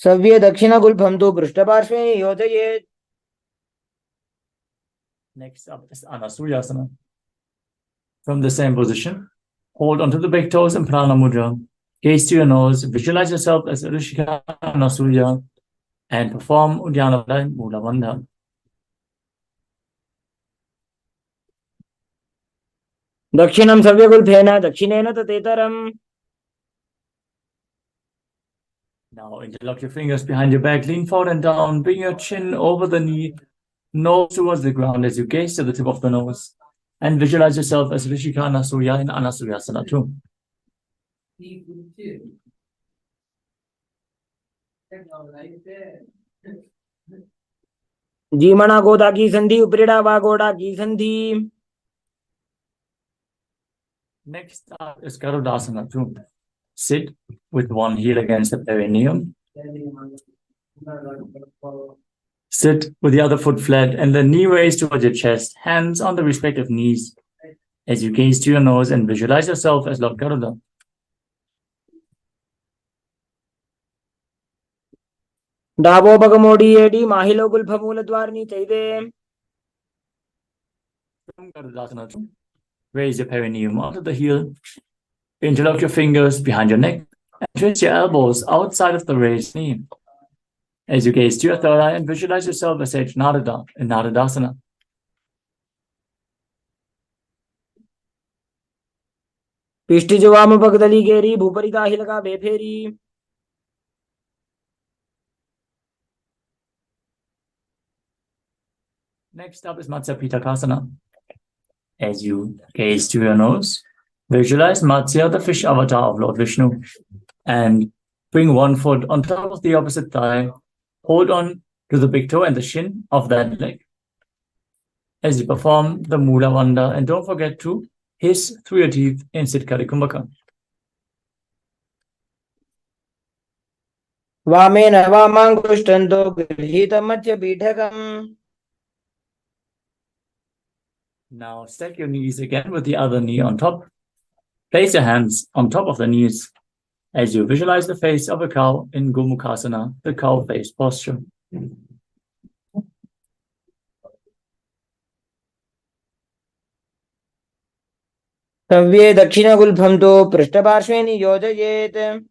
सव्ये दक्षिणगुल्फं तु पृष्ठपार्श्वे योजयेत्. Next up is Anasuyasana. From the same position, hold onto the big toes in Prana Mudra. Gaze to your nose, visualize yourself as Rishika Anasuya, and perform Uddiyana Mula Bandha. दक्षिणं सव्यगुल्फेन दक्षिणेन ततेतरम्. Now interlock your fingers behind your back, lean forward and down, bring your chin over the knee, nose towards the ground as you gaze to the tip of the nose, and visualize yourself as Rishika Anasuya in Anasuyasana too. जीमणा गोदा की संधि उपरिड़ा वा गोड़ा की संधि. Next up is Garudasana too. Sit with one heel against the perineum. Sit with the other foot flat and the knee raised towards your chest, hands on the respective knees, as you gaze to your nose and visualize yourself as Lord Garuda. डाबो बगमोडी एडी माहिलो गुल्फमूल द्वारनी चैदे. From Garudasana too. Raise your perineum onto the heel. Interlock your fingers behind your neck and twist your elbows outside of the raised knee. As you gaze to your third eye and visualize yourself as Sage Narada in Naradasana. पिष्टि जवाम पगदली गेरी भूपरिता हिलका बेफेरी. Next up is Matsya Pitakasana. As you gaze to your nose, visualize Matsya, the fish avatar of Lord Vishnu, and bring one foot on top of the opposite thigh. Hold on to the big toe and the shin of that leg as you perform the Mula Bandha, and don't forget to hiss through your teeth in Siddhkari Kumbhaka. वामेन वामाङ्गुष्ठन्तो गृहीतं मत्स्यपीठकम्. Now stack your knees again with the other knee on top. Place your hands on top of the knees as you visualize the face of a cow in Gomukhasana, the cow face posture. सव्ये दक्षिणगुल्फं तु पृष्ठपार्श्वे नियोजयेत्.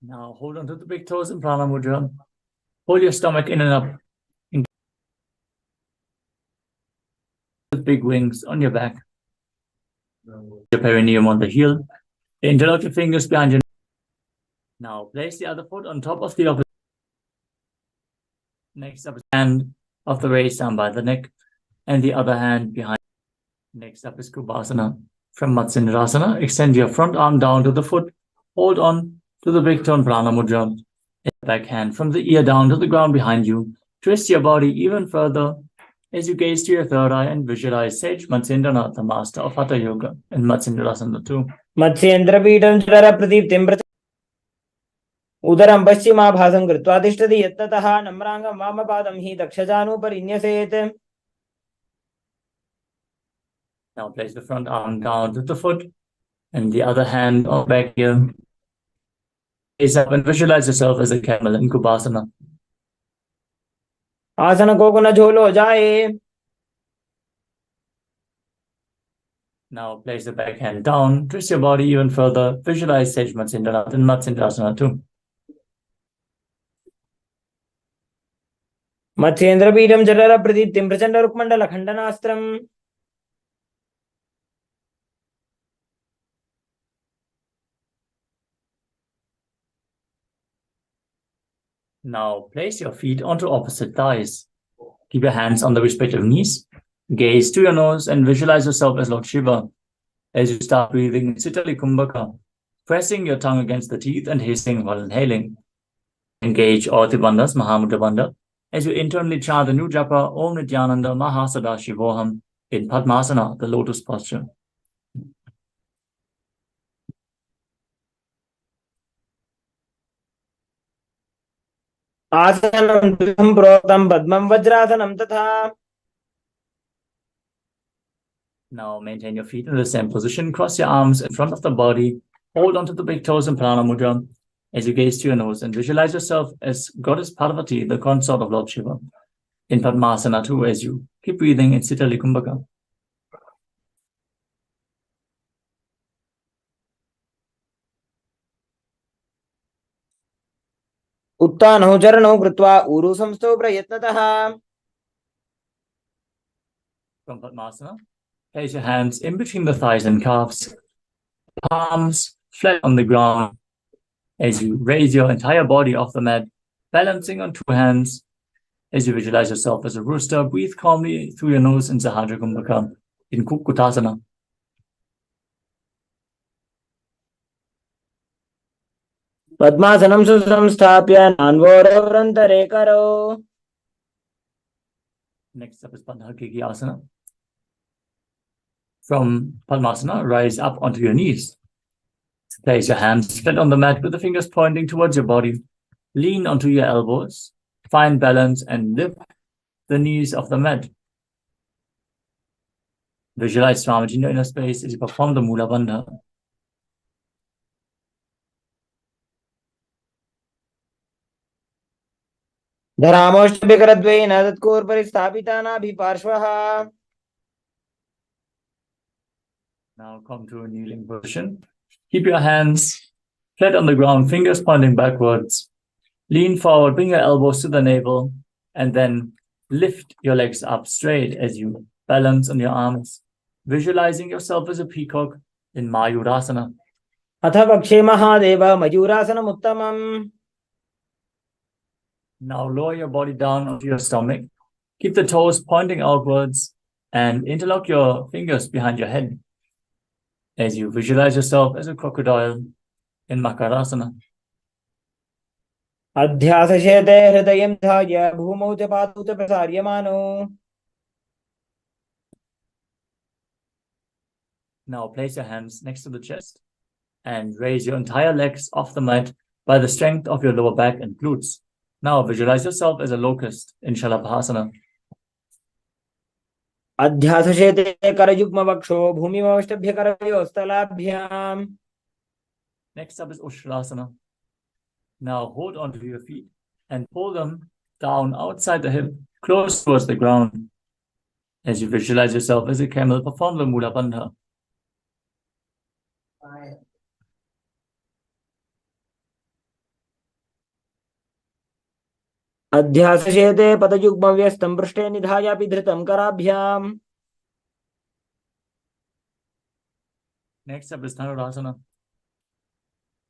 Now hold on to the big toes in Prana Mudra. Hold your stomach in and up. With big wings on your back. Your perineum on the heel. Interlock your fingers behind your neck. Now place the other foot on top of the opposite. Next up is hand of the raised arm by the neck and the other hand behind. Next up is Kubhasana. From Matsindrasana, extend your front arm down to the foot. Hold on to the big toe in Prana Mudra. Back hand from the ear down to the ground behind you. Twist your body even further as you gaze to your third eye and visualize Sage Matsyendranath, the master of Hatha Yoga, in Matsindrasana too. मत्स्येन्द्रपीठं चर प्रदीप्तिं प्रति उदरं पश्चिमाभासं कृत्वा तिष्ठति यत्ततः नम्राङ्गं वामपादं हि दक्षजानुपरिन्यसेत्. Now place the front arm down to the foot and the other hand on back here. Gaze up and visualize yourself as a camel in Kubhasana. आसन को न झोलो जाए. Now place the back hand down, twist your body even further, visualize Sage Matsindranath in Matsindrasana too. मत्स्येन्द्रपीठं चर प्रदीप्तिं प्रचण्ड रुक्मण्डल खण्डनास्त्रम्. Now place your feet onto opposite thighs. Keep your hands on the respective knees. Gaze to your nose and visualize yourself as Lord Shiva. As you start breathing, Siddhkari Kumbhaka, pressing your tongue against the teeth and hissing while inhaling. Engage all the bandhas, Mahamudra Bandha, as you internally chant the new japa Om Nityananda Mahasada Shivoham in Padmasana, the lotus posture. आसनं प्रोक्तं पद्मं वज्रासनं तथा. Now maintain your feet in the same position. Cross your arms in front of the body. Hold onto the big toes in Prana Mudra. As you gaze to your nose and visualize yourself as Goddess Parvati, the consort of Lord Shiva, in Padmasana too, as you keep breathing in Sita Likumbhaka. उत्तानौ चरणौ कृत्वा ऊरु संस्थौ प्रयत्नतः. From Padmasana, place your hands in between the thighs and calves, palms flat on the ground. As you raise your entire body off the mat, balancing on two hands. As you visualize yourself as a rooster, breathe calmly through your nose in Sahasrara Kumbhaka in Kukutasana. पद्मासनं सुसंस्थाप्य नान्वोरवरन्तरे करौ. Next up is Bandhakiki Asana. From Padmasana, rise up onto your knees. Place your hands flat on the mat with the fingers pointing towards your body. Lean onto your elbows. Find balance and lift the knees off the mat. Visualize Swamiji in your inner space as you perform the Mula Bandha. धरामोष्टभिकरद्वयेन तत्कोर्परिस्थापितानाभिपार्श्वः. Now come to a kneeling position. Keep your hands flat on the ground, fingers pointing backwards. Lean forward, bring your elbows to the navel, and then lift your legs up straight as you balance on your arms, visualizing yourself as a peacock in Mayurasana. अथ वक्षे Mahadev मयूरासनमुत्तमम्. Now lower your body down onto your stomach. Keep the toes pointing outwards and interlock your fingers behind your head as you visualize yourself as a crocodile in Makarasana. अध्यासशेते हृदयं ध्याय भूमौ च पादौ च प्रसार्यमानौ. Now place your hands next to the chest and raise your entire legs off the mat by the strength of your lower back and glutes. Now visualize yourself as a locust in Shalabhasana. अध्यासशेते करयुग्मवक्षो भूमिमवष्टभ्य करयोस्तलाभ्याम्. Next up is Ustrasana. Now hold onto your feet and pull them down outside the hip, close towards the ground. As you visualize yourself as a camel, perform the Mula Bandha. अध्यासशेते पदयुग्मव्यस्तं पृष्ठे निधायापि धृतं कराभ्याम्. Next up is Dhanurasana.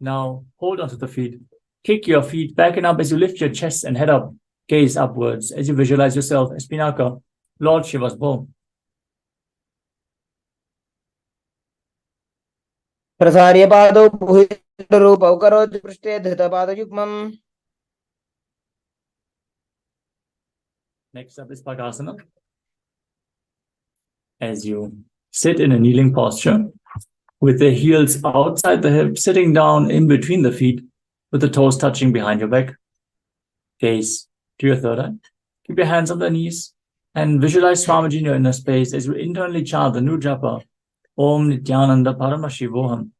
Now hold onto the feet. Kick your feet back and up as you lift your chest and head up. Gaze upwards as you visualize yourself as Pinaka, Lord Shiva's bull. प्रसार्य पादौ भूयिष्ठरूपौ करोतु पृष्ठे धृतपादयुग्मम्. Next up is Bhagasana. As you sit in a kneeling posture with the heels outside the hip, sitting down in between the feet with the toes touching behind your back. Gaze to your third eye. Keep your hands on the knees and visualize Swamiji in your inner space as you internally chant the new japa, Om Nityananda Paramashivoham.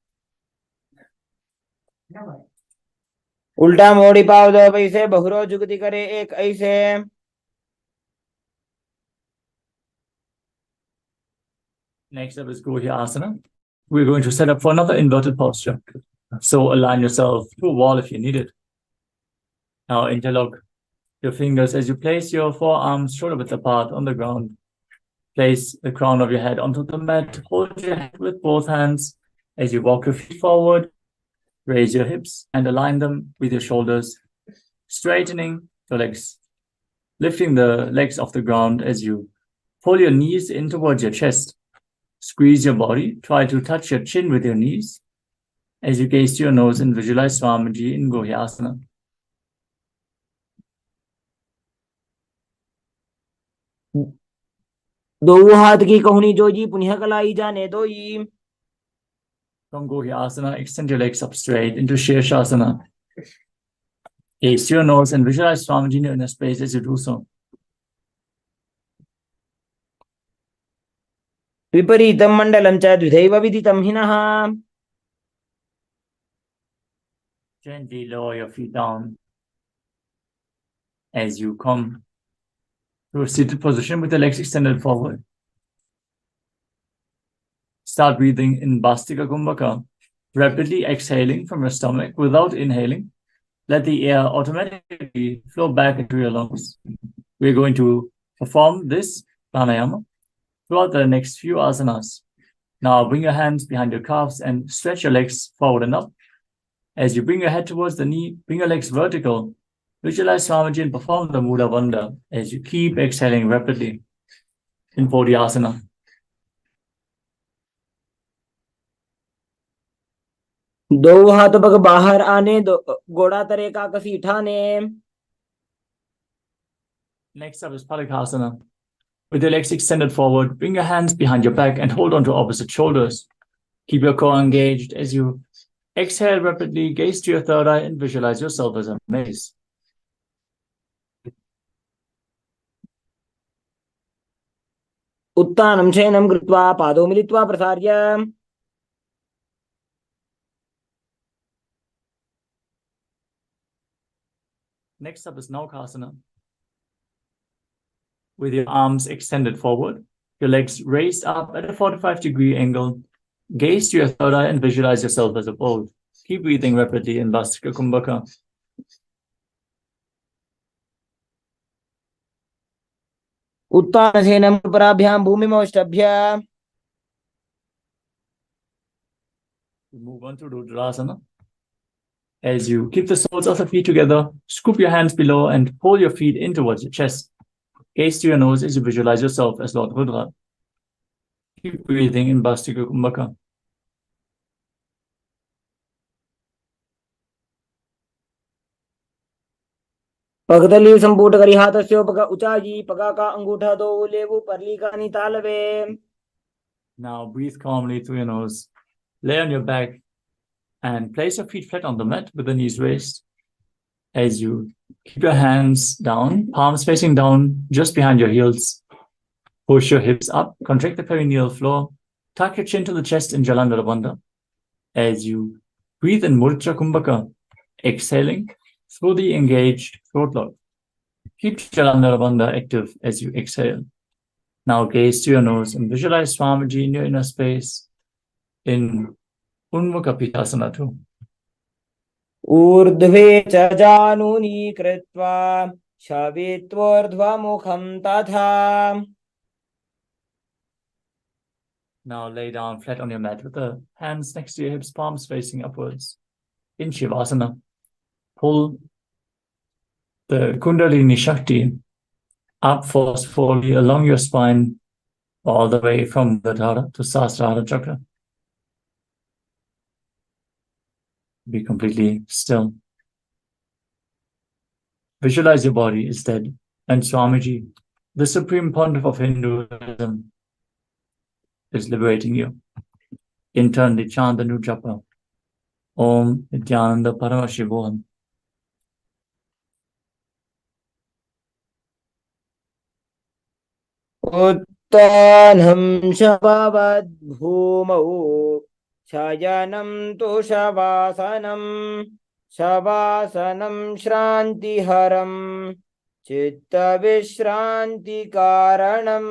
उल्टा मोड़ी पाव दो पैसे बहुरो जुगति करे एक ऐसे. Next up is Asana. We're going to set up for another inverted posture. So align yourself to a wall if you need it. Now interlock your fingers as you place your forearms shoulder width apart on the ground. Place the crown of your head onto the mat. Hold your head with both hands as you walk your feet forward. Raise your hips and align them with your shoulders, straightening your legs, lifting the legs off the ground as you pull your knees in towards your chest. Squeeze your body. Try to touch your chin with your knees as you gaze to your nose and visualize Swamiji in Gohyasana. दो हाथ की कहुनी जोजी पुनः कलाई जाने दो ही. From Gohyasana, extend your legs up straight into Shirshasana. Gaze to your nose and visualize Swamiji in your inner space as you do so. विपरीतं मण्डलं च द्विधैव विदितं हिनः. Gently lower your feet down as you come to a seated position with the legs extended forward. Start breathing in Bastika Kumbhaka, rapidly exhaling from your stomach without inhaling. Let the air automatically flow back into your lungs. We're going to perform this pranayama throughout the next few asanas. Now bring your hands behind your calves and stretch your legs forward and up. As you bring your head towards the knee, bring your legs vertical. Visualize Swamiji and perform the Mudra Bandha as you keep exhaling rapidly in Bodhyasana. दो हाथ पग बाहर आने दो, गोड़ा तरे का कसी ठाने. Next up is Padakasana. With your legs extended forward, bring your hands behind your back and hold on to opposite shoulders. Keep your core engaged as you exhale rapidly, gaze to your third eye and visualize yourself as a mace. उत्तानं शयनं कृत्वा पादौ मिलित्वा प्रसार्य. Next up is Naukasana. With your arms extended forward, your legs raised up at a 45-degree angle, gaze to your third eye and visualize yourself as a boat. Keep breathing rapidly in Vastika Kumbhaka. उत्तानं शयनं पराभ्यां भूमिमौष्टभ्य. We move on to Rudrasana. As you keep the soles of the feet together, scoop your hands below and pull your feet in towards your chest. Gaze to your nose as you visualize yourself as Lord Rudra. Keep breathing in Vastika Kumbhaka. पगतली संपूट करी हाथस्यो पग उचाजी पगा का अंगूठा दो लेवु परली का नितालवे. Now breathe calmly through your nose. Lay on your back and place your feet flat on the mat with the knees raised. As you keep your hands down, palms facing down, just behind your heels. Push your hips up, contract the perineal floor, tuck your chin to the chest in Jalandhara Bandha. As you breathe in Murcha Kumbhaka, exhaling through the engaged throat lock. Keep Jalandhara Bandha active as you exhale. Now gaze to your nose and visualize Swamiji in your inner space in Unmukha 2. ऊर्ध्वे च जानूनि कृत्वा शवित्वोर्ध्वमुखं तथा. Now lay down flat on your mat with the hands next to your hips, palms facing upwards. In Shivasana, pull the Kundalini Shakti up forcefully along your spine, all the way from the Dhara to Sahasrara Chakra. Be completely still. Visualize your body is dead, and Swamiji, the supreme pontiff of Hinduism, is liberating you. Internally chant the new japa. Om Nityananda Paramashivoham. उत्तानं शववद्भूमौ शयनं तु शवासनं. शवासनं श्रान्तिहरं चित्तविश्रान्तिकारणम्.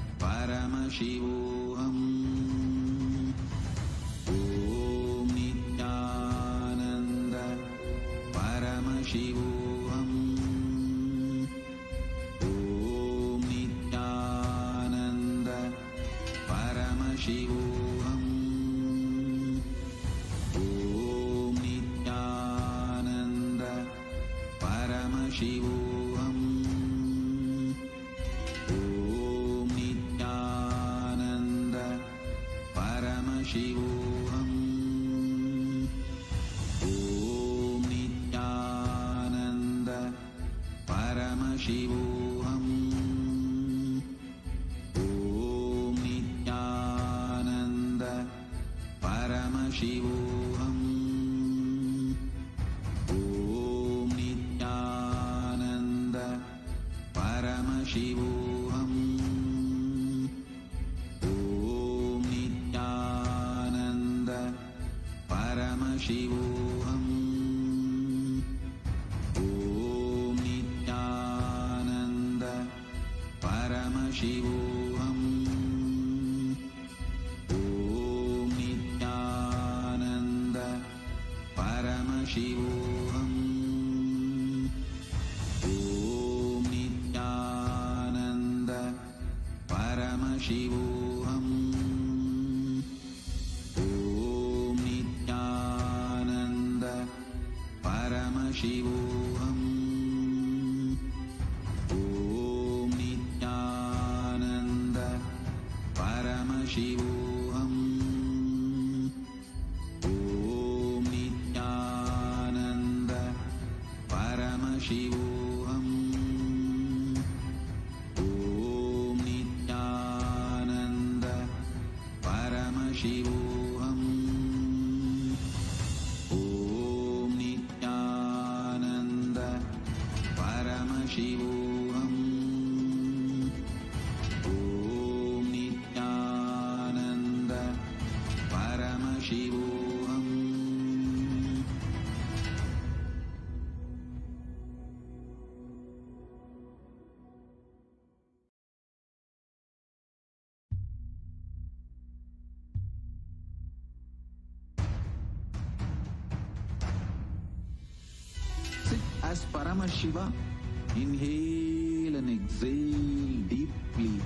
Shivoham. Om Nityananda Paramashivoham. Om Nityananda Paramashivoham. Om Nityananda Paramashivoham. Om Nityananda Paramashivoham. Om Nityananda Paramashivoham. Om Nityananda Paramashivoham. Om Nityananda Paramashivoham. Om Nityananda Paramashivoham. Om Nityananda Paramashivoham. Om Nityananda Paramashivoham. Om Nityananda Paramashivoham. Om Nityananda Paramashivoham. Om Nityananda Paramashivoham. Om Nityananda Paramashivoham. Om Nityananda Paramashivoham. Om Nityananda Paramashivoham. Om Nityananda Paramashivoham. Sit as Paramashiva. Inhale and exhale deeply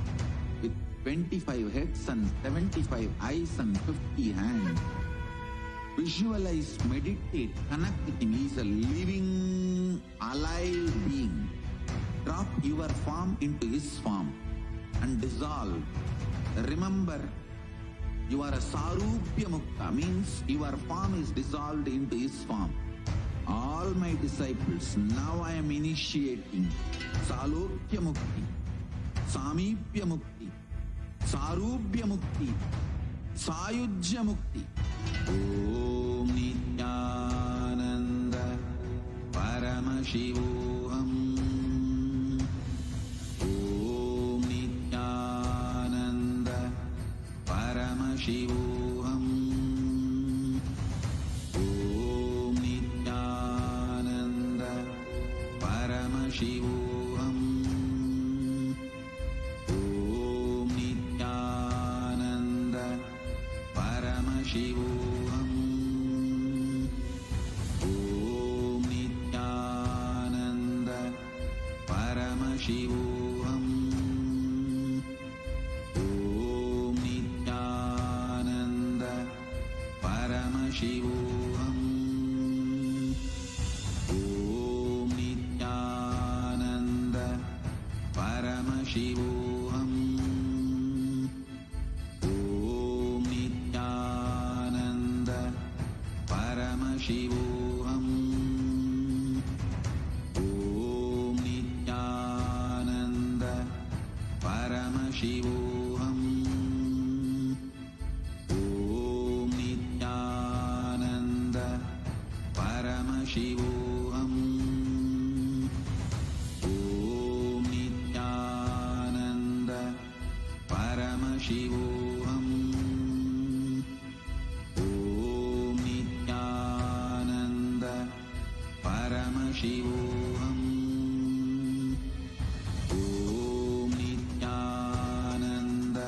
with 25 heads and 75 eyes and 50 hands. Visualize, meditate, connect with him. He is a living, alive being. Drop your form into his form and dissolve. Remember, you are a Sarupya Mukta, means your form is dissolved into his form. All my disciples, now I am initiating Salokya Mukti, Samipya Mukti, Sarupya Mukti, Sayujya Mukti. Om Nityananda Paramashivoham. Om Nityananda Paramashivoham. Om Nityananda Paramashivoham. Om Nityananda Paramashivoham. Om Nityananda Paramashivoham. Om Nityananda Paramashivoham. Om Nityananda Paramashivoham. Om Nityananda Paramashivoham. Om Nityananda Paramashivoham. Om Nityananda Paramashivoham. Om Nityananda Paramashivoham. Om Nityananda Paramashivoham. Om Nityananda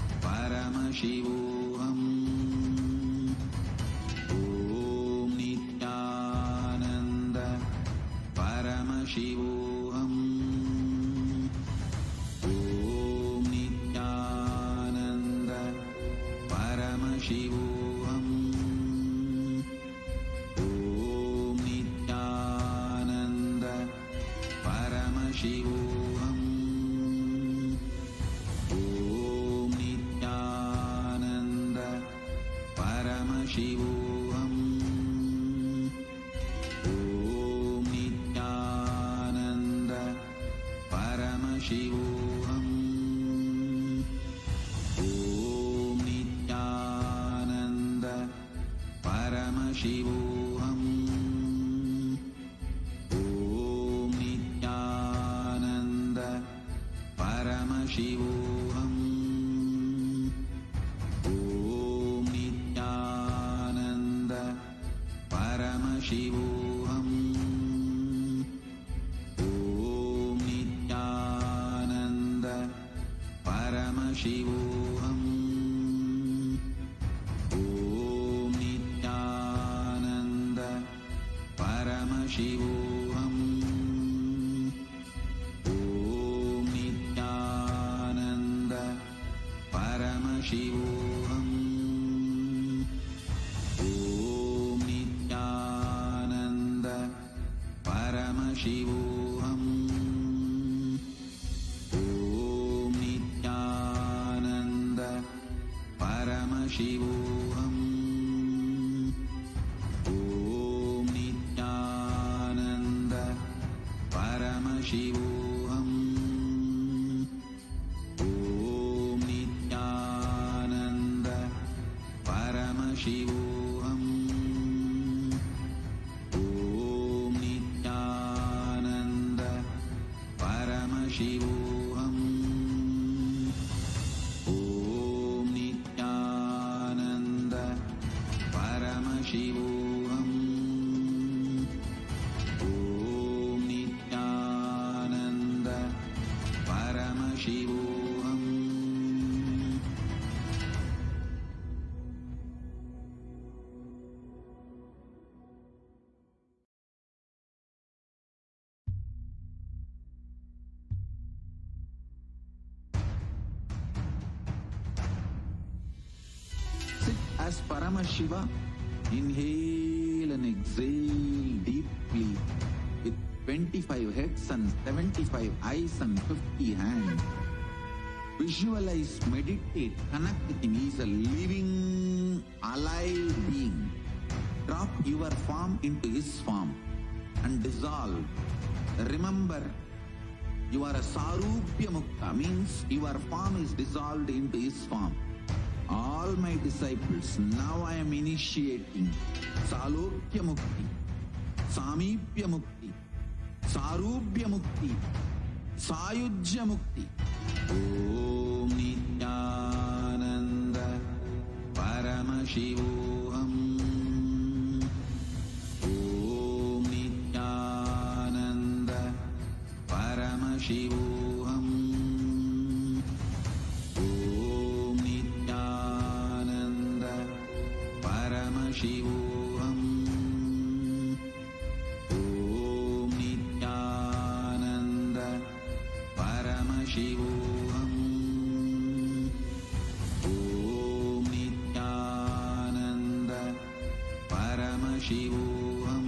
Shivoham. Om Nityananda Paramashivoham. Om Nityananda Paramashivoham. Om Nityananda Paramashivoham. Om Nityananda Paramashivoham. Om Nityananda Paramashivoham. Om Nityananda Paramashivoham. Om Nityananda Paramashivoham. Om Nityananda Paramashivoham. Om Nityananda Paramashivoham. Om Nityananda Paramashivoham. Om Nityananda Paramashivoham. Om Nityananda Paramashivoham. Om Nityananda Paramashivoham. Om Nityananda Paramashivoham. Om Nityananda Paramashivoham. Om Nityananda Paramashivoham. Om Nityananda Paramashivoham. Om Nityananda Paramashivoham. Sit as Paramashiva. Inhale and exhale deeply with 25 heads and 75 eyes and 50 hands. Visualize, meditate, connect with him. He is a living, alive being. Drop your form into his form and dissolve. Remember, you are a Sarupya Mukta, means your form is dissolved into his form. All my disciples, now I am initiating Salokya Mukti, Samipya Mukti, Sarupya Mukti, Sayujya Mukti. Om Nityananda Paramashivoham. Om Nityananda Paramashivoham. Om Nityananda Paramashivoham. Om Nityananda Paramashivoham. Om Nityananda Paramashivoham.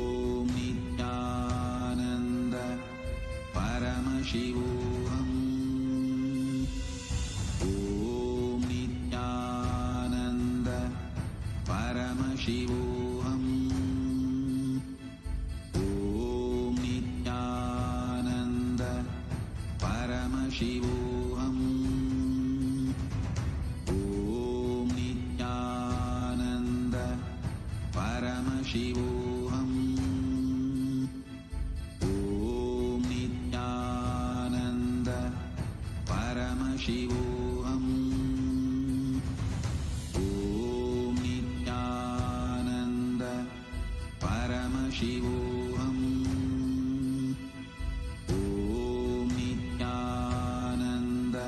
Om Nityananda Paramashivoham. Om Nityananda Paramashivoham. Om Nityananda Paramashivoham. Om Nityananda Paramashivoham. Om Nityananda Paramashivoham. Om Nityananda Paramashivoham. Om Nityananda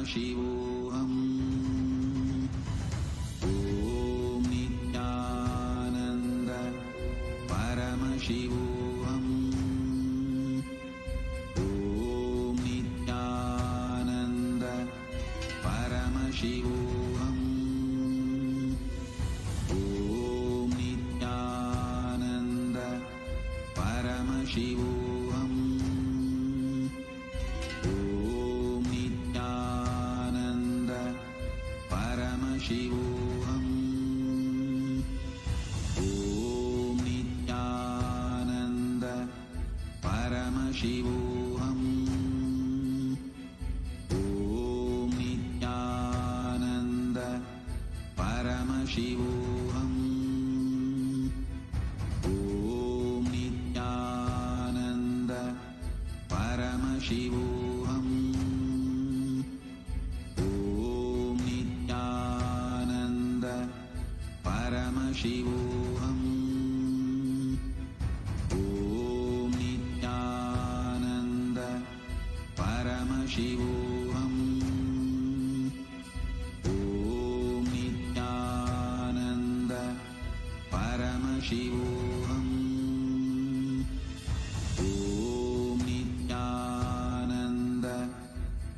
Paramaशिवोऽहम् ॐ नित्यानन्द परमशिवोऽहम् ॐ नित्यानन्द परमशिवोऽहम् ॐ नित्यानन्द परमशिवोऽहम् ॐ नित्यानन्द परमशिवोऽहम् ॐ नित्यानन्द परमशिवोऽहम् ॐ नित्यानन्द परमशिवोऽहम् ॐ नित्यानन्द परमशिवोऽहम् ॐ नित्यानन्द परमशिवोऽहम् ॐ नित्यानन्द परमशिवोऽहम् ॐ नित्यानन्द परमशिवोऽहम् ॐ नित्यानन्द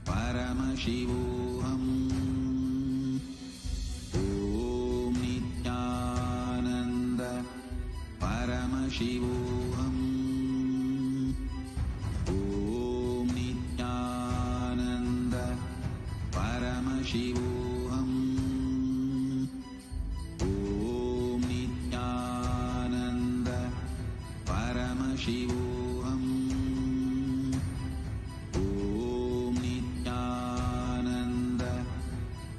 परमशिवोऽहम् ॐ नित्यानन्द परमशिवोऽहम् ॐ नित्यानन्द परमशिवोऽहम् ॐ नित्यानन्द परमशिवोऽहम् ॐ नित्यानन्द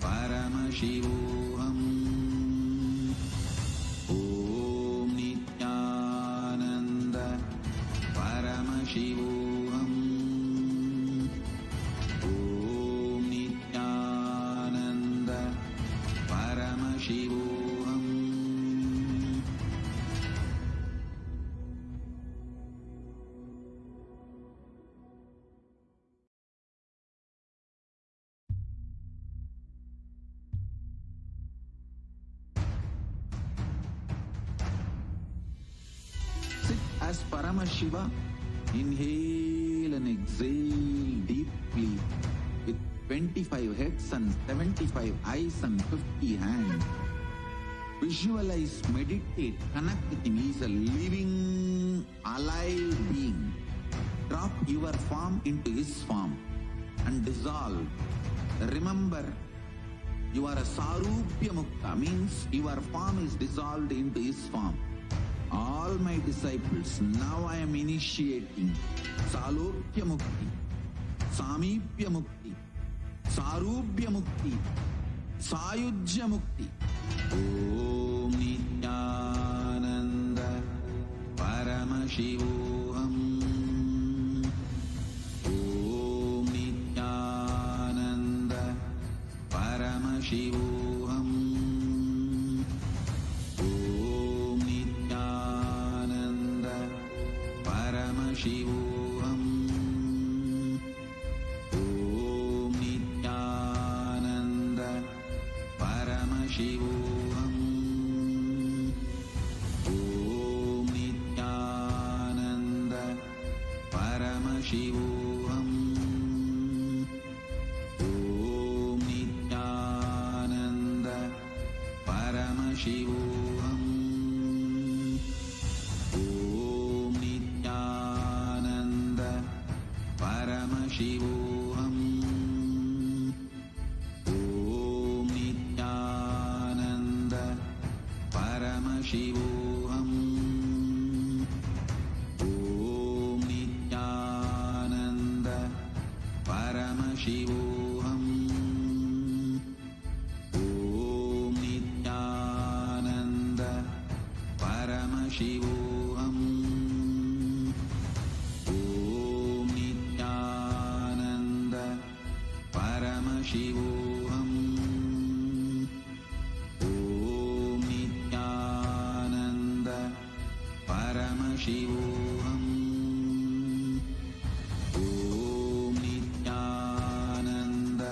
परमशिवोऽहम् ॐ नित्यानन्द परमशिवोऽहम् ॐ नित्यानन्द परमशिवोऽहम् Sit as Paramashiva. Inhale and exhale deeply with 25 heads and 75 eyes and 50 hands. Visualize, meditate, connect with him. He is a living, alive being. Drop your form into his form and dissolve. Remember, you are a Sarupya Mukta, means your form is dissolved into his form. All my disciples, now I am initiating Salokya Mukti, Samipya Mukti, Sarupya Mukti, Sayujya Mukti. Om Nityananda Paramashivoham. Om Nityananda Paramashivoham. Om Nityananda Paramashivoham. Om Nityananda Paramashivoham. Om Nityananda Paramashivoham. Om Nityananda Paramashivoham. Om Nityananda Paramashivoham. Om Nityananda Paramashivoham. Om Nityananda Paramashivoham. Om Nityananda Paramashivoham. Om Nityananda Paramashivoham. Om Nityananda Paramashivoham. Om Nityananda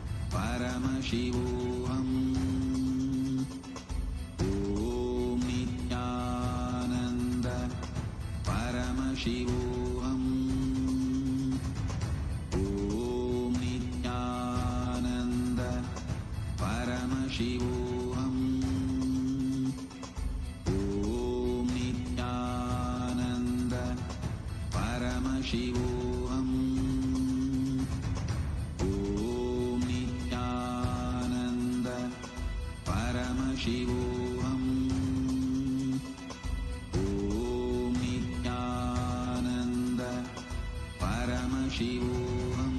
Shivoham. Om Nityananda Paramashivoham. Om Nityananda Paramashivoham. Om Nityananda Paramashivoham. Om Nityananda Paramashivoham. Om Nityananda Paramashivoham.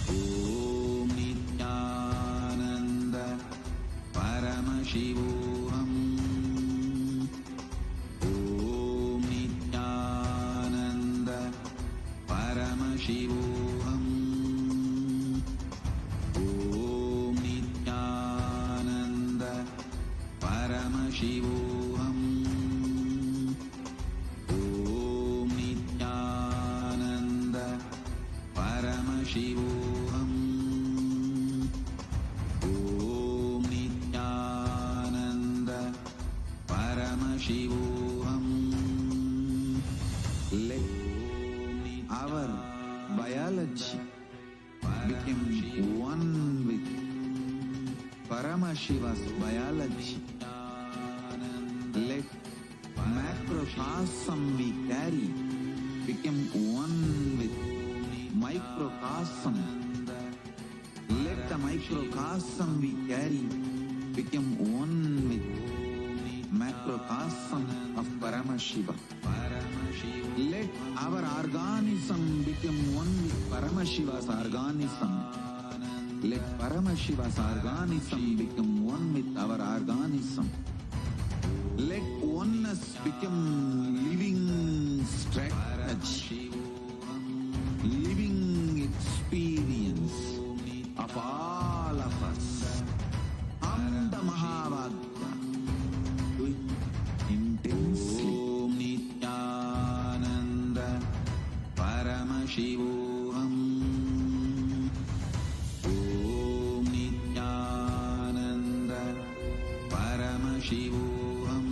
Om Nityananda Paramashivoham. Om Nityananda Paramashivoham. Om Nityananda Paramashivoham. Om Nityananda Paramashivoham. Om Nityananda Paramashivoham. Let our biology become one with Paramashiva's biology. Let macrocosm we carry become one with microcosm. Let the microcosm we carry become one with macrocosm of Paramashiva. Let our organism become one with Paramashiva's organism. Let Paramashiva's organism become one with our organism. Let oneness become living strategy, living experience of all of us. Amda Mahavagya, do it intensely. Om Nityananda Paramashivoham. Om Nityananda Paramashivoham.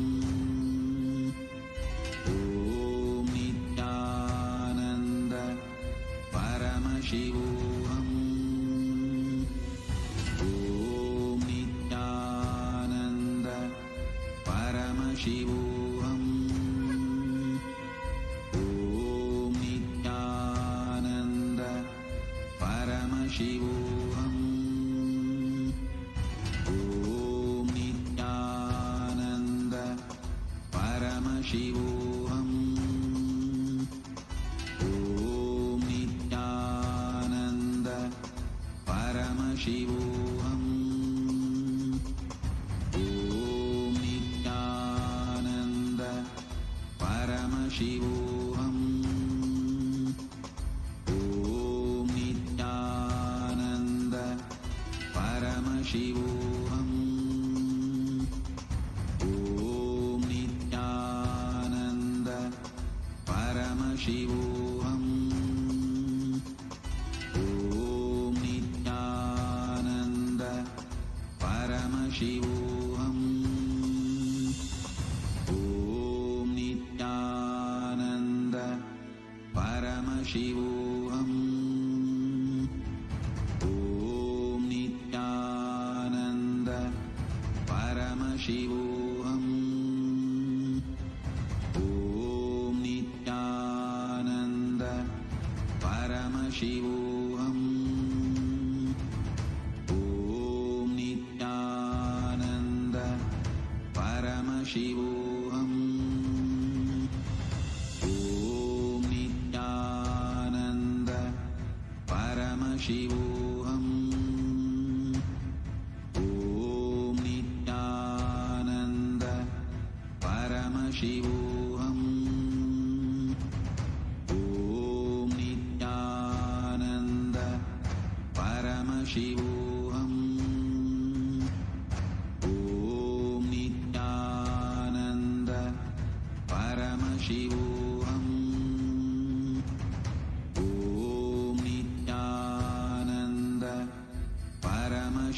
Om Nityananda Paramashivoham. Om Nityananda Paramashivoham. Om Nityananda Paramashivoham. Om Nityananda Paramashivoham. Om Nityananda Paramashivoham. Om Nityananda Paramashivoham. Om Nityananda Paramashivoham. Om Nityananda Paramashivoham. Om Nityananda Paramashivoham. Om Nityananda Paramashivoham. Om Nityananda Paramashivoham. Om Nityananda Paramashivoham. Om Nityananda Paramashivoham. Om Nityananda Paramashivoham. Om Nityananda Paramashivoham. Om Nityananda Paramashivoham. Om Nityananda Paramashivoham. Om Nityananda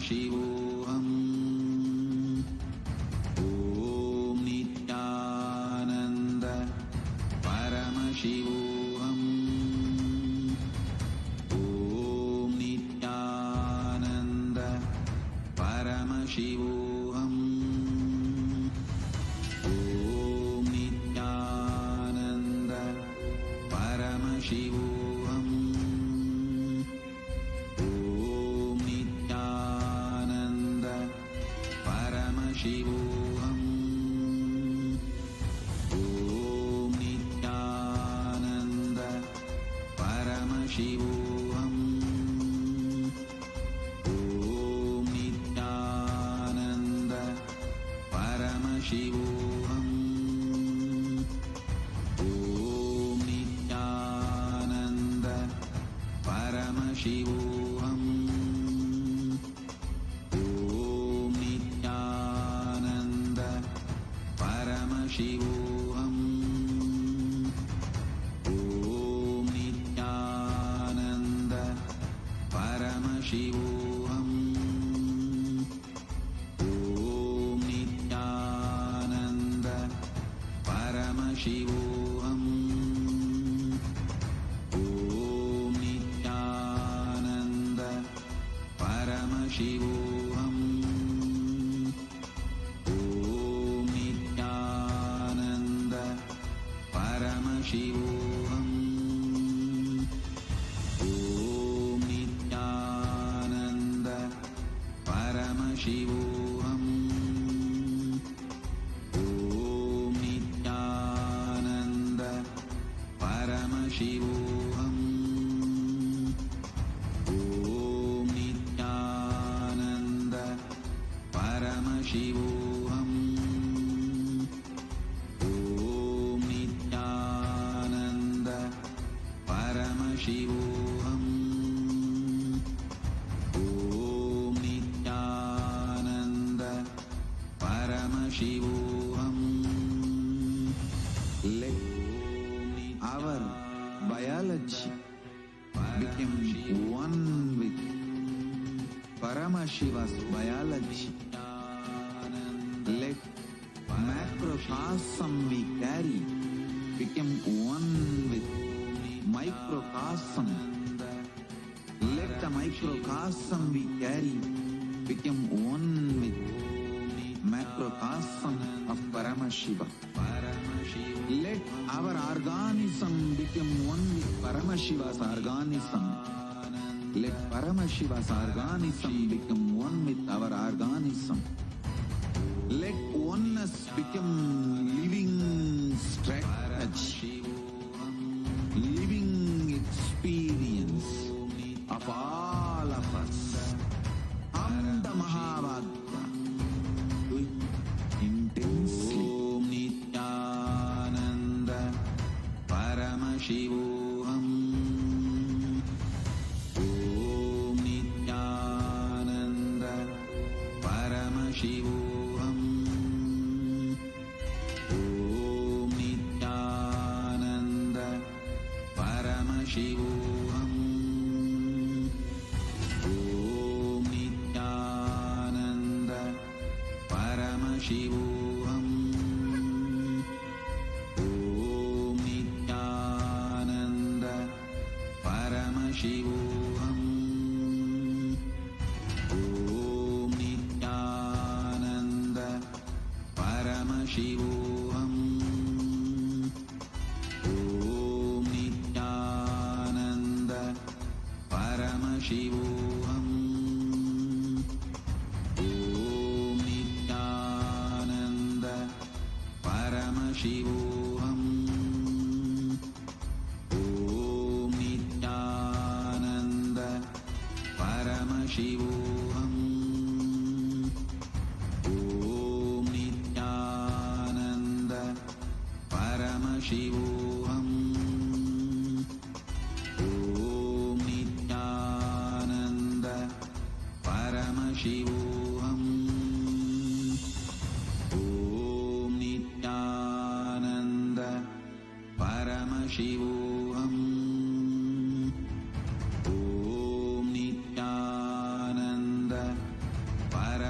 Shivoham. Om Nityananda Paramashivoham. Om Nityananda Paramashivoham. Om Nityananda Paramashivoham. Om Nityananda Paramashivoham. Om Nityananda Paramashivoham. Om Nityananda Paramashivoham. Om Nityananda Paramashivoham. Om Nityananda Paramashivoham. Om Nityananda Paramashivoham. Om Nityananda Paramashivoham. Om Nityananda Paramashivoham. Om Nityananda Paramashivoham. Om Nityananda Paramashivoham. Om Nityananda Paramashivoham. Om Nityananda Paramashivoham. Om Nityananda Paramashivoham. Om Nityananda Paramashivoham. Let our biology become one with Paramashiva's biology. Let macrocosm we carry become one with microcosm. Let the microcosm we carry become one with macrocosm of Paramashiva. Let our organism become one with Paramashiva's organism. Let Paramashiva's organism become one with our organism. Let oneness become living strategy, living experience of all of us. Amda Mahavadya. Do it intensely. Om Nityananda Paramashivoham. Om Nityananda Paramashivoham. Om Nityananda Paramashivoham. Om Nityananda Paramashivoham. Om Nityananda Paramashivoham. Om Nityananda Paramashivoham. Om Nityananda Paramashivoham. Om Nityananda Paramashivoham. Om Nityananda Paramashivoham. Om Nityananda Paramashivoham. Om Nityananda Paramashivoham. Om Nityananda Paramashivoham. Om Nityananda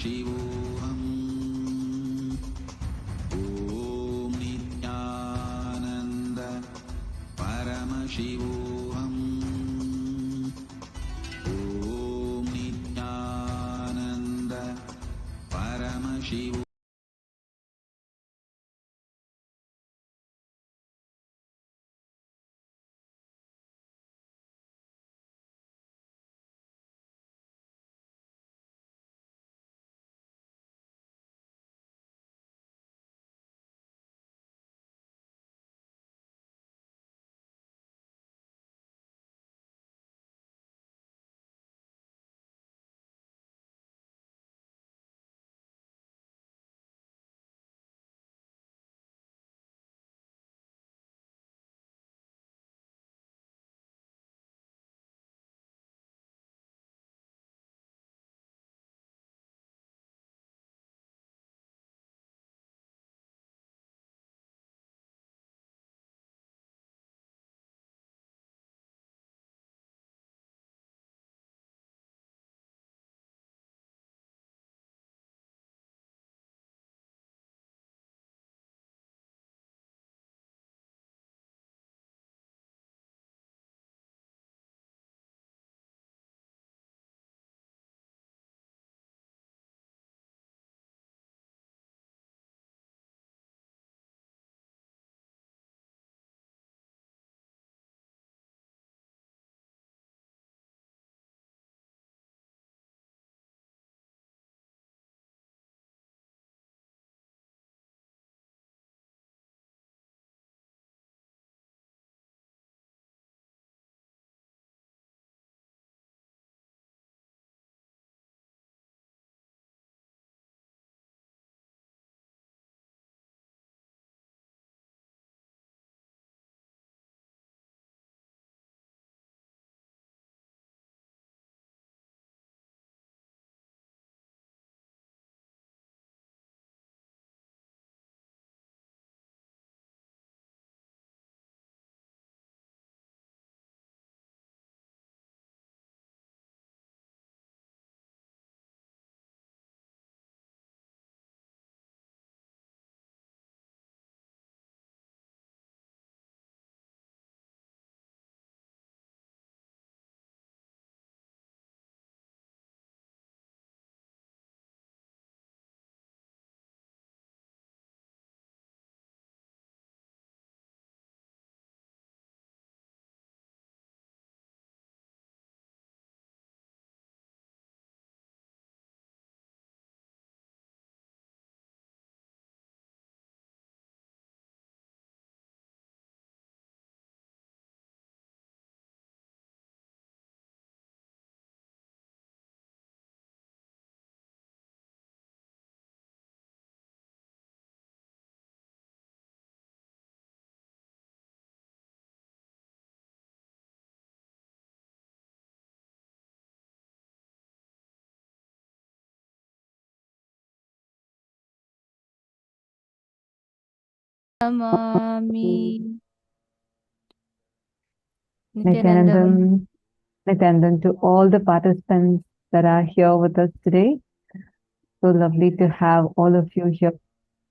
Shivoham. Om Nityananda Paramashivoham. Om Nityananda Paramashivoham. Namami Nityanandam. Nityanandam, Nityanandam to all the participants that are here with us today. So lovely to have all of you here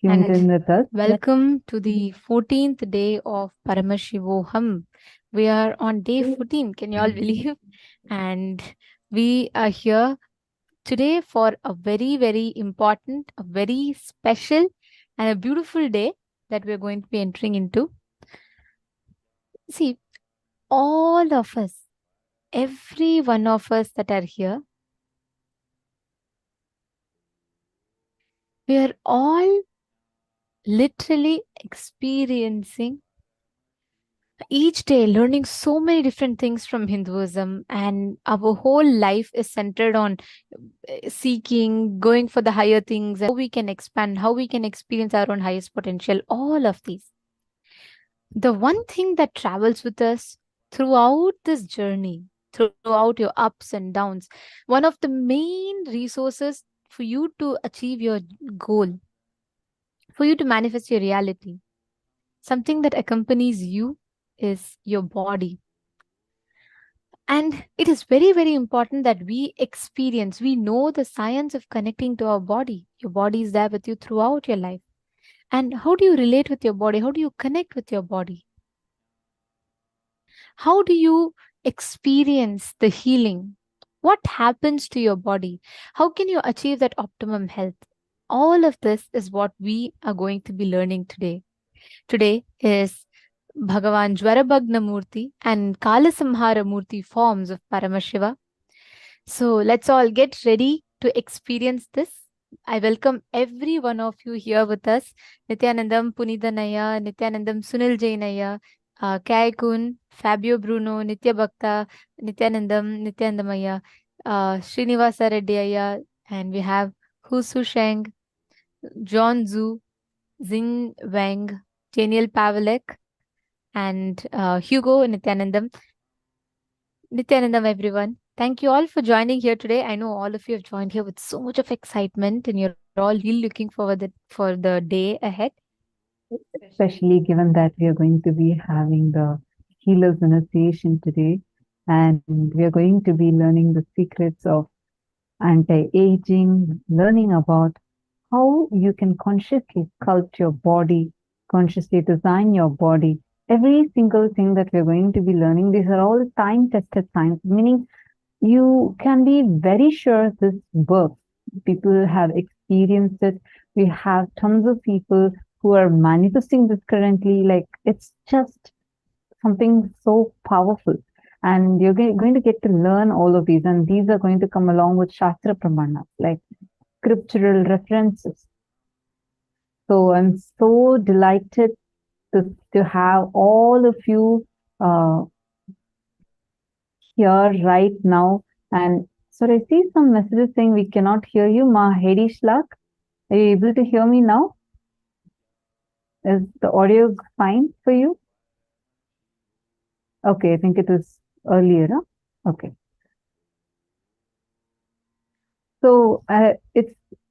tuned And in with us. welcome to the 14th day of Paramashivoham. We are on day 14. Can you all believe? And we are here today for a very, very important, a very special, and a beautiful day that we're going to be entering into. See, all of us, every one of us that are here, we are all literally experiencing each day learning so many different things from Hinduism, and our whole life is centered on seeking, going for the higher things, and how we can expand, how we can experience our own highest potential, all of these. The one thing that travels with us throughout this journey, throughout your ups and downs, one of the main resources for you to achieve your goal, for you to manifest your reality, something that accompanies you is your body. And it is very, very important that we know the science of connecting to our body. Your body is there with you throughout your life. And how do you relate with your body? How do you connect with your body? How do you experience the healing? What happens to your body? How can you achieve that optimum health? All of this is what we are going to be learning today. Today is Bhagavan Jwarabhagna Murti and Kalasamhara Murti forms of Paramashiva. So let's all get ready to experience this. I welcome every one of you here with us. Nityanandam Punithanaya, Nityanandam Sunil Jainaya, Kai Kun, Fabio Bruno, Nitya Bhakta, Nityanandamaya, Srinivasa Reddyaya, and we have Hu Su Sheng, John Zhu, Zing Wang, Daniel Pavlik, and Hugo Nityanandam. Nityanandam, everyone. Thank you all for joining here today. I know all of you have joined here with so much of excitement, and you're all really looking forward for the day ahead. Especially given that we are going to be having the Healers Initiation today, and we are going to be learning the secrets of anti-aging, learning about how you can consciously sculpt your body, consciously design your body. Every single thing that we're going to be learning, these are all time-tested science, meaning you can be very sure this works. People have experienced it. We have tons of people who are manifesting this currently. Like, it's just something so powerful. And you're going to get to learn all of these. And these are going to come along with Shastra Pramana, like scriptural references. So I'm so delighted to have all of you here right now. And so I see some messages saying we cannot hear you. Mahedi Shlak, are you able to hear me now? Is the audio fine for you? Okay, I think it was earlier. Huh? Okay. So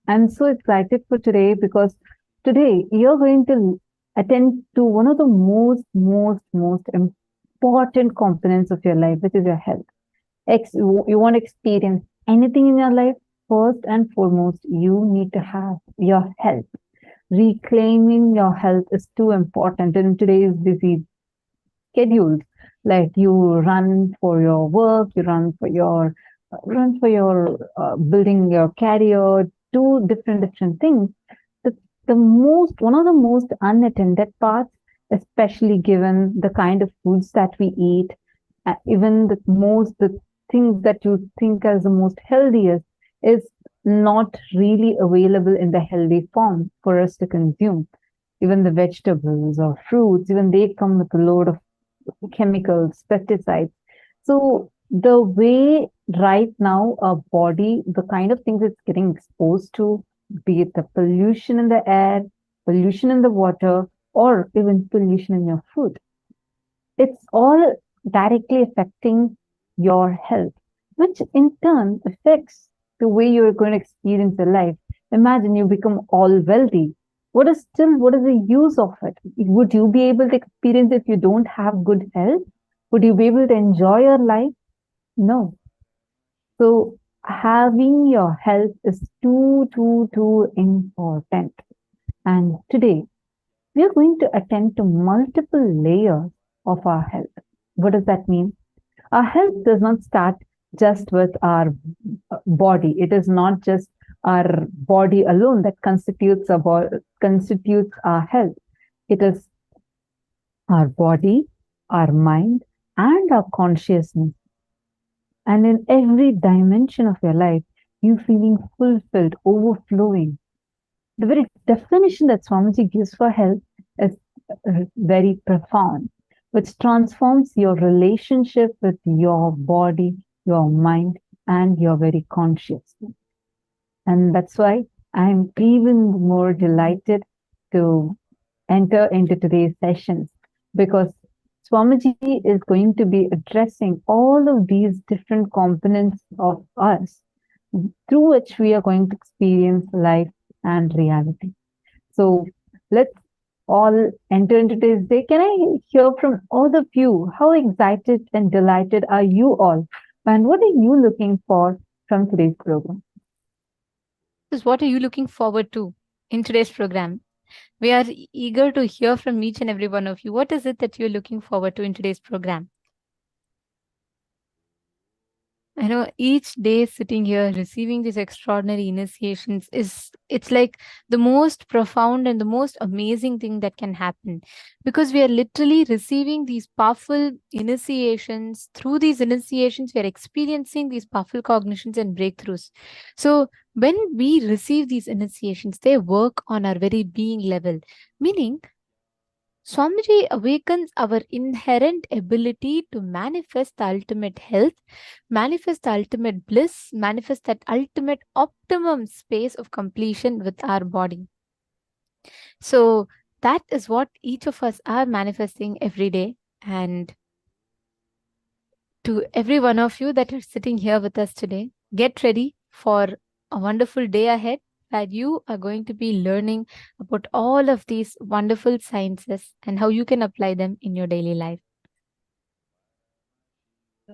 I'm so excited for today because today you're going to attend to one of the most important components of your life, which is your health. You want to experience anything in your life, first and foremost, you need to have your health. Reclaiming your health is too important in today's busy schedules. Like, you run for your work, you run for your building your career, do different things. One of the most unattended parts, especially given the kind of foods that we eat, even the things that you think as the most healthiest, is not really available in the healthy form for us to consume. Even the vegetables or fruits, even they come with a load of chemicals, pesticides. So the way right now our body, the kind of things it's getting exposed to, be it the pollution in the air, pollution in the water, or even pollution in your food, it's all directly affecting your health, which in turn affects the way you're going to experience your life. Imagine you become all wealthy. What is the use of it? Would you be able to experience if you don't have good health? Would you be able to enjoy your life? No. So having your health is too important. And today we are going to attend to multiple layers of our health. What does that mean? Our health does not start just with our body. It is not just our body alone that constitutes our health. It is our body, our mind, and our consciousness. And in every dimension of your life, you feeling fulfilled, overflowing. The very definition that Swamiji gives for health is very profound, which transforms your relationship with your body, your mind, and your very consciousness. And that's why I'm even more delighted to enter into today's sessions, because Swamiji is going to be addressing all of these different components of us through which we are going to experience life and reality. So let's all enter into today's day. Can I hear from all of you? How excited and delighted are you all? And what are you looking for from today's program? What are you looking forward to in today's program? We are eager to hear from each and every one of you. What is it that you're looking forward to in today's program? I know each day sitting here receiving these extraordinary initiations it's like the most profound and the most amazing thing that can happen, because we are literally receiving these powerful initiations. Through these initiations, we are experiencing these powerful cognitions and breakthroughs. So when we receive these initiations, they work on our very being level, meaning Swamiji awakens our inherent ability to manifest the ultimate health, manifest the ultimate bliss, manifest that ultimate optimum space of completion with our body. So that is what each of us are manifesting every day. And to every one of you that are sitting here with us today, get ready for a wonderful day ahead, where you are going to be learning about all of these wonderful sciences and how you can apply them in your daily life.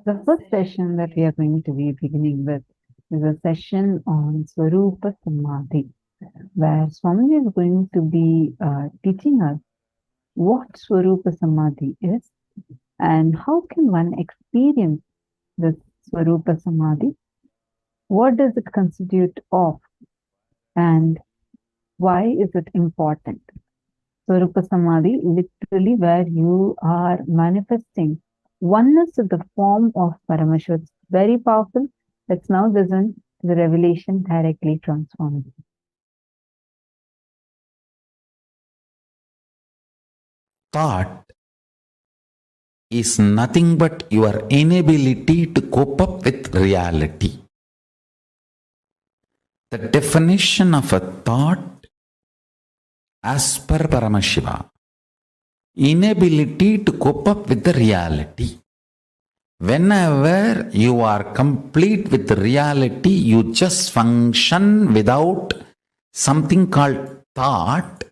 The first session that we are going to be beginning with is a session on Swarupa Samadhi, where Swamiji is going to be teaching us what Swarupa Samadhi is and how can one experience this Swarupa Samadhi, what does it constitute of, and why is it important? Swarupa Samadhi, literally where you are manifesting oneness of the form of Parameshwar. It's very powerful. Let's now listen to the revelation directly from Swamiji. Thought is nothing but your inability to cope up with reality. The definition of a thought as per Paramashiva, inability to cope up with the reality. Whenever you are complete with the reality, you just function without something called thought.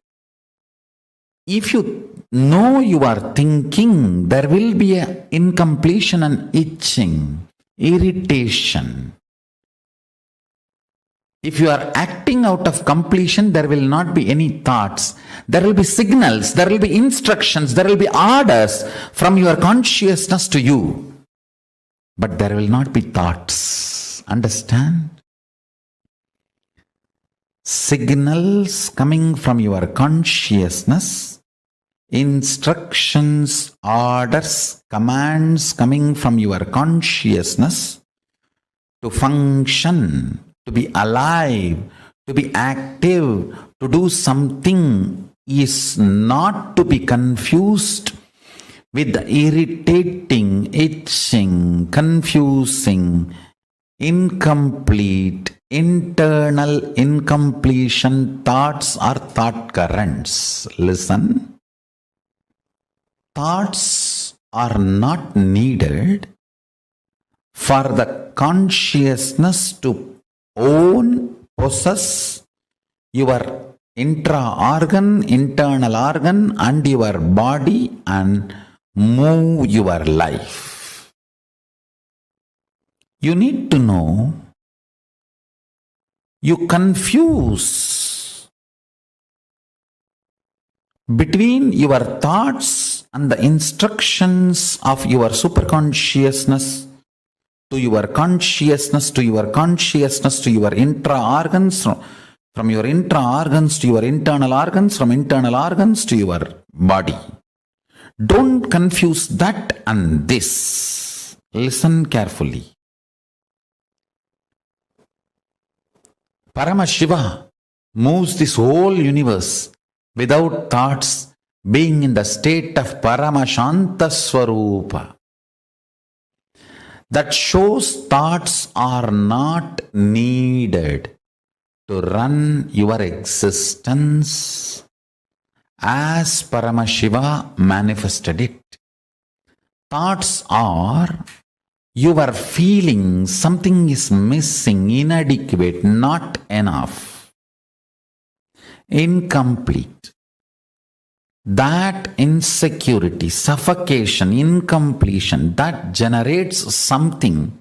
If you know you are thinking, there will be an incompletion and itching, irritation. If you are acting out of completion, there will not be any thoughts. There will be signals, there will be instructions, there will be orders from your consciousness to you. But there will not be thoughts. Understand? Signals coming from your consciousness, instructions, orders, commands coming from your consciousness to function, to be alive, to be active, to do something is not to be confused with the irritating, itching, confusing, incomplete, internal incompletion thoughts or thought currents. Listen. Thoughts are not needed for the consciousness to own, possess your intra-organ, internal organ and your body and move your life. You need to know, you confuse between your thoughts and the instructions of your superconsciousness to your consciousness, to your consciousness, to your intra-organs, from your intra-organs to your internal organs, from internal organs to your body. Don't confuse that and this. Listen carefully. Paramashiva moves this whole universe without thoughts, being in the state of Paramashanta Swarupa. That shows thoughts are not needed to run your existence as Paramashiva manifested it. Thoughts are your feeling something is missing, inadequate, not enough, incomplete. That insecurity, suffocation, incompletion, that generates something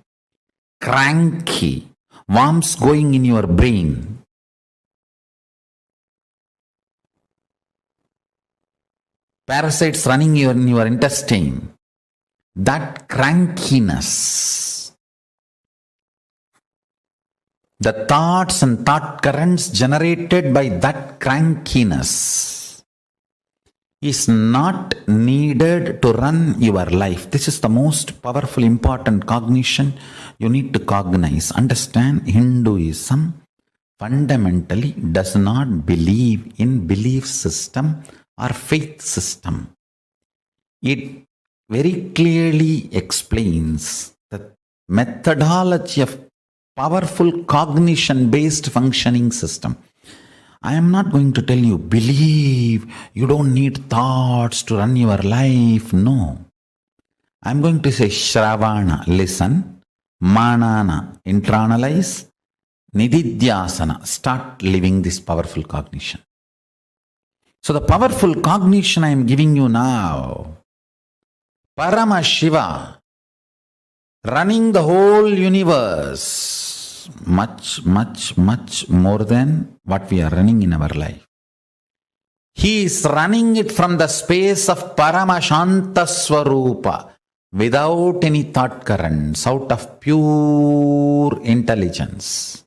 cranky, worms going in your brain. Parasites running in your intestine. That crankiness, the thoughts and thought currents generated by that crankiness is not needed to run your life. This is the most powerful, important cognition you need to cognize. Understand, Hinduism fundamentally does not believe in belief system or faith system. It very clearly explains the methodology of powerful cognition-based functioning system. I am not going to tell you, believe, you don't need thoughts to run your life. No. I'm going to say Shravana, listen, Manana, internalize, Nididhyasana, start living this powerful cognition. So the powerful cognition I am giving you now, Parama Shiva, running the whole universe, much, much, much more than what we are running in our life. He is running it from the space of Paramashanta Swarupa, without any thought currents, out of pure intelligence.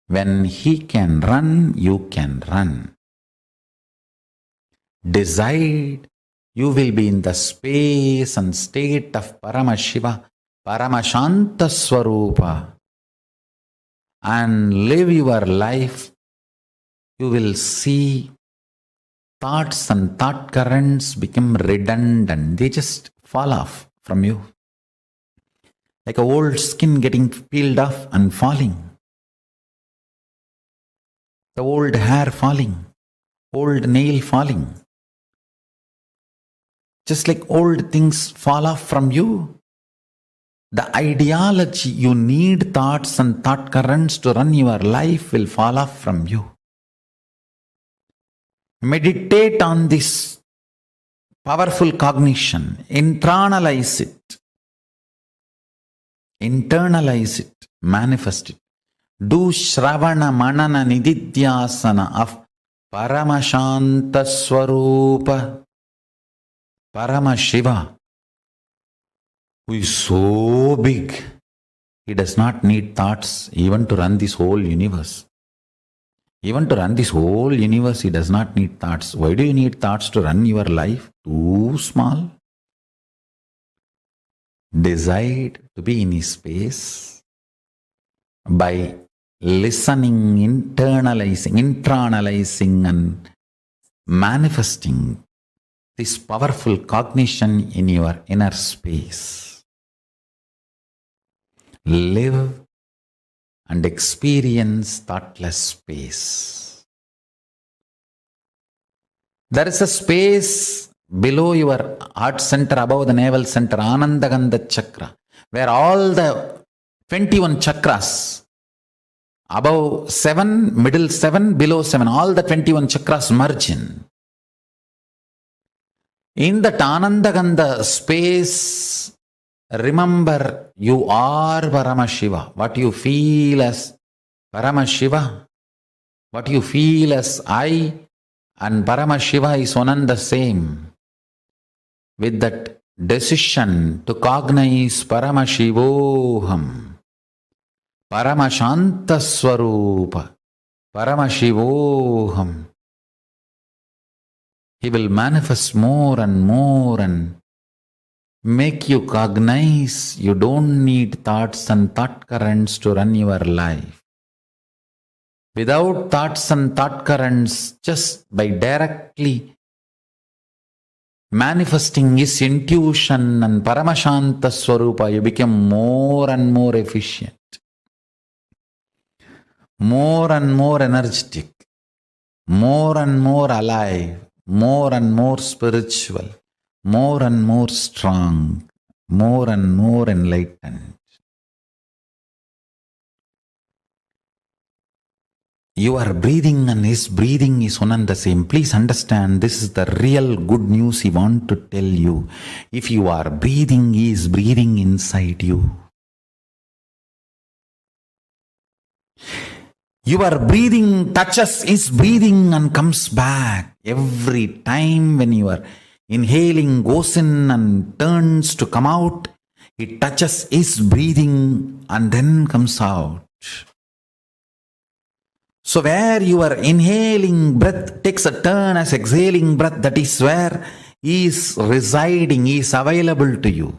When he can run, you can run. Decide, you will be in the space and state of Paramashiva, Paramashanta Swarupa, and live your life. You will see thoughts and thought currents become redundant. They just fall off from you. Like a old skin getting peeled off and falling. The old hair falling. Old nail falling. Just like old things fall off from you. The ideology you need thoughts and thought currents to run your life will fall off from you. Meditate on this powerful cognition. Internalize it. Manifest it. Do Shravana Manana Nididhyasana of Paramashanta Swarupa, Paramashiva, who is so big, he does not need thoughts even to run this whole universe. Even to run this whole universe, he does not need thoughts. Why do you need thoughts to run your life? Too small. Decide to be in his space by listening, internalizing and manifesting this powerful cognition in your inner space. Live and experience thoughtless space. There is a space below your heart center, above the navel center, Anandagandha chakra, where all the 21 chakras, above 7, middle 7, below 7, all the 21 chakras merge in. In that Anandagandha space, remember you are Paramashiva. What you feel as Paramashiva, what you feel as I and Paramashiva is one and the same. With that decision to cognize Paramashivoham, Paramashanta Swarupa, Paramashivoham, he will manifest more and make you cognize you don't need thoughts and thought currents to run your life. Without thoughts and thought currents, just by directly manifesting his intuition and Paramashanta Swarupa, you become more and more efficient, more and more energetic, more and more alive, more and more spiritual, more and more strong, more and more enlightened. Your breathing and his breathing is one and the same. Please understand, this is the real good news he wants to tell you. If you are breathing, he is breathing inside you. Your breathing touches his breathing and comes back. Every time when you are inhaling, goes in and turns to come out, it touches his breathing and then comes out. So where your inhaling breath takes a turn as exhaling breath, that is where he is residing, he is available to you.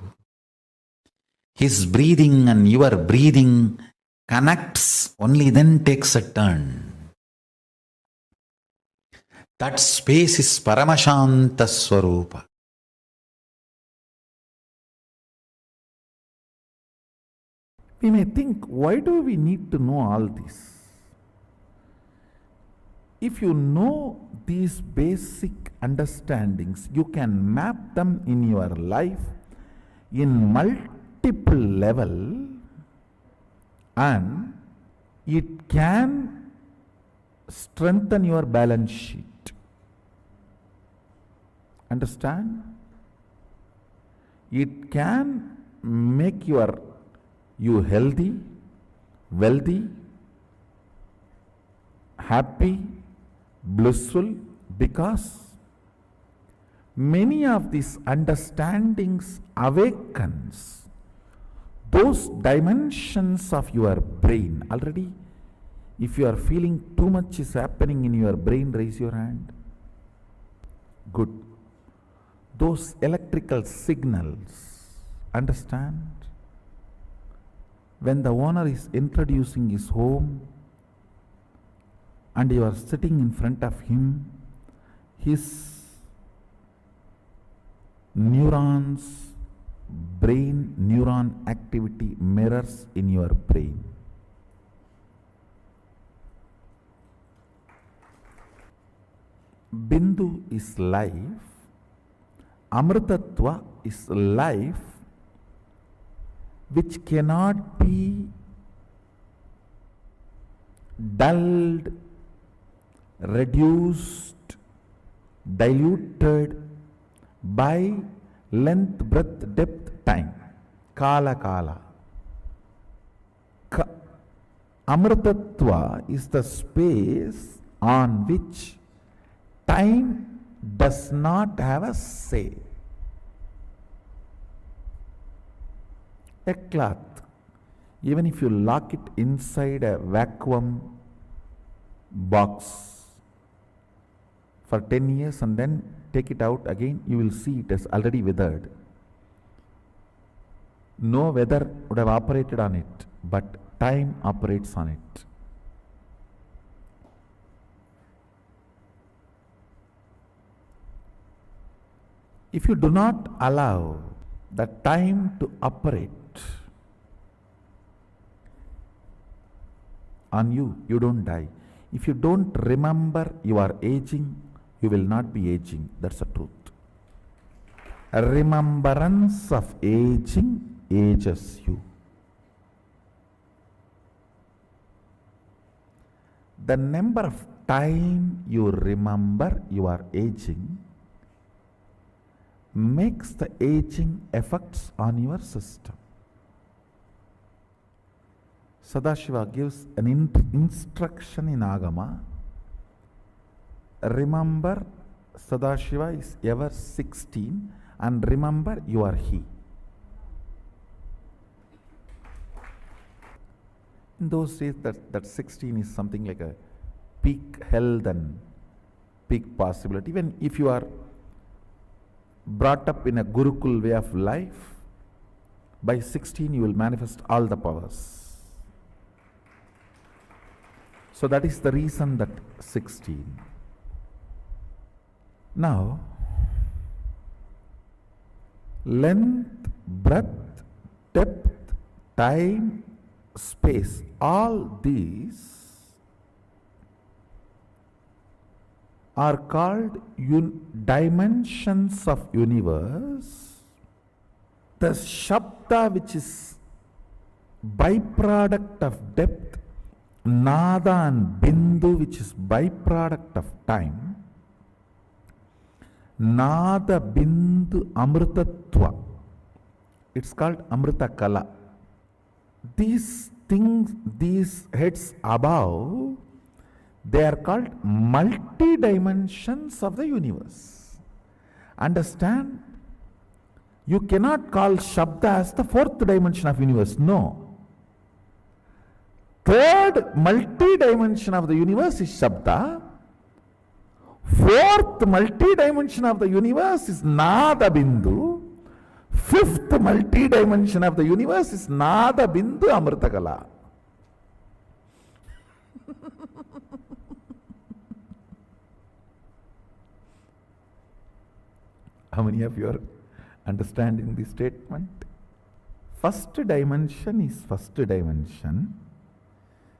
His breathing and your breathing connects, only then takes a turn. That space is Paramashanta Swarupa. We may think, why do we need to know all this? If you know these basic understandings, you can map them in your life in multiple level, and it can strengthen your balance sheet. Understand? It can make you healthy, wealthy, happy, blissful, because many of these understandings awakens those dimensions of your brain. Already, if you are feeling too much is happening in your brain, raise your hand. Good. Those electrical signals, understand? When the owner is introducing his home and you are sitting in front of him, his neurons, brain neuron activity mirrors in your brain. Bindu is life, Amrtatva is life which cannot be dulled, reduced, diluted by length, breadth, depth, time. Kala. Amrtatva is the space on which time does not have a say. A cloth, even if you lock it inside a vacuum box for 10 years and then take it out again, you will see it has already withered. No weather would have operated on it, but time operates on it. If you do not allow the time to operate on you, you don't die. If you don't remember you are aging, you will not be aging. That's the truth. A remembrance of aging ages you. The number of time you remember you are aging makes the aging effects on your system. Sadashiva gives an instruction in Agama. Remember, Sadashiva is ever 16, and remember you are he. In those days, that 16 is something like a peak health and peak possibility. Even if you are brought up in a Gurukul way of life, by 16 you will manifest all the powers. So that is the reason that 16. Now, length, breadth, depth, time, space, all these are called dimensions of universe. The Shabda, which is byproduct of depth, Nada and Bindu, which is byproduct of time. Nada Bindu Amritatva. It's called Amrita Kala. These things, these heads above, they are called multi-dimensions of the universe. Understand? You cannot call Shabda as the fourth dimension of universe. No. Third multi-dimension of the universe is Shabda. Fourth multi-dimension of the universe is Nada Bindu. Fifth multi-dimension of the universe is Nada Bindu Amritakala. How many of you are understanding this statement? First dimension is first dimension.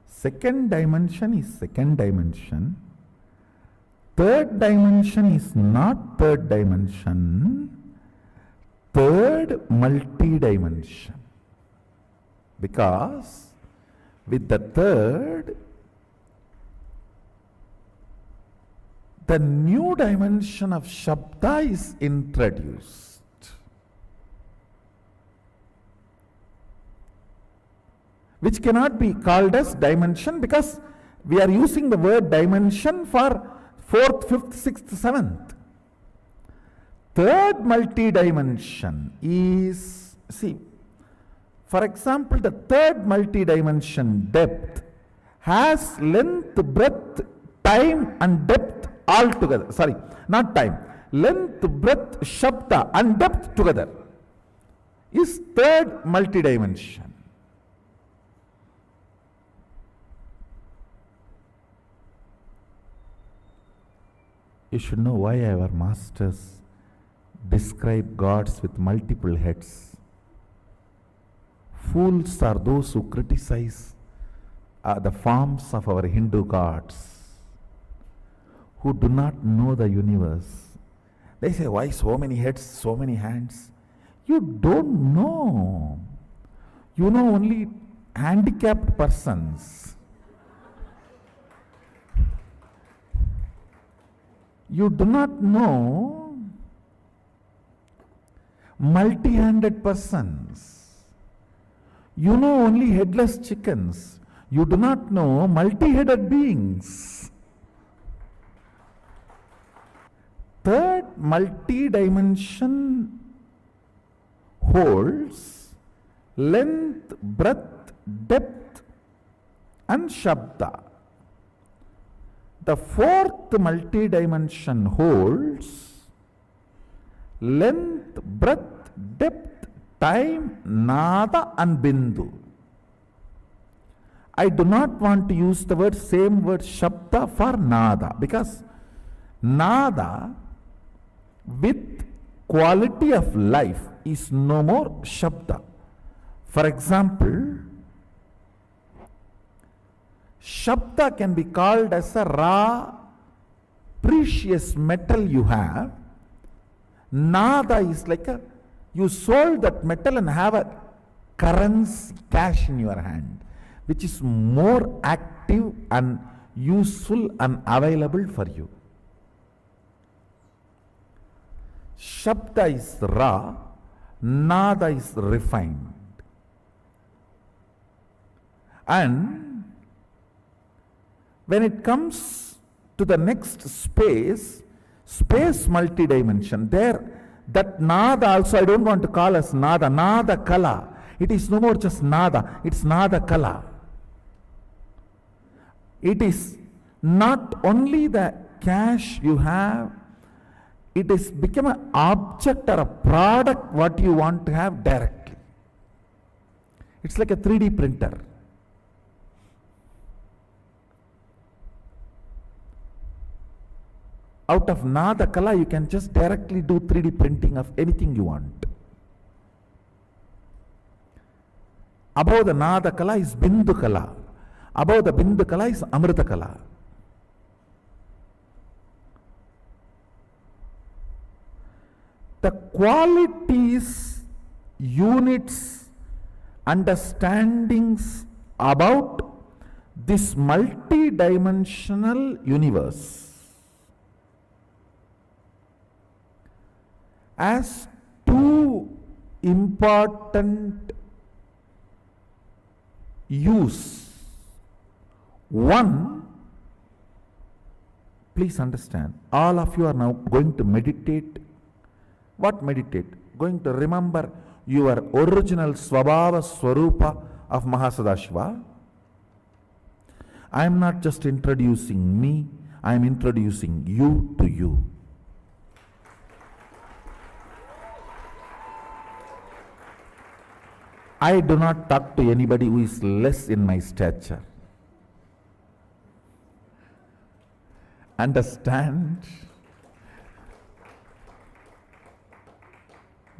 Second dimension is second dimension. Third dimension is not third dimension. Third multi-dimension. Because with the third, the new dimension of Shabda is introduced. Which cannot be called as dimension because we are using the word dimension for fourth, fifth, sixth, seventh. Third multi-dimension is, see, for example, the third multi-dimension depth has length, breadth, time and depth all together. Sorry, not time. Length, breadth, Shabda and depth together is third multi-dimension. You should know why our masters describe gods with multiple heads. Fools are those who criticize the forms of our Hindu gods, who do not know the universe. They say, why so many heads, so many hands? You don't know. You know only handicapped persons. You do not know multi-handed persons. You know only headless chickens. You do not know multi-headed beings. Third multi-dimension holds length, breadth, depth and Shabda. The fourth multi-dimension holds length, breadth, depth, time, Nada and Bindu. I do not want to use the same word Shabda for Nada, because Nada with quality of life is no more Shabda. For example, Shabda can be called as a raw, precious metal you have. Nada is like you sold that metal and have a currency, cash in your hand, which is more active and useful and available for you. Shabda is raw, Nada is refined. And when it comes to the next space multi-dimension, there that Nada also I don't want to call as Nada, Nada Kala. It is no more just Nada, it's Nada Kala. It is not only the cash you have, it is become an object or a product what you want to have directly. It's like a 3D printer. Out of Nada Kala, you can just directly do 3D printing of anything you want. Above the Nada Kala is Bindu Kala. Above the Bindu Kala is Amrita Kala. The qualities, units, understandings about this multi-dimensional universe has two important use. One, please understand, all of you are now going to meditate. What meditate? Going to remember your original Swabhava Swarupa of Mahasadashiva. I am not just introducing me, I am introducing you to you. I do not talk to anybody who is less in my stature. Understand?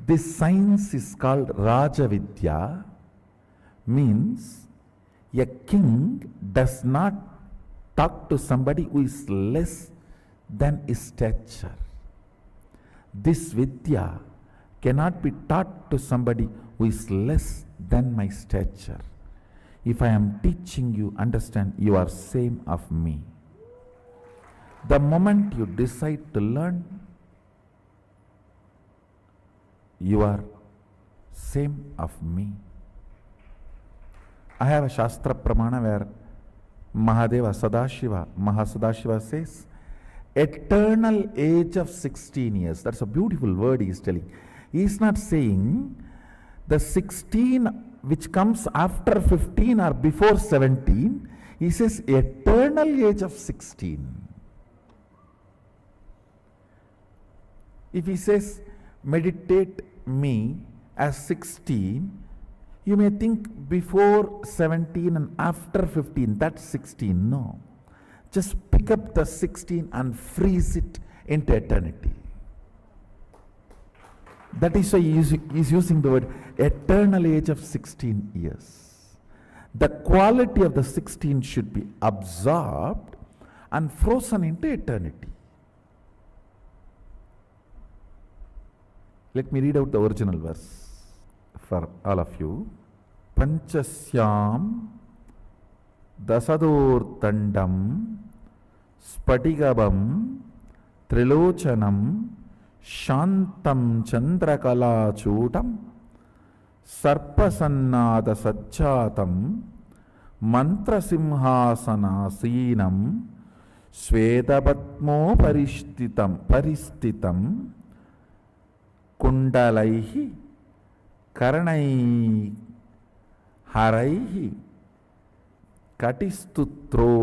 This science is called Rajavidya, means a king does not talk to somebody who is less than his stature. This Vidya cannot be taught to somebody who is less than my stature. If I am teaching you, understand, you are same of me. The moment you decide to learn, you are same of me. I have a Shastra Pramana where Mahadeva Sadashiva, Mahasadashiva says, eternal age of 16 years. That's a beautiful word he is telling. He is not saying the 16 which comes after 15 or before 17. He says eternal age of 16. If he says meditate me as 16, you may think before 17 and after 15, that's 16. No. Just pick up the 16 and freeze it into eternity. That is why he is using the word eternal age of 16 years. The quality of the 16 should be absorbed and frozen into eternity. Let me read out the original verse for all of you. Panchasyam dasadortandam spatigabam trilochanam shantam chandrakala chutam sarpasannada sajjatam mantrasimhasanasinam swetapadmo paristitam kundalaihi karanai haraihi katistutro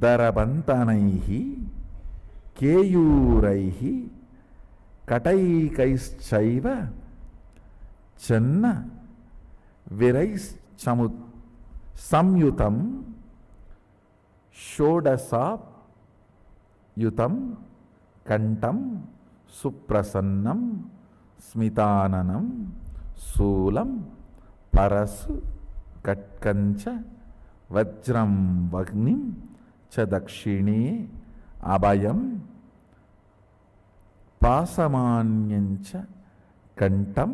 darabantanaihi keyuraihi kataikaishchaiva channa virais samyutam shodasap yutam kantam suprasannam smitananam sulam parasu katkancha vajram vagnim cha dakshine abhayam pasamanyancha kantam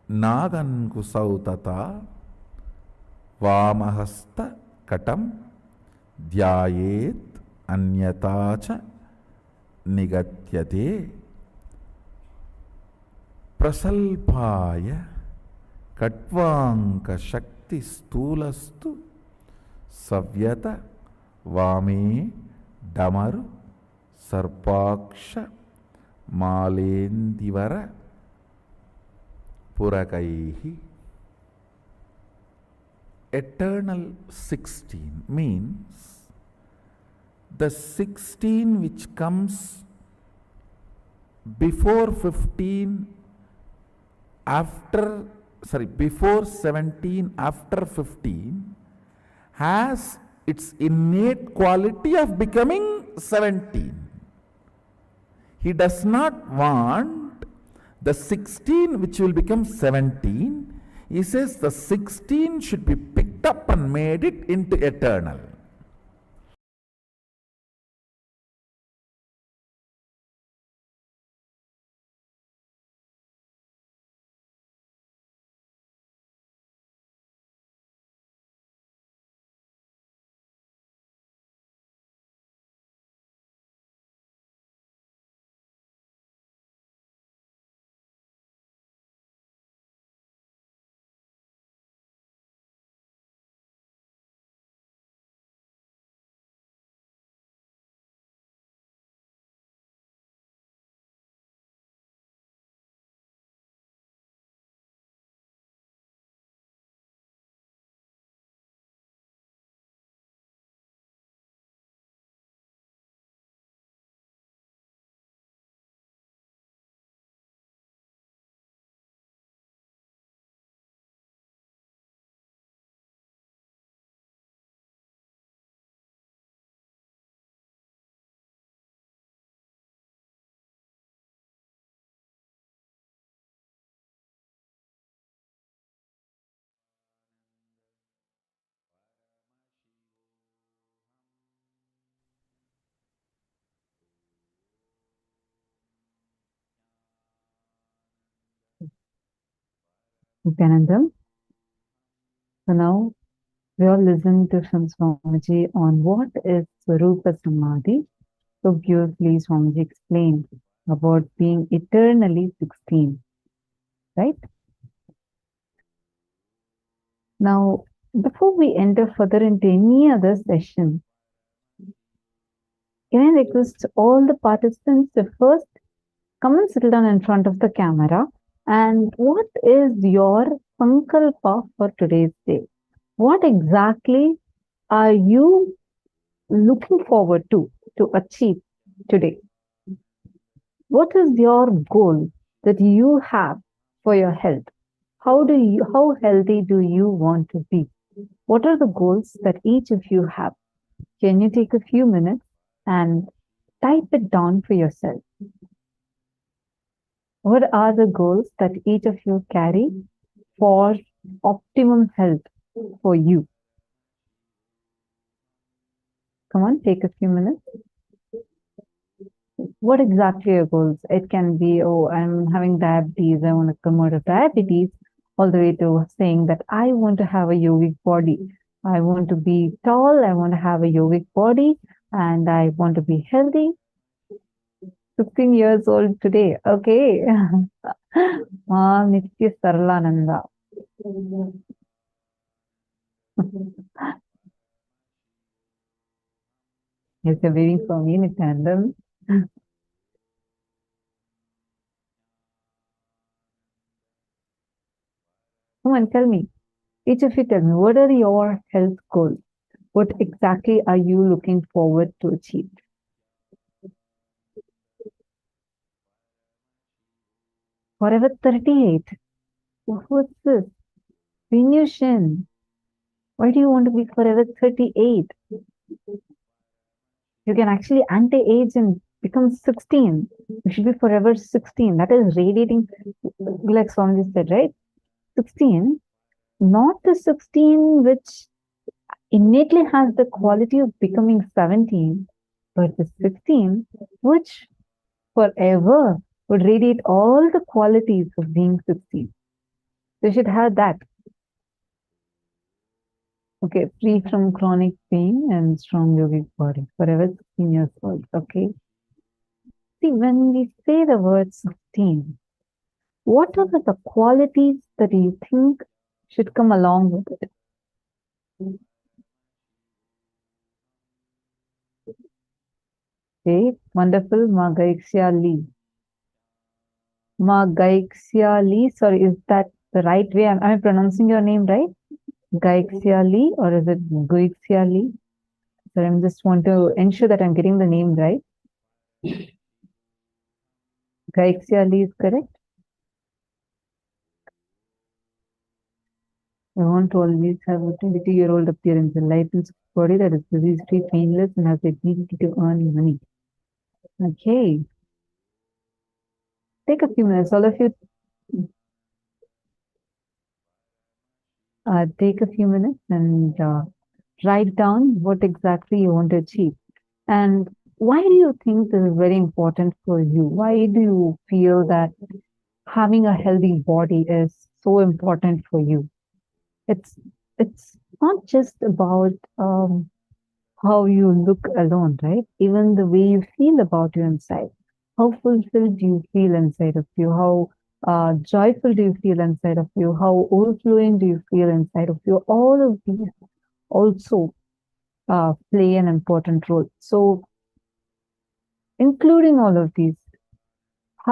nagankusautata vamahasta katam dhyayet anyatacha nigatyate prasalpaya katvanka shakti stulastu savyata vame damaru sarpaksha malendivara purakaihi. Eternal 16 means the 16 which comes before 15, before 17, after 15, has its innate quality of becoming 17. He does not want the 16 which will become 17. He says the 16 should be picked up and made it into eternal. Nityanandam. So now we all listen to Swamiji on what is Swarupa Samadhi. So beautifully Swamiji explained about being eternally 16, right? Now, before we enter further into any other session, can I request all the participants to first come and sit down in front of the camera, and what is your sankalpa for today's day? What exactly are you looking forward to achieve today? What is your goal that you have for your health? How healthy do you want to be? What are the goals that each of you have? Can you take a few minutes and type it down for yourself? What are the goals that each of you carry for optimum health for you? Come on, take a few minutes. What exactly are your goals? It can be, oh, I'm having diabetes, I want to come out of diabetes, all the way to saying that I want to have a yogic body. I want to be tall, I want to have a yogic body, and I want to be healthy. 16 years old today. Okay. Nitya Saralananda. Yes, you're waiting for me, Nityanandam. Come on, tell me. Each of you tell me, what are your health goals? What exactly are you looking forward to achieve? Forever 38. What's this? Venusian. Why do you want to be forever 38? You can actually anti-age and become 16. You should be forever 16. That is radiating, like Swamiji said, right? 16, not the 16 which innately has the quality of becoming 17, but the 16 which forever would radiate all the qualities of being 16. So you should have that. Okay, free from chronic pain and strong yogic body, forever 16 years old. Okay. See, when we say the word 16, what are the qualities that you think should come along with it? Okay, wonderful. Magaixia Lee. Magaixia Lee. Sorry, is that the right way? Am I pronouncing your name right? Gaixia Lee, or is it Guixia Lee? So I just want to ensure that I'm getting the name right. Gaixia Lee is correct. I want to always have a 22-year-old appearance, a lifeless body that is disease-free, painless, and has the ability to earn money. Okay. Take a few minutes, all of you. Take a few minutes and write down what exactly you want to achieve. And why do you think this is very important for you? Why do you feel that having a healthy body is so important for you? It's not just about how you look alone, right? Even the way you feel about you inside. How fulfilled do you feel inside of you? How joyful do you feel inside of you? How overflowing do you feel inside of you? All of these also play an important role. So, including all of these,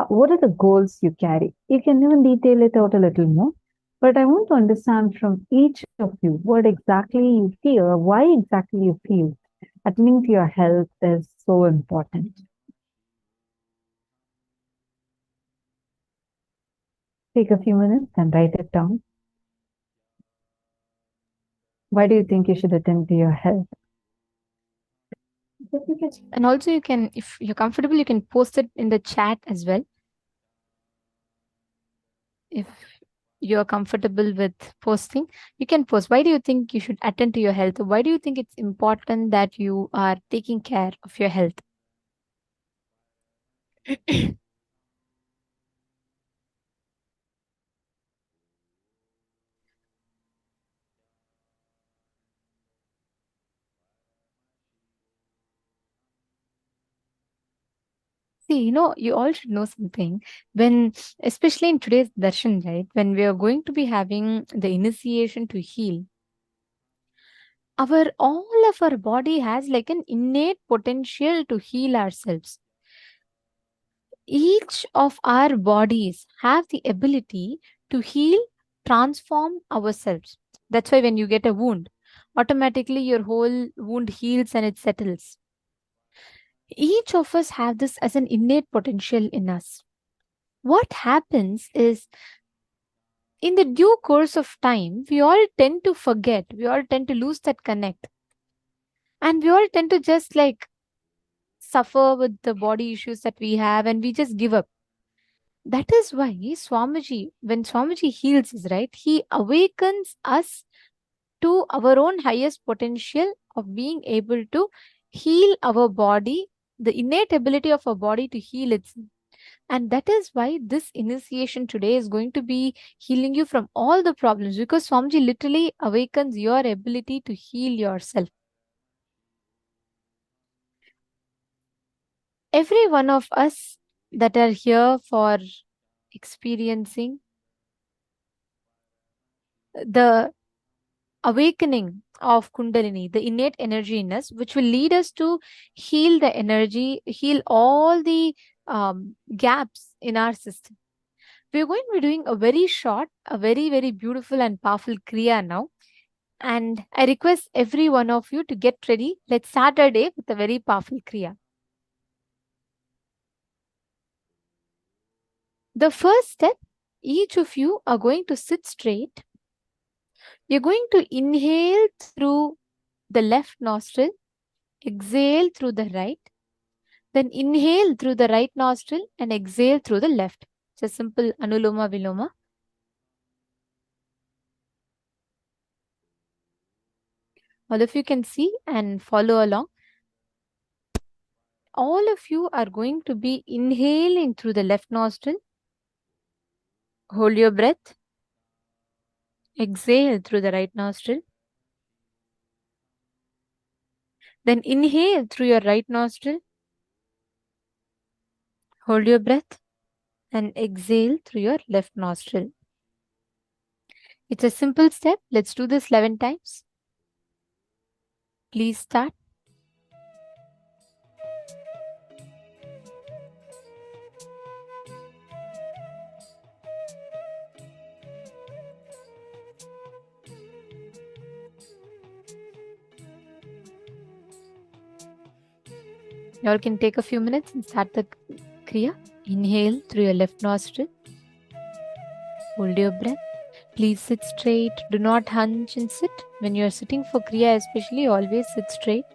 what are the goals you carry? You can even detail it out a little more. But I want to understand from each of you what exactly you feel, or why exactly you feel attending to your health is so important. Take a few minutes and write it down. Why do you think you should attend to your health? And also you can, if you're comfortable, you can post it in the chat as well. If you're comfortable with posting, you can post. Why do you think you should attend to your health? Why do you think it's important that you are taking care of your health? See, you all should know something. When, especially in today's darshan, right, when we are going to be having the initiation to heal, all of our body has like an innate potential to heal ourselves. Each of our bodies have the ability to heal, transform ourselves. That's why when you get a wound, automatically your whole wound heals and it settles. Each of us have this as an innate potential in us. What happens is, in the due course of time, we all tend to forget, we all tend to lose that connect, and we all tend to just like suffer with the body issues that we have, and we just give up. That is why Swamiji, when Swamiji heals us, right, he awakens us to our own highest potential of being able to heal our body, the innate ability of our body to heal itself. And that is why this initiation today is going to be healing you from all the problems, because Swamiji literally awakens your ability to heal yourself. Every one of us that are here for experiencing the awakening of Kundalini, the innate energy in us, which will lead us to heal the energy, heal all the gaps in our system. We're going to be doing a very short, a very, very beautiful and powerful Kriya now. And I request every one of you to get ready. Let's start our day with a very powerful Kriya. The first step, each of you are going to sit straight. You're going to inhale through the left nostril, exhale through the right, then inhale through the right nostril and exhale through the left. It's a simple Anuloma Viloma. All of you can see and follow along. All of you are going to be inhaling through the left nostril. Hold your breath. Exhale through the right nostril. Then inhale through your right nostril. Hold your breath and exhale through your left nostril. It's a simple step. Let's do this 11 times. Please start. You all can take a few minutes and start the Kriya. Inhale through your left nostril. Hold your breath. Please sit straight. Do not hunch and sit. When you are sitting for Kriya especially, always sit straight.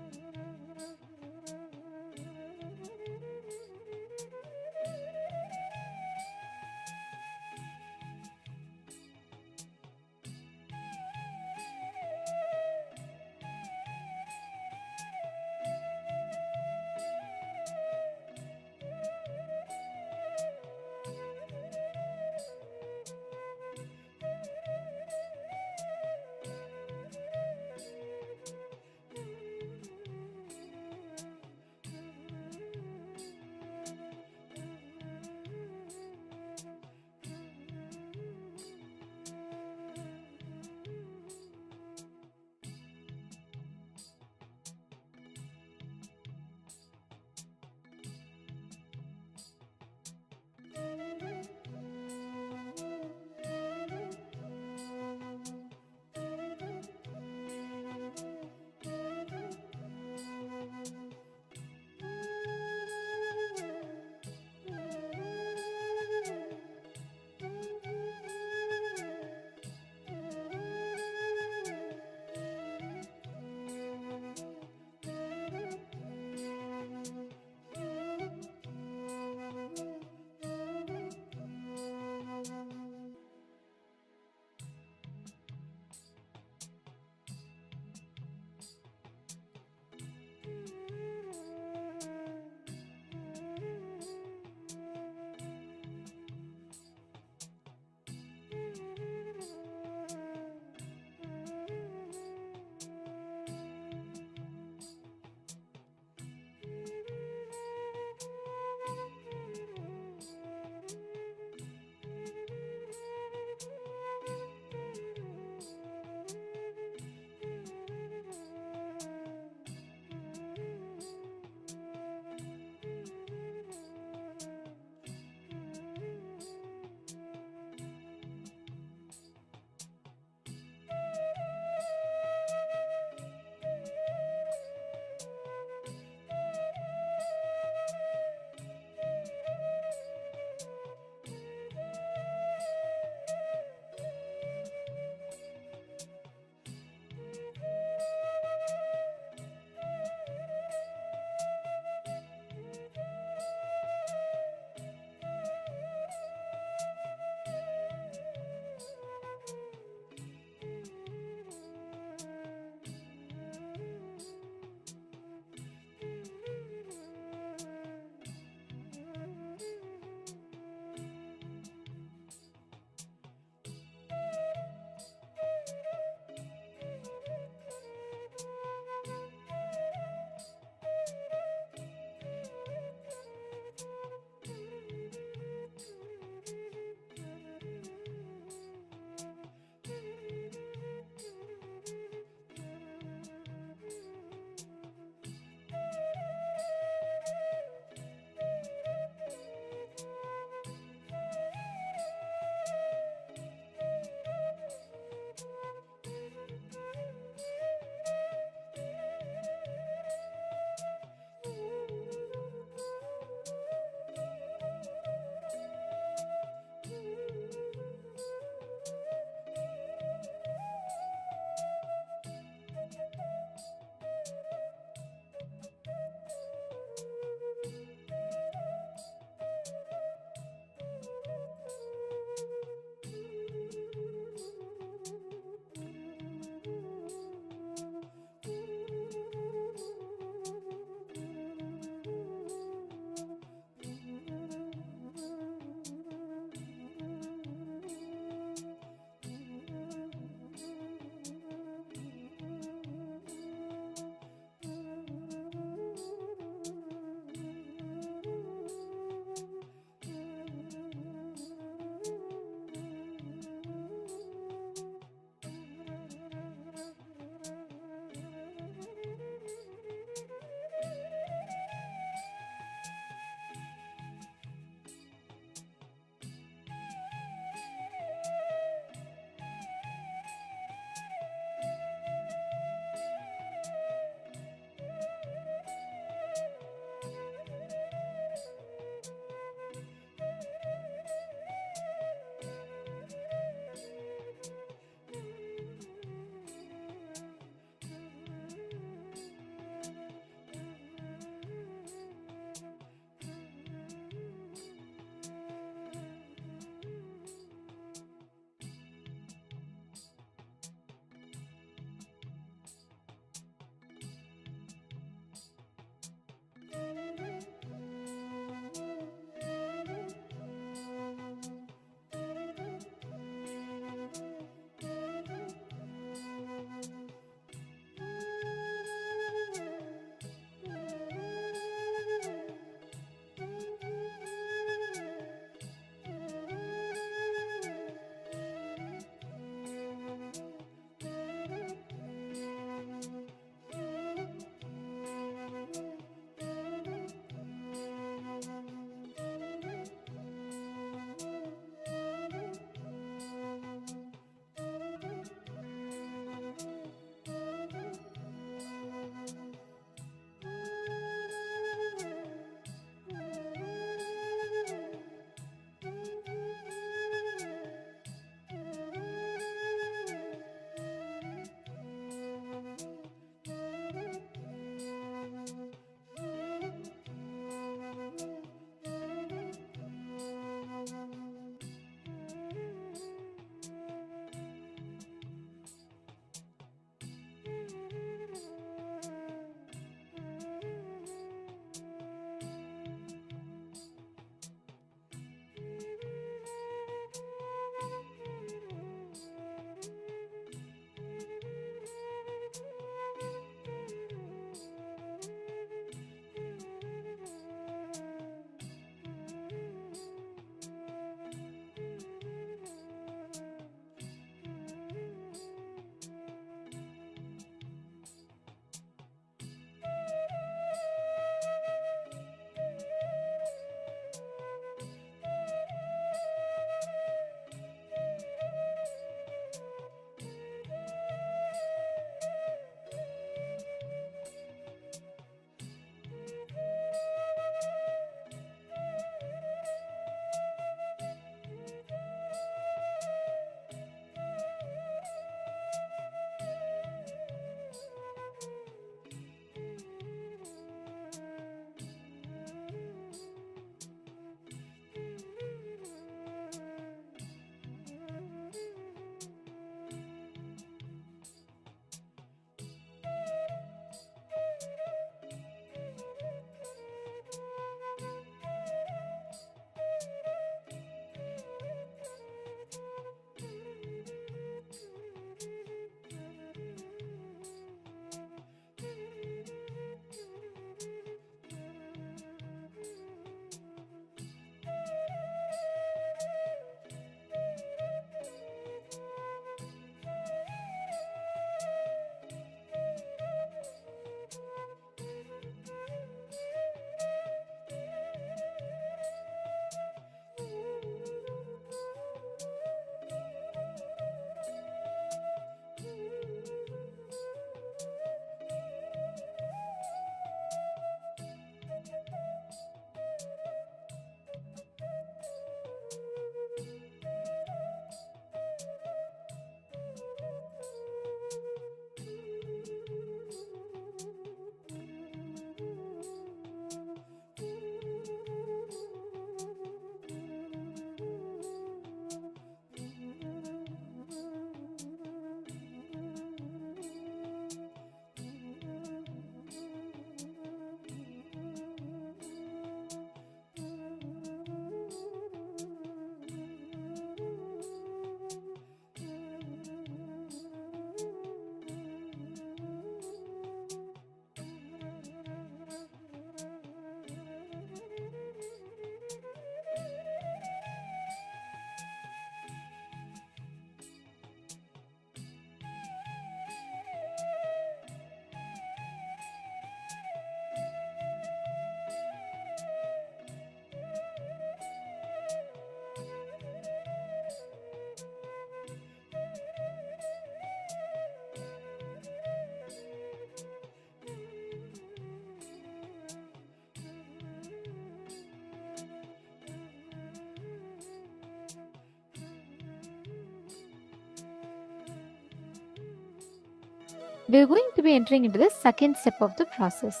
we're going to be entering into the second step of the process.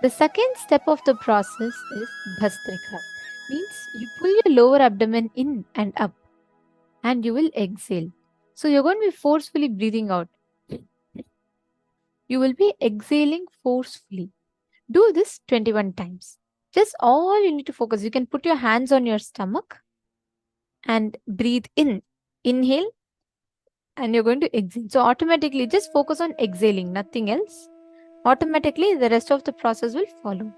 The second step of the process is Bhastrika. Means you pull your lower abdomen in and up and you will exhale. So you're going to be forcefully breathing out. You will be exhaling forcefully. Do this 21 times. Just all you need to focus. You can put your hands on your stomach and breathe in. Inhale and you're going to exhale. So automatically just focus on exhaling, nothing else. Automatically the rest of the process will follow.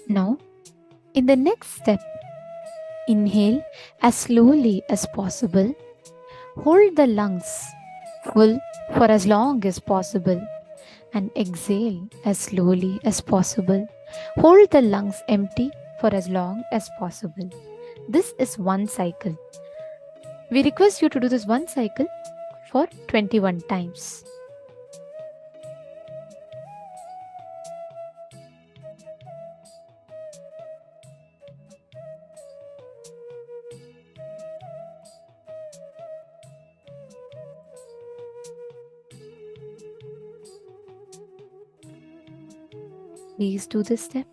Now, in the next step, inhale as slowly as possible. Hold the lungs full for as long as possible and exhale as slowly as possible. Hold the lungs empty for as long as possible. This is one cycle. We request you to do this one cycle for 21 times. Please do this step.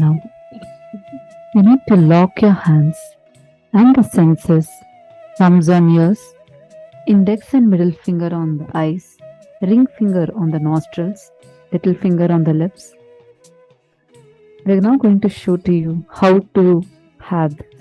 Now, you need to lock your hands and the senses, thumbs on ears, index and middle finger on the eyes, ring finger on the nostrils, little finger on the lips. We're now going to show to you how to have this.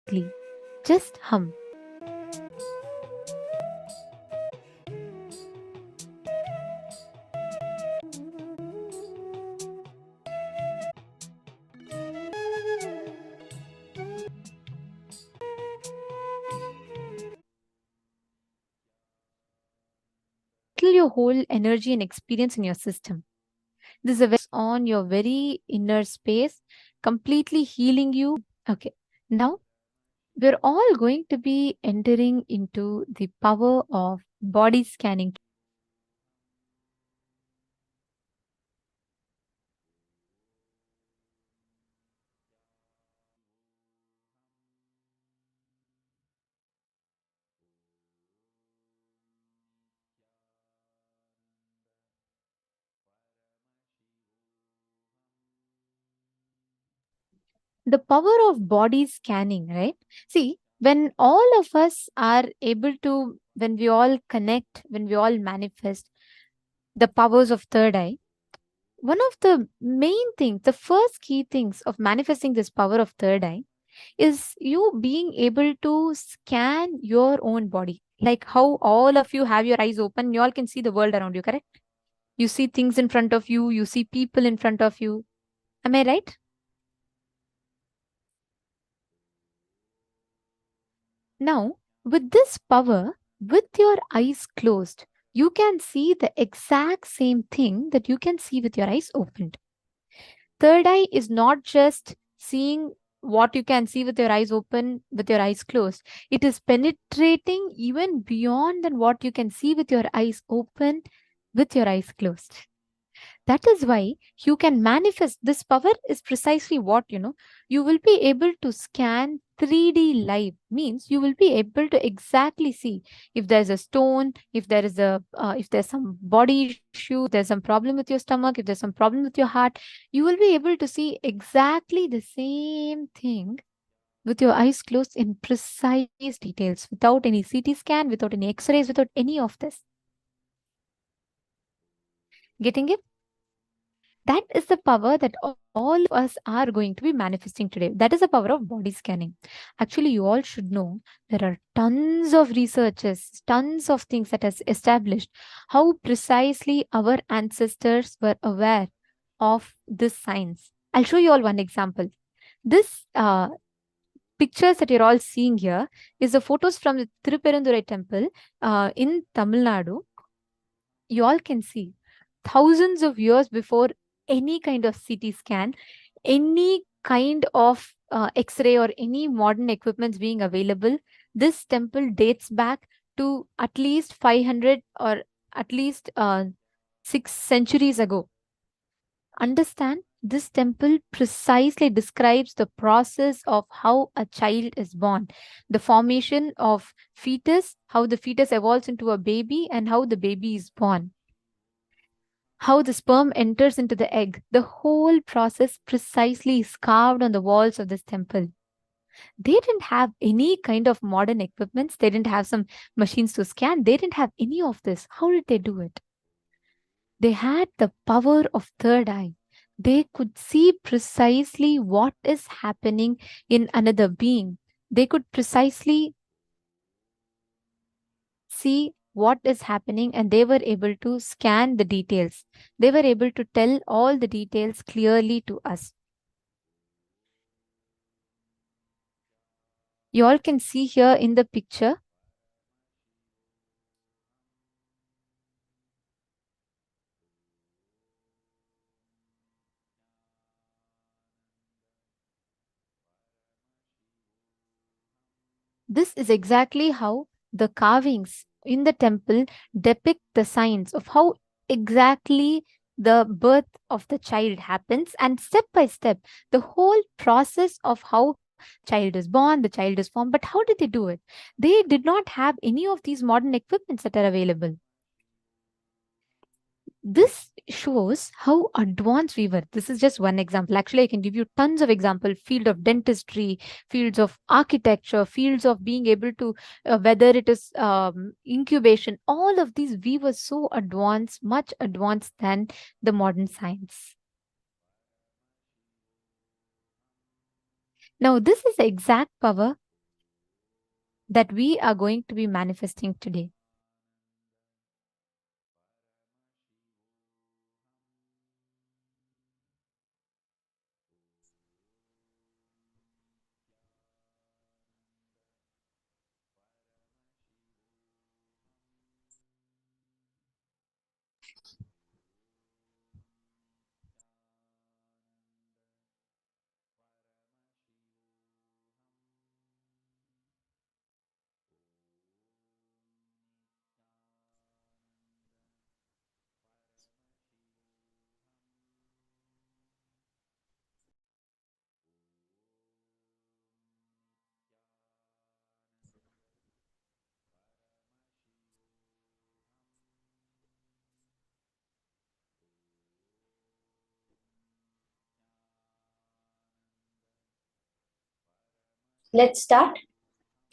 quickly. Just hum. Settle your whole energy and experience in your system. This is a on your very inner space, completely healing you. Okay, now we're all going to be entering into the power of body scanning. The power of body scanning, right? See, when all of us are able to, when we all connect, when we all manifest the powers of third eye, one of the main things, the first key things of manifesting this power of third eye is you being able to scan your own body. Like how all of you have your eyes open, you all can see the world around you, correct? You see things in front of you, you see people in front of you. Am I right? Now, with this power, with your eyes closed, you can see the exact same thing that you can see with your eyes opened. Third eye is not just seeing what you can see with your eyes open, with your eyes closed. It is penetrating even beyond than what you can see with your eyes open, with your eyes closed. That is why you can manifest this power is precisely what you will be able to scan 3D live, means you will be able to exactly see if there's a stone, if there is a if there's some body issue, if there's some problem with your stomach, if there's some problem with your heart, you will be able to see exactly the same thing with your eyes closed in precise details, without any CT scan, without any x-rays, without any of this. Getting it? That is the power that all of us are going to be manifesting today. That is the power of body scanning. Actually, you all should know there are tons of researches, tons of things that has established how precisely our ancestors were aware of this science. I'll show you all one example. This pictures that you're all seeing here is the photos from the Tiruperandurai temple in Tamil Nadu. You all can see thousands of years before any kind of CT scan, any kind of X-ray or any modern equipments being available, this temple dates back to at least 500 or at least 6 centuries ago. Understand, this temple precisely describes the process of how a child is born, the formation of fetus, how the fetus evolves into a baby, and how the baby is born, how the sperm enters into the egg. The whole process precisely is carved on the walls of this temple. They didn't have any kind of modern equipments. They didn't have some machines to scan. They didn't have any of this. How did they do it? They had the power of third eye. They could see precisely what is happening in another being. They could precisely see what is happening, and they were able to scan the details. They were able to tell all the details clearly to us. You all can see here in the picture. This is exactly how the carvings in the temple depict the signs of how exactly the birth of the child happens, and step by step, the whole process of how child is born, the child is formed. But how did they do it? They did not have any of these modern equipments that are available. This shows how advanced we were. This is just one example. Actually, I can give you tons of examples. Field of dentistry, fields of architecture, fields of being able to, whether it is incubation, all of these, we were so advanced, much advanced than the modern science. Now, this is the exact power that we are going to be manifesting today. Let's start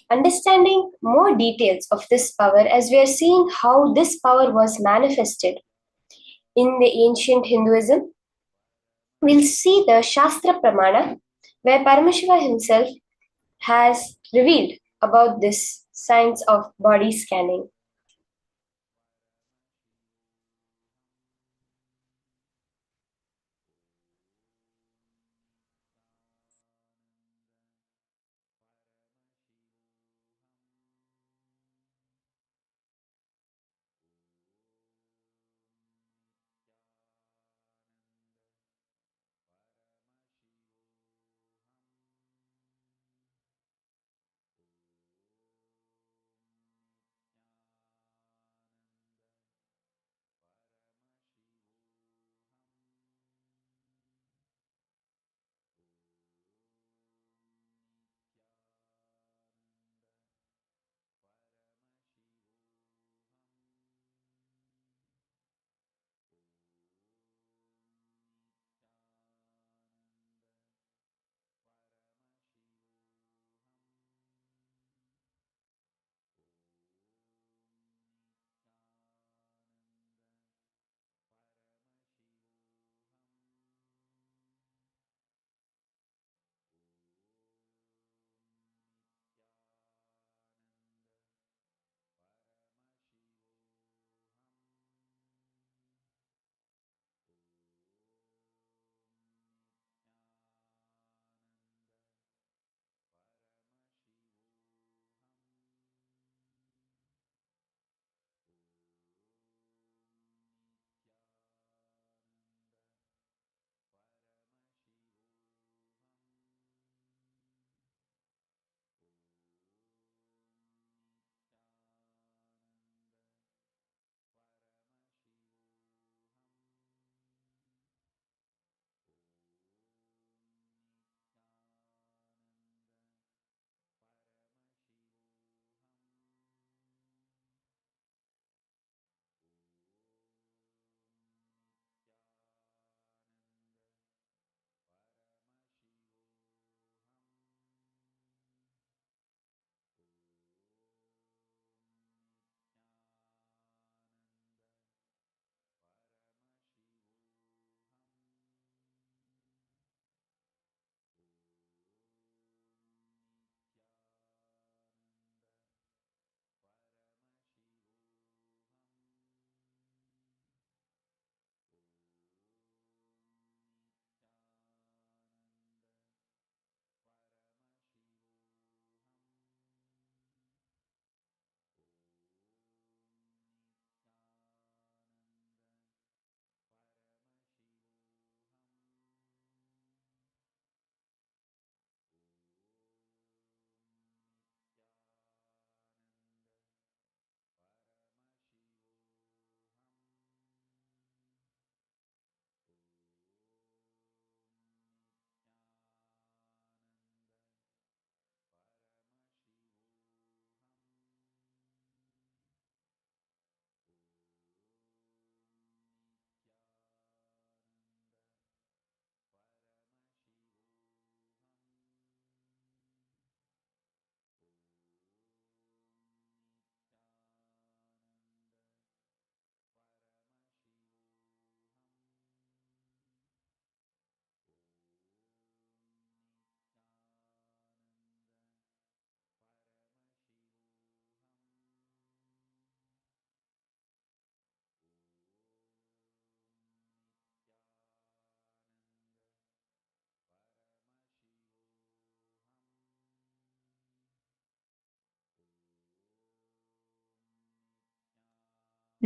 understanding more details of this power as we are seeing how this power was manifested in the ancient Hinduism. We'll see the Shastra Pramana, where Paramashiva himself has revealed about this science of body scanning.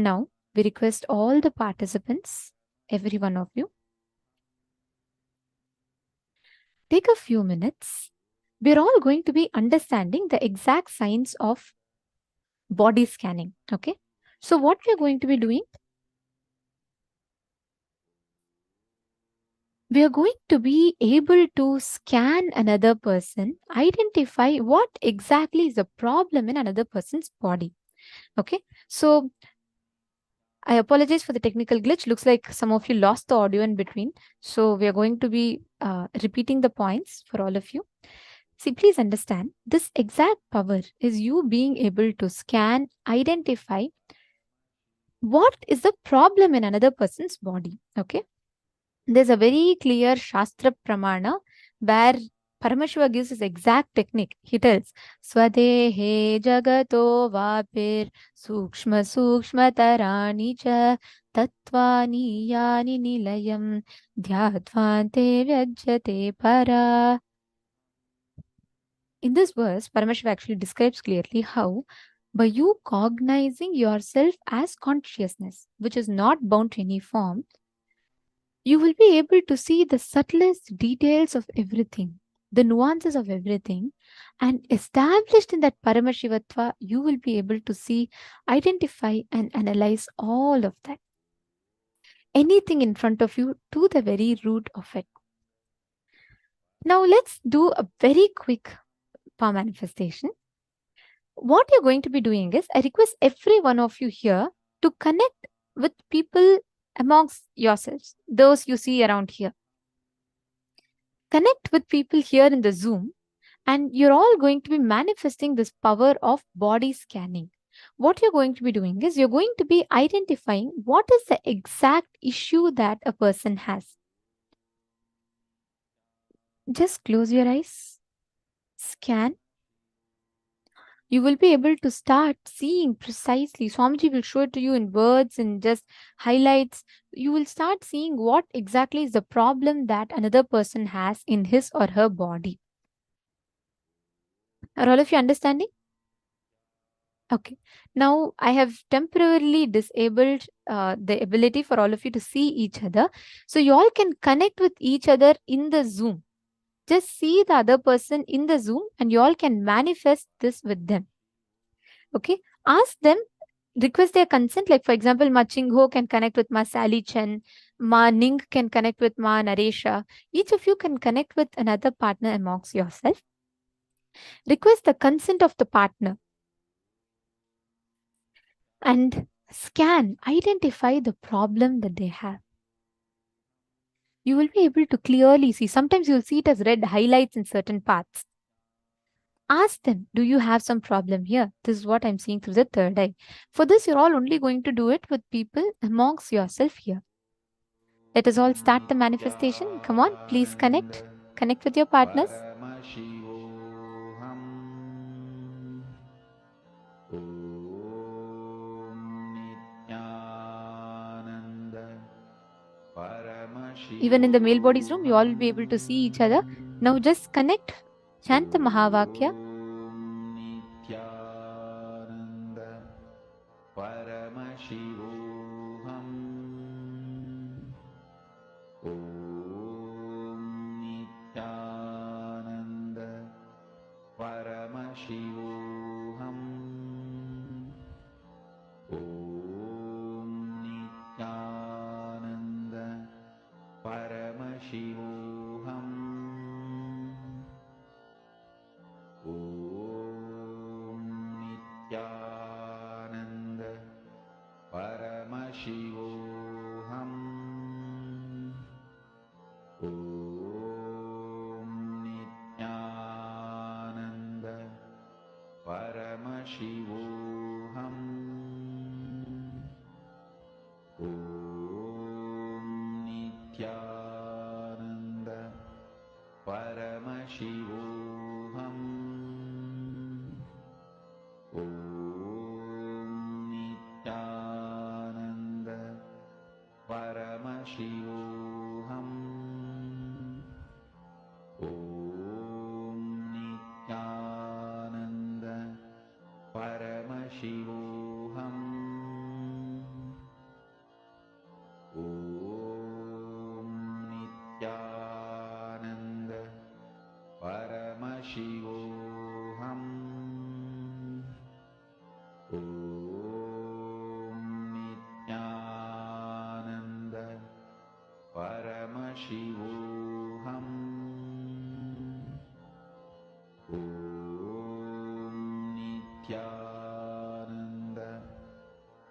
Now, we request all the participants, every one of you, take a few minutes. We're all going to be understanding the exact science of body scanning. Okay. So, what we're going to be doing, we are going to be able to scan another person, identify what exactly is the problem in another person's body. Okay. So, I apologize for the technical glitch. Looks like some of you lost the audio in between. So, we are going to be repeating the points for all of you. See, please understand, this exact power is you being able to scan, identify what is the problem in another person's body. Okay. There's a very clear Shastra Pramana where Paramashiva gives his exact technique. He tells, Swadehe jagato vapir sukshma sukshma tarani cha tattvani yani nilayam dhyadvante vyajyate para. In this verse, Paramashiva actually describes clearly how by you cognizing yourself as consciousness, which is not bound to any form, you will be able to see the subtlest details of everything, the nuances of everything, and established in that Paramashivatva, you will be able to see, identify, and analyze all of that. Anything in front of you to the very root of it. Now, let's do a very quick power manifestation. What you're going to be doing is, I request every one of you here to connect with people amongst yourselves, those you see around here. Connect with people here in the Zoom, and you're all going to be manifesting this power of body scanning. What you're going to be doing is, you're going to be identifying what is the exact issue that a person has. Just close your eyes, scan. You will be able to start seeing precisely. Swamiji will show it to you in words and just highlights. You will start seeing what exactly is the problem that another person has in his or her body. Are all of you understanding? Okay. Now, I have temporarily disabled the ability for all of you to see each other. So, you all can connect with each other in the Zoom. Just see the other person in the Zoom and you all can manifest this with them. Okay. Ask them, request their consent. Like, for example, Ma Chingho can connect with Ma Sally Chen. Ma Ning can connect with Ma Naresha. Each of you can connect with another partner amongst yourself. Request the consent of the partner. And scan, identify the problem that they have. You will be able to clearly see. Sometimes you'll see it as red highlights in certain parts. Ask them, do you have some problem here? This is what I'm seeing through the third eye. For this, you're all only going to do it with people amongst yourself here. Let us all start the manifestation. Come on, please connect. Connect with your partners. Even in the male body's room, you all will be able to see each other. Now just connect. Chant the Mahavakya.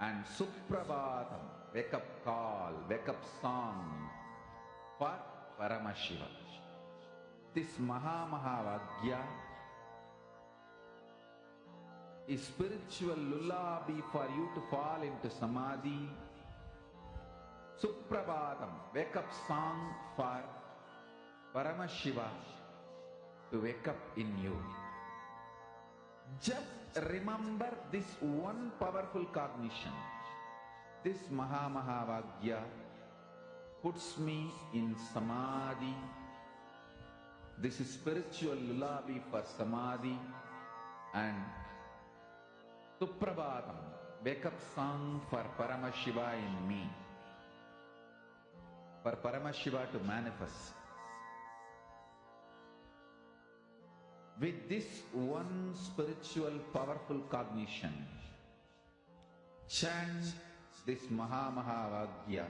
and Suprabhatam, wake up call, wake up song for Paramashiva. This Mahavagya is spiritual lullaby for you to fall into Samadhi. Suprabhatam, wake up song for Paramashiva to wake up in you. Just remember this one powerful cognition. This Mahavagya puts me in Samadhi. This is spiritual lullaby for Samadhi. And Suprabhatam, wake up song for Paramashiva in me. For Paramashiva to manifest. With this one spiritual powerful cognition, chant this Mahavagya.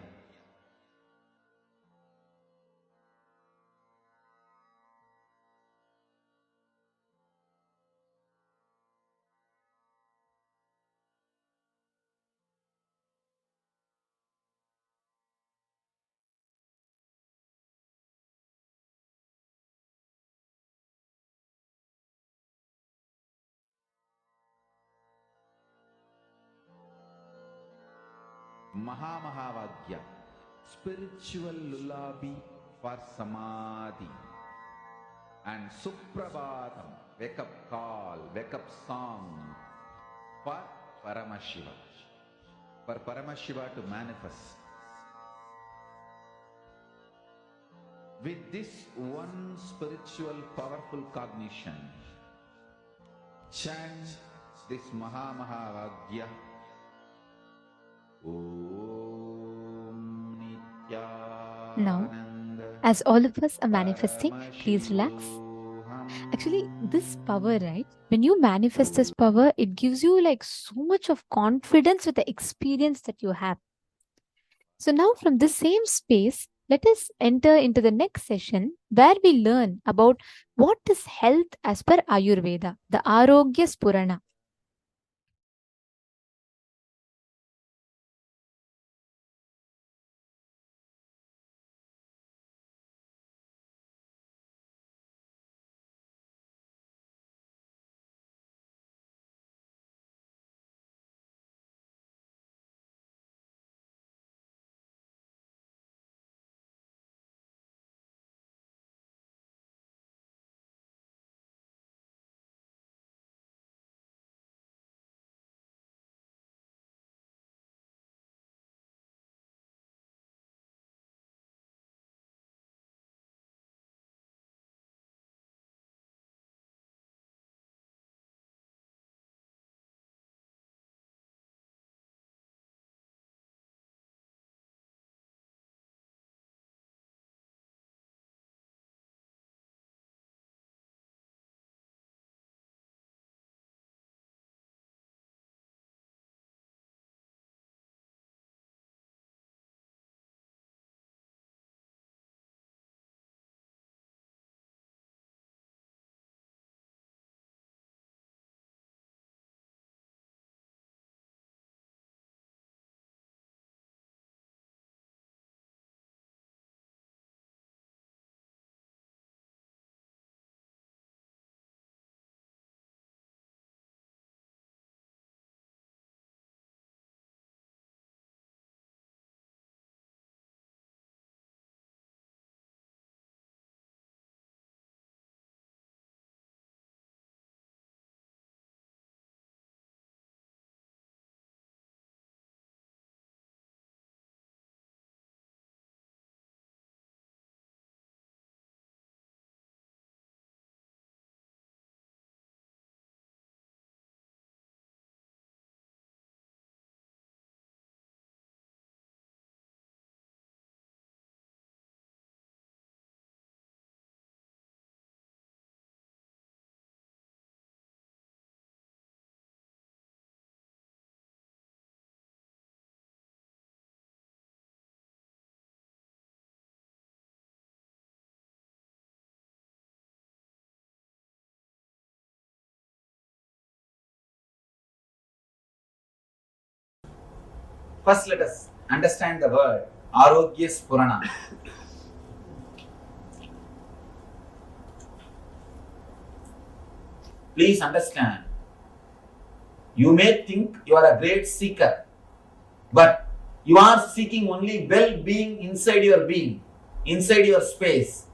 Mahavagya, spiritual lullaby for Samadhi. And Suprabhatam, wake up call, wake up song for Paramashiva. For Paramashiva to manifest. With this one spiritual powerful cognition, chant this Mahavagya. Now, as all of us are manifesting, please relax. Actually, this power, right? When you manifest this power, it gives you like so much of confidence with the experience that you have. So now from this same space, let us enter into the next session where we learn about what is health as per Ayurveda, the Arogya Spurana. First, let us understand the word Arogya Spurana. Please understand. You may think you are a great seeker, but you are seeking only well-being inside your being, inside your space.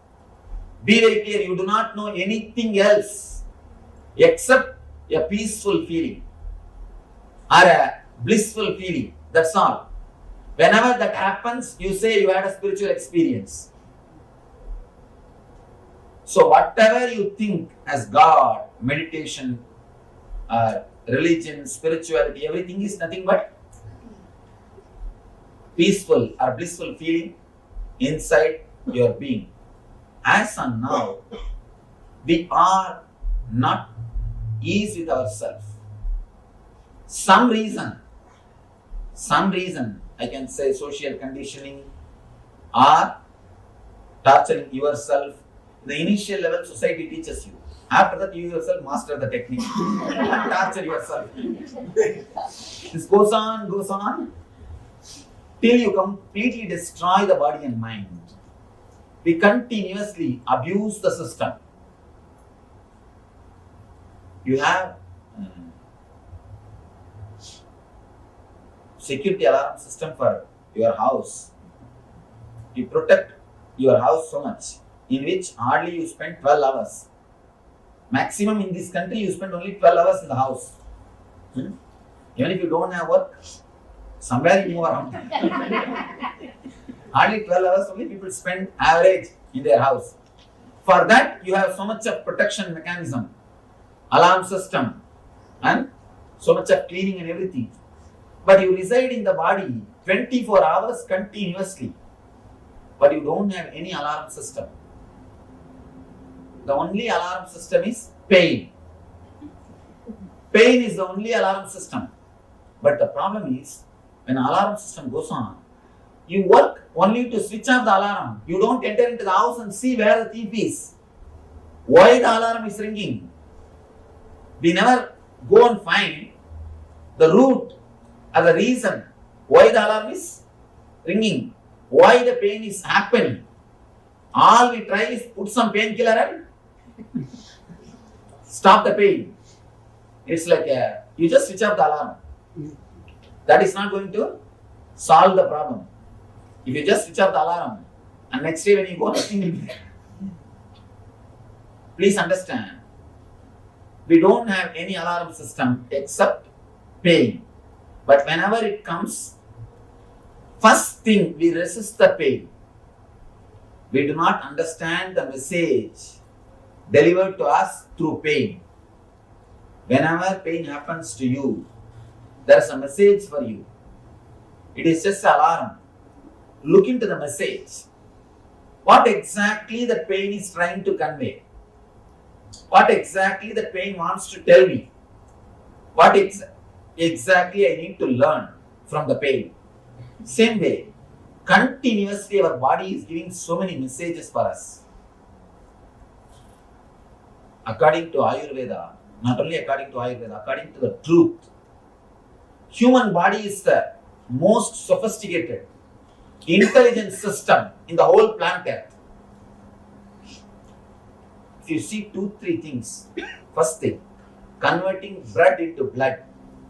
Be very clear, you do not know anything else except a peaceful feeling or a blissful feeling. That's all. Whenever that happens, you say you had a spiritual experience. So whatever you think as God, meditation, religion, spirituality, everything is nothing but peaceful or blissful feeling inside your being. As and now, we are not ease with ourselves. Some reason, I can say social conditioning or torturing yourself. The initial level society teaches you. After that, you yourself master the technique and torture yourself. This goes on till you completely destroy the body and mind. We continuously abuse the system. You have security alarm system for your house. You protect your house so much, in which hardly you spend 12 hours. Maximum in this country, you spend only 12 hours in the house. Even if you don't have work, somewhere you move around. Hardly 12 hours only people spend average in their house. For that, you have so much of protection mechanism, alarm system, and so much of cleaning and everything. But you reside in the body 24 hours continuously, but you don't have any alarm system. The only alarm system is pain. Pain is the only alarm system. But the problem is, when alarm system goes on, you work only to switch off the alarm. You don't enter into the house and see where the thief is. Why the alarm is ringing? We never go and find the root or the reason why the alarm is ringing, why the pain is happening. All we try is put some painkiller and stop the pain. It's like you just switch off the alarm. That is not going to solve the problem. If you just switch off the alarm and next day when you go, nothing will be there. Please understand, we don't have any alarm system except pain. But whenever it comes, first thing we resist the pain. We do not understand the message delivered to us through pain. Whenever pain happens to you, there is a message for you. It is just an alarm. Look into the message. What exactly the pain is trying to convey? What exactly the pain wants to tell me? What exactly I need to learn from the pain? Same way, continuously our body is giving so many messages for us. According to Ayurveda, not only according to Ayurveda, according to the truth, human body is the most sophisticated, intelligent system in the whole planet Earth. If you see 2-3 things, first thing, converting blood into blood,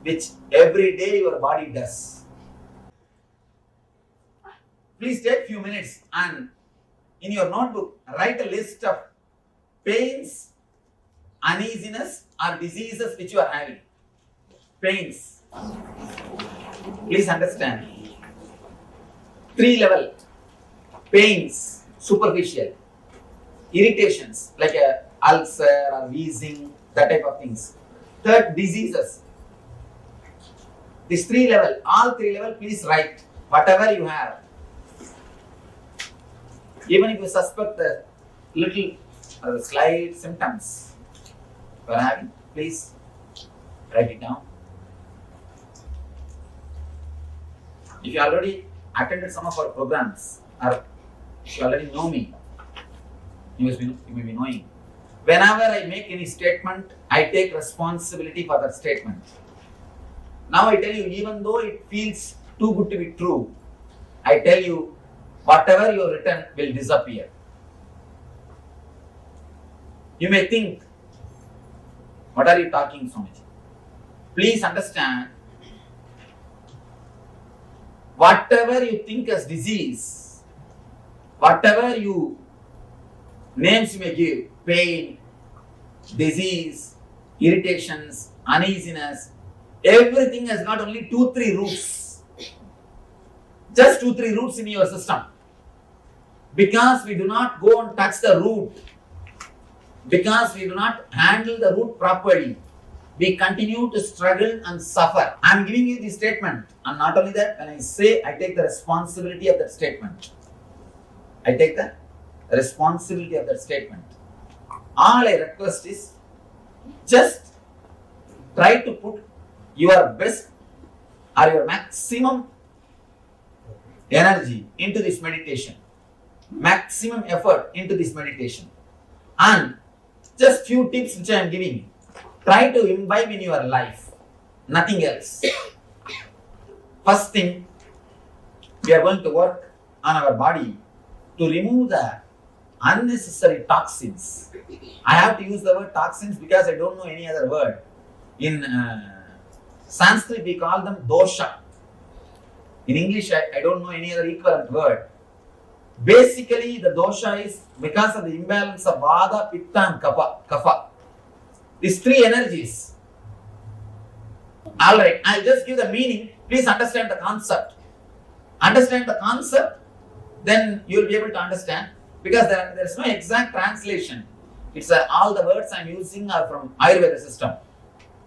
which every day your body does. Please take few minutes and in your notebook, write a list of pains, uneasiness or diseases which you are having. Pains. Please understand. 3 level. Pains, superficial. Irritations like a ulcer or wheezing, that type of things. Third, diseases. This 3 level, all 3 level, please write whatever you have. Even if you suspect the little slight symptoms you are having, please write it down. If you already attended some of our programs or if you already know me, you may be knowing. Whenever I make any statement, I take responsibility for that statement. Now I tell you, even though it feels too good to be true. I tell you, whatever you have written will disappear. You may think, what are you talking, Swamiji? Please understand, whatever you think as disease, whatever you names you may give, pain, disease, irritations, uneasiness, everything has got only 2-3 roots. Just 2-3 roots in your system. Because we do not go and touch the root, because we do not handle the root properly, we continue to struggle and suffer. I am giving you this statement, and not only that, when I say, I take the responsibility of that statement. I take the responsibility of that statement. All I request is, just try to put your best or your maximum energy into this meditation, maximum effort into this meditation, and just few tips which I am giving you. Try to imbibe in your life, nothing else. First thing, we are going to work on our body to remove the unnecessary toxins. I have to use the word toxins because I don't know any other word. In Sanskrit, we call them dosha. In English, I don't know any other equivalent word. Basically, the dosha is because of the imbalance of vata, pitta and kapha. These 3 energies. Alright, I'll just give the meaning. Please understand the concept. Understand the concept, then you'll be able to understand. Because there's no exact translation. It's all the words I'm using are from Ayurveda system.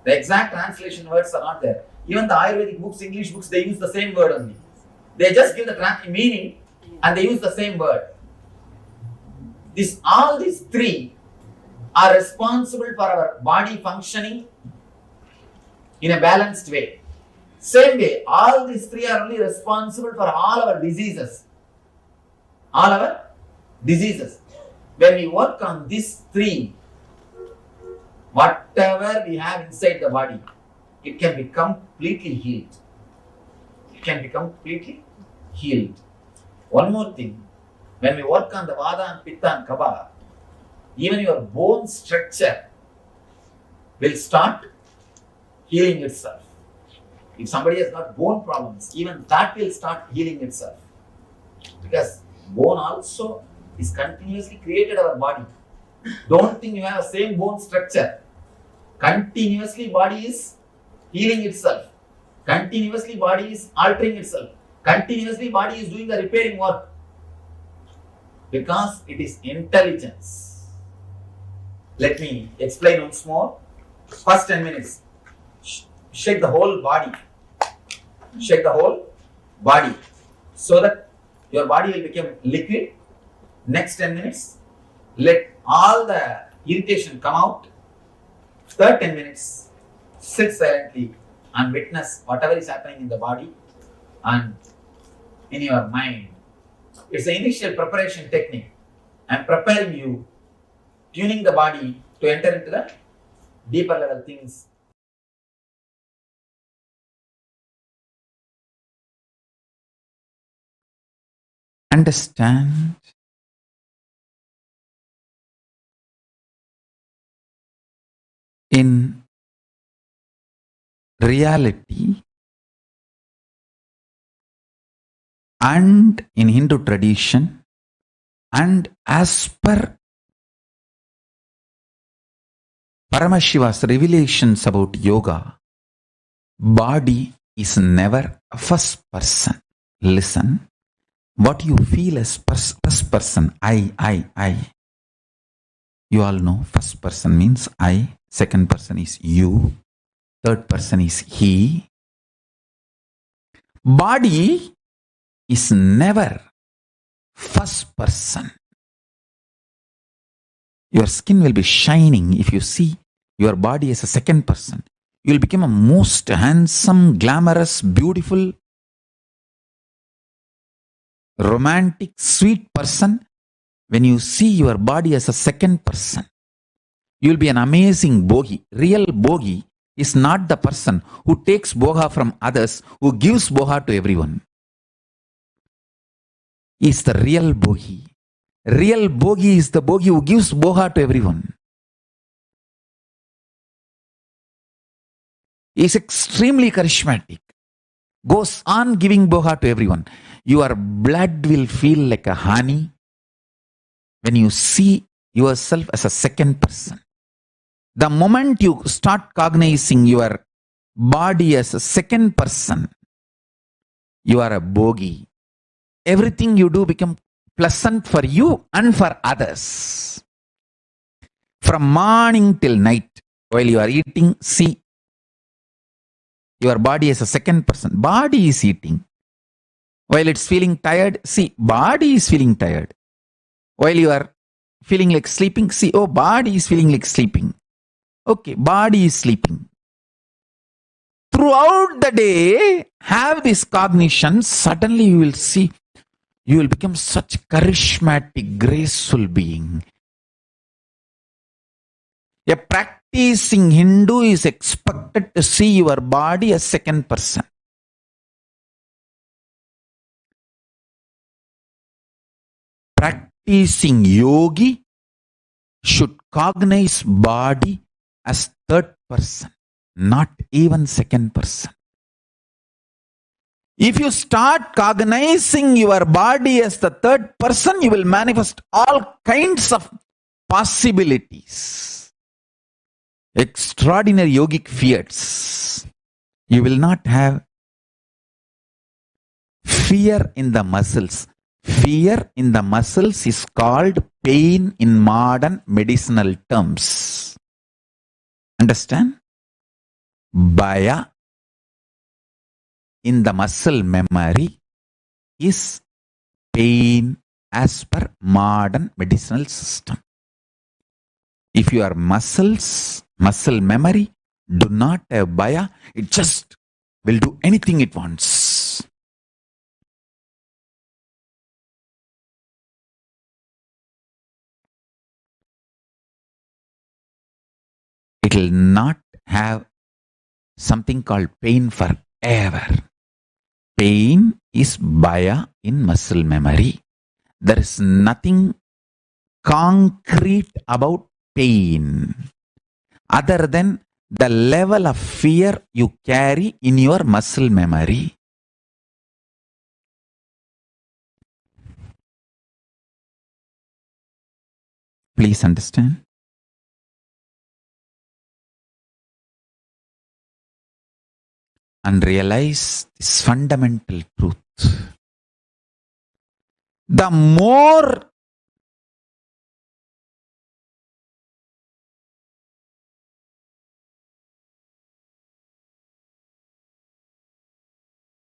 The exact translation words are not there. Even the Ayurvedic books, English books, they use the same word only. They just give the meaning and they use the same word. All these 3 are responsible for our body functioning in a balanced way. Same way, all these 3 are only responsible for all our diseases. All our diseases. When we work on these 3, whatever we have inside the body, it can be completely healed. It can be completely healed. One more thing, when we work on the vata and pitta and kapha, even your bone structure will start healing itself. If somebody has got bone problems, even that will start healing itself. Because bone also is continuously created our body. Don't think you have the same bone structure. Continuously body is healing itself. Continuously body is altering itself. Continuously body is doing the repairing work. Because it is intelligence. Let me explain once more. First 10 minutes. Shake the whole body. Shake the whole body. So that your body will become liquid. Next 10 minutes. Let all the irritation come out. Third 10 minutes. Sit silently and witness whatever is happening in the body and in your mind. It's an initial preparation technique. I'm preparing you, tuning the body to enter into the deeper level things. Understand in reality and in Hindu tradition and as per Paramashiva's revelations about yoga, body is never a first person. Listen, what you feel as first person, I. You all know first person means I, second person is you, third person is he. Body is never first person. Your skin will be shining if you see your body as a second person. You will become a most handsome, glamorous, beautiful, romantic, sweet person when you see your body as a second person. You will be an amazing bogi. Real bogi is not the person who takes boha from others, who gives boha to everyone. He is the real bogi. Real bogi is the bogi who gives boha to everyone. He is extremely charismatic. Goes on giving boha to everyone. Your blood will feel like a honey when you see yourself as a second person. The moment you start cognizing your body as a second person, you are a bogi. Everything you do becomes pleasant for you and for others. From morning till night, while you are eating, see your body as a second person. Body is eating. While it's feeling tired, see, body is feeling tired. While you are feeling like sleeping, see, oh, body is feeling like sleeping. Okay, body is sleeping. Throughout the day, have this cognition. Suddenly you will see, you will become such charismatic, graceful being. A practicing Hindu is expected to see your body as second person. Practicing yogi should cognize body as third person, not even second person. If you start cognizing your body as the third person, you will manifest all kinds of possibilities. Extraordinary yogic fiats. You will not have fear in the muscles. Fear in the muscles is called pain in modern medicinal terms. Understand? Bhaya in the muscle memory is pain as per modern medicinal system. If your muscle memory do not have bhaya, it just will do anything it wants. It will not have something called pain forever. Pain is bhaya in muscle memory. There is nothing concrete about pain other than the level of fear you carry in your muscle memory. Please understand. And realize this fundamental truth. The more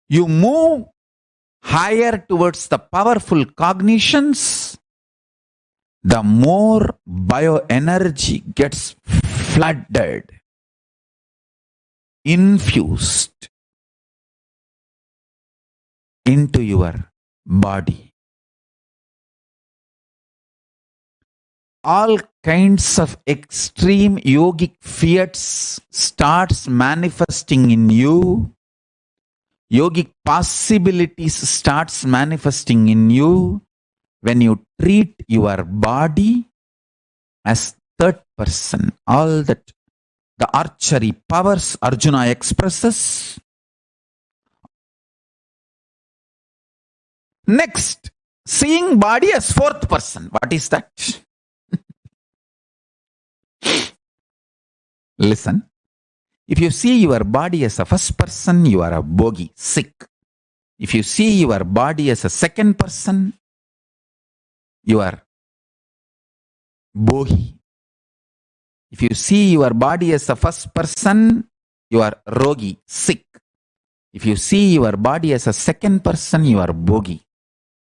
you move higher towards the powerful cognitions, the more bioenergy gets flooded, infused into your body. All kinds of extreme yogic fiats starts manifesting in you. Yogic possibilities starts manifesting in you when you treat your body as third person. All that the archery powers Arjuna expresses. Next, seeing body as fourth person. What is that? Listen. If you see your body as a first person, you are a bogi, sick. If you see your body as a second person, you are bogi. If you see your body as a first person, you are rogi, sick. If you see your body as a second person, you are bogi.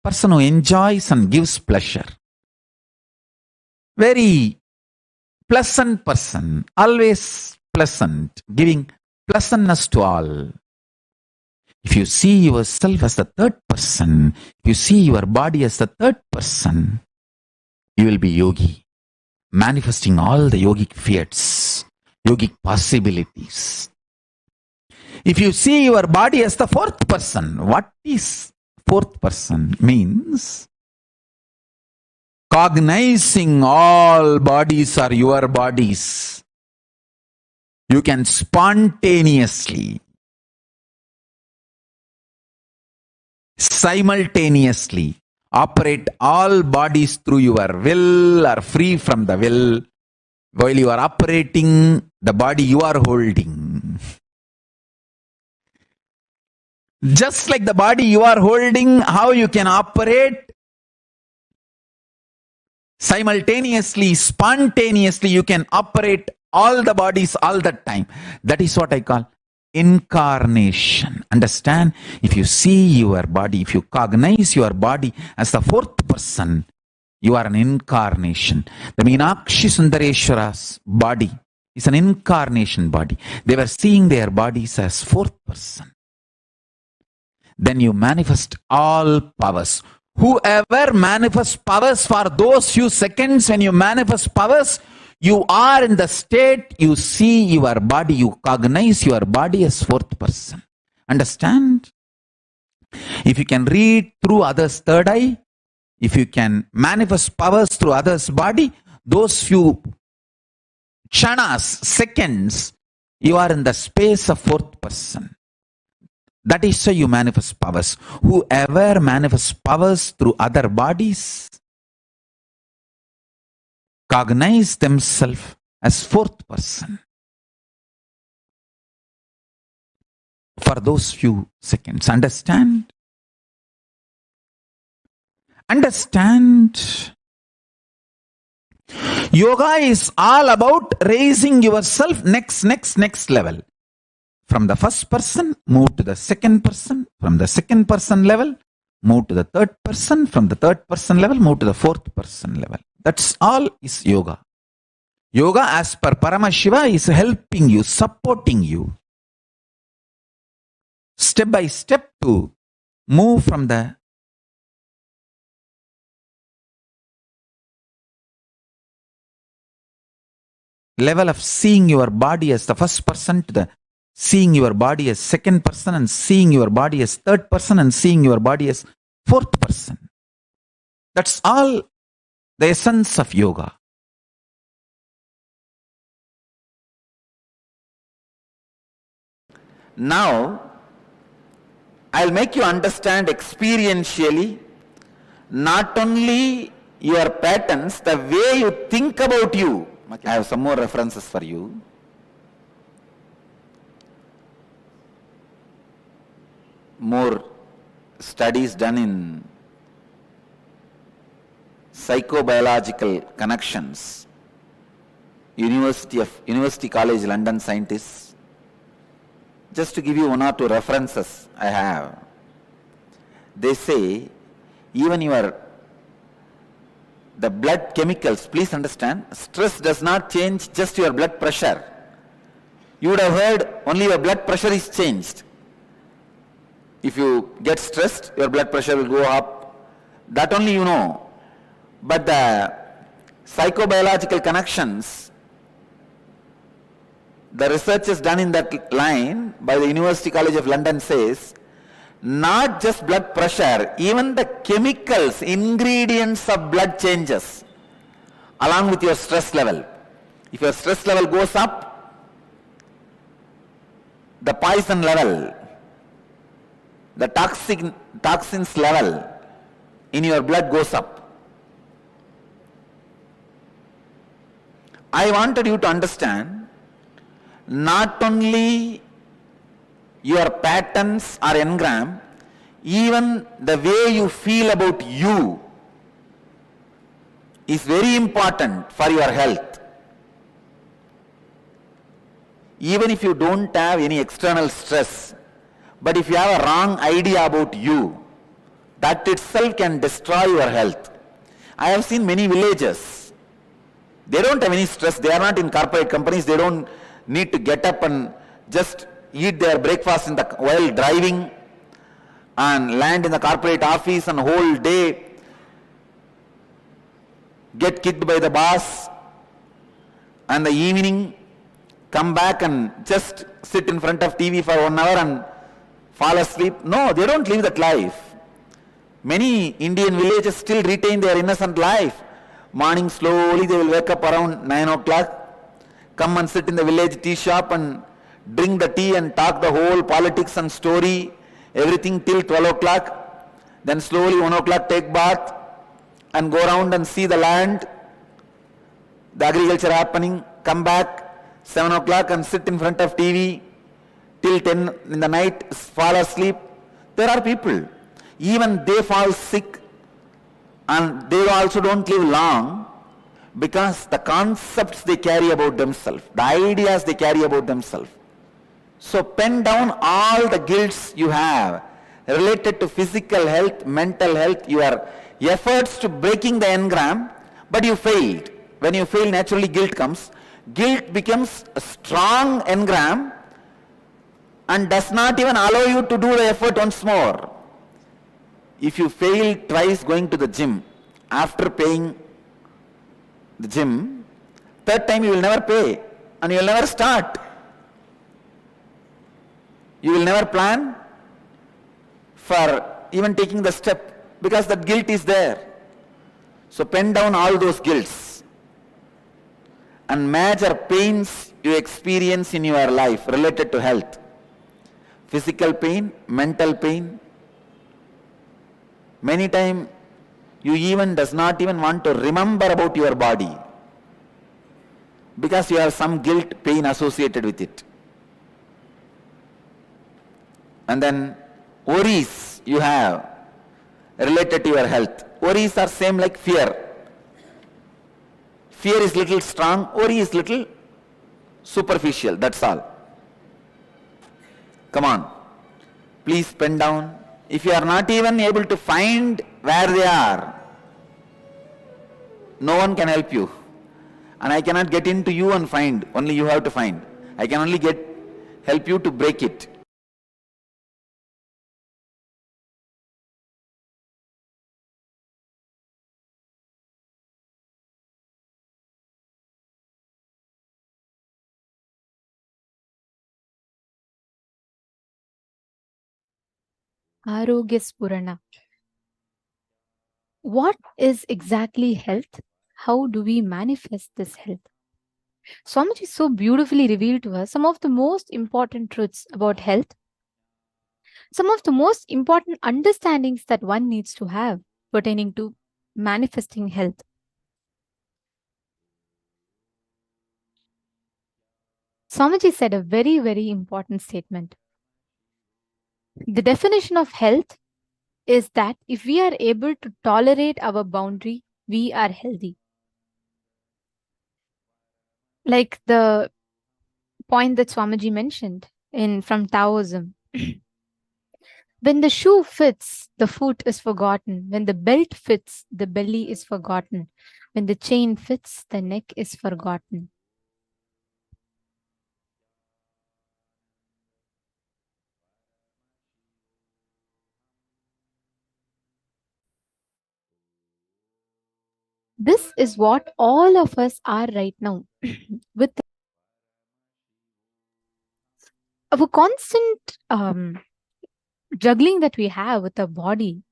Person who enjoys and gives pleasure. Very pleasant person, always pleasant, giving pleasantness to all. If you see yourself as the third person, if you see your body as the third person, you will be yogi, manifesting all the yogic fiats. yogic possibilities. If you see your body as the fourth person, what is fourth person? Means cognizing all bodies are your bodies. You can spontaneously, simultaneously operate all bodies through your will or free from the will while you are operating the body you are holding. Just like the body you are holding, how you can operate simultaneously, spontaneously, you can operate all the bodies all the time. That is what I call incarnation. Understand? If you see your body, if you cognize your body as the fourth person, you are an incarnation. The Meenakshi Sundareshwara's body is an incarnation body. They were seeing their bodies as fourth person. Then you manifest all powers. Whoever manifests powers for those few seconds, when you manifest powers, you are in the state, you see your body, you cognize your body as fourth person. Understand? If you can read through others' third eye, if you can manifest powers through others' body, those few chanas, seconds, you are in the space of fourth person. That is how you manifest powers. Whoever manifests powers through other bodies cognize themselves as fourth person for those few seconds. Understand? Understand? Yoga is all about raising yourself next level. From the first person, move to the second person. From the second person level, move to the third person. From the third person level, move to the fourth person level. That's all is yoga. Yoga, as per Paramashiva, is helping you, supporting you, step by step to move from the level of seeing your body as the first person to the seeing your body as second person, and seeing your body as third person, and seeing your body as fourth person. That's all the essence of yoga. Now, I'll make you understand experientially not only your patterns, the way you think about you. I have some more references for you. More studies done in psychobiological connections. University College London scientists. Just to give you one or two references I have. They say even the blood chemicals, please understand, stress does not change just your blood pressure. You would have heard only your blood pressure is changed. If you get stressed, your blood pressure will go up. That only you know. But the psychobiological connections, the research is done in that line by the University College of London says, not just blood pressure, even the chemicals, ingredients of blood changes along with your stress level. If your stress level goes up, the poison level, the toxins level in your blood goes up. I wanted you to understand not only your patterns are engram, even the way you feel about you is very important for your health. Even if you don't have any external stress, but if you have a wrong idea about you, that itself can destroy your health. I have seen many villages. They don't have any stress. They are not in corporate companies. They don't need to get up and just eat their breakfast while driving and land in the corporate office and whole day get kicked by the boss, and the evening come back and just sit in front of TV for 1 hour and fall asleep. No, they don't live that life. Many Indian villages still retain their innocent life. Morning slowly they will wake up around 9 o'clock, come and sit in the village tea shop and drink the tea and talk the whole politics and story, everything till 12 o'clock. Then slowly 1 o'clock take bath and go around and see the land, the agriculture happening, come back 7 o'clock and sit in front of TV till 10 in the night, fall asleep. There are people, even they fall sick and they also don't live long because the concepts they carry about themselves, the ideas they carry about themselves. So pen down all the guilts you have related to physical health, mental health, your efforts to breaking the engram, but you failed. When you fail, naturally guilt comes. Guilt becomes a strong engram and does not even allow you to do the effort once more. If you fail twice going to the gym, after paying the gym, third time you will never pay and you will never start. You will never plan for even taking the step because that guilt is there. So pen down all those guilts and major pains you experience in your life related to health. Physical pain, mental pain. Many times you even does not even want to remember about your body because you have some guilt, pain associated with it. And then worries you have related to your health. Worries are same like fear. Fear is little strong, worry is little superficial, that's all. Come on, please pen down. If you are not even able to find where they are, no one can help you. And I cannot get into you and find, only you have to find. I can only help you to break it. Arogya Spurana. What is exactly health? How do we manifest this health? Swamiji so beautifully revealed to us some of the most important truths about health, some of the most important understandings that one needs to have pertaining to manifesting health. Swamiji said a very, very important statement. The definition of health is that if we are able to tolerate our boundary, we are healthy. Like the point that Swamiji mentioned from Taoism. When the shoe fits, the foot is forgotten. When the belt fits, the belly is forgotten. When the chain fits, the neck is forgotten. This is what all of us are right now. With our constant juggling that we have with our body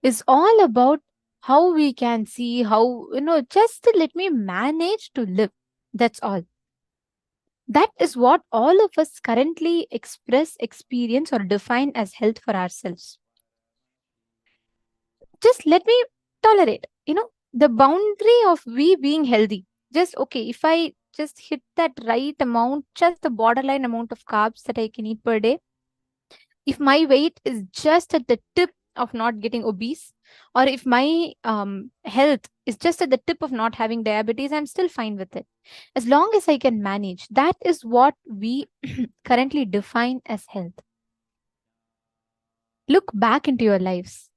is all about how we can see, how, just to let me manage to live. That's all. That is what all of us currently express, experience, or define as health for ourselves. Just let me tolerate, the boundary of we being healthy. Just, okay, if I just hit that right amount, just the borderline amount of carbs that I can eat per day, if my weight is just at the tip of not getting obese, or if my health is just at the tip of not having diabetes, I'm still fine with it. As long as I can manage, that is what we currently define as health. Look back into your lives.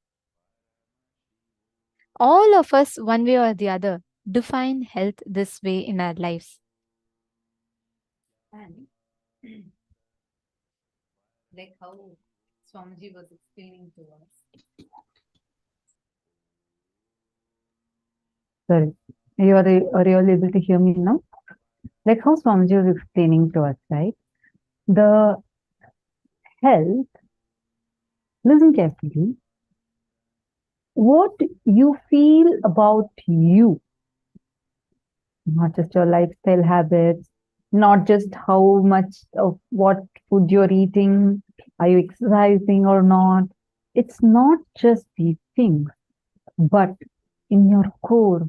All of us, one way or the other, define health this way in our lives. And like how Swamiji was explaining to us. Sorry, are you all able to hear me now? like how Swamiji was explaining to us, right? The health, listen carefully, what you feel about you, not just your lifestyle habits, not just how much of what food you're eating, are you exercising or not. It's not just these things, but in your core,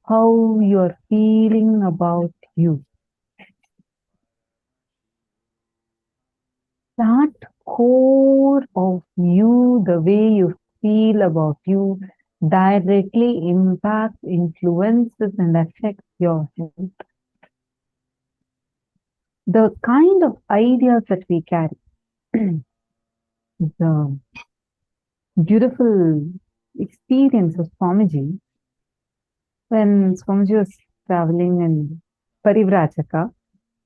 how you're feeling about you. That core of you, the way you feel about you, directly impacts, influences, and affects your health. The kind of ideas that we carry, the beautiful experience of Swamiji, when Swamiji was traveling in Parivrajaka,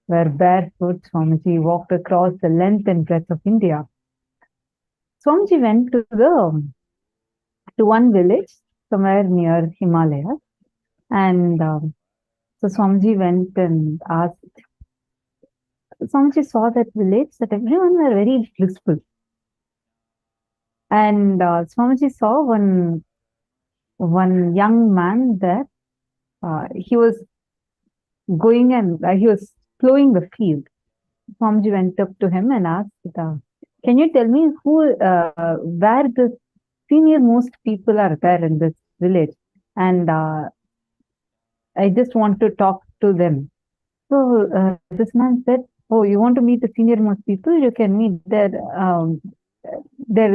where barefoot Swamiji walked across the length and breadth of India. Swamiji went to one village somewhere near Himalaya, and so Swamiji went and asked. Swamiji saw that village that everyone were very blissful, and Swamiji saw one young man there. He was going and he was plowing the field. Swamiji went up to him and asked, "Can you tell me where the senior most people are there in this village? And I just want to talk to them." So this man said, "Oh, you want to meet the senior most people? You can meet there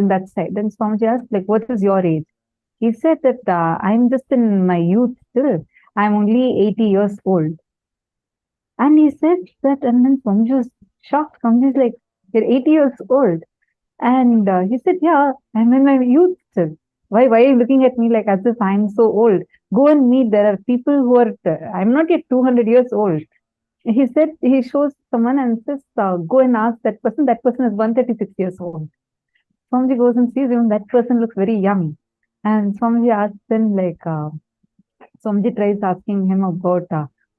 in that side." Then Swamiji asked, like, "What is your age?" He said that I'm just in my youth still. I'm only 80 years old. And he said that, and then Swamiji was shocked. Swamiji is like, "You're 80 years old." And he said, "Yeah, I'm in my youth still. Why are you looking at me like as if I'm so old? Go and meet. There are people who are, I'm not yet 200 years old." He said, he shows someone and says, "Go and ask that person. That person is 136 years old." Swamiji goes and sees him. That person looks very young. And Swamiji asks him, like, Swamiji tries asking him about,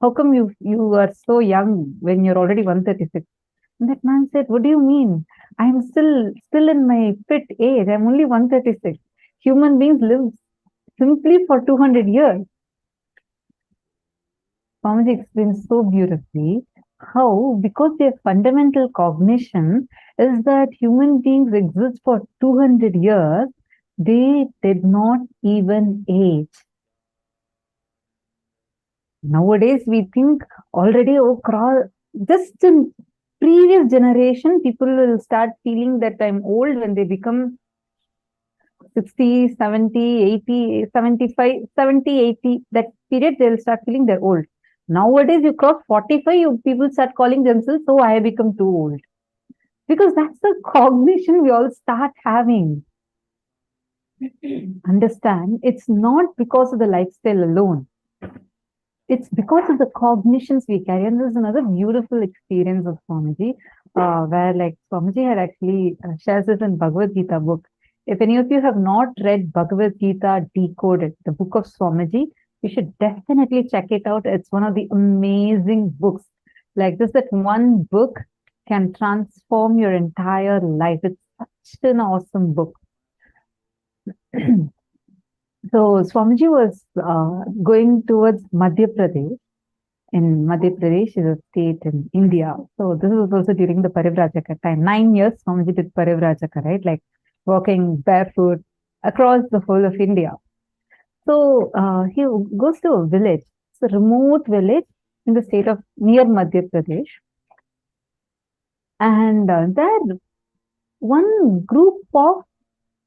how come you are so young when you're already 136? And that man said, "What do you mean? I'm still in my fit age. I'm only 136. Human beings live simply for 200 years. Swamiji explains so beautifully how, because their fundamental cognition is that human beings exist for 200 years, they did not even age. Nowadays, we think already, just in previous generation, people will start feeling that I'm old when they become 60, 70, 80, 75, 70, 80, that period, they'll start feeling they're old. Nowadays, you cross 45, people start calling themselves, "Oh, I have become too old." Because that's the cognition we all start having. Understand, it's not because of the lifestyle alone. It's because of the cognitions we carry. And there's another beautiful experience of Swamiji, where like Swamiji had actually shares this in Bhagavad Gita book. If any of you have not read Bhagavad Gita Decoded, the book of Swamiji, you should definitely check it out. It's one of the amazing books. Like just that one book can transform your entire life. It's such an awesome book. So Swamiji was going towards Madhya Pradesh. In Madhya Pradesh is a state in India. So this was also during the Parivrajaka time. 9 years Swamiji did Parivrajaka, right? Like walking barefoot across the whole of India. So he goes to a village. It's a remote village in the state of near Madhya Pradesh. And there one group of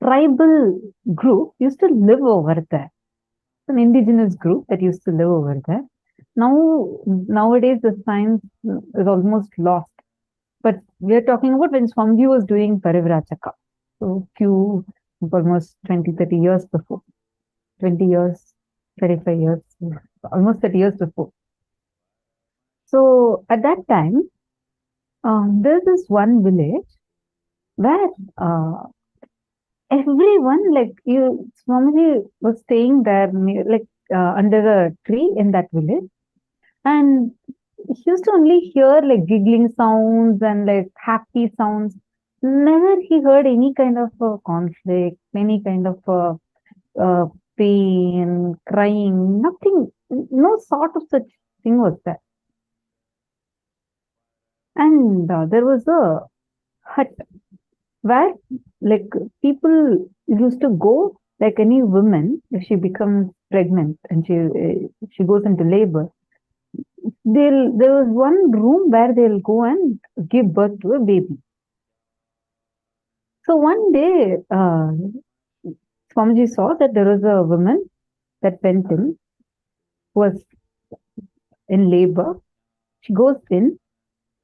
tribal group used to live over there. It's an indigenous group that used to live over there. Nowadays, the science is almost lost. But we're talking about when Swamiji was doing Parivrajaka. So almost 20, 30 years before. 20 years, 35 years, almost 30 years before. So at that time, there's this one village where everyone, like Swamiji was staying there, like under a tree in that village, and he used to only hear like giggling sounds and like happy sounds. Never he heard any kind of conflict, any kind of uh, pain, crying, nothing, no sort of such thing was there. And there was a hut where like people used to go, like any woman, if she becomes pregnant and she goes into labor, there was one room where they'll go and give birth to a baby. So one day, Swamiji saw that there was a woman that went in, was in labor. She goes in,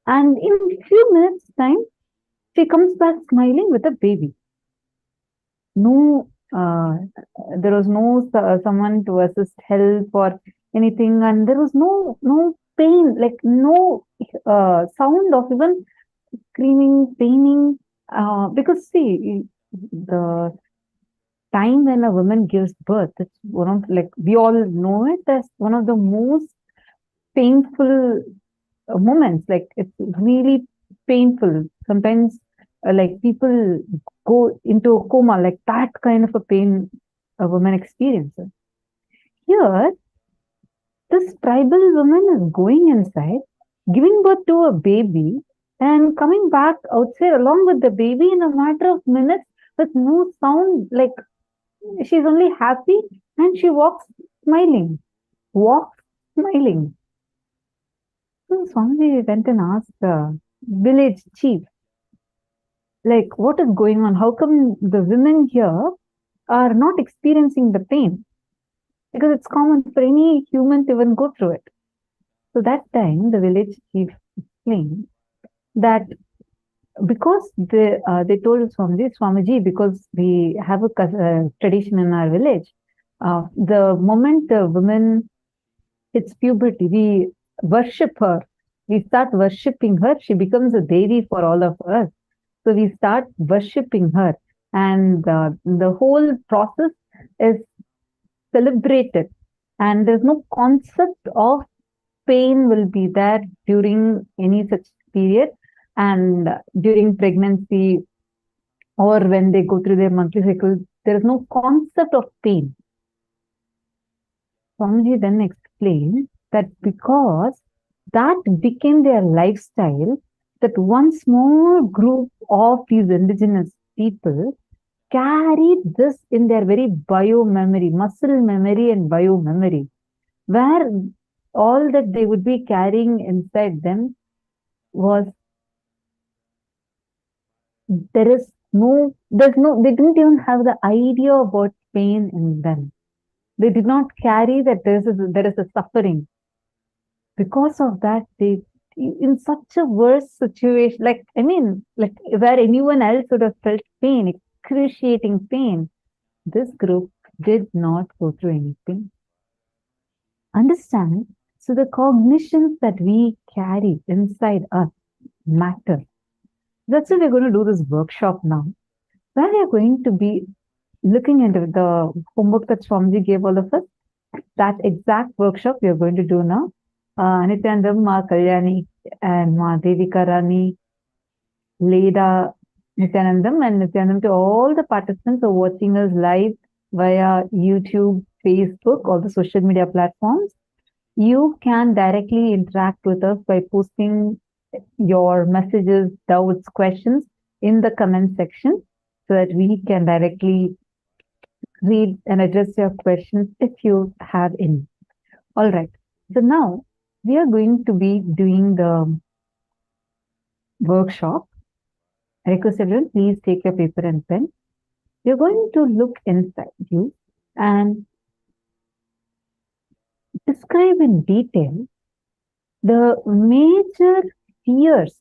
and in a few minutes' time, she comes back smiling with a baby. No, there was no someone to assist help or anything, and there was no pain, like no sound of even screaming, paining. Because see, the time when a woman gives birth, it's one of, like, we all know it as one of the most painful moments. Like, it's really painful. Sometimes, like, people go into a coma, like that kind of a pain a woman experiences. Here, this tribal woman is going inside, giving birth to a baby, and coming back outside along with the baby in a matter of minutes with no sound. Like, she's only happy and she walks smiling. Walks smiling. So Swamiji went and asked the village chief, like, what is going on? How come the women here are not experiencing the pain? Because it's common for any human to even go through it. So that time the village chief explained that because they told Swamiji, because we have a tradition in our village, the moment the woman hits puberty, we worship her. We start worshipping her. She becomes a deity for all of us. So we start worshipping her, and the whole process is celebrated. And there's no concept of pain will be there during any such period, and during pregnancy or when they go through their monthly cycle, there is no concept of pain. Swamiji then explained that because that became their lifestyle, that one small group of these indigenous people carried this in their very bio memory, muscle memory and bio memory, where all that they would be carrying inside them was there's no, they didn't even have the idea about pain in them. They did not carry that there is a suffering. Because of that, they, in such a worse situation, like, I mean, like where anyone else would have felt pain, excruciating pain, this group did not go through any pain. Understand? So the cognitions that we carry inside us matter. That's why we're going to do this workshop now, where we are going to be looking into the homework that Swamiji gave all of us. That exact workshop we are going to do now. Nityanandam, Ma Kalyani, and Ma Devika Rani, Leda, Nityanandam, and Nityanandam to all the participants who are watching us live via YouTube, Facebook, all the social media platforms. You can directly interact with us by posting your messages, doubts, questions in the comment section so that we can directly read and address your questions if you have any. All right. So now we are going to be doing the workshop. I request everyone, please take your paper and pen. You're going to look inside you and describe in detail the major fears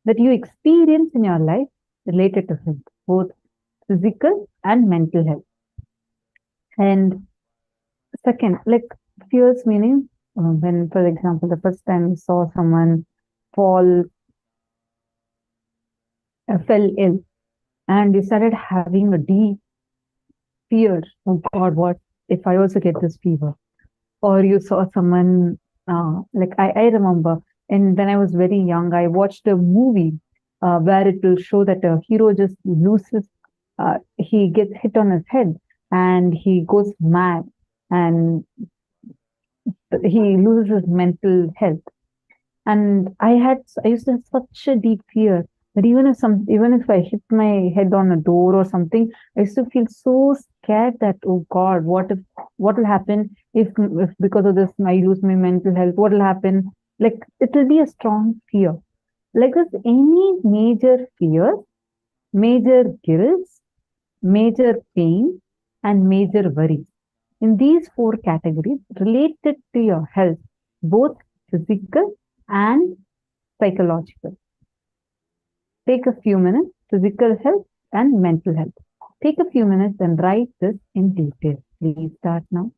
that you experience in your life related to health, both physical and mental health. And second, like fears meaning when, for example, the first time you saw someone fell ill and you started having a deep fear, oh God, what if I also get this fever? Or you saw someone, like I remember And when I was very young, I watched a movie where it will show that a hero just loses, he gets hit on his head and he goes mad and he loses his mental health. And I used to have such a deep fear that even if I hit my head on a door or something, I used to feel so scared that, oh God, what will happen if because of this I lose my mental health? What will happen? Like it will be a strong fear. Like this, any major fear, major guilt, major pain, and major worry. In these four categories related to your health, both physical and psychological. Take a few minutes, physical health and mental health. Take a few minutes and write this in detail. Please start now.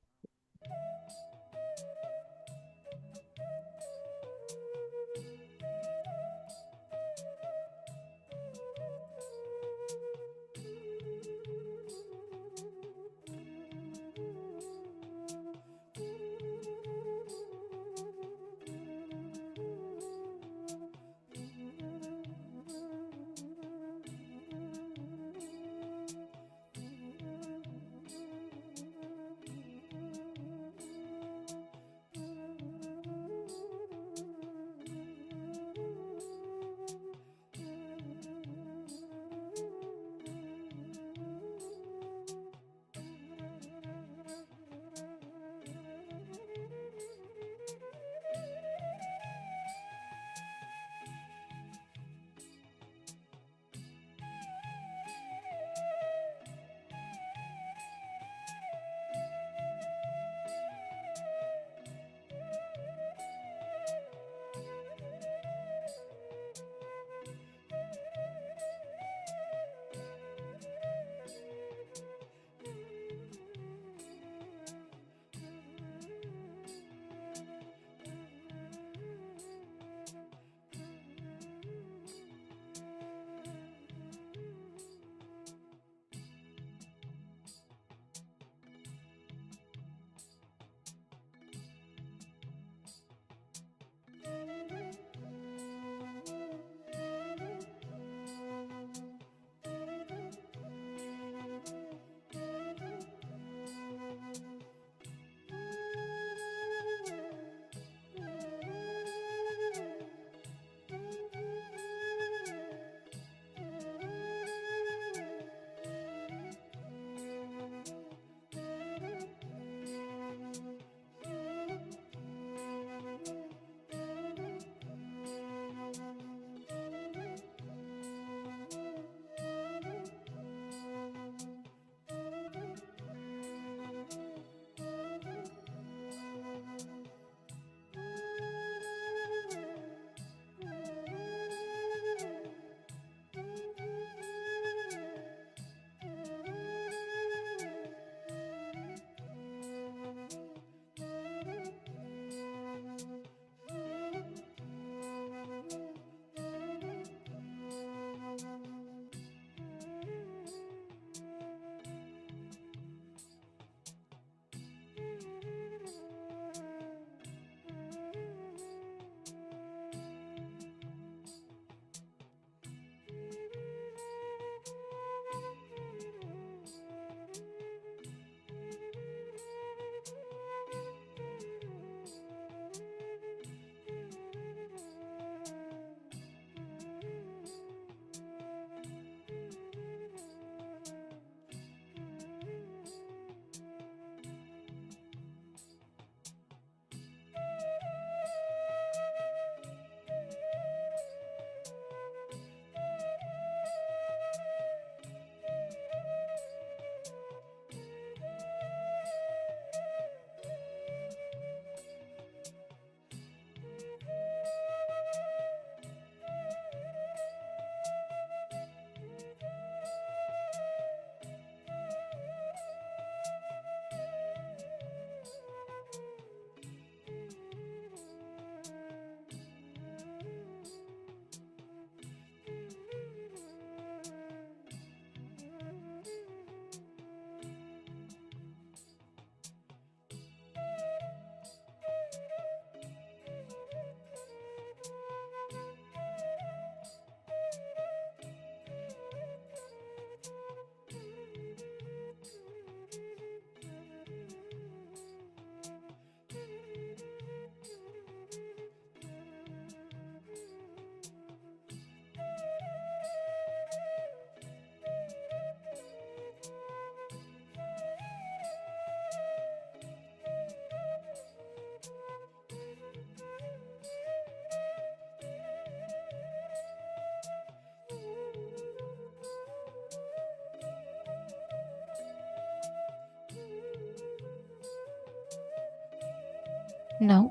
Now,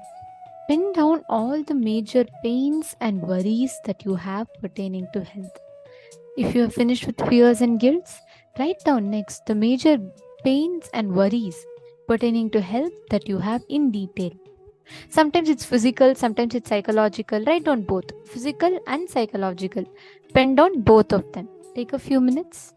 pen down all the major pains and worries that you have pertaining to health. If you have finished with fears and guilts, write down next the major pains and worries pertaining to health that you have in detail. Sometimes it's physical, sometimes it's psychological. Write down both physical and psychological. Pen down both of them. Take a few minutes.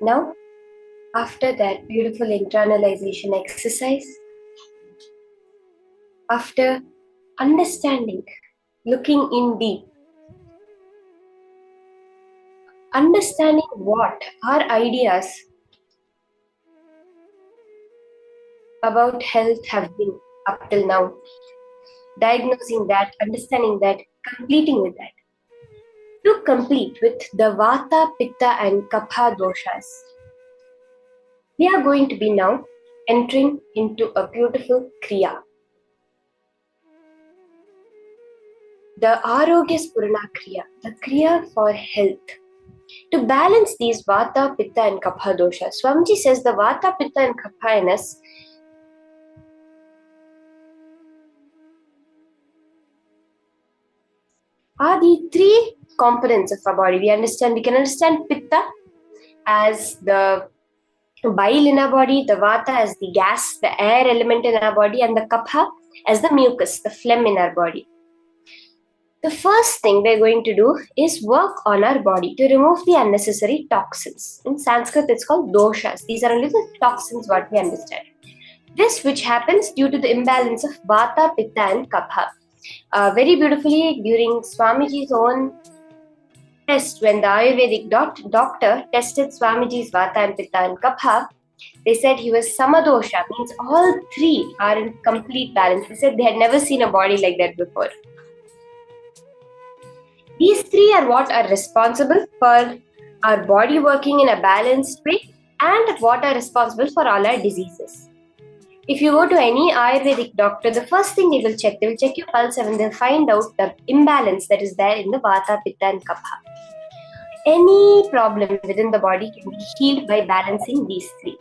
Now, after that beautiful internalization exercise, after understanding, looking in deep, understanding what our ideas about health have been up till now, diagnosing that, understanding that, completing with that. To complete with the Vata, Pitta and Kapha doshas, we are going to be now entering into a beautiful Kriya. The Arogya Spurana Kriya, the Kriya for health. To balance these Vata, Pitta and Kapha doshas, Swamiji says the Vata, Pitta and Kapha in us are the three components of our body. We can understand Pitta as the bile in our body, the Vata as the gas, the air element in our body, and the Kapha as the mucus, the phlegm in our body. The first thing we're going to do is work on our body to remove the unnecessary toxins. In Sanskrit, it's called doshas. These are only the toxins what we understand. This which happens due to the imbalance of Vata, Pitta and Kapha. Very beautifully during Swamiji's own test, when the Ayurvedic doctor tested Swamiji's Vata and Pitta and Kapha, they said he was Samadosha, means all three are in complete balance. They said they had never seen a body like that before. These three are what are responsible for our body working in a balanced way and what are responsible for all our diseases. If you go to any Ayurvedic doctor, the first thing they will check your pulse and they'll find out the imbalance that is there in the Vata, Pitta and Kapha. Any problem within the body can be healed by balancing these three.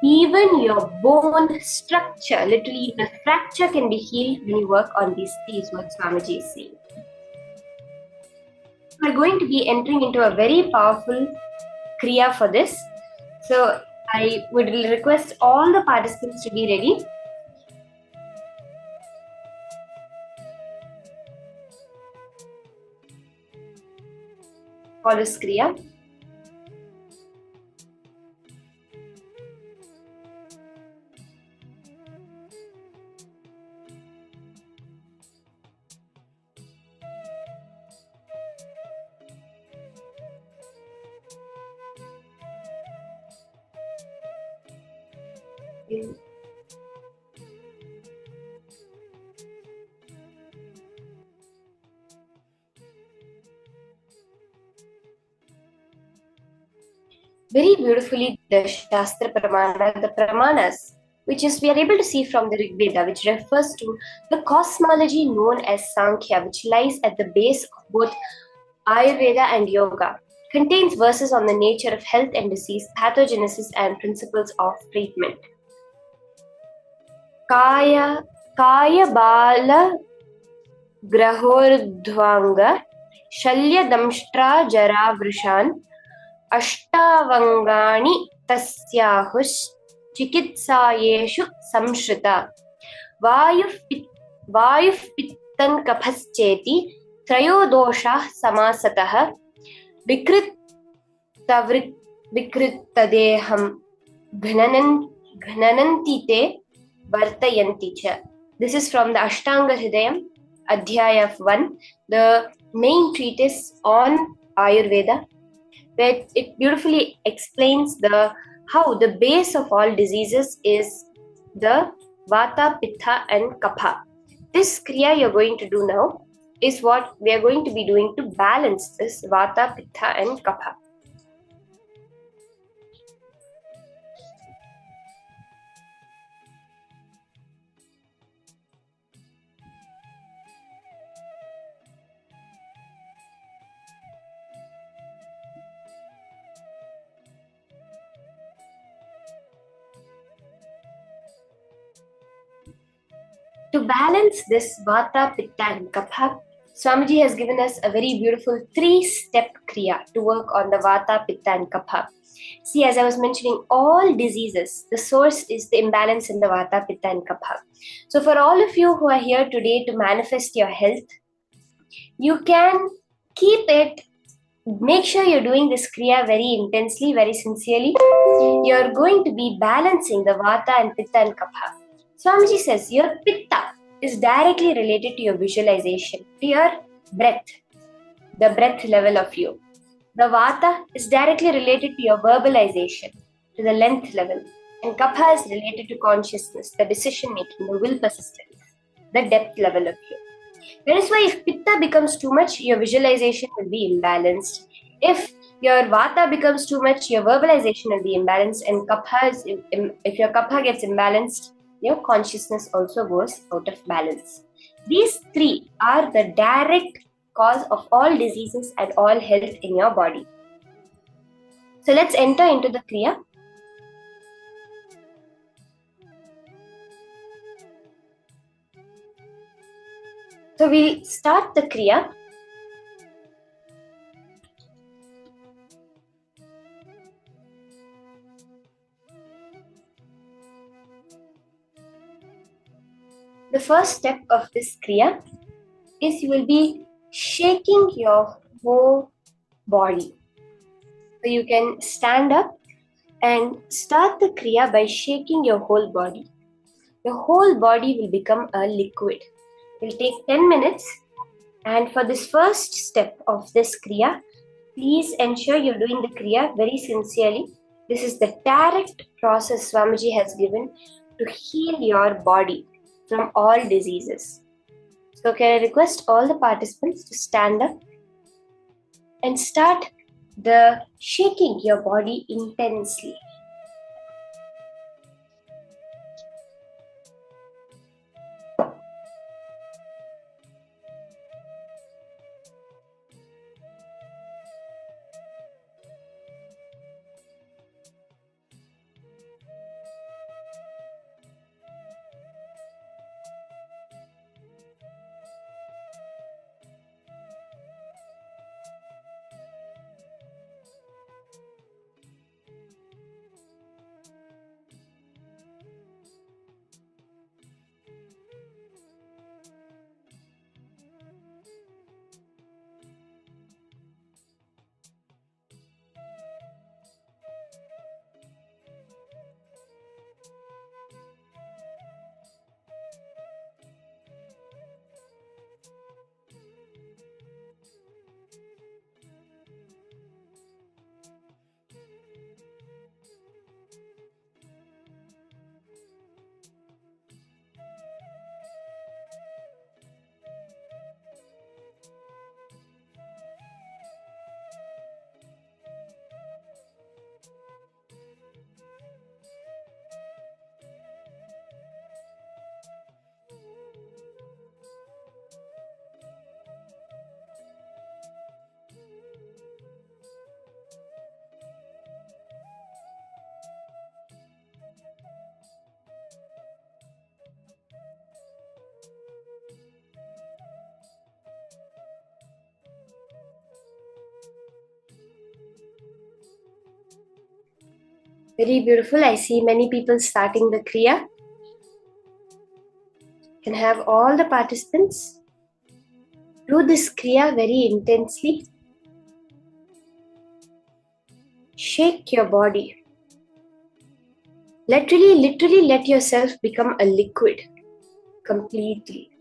Even your bone structure, literally the fracture can be healed when you work on these three, is what Swamiji is saying. We're going to be entering into a very powerful Kriya for this. So I would request all the participants to be ready. For this Kriya. Very beautifully, the Shastra Pramana, the Pramanas, which is we are able to see from the Rig Veda, which refers to the cosmology known as Sankhya, which lies at the base of both Ayurveda and Yoga, contains verses on the nature of health and disease, pathogenesis, and principles of treatment. Kaya Bala Grahordhvanga Shalya Damshtra Jara Vrishan Ashtavangani Tasyahush Chikitsayeshu Samshrita Vayuf Pittan Kaphascheti Trayodosha Samasatah Vikrittadeham Gnanantite Vartayanti cha. This is from the Ashtanga Hridayam, Adhyaya 1, the main treatise on Ayurveda, where it beautifully explains how the base of all diseases is the Vata, Pitta and Kapha. This Kriya you're going to do now is what we are going to be doing to balance this Vata, Pitta and Kapha. To balance this Vata, Pitta and Kapha, Swamiji has given us a very beautiful 3-step Kriya to work on the Vata, Pitta and Kapha. See, as I was mentioning, all diseases, the source is the imbalance in the Vata, Pitta and Kapha. So for all of you who are here today to manifest your health, you can keep it make sure you're doing this Kriya very intensely, very sincerely. You're going to be balancing the Vata and Pitta and Kapha. Swamiji says your Pitta is directly related to your visualization, to your breath, the breath level of you. The Vata is directly related to your verbalization, to the length level. And Kapha is related to consciousness, the decision making, the will persistence, the depth level of you. That is why if Pitta becomes too much, your visualization will be imbalanced. If your Vata becomes too much, your verbalization will be imbalanced. And if your Kapha gets imbalanced, your consciousness also goes out of balance. These three are the direct cause of all diseases and all health in your body. So let's enter into the Kriya. So we'll start the Kriya. The first step of this Kriya is you will be shaking your whole body. So you can stand up and start the Kriya by shaking your whole body. Your whole body will become a liquid. It will take 10 minutes. And for this first step of this Kriya, please ensure you're doing the Kriya very sincerely. This is the direct process Swamiji has given to heal your body from all diseases. So can I request all the participants to stand up and start the shaking your body intensely. Very beautiful. I see many people starting the Kriya. Can have all the participants do this Kriya very intensely. Shake your body. Literally let yourself become a liquid completely.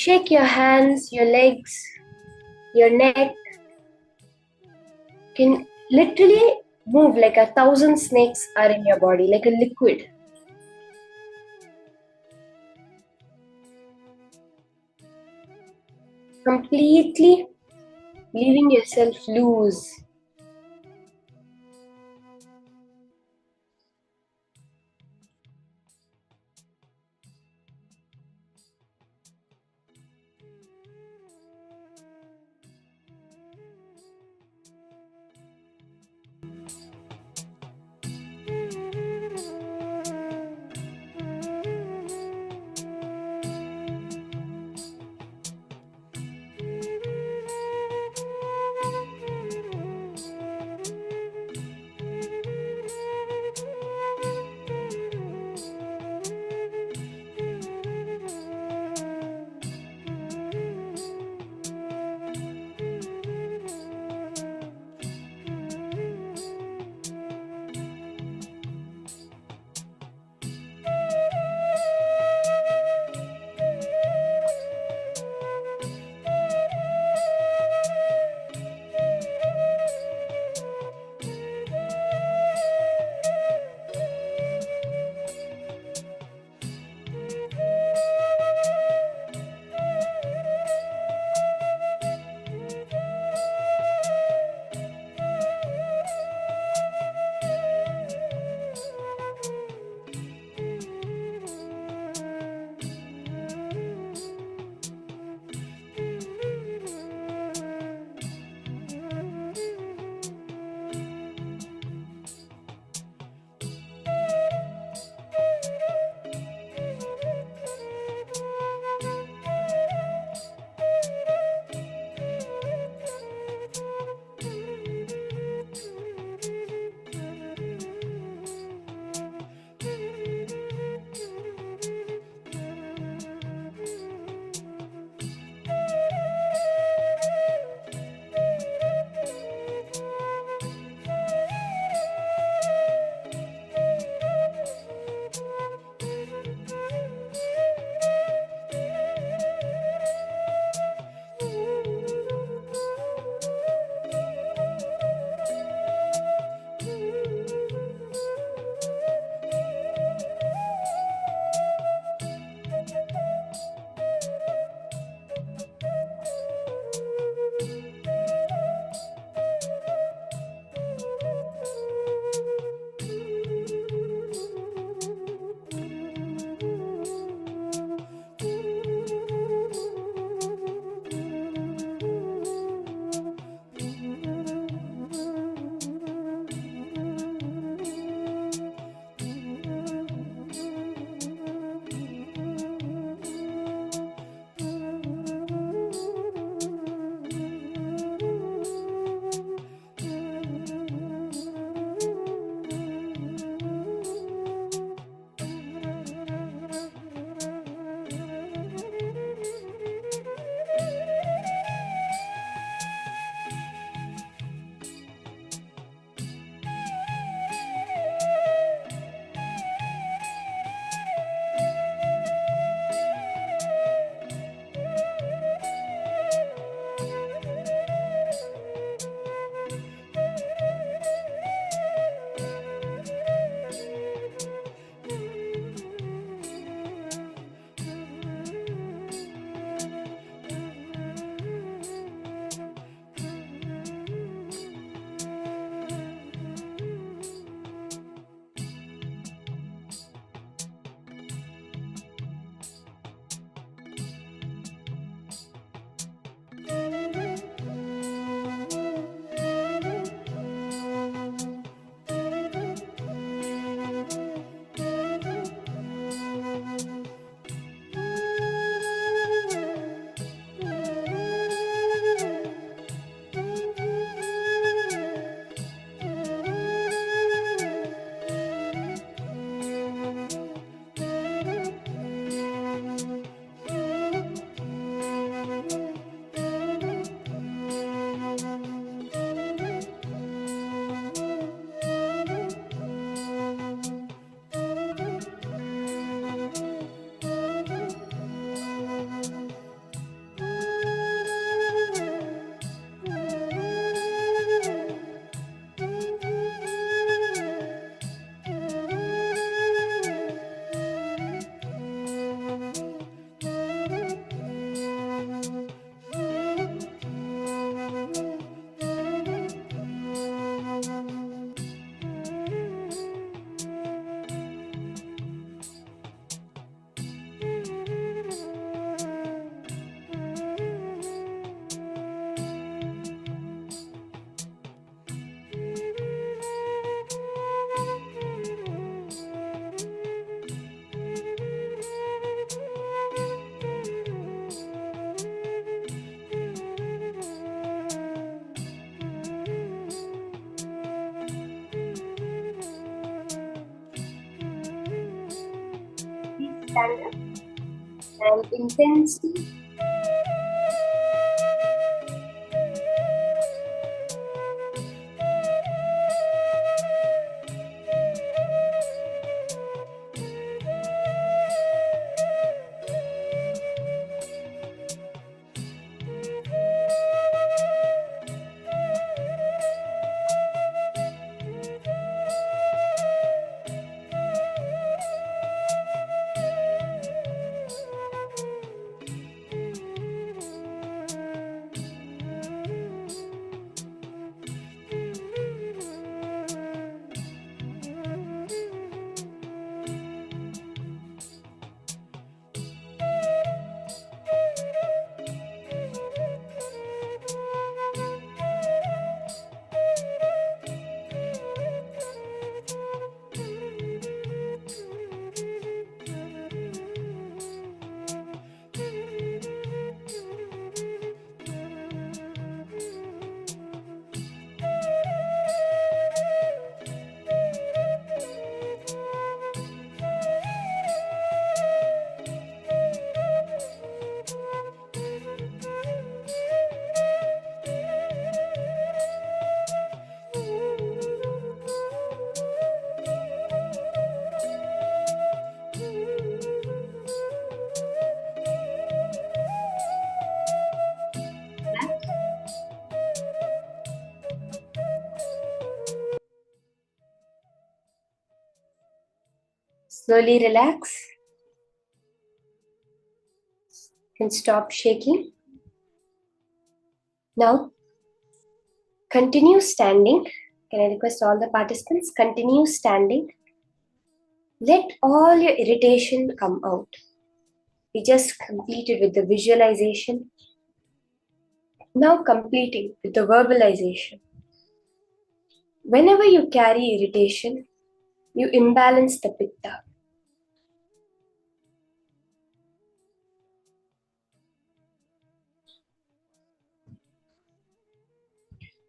shake your hands, your legs, your neck. Can literally move like 1,000 snakes are in your body, like a liquid. Completely leaving yourself loose. stand up and intensely slowly relax and stop shaking. Now, continue standing. Can I request all the participants continue standing? Let all your irritation come out. We just completed with the visualization. Now completing with the verbalization. Whenever you carry irritation, you imbalance the pitta.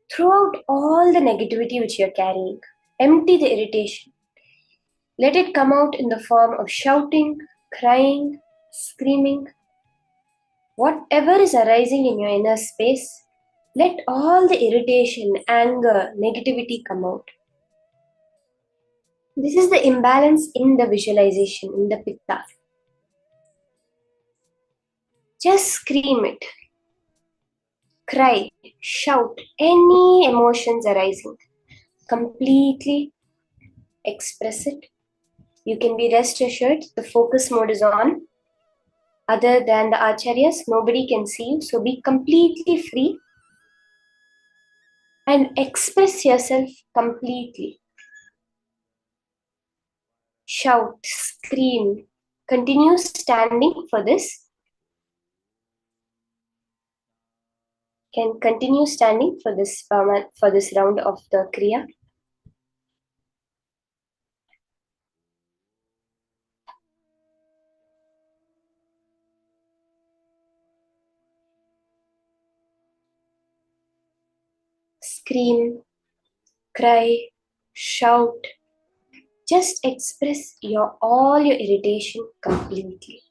Throw out all the negativity which you are carrying. Empty the irritation. Let it come out in the form of shouting, crying, screaming. Whatever is arising in your inner space, let all the irritation, anger, negativity come out. This is the imbalance in the visualization, in the pitta. Just scream it. Cry, shout, any emotions arising. Completely express it. You can be rest assured the focus mode is on. Other than the acharyas, nobody can see you. So be completely free and express yourself completely. Shout, scream. Continue standing for this. Can continue standing for this round of the kriya. Scream, cry, shout. Just express all your irritation completely.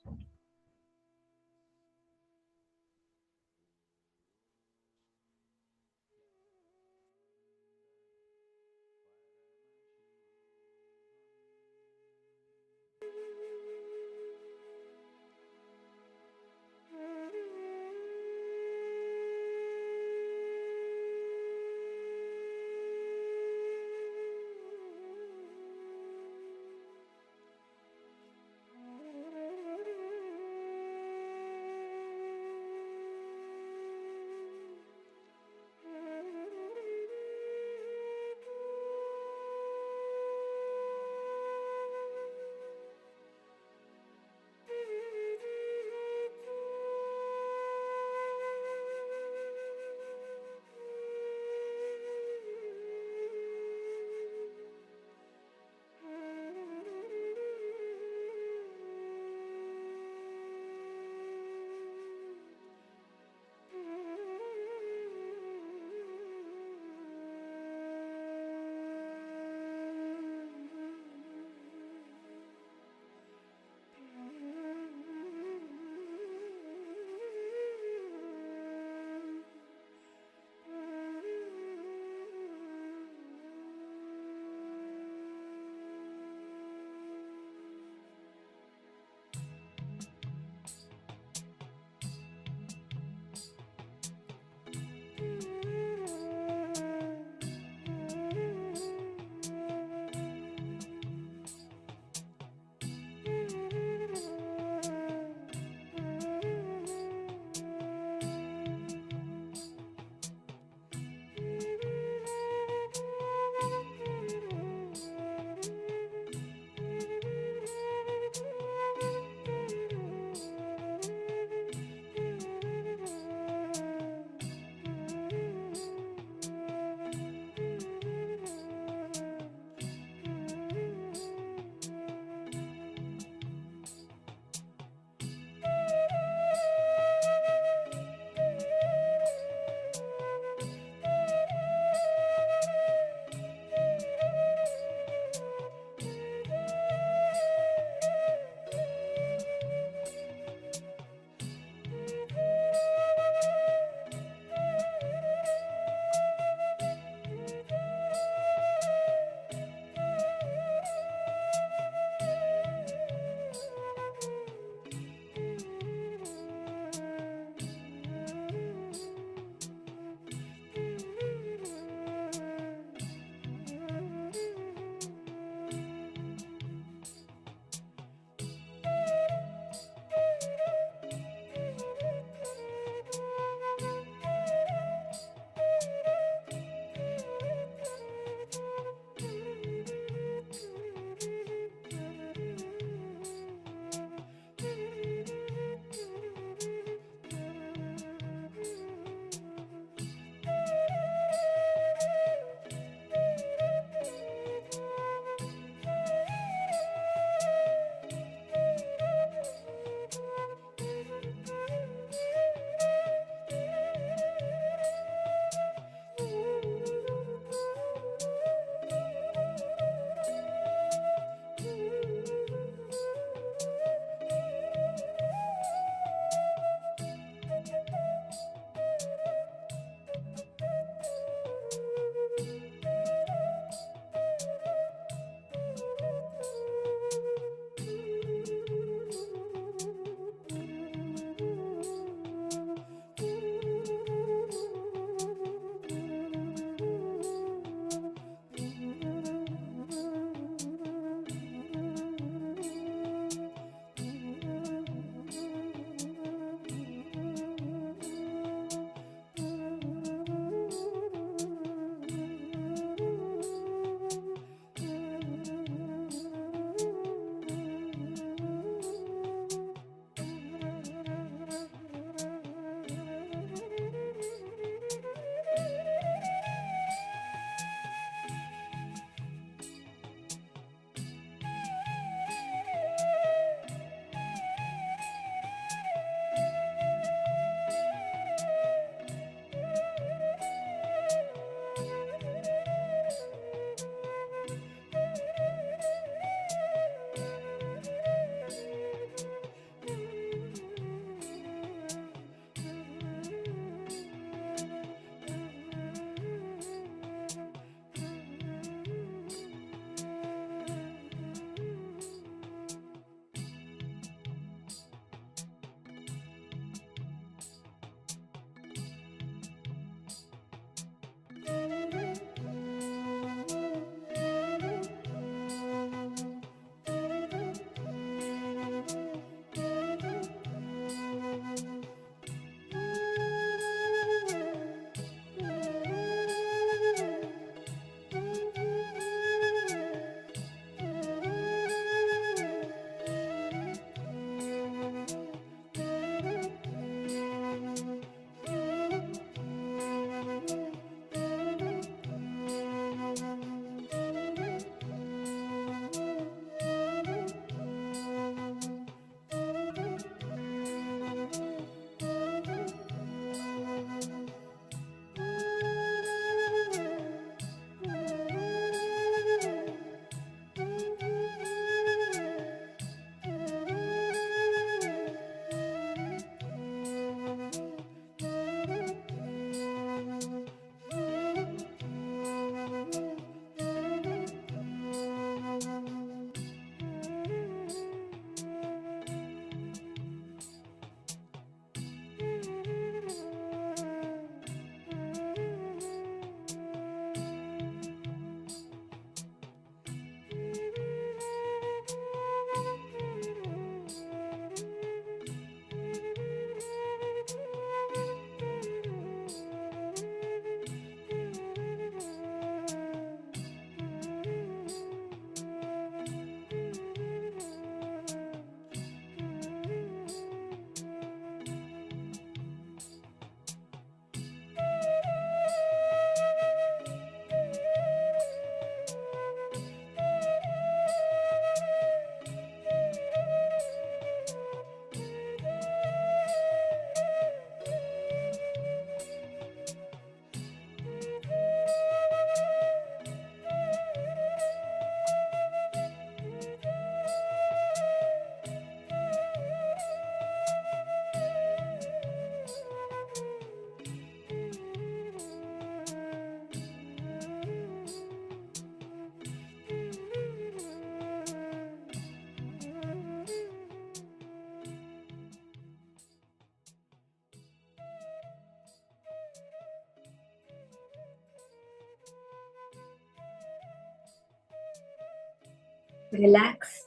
Relax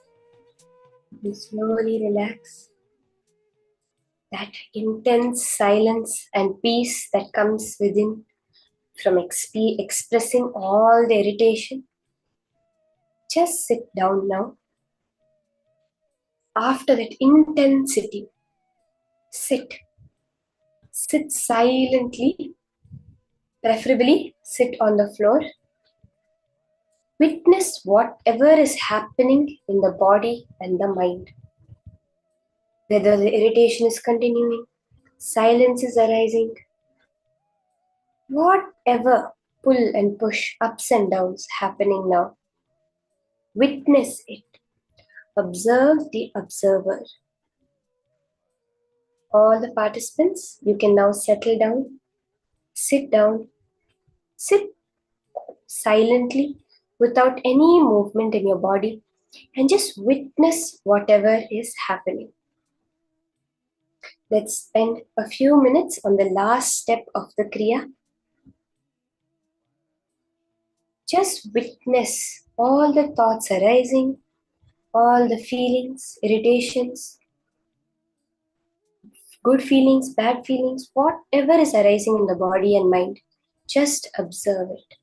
and slowly relax. That intense silence and peace that comes within from expressing all the irritation. Just sit down now. After that intensity, sit. Sit silently. Preferably sit on the floor. Witness whatever is happening in the body and the mind. Whether the irritation is continuing, silence is arising, whatever pull and push, ups and downs happening now. Witness it. Observe the observer. All the participants, you can now settle down, sit silently without any movement in your body and just witness whatever is happening. Let's spend a few minutes on the last step of the Kriya. Just witness all the thoughts arising, all the feelings, irritations, good feelings, bad feelings, whatever is arising in the body and mind. Just observe it.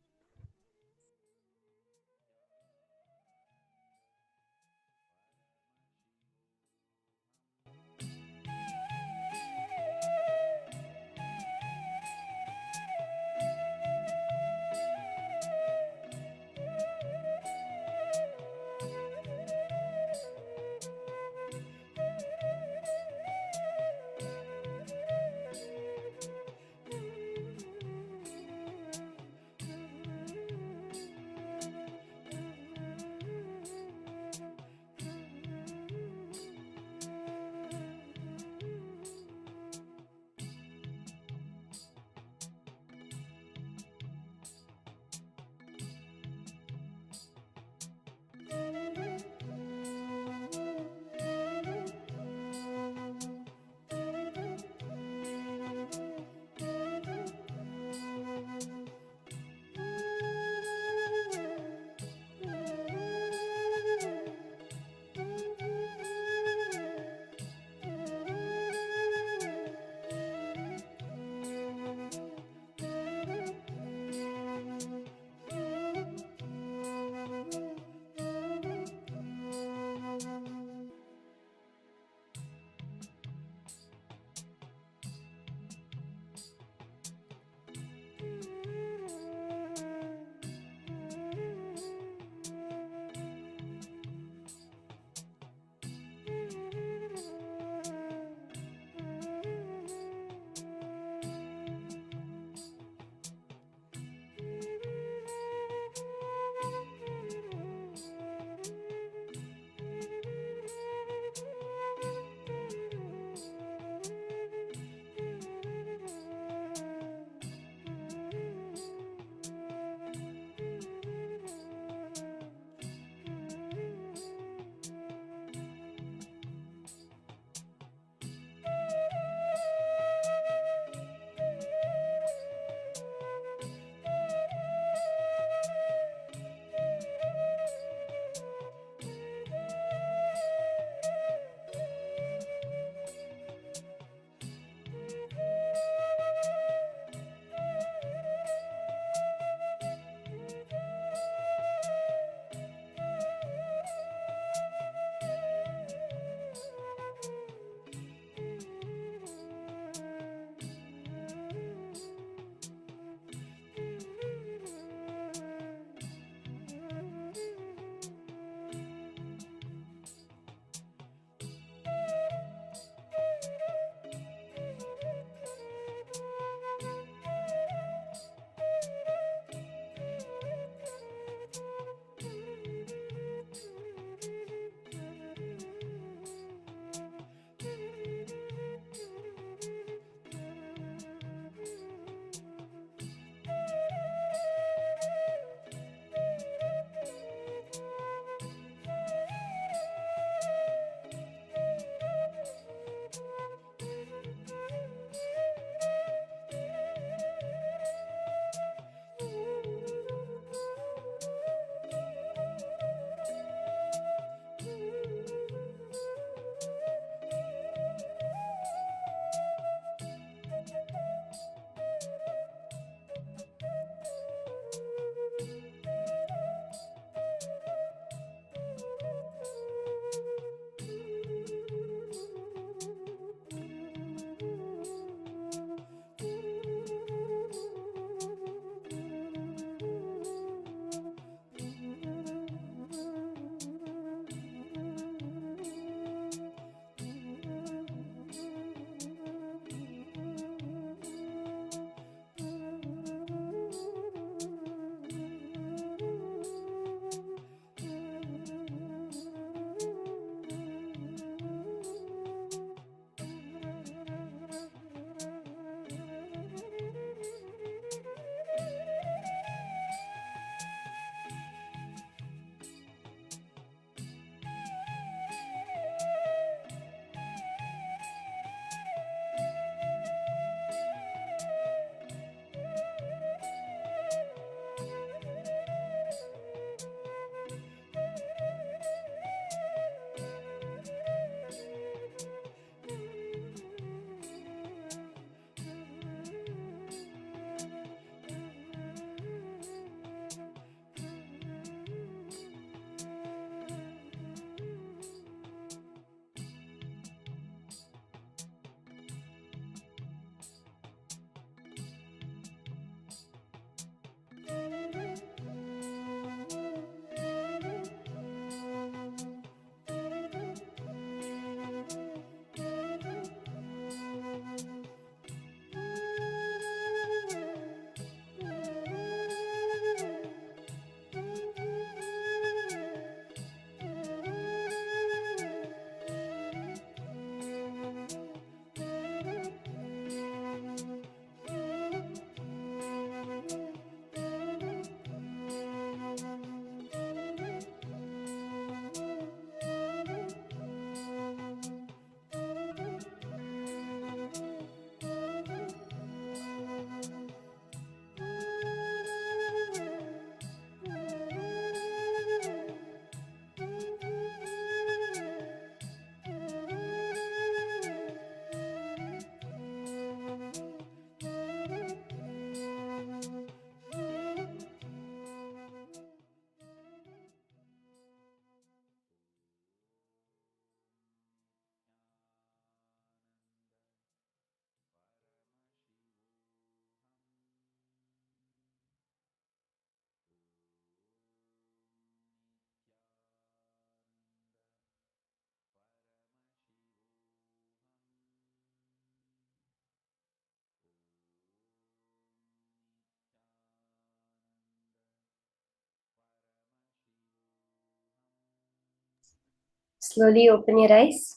Slowly open your eyes.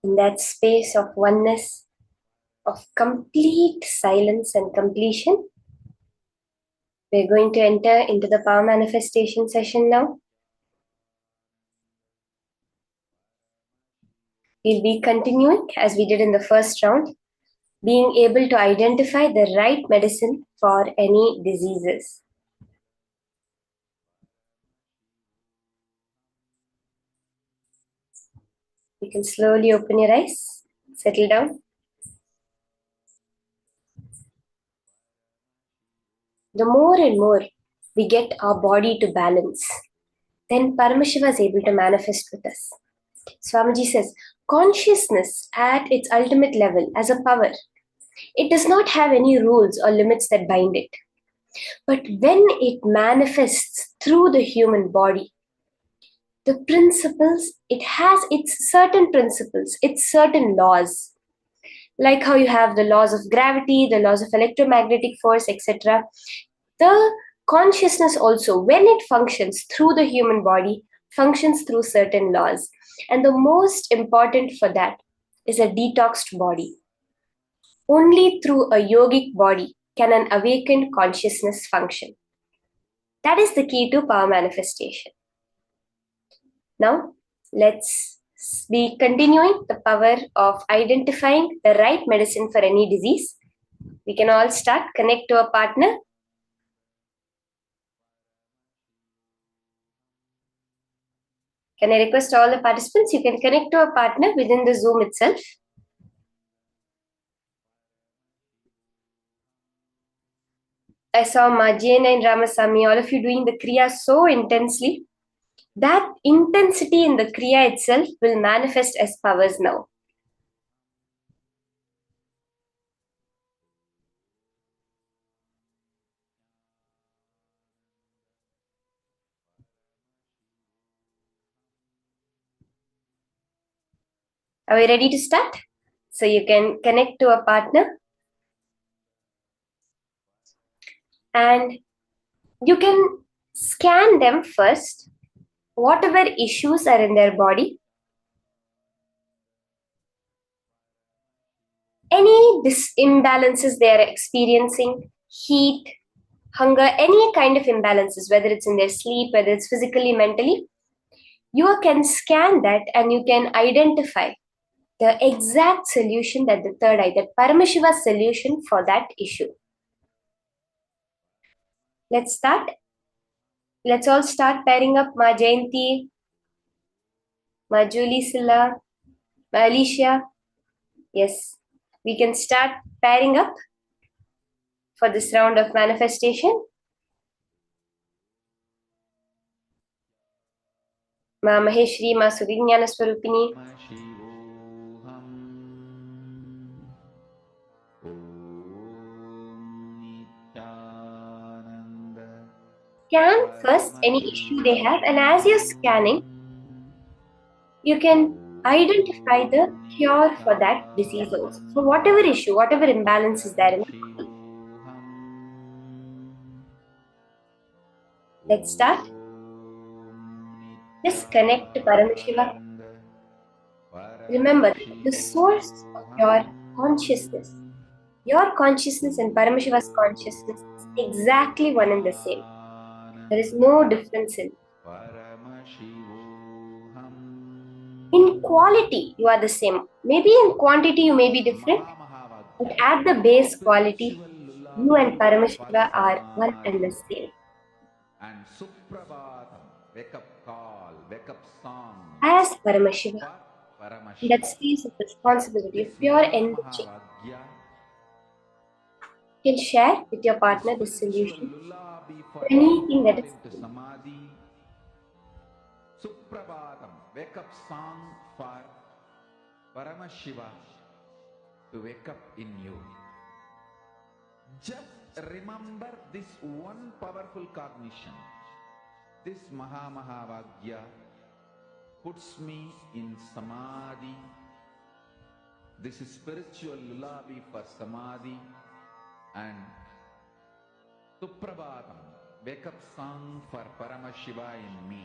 In that space of oneness, of complete silence and completion, we're going to enter into the power manifestation session now. We'll be continuing as we did in the first round, being able to identify the right medicine for any diseases. You can slowly open your eyes, settle down. The more and more we get our body to balance, then Paramashiva is able to manifest with us. Swamiji says, consciousness at its ultimate level as a power, it does not have any rules or limits that bind it. But when it manifests through the human body, the principles, it has its certain principles, its certain laws. Like how you have the laws of gravity, the laws of electromagnetic force, etc. The consciousness also, when it functions through the human body, functions through certain laws. And the most important for that is a detoxed body. Only through a yogic body can an awakened consciousness function. That is the key to power manifestation. Now, let's be continuing the power of identifying the right medicine for any disease. We can all start, connect to a partner. Can I request all the participants, you can connect to a partner within the Zoom itself. I saw Majena and Ramasamy, all of you doing the Kriya so intensely. That intensity in the Kriya itself will manifest as powers now. Are we ready to start? So you can connect to a partner and you can scan them first, whatever issues are in their body. Any imbalances they are experiencing, heat, hunger, any kind of imbalances, whether it's in their sleep, whether it's physically, mentally, you can scan that and you can identify the exact solution, that the third eye, that Paramashiva's solution for that issue. Let's start. Let's all start pairing up Ma Jayanti, Ma Julie Silla, Ma Alicia. Yes, we can start pairing up for this round of manifestation. Ma Maheshri, Ma Suvignana Swarupini. Scan first any issue they have, and as you're scanning, you can identify the cure for that disease also. So whatever issue, whatever imbalance is there in the body. Let's start. Just connect to Paramashiva. Remember, the source of your consciousness and Paramashiva's consciousness is exactly one and the same. There is no difference in it. In quality, you are the same. Maybe in quantity, you may be different, but at the base quality, you and Paramashiva are one and the same. And Suprabhatam, wake up call, wake up song. As Paramashiva, that space of responsibility, of pure energy, you can share with your partner the solution to anything that is Samadhi. Suprabhatam, wake up song for Paramashiva to wake up in you. Just remember this one powerful cognition. This Mahavagya puts me in Samadhi. This is spiritual lullaby for Samadhi. And Suprabhatam, wake up song for Paramashiva in me.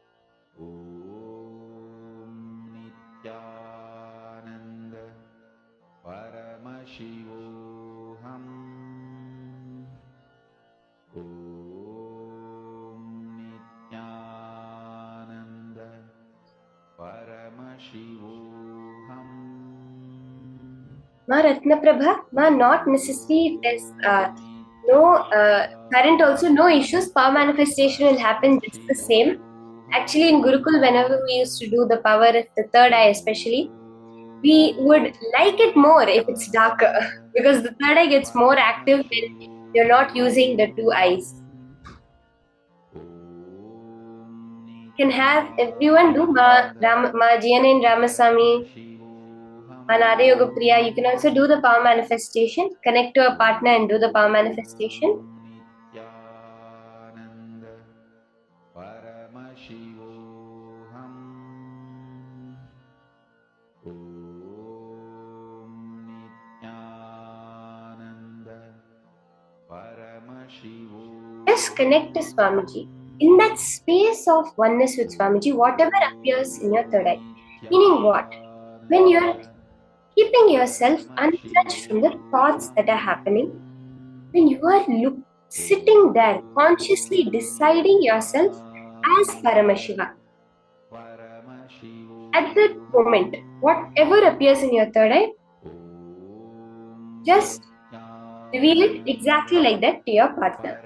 Ma Ratnaprabha, ma not necessarily there's no current also no issues. Power manifestation will happen just the same. Actually, in Gurukul, whenever we used to do the power of the third eye, especially, we would like it more if it's darker because the third eye gets more active when you're not using the two eyes. Can have everyone do Ma Jiyana and Ramasamy, Ma Nada Yoga Priya. You can also do the power manifestation. Connect to a partner and do the power manifestation. Just connect to Swamiji. In that space of oneness with Swamiji, whatever appears in your third eye. Meaning what? When you're keeping yourself untouched from the thoughts that are happening, when you are sitting there, consciously deciding yourself as Paramashiva. At that moment, whatever appears in your third eye, just reveal it exactly like that to your partner.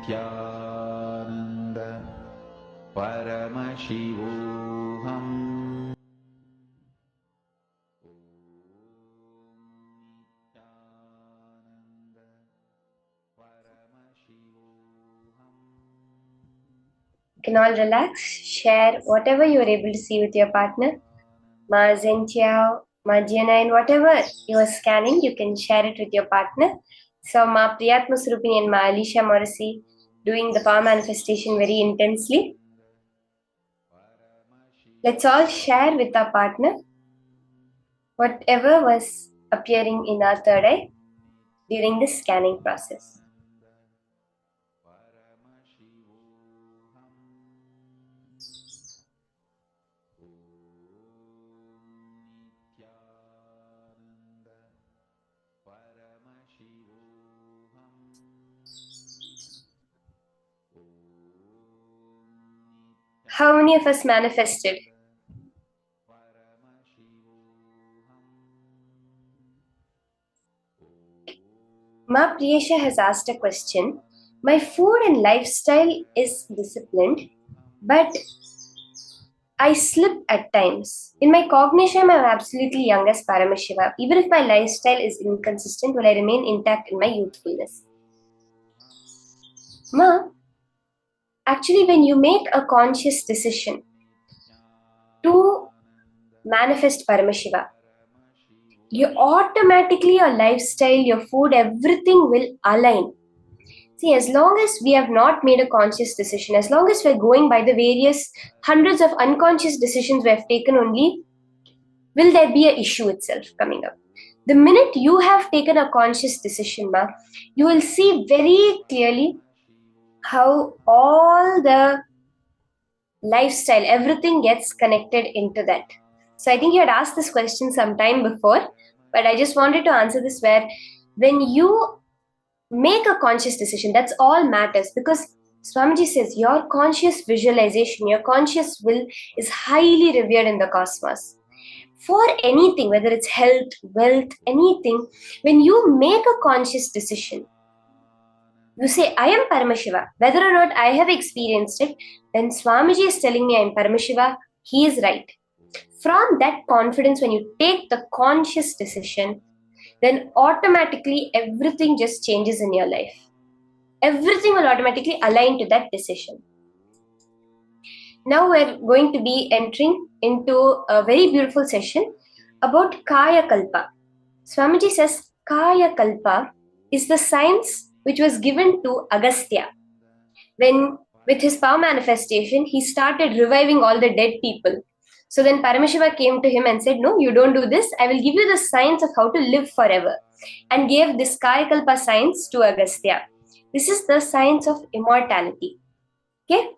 Nityanand परमशिवोऽहम्। You can all relax, share whatever you are able to see with your partner. Ma Zhenqiao, Ma Jianai, whatever you are scanning, you can share it with your partner. So Ma Priyatma Surupini and Ma Alicia Morrissey doing the power manifestation very intensely. Let's all share with our partner whatever was appearing in our third eye during this scanning process. How many of us manifested? Ma Priyesha has asked a question. My food and lifestyle is disciplined, but I slip at times. In my cognition, I'm absolutely young as Paramashiva. Even if my lifestyle is inconsistent, will I remain intact in my youthfulness? Ma, actually, when you make a conscious decision to manifest Paramashiva, you automatically, your lifestyle, your food, everything will align. See, as long as we have not made a conscious decision, as long as we're going by the various hundreds of unconscious decisions we have taken only, will there be an issue itself coming up? The minute you have taken a conscious decision, ma, you will see very clearly how all the lifestyle, everything gets connected into that. So I think you had asked this question some time before, but I just wanted to answer this where when you make a conscious decision, that's all matters, because Swamiji says your conscious visualization, your conscious will is highly revered in the cosmos. For anything, whether it's health, wealth, anything, when you make a conscious decision, you say, I am Paramashiva. Whether or not I have experienced it, when Swamiji is telling me I am Paramashiva, he is right. From that confidence, when you take the conscious decision, then automatically everything just changes in your life. Everything will automatically align to that decision. Now we're going to be entering into a very beautiful session about Kaya Kalpa. Swamiji says Kaya Kalpa is the science which was given to Agastya. When with his power manifestation, he started reviving all the dead people. So then Paramashiva came to him and said, no, you don't do this. I will give you the science of how to live forever. And gave this Kaya Kalpa science to Agastya. This is the science of immortality. Okay?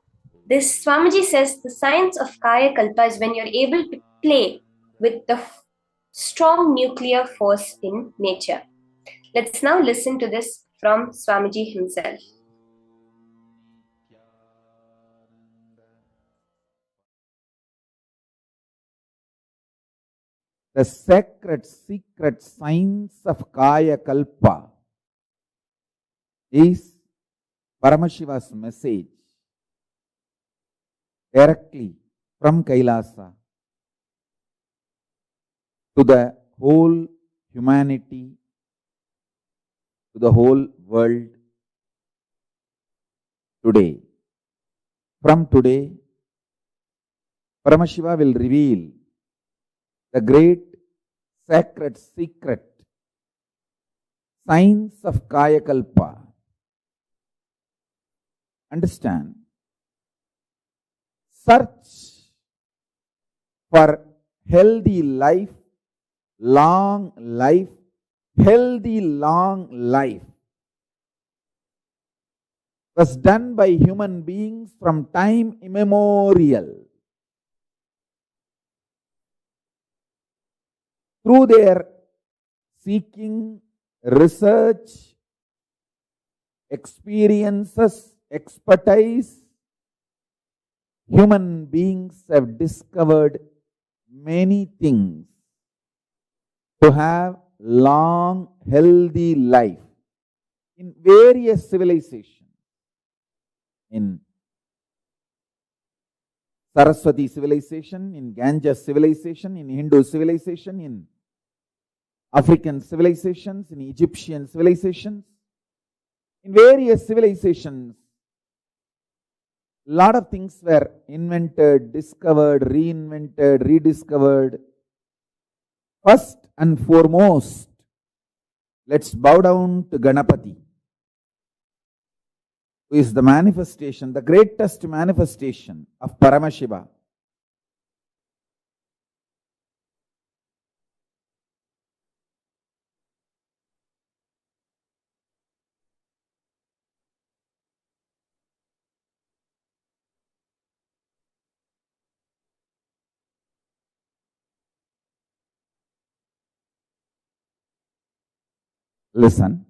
This Swamiji says the science of Kaya Kalpa is when you're able to play with the strong nuclear force in nature. Let's now listen to this from Swamiji himself. The sacred secret science of Kaya Kalpa is Paramashiva's message directly from Kailasa to the whole humanity, to the whole world today. From today, Paramashiva will reveal the great sacred secret science of Kaya Kalpa. Understand? Search for healthy life, long life, healthy long life was done by human beings from time immemorial. Through their seeking, research, experiences, expertise, human beings have discovered many things to have long, healthy life in various civilizations. in Saraswati civilization, in Ganges civilization, in Hindu civilization, in African civilizations, in Egyptian civilizations, in various civilizations. A lot of things were invented, discovered, reinvented, rediscovered. First and foremost, let's bow down to Ganapati, who is the manifestation, the greatest manifestation of Paramashiva. Listen.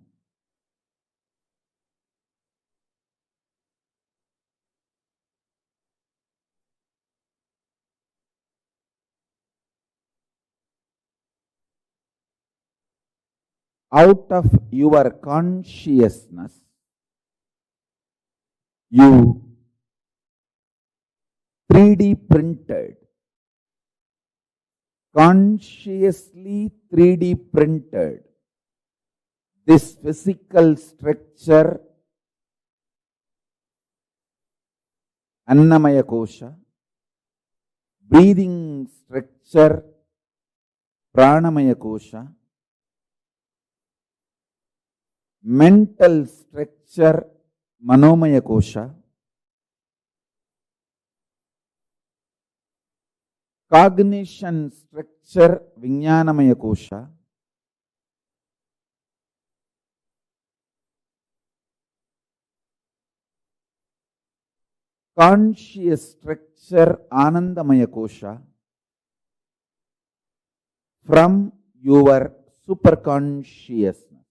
Out of your consciousness, you 3D printed, consciously 3D printed this physical structure, Annamaya Kosha, breathing structure, Pranamaya Kosha, mental structure, Manomaya Kosha, cognition structure, Vijnanamaya Kosha, conscious structure, Anandamaya Kosha, from your superconsciousness,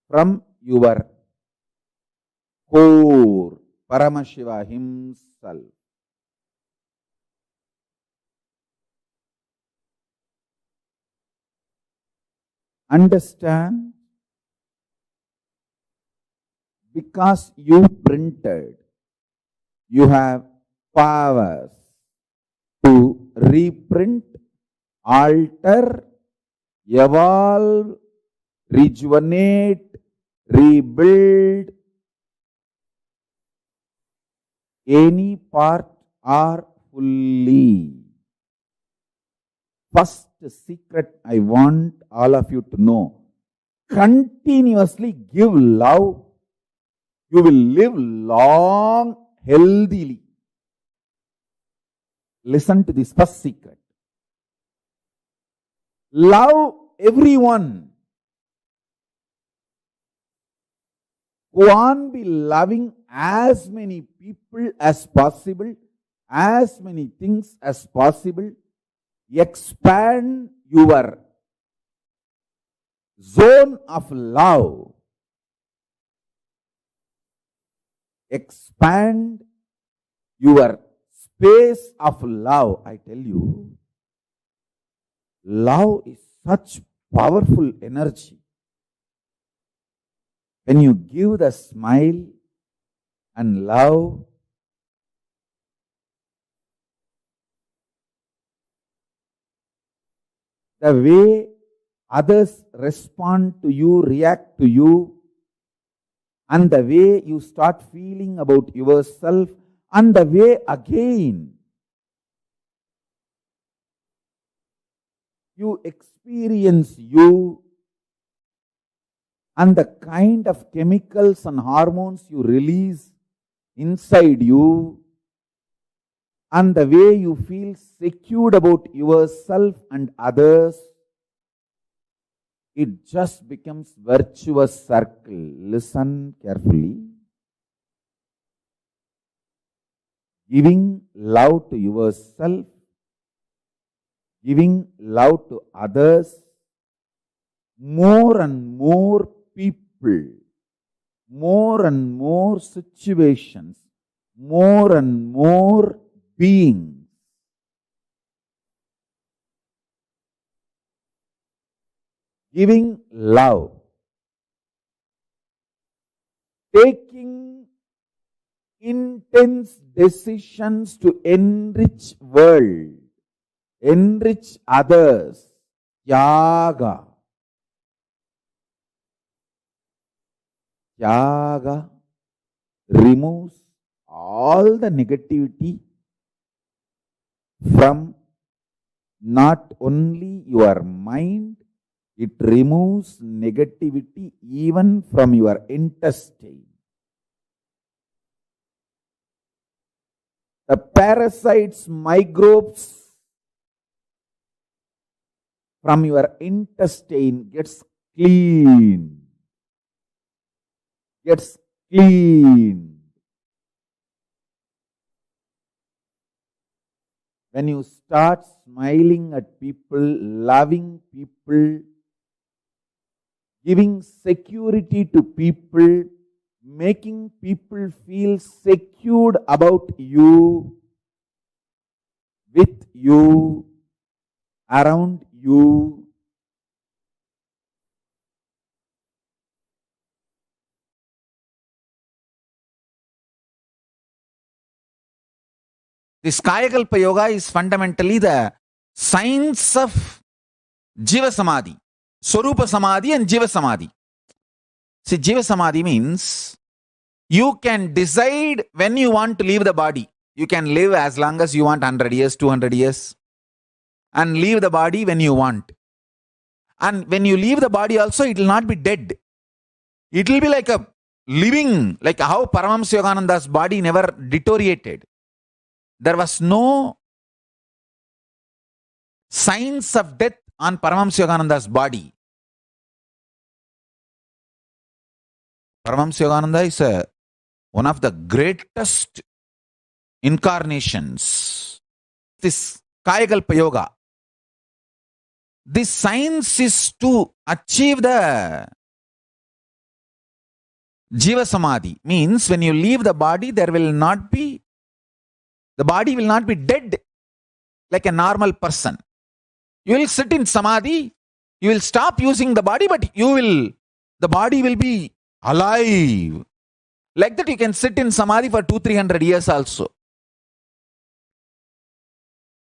from your core, Paramashiva himself. Understand? Because you printed, you have powers to reprint, alter, evolve, rejuvenate, rebuild any part or fully. First secret I want all of you to know. Continuously give love. You will live long, healthily. Listen to this first secret. Love everyone. Go on be loving as many people as possible, as many things as possible. Expand your zone of love. Expand your space of love. I tell you, love is such powerful energy. When you give the smile and love, the way others respond to you, react to you, and the way you start feeling about yourself, and the way again you experience you, and the kind of chemicals and hormones you release inside you, and the way you feel secure about yourself and others, it just becomes virtuous circle. Listen carefully. Giving love to yourself, giving love to others, more and more people, more and more situations, more and more beings. Giving love, taking intense decisions to enrich world, enrich others, Tyaga. Tyaga removes all the negativity from not only your mind, it removes negativity even from your intestine. The parasites, microbes from your intestine gets clean. Gets clean. When you start smiling at people, loving people, giving security to people, making people feel secured about you, with you, around you, this Kayakalpa Yoga is fundamentally the science of Jiva Samadhi, Swarupa Samadhi and Jiva Samadhi. See, Jiva Samadhi means you can decide when you want to leave the body. You can live as long as you want, 100 years, 200 years, and leave the body when you want. And when you leave the body also, it will not be dead. It will be like a living, like how Paramahamsa Yogananda's body never deteriorated. There was no signs of death on Paramahamsa Yogananda's body. Paramahamsa Yogananda is one of the greatest incarnations. This Kayakalpa Yoga. This science is to achieve the Jiva Samadhi. Means when you leave the body, the body will not be dead like a normal person. You will sit in Samadhi, you will stop using the body, but the body will be alive. Like that you can sit in Samadhi for 200-300 years also.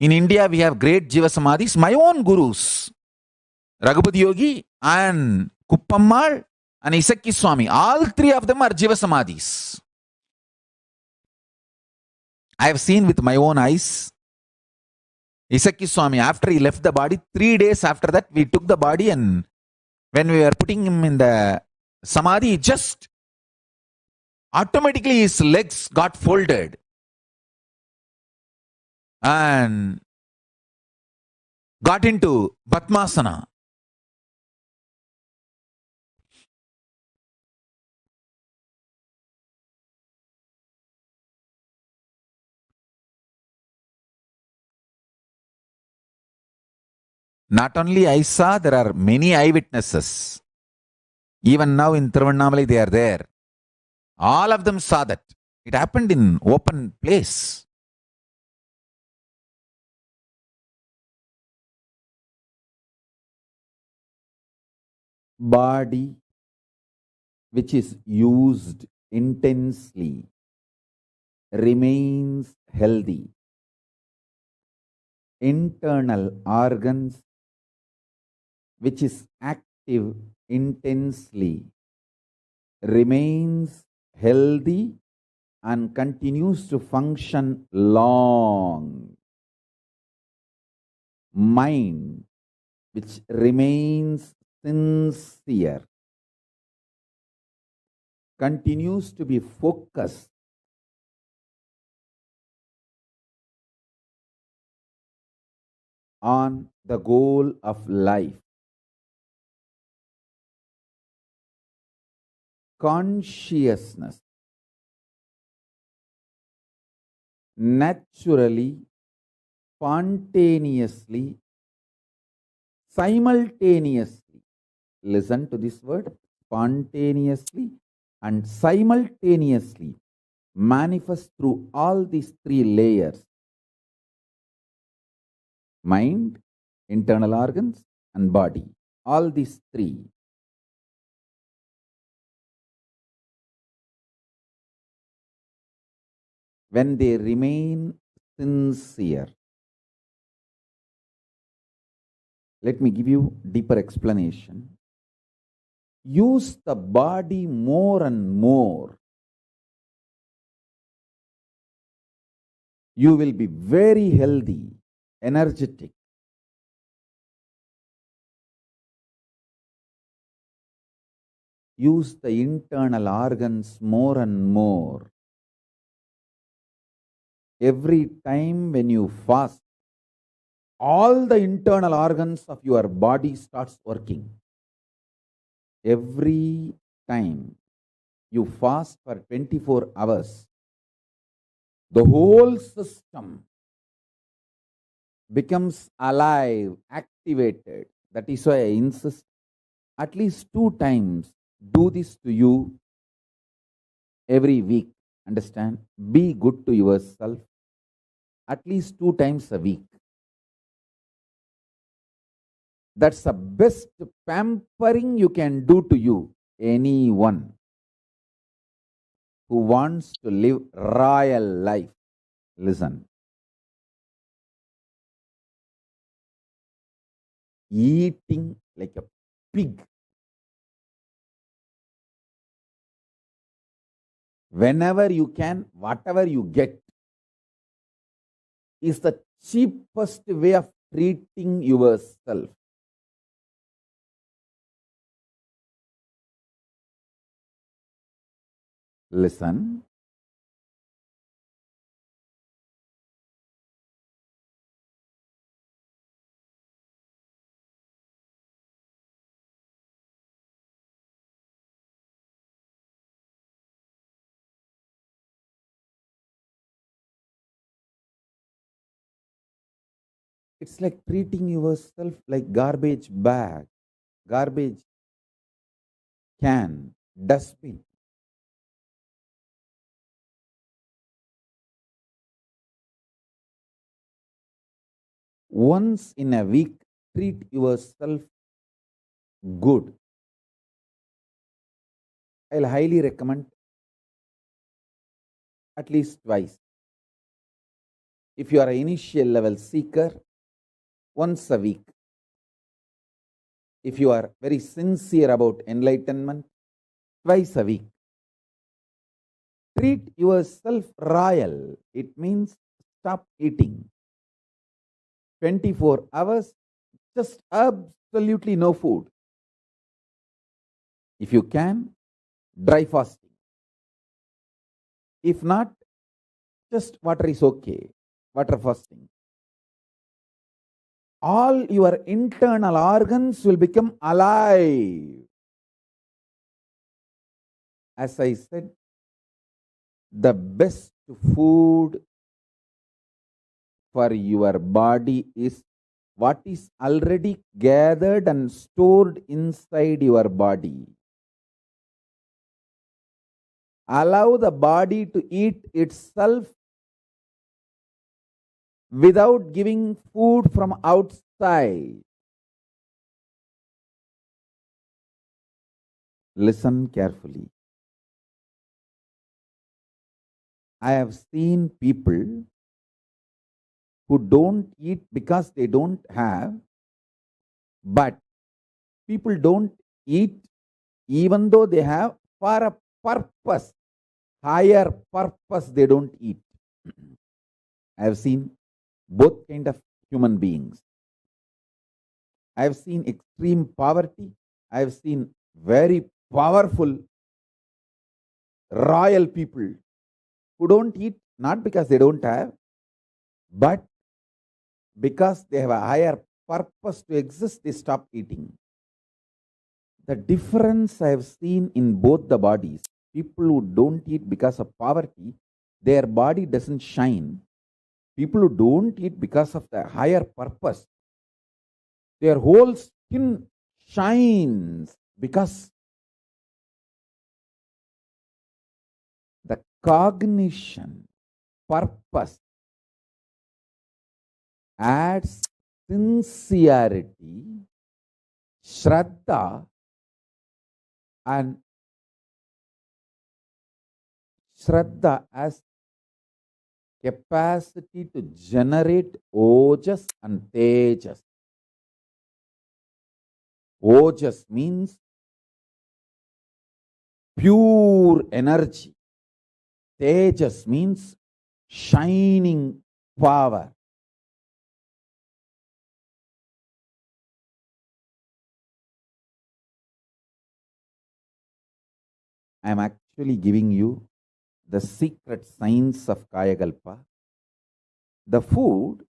In India, we have great Jiva Samadhis. My own gurus, Raghupati Yogi and Kuppammal and Isakki Swami, all three of them are Jiva Samadhis. I have seen with my own eyes. Isakki Swami, after he left the body, 3 days after that, we took the body, and when we were putting him in the Samadhi, just automatically his legs got folded and got into Padmasana. Not only I saw, there are many eyewitnesses. Even now in Tiruvannamalai, they are there. All of them saw that. It happened in open place. Body which is used intensely remains healthy. Internal organs which is active intensely remains healthy and continues to function long. Mind which remains sincere continues to be focused on the goal of life. Consciousness naturally, spontaneously, simultaneously, listen to this word, spontaneously and simultaneously manifest through all these three layers: mind, internal organs, and body. All these three. when they remain sincere. Let me give you deeper explanation. Use the body more and more. You will be very healthy, energetic. Use the internal organs more and more. Every time when you fast, all the internal organs of your body starts working. Every time you fast for 24 hours, the whole system becomes alive, activated. That is why I insist at least 2 times do this to you every week. Understand? Be good to yourself at least 2 times a week. That's the best pampering you can do to you. Anyone who wants to live royal life, listen. Eating like a pig, whenever you can, whatever you get, is the cheapest way of treating yourself. Listen. It's like treating yourself like garbage bag, garbage can, dustbin. Once in a week, treat yourself good. I'll highly recommend at least twice. If you are an initial level seeker, once a week. If you are very sincere about enlightenment, twice a week. Treat yourself royal. It means stop eating. 24 hours, just absolutely no food. If you can, dry fasting. If not, just water is okay. Water fasting. All your internal organs will become alive. As I said, the best food for your body is what is already gathered and stored inside your body. Allow the body to eat itself without giving food from outside. Listen carefully. I have seen people who don't eat because they don't have, but people don't eat even though they have for a purpose, higher purpose, they don't eat. I have seen both kind of human beings. I have seen extreme poverty. I have seen very powerful royal people who don't eat not because they don't have, but because they have a higher purpose to exist, they stop eating. The difference I have seen in both the bodies, people who don't eat because of poverty, their body doesn't shine. People who don't eat because of the higher purpose, their whole skin shines because the cognition, purpose adds sincerity, shraddha, and shraddha as capacity to generate ojas and tejas. Ojas means pure energy. Tejas means shining power. I am actually giving you the secret science of Kayakalpa. The food,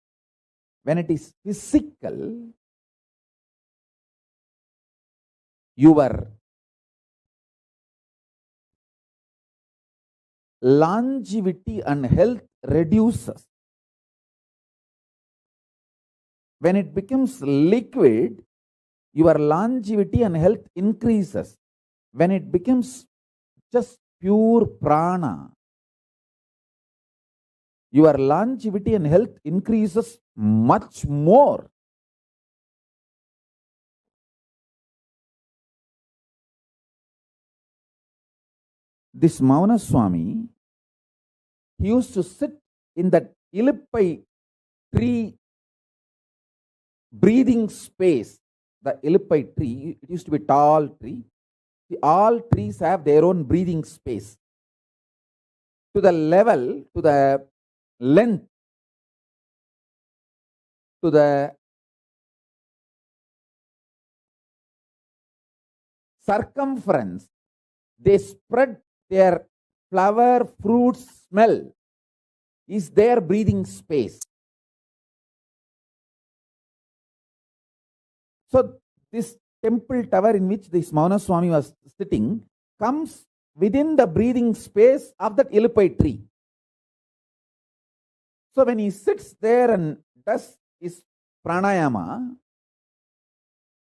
when it is physical, your longevity and health reduces. When it becomes liquid, your longevity and health increases. When it becomes just pure prana, your longevity and health increases much more. This Mauna Swami, he used to sit in that Ilippai tree breathing space. The Ilippai tree, it used to be a tall tree. All trees have their own breathing space. To the level, to the length, to the circumference, they spread their flower, fruit smell is their breathing space. So this temple tower in which this Mauna Swami was sitting comes within the breathing space of that Ilippai tree. So when he sits there and does his pranayama,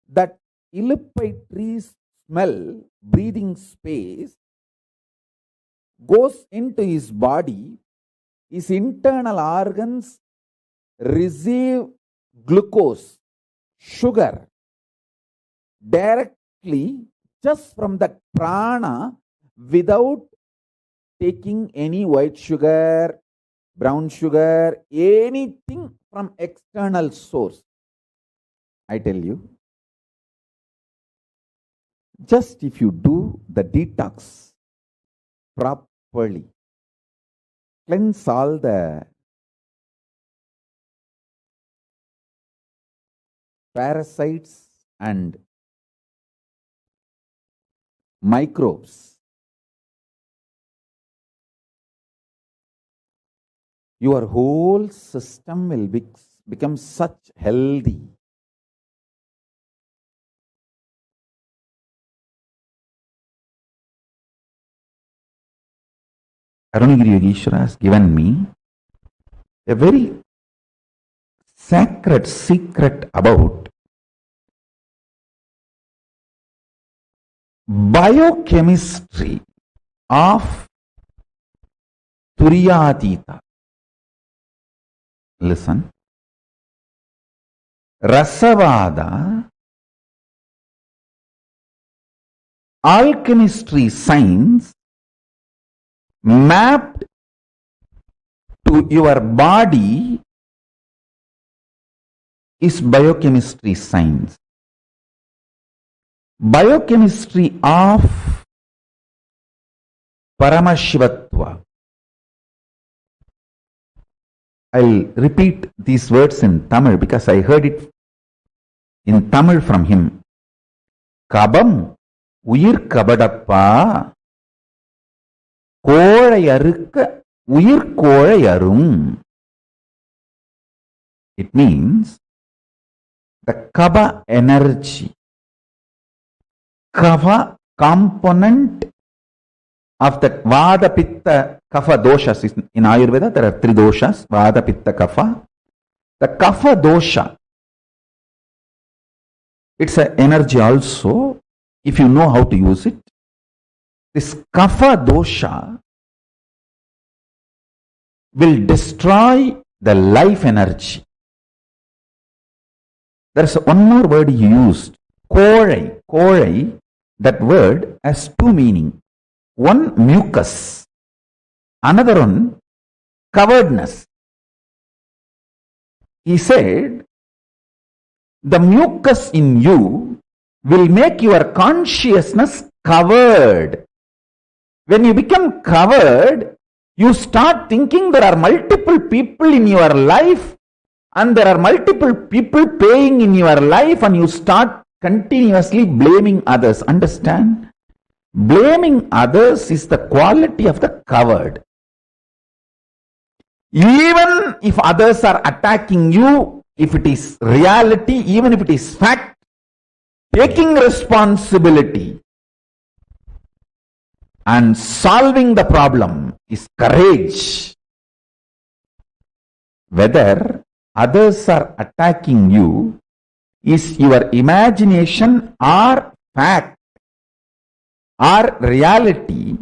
that Ilippai tree's smell, breathing space, goes into his body, his internal organs receive glucose, sugar, directly just from the prana without taking any white sugar, brown sugar, anything from external source. I tell you, just if you do the detox properly, cleanse all the parasites and microbes, your whole system will become such healthy. Arunagiri Yogeshwara has given me a very sacred secret about biochemistry of Turyatita. Listen. Rasavada, alchemistry science mapped to your body is biochemistry science. Biochemistry of Paramashivatva. I'll repeat these words in Tamil because I heard it in Tamil from him. Kabam uyir kabadappa kolayarukka uyir kolayarum. It means the kaba energy, kava component of the vada pitta kapha doshas. In Ayurveda there are three doshas, vada pitta kapha. The kapha dosha, it's an energy also if you know how to use it. This kapha dosha will destroy the life energy. There's one more word he used, kolai. Kolai, that word has two meanings. One, mucus. Another one, cowardness. He said, the mucus in you will make your consciousness covered. When you become covered, you start thinking there are multiple people in your life and there are multiple people paying in your life, and you start continuously blaming others. Understand? Blaming others is the quality of the coward. Even if others are attacking you, if it is reality, even if it is fact, taking responsibility and solving the problem is courage. Whether others are attacking you is your imagination or fact or reality,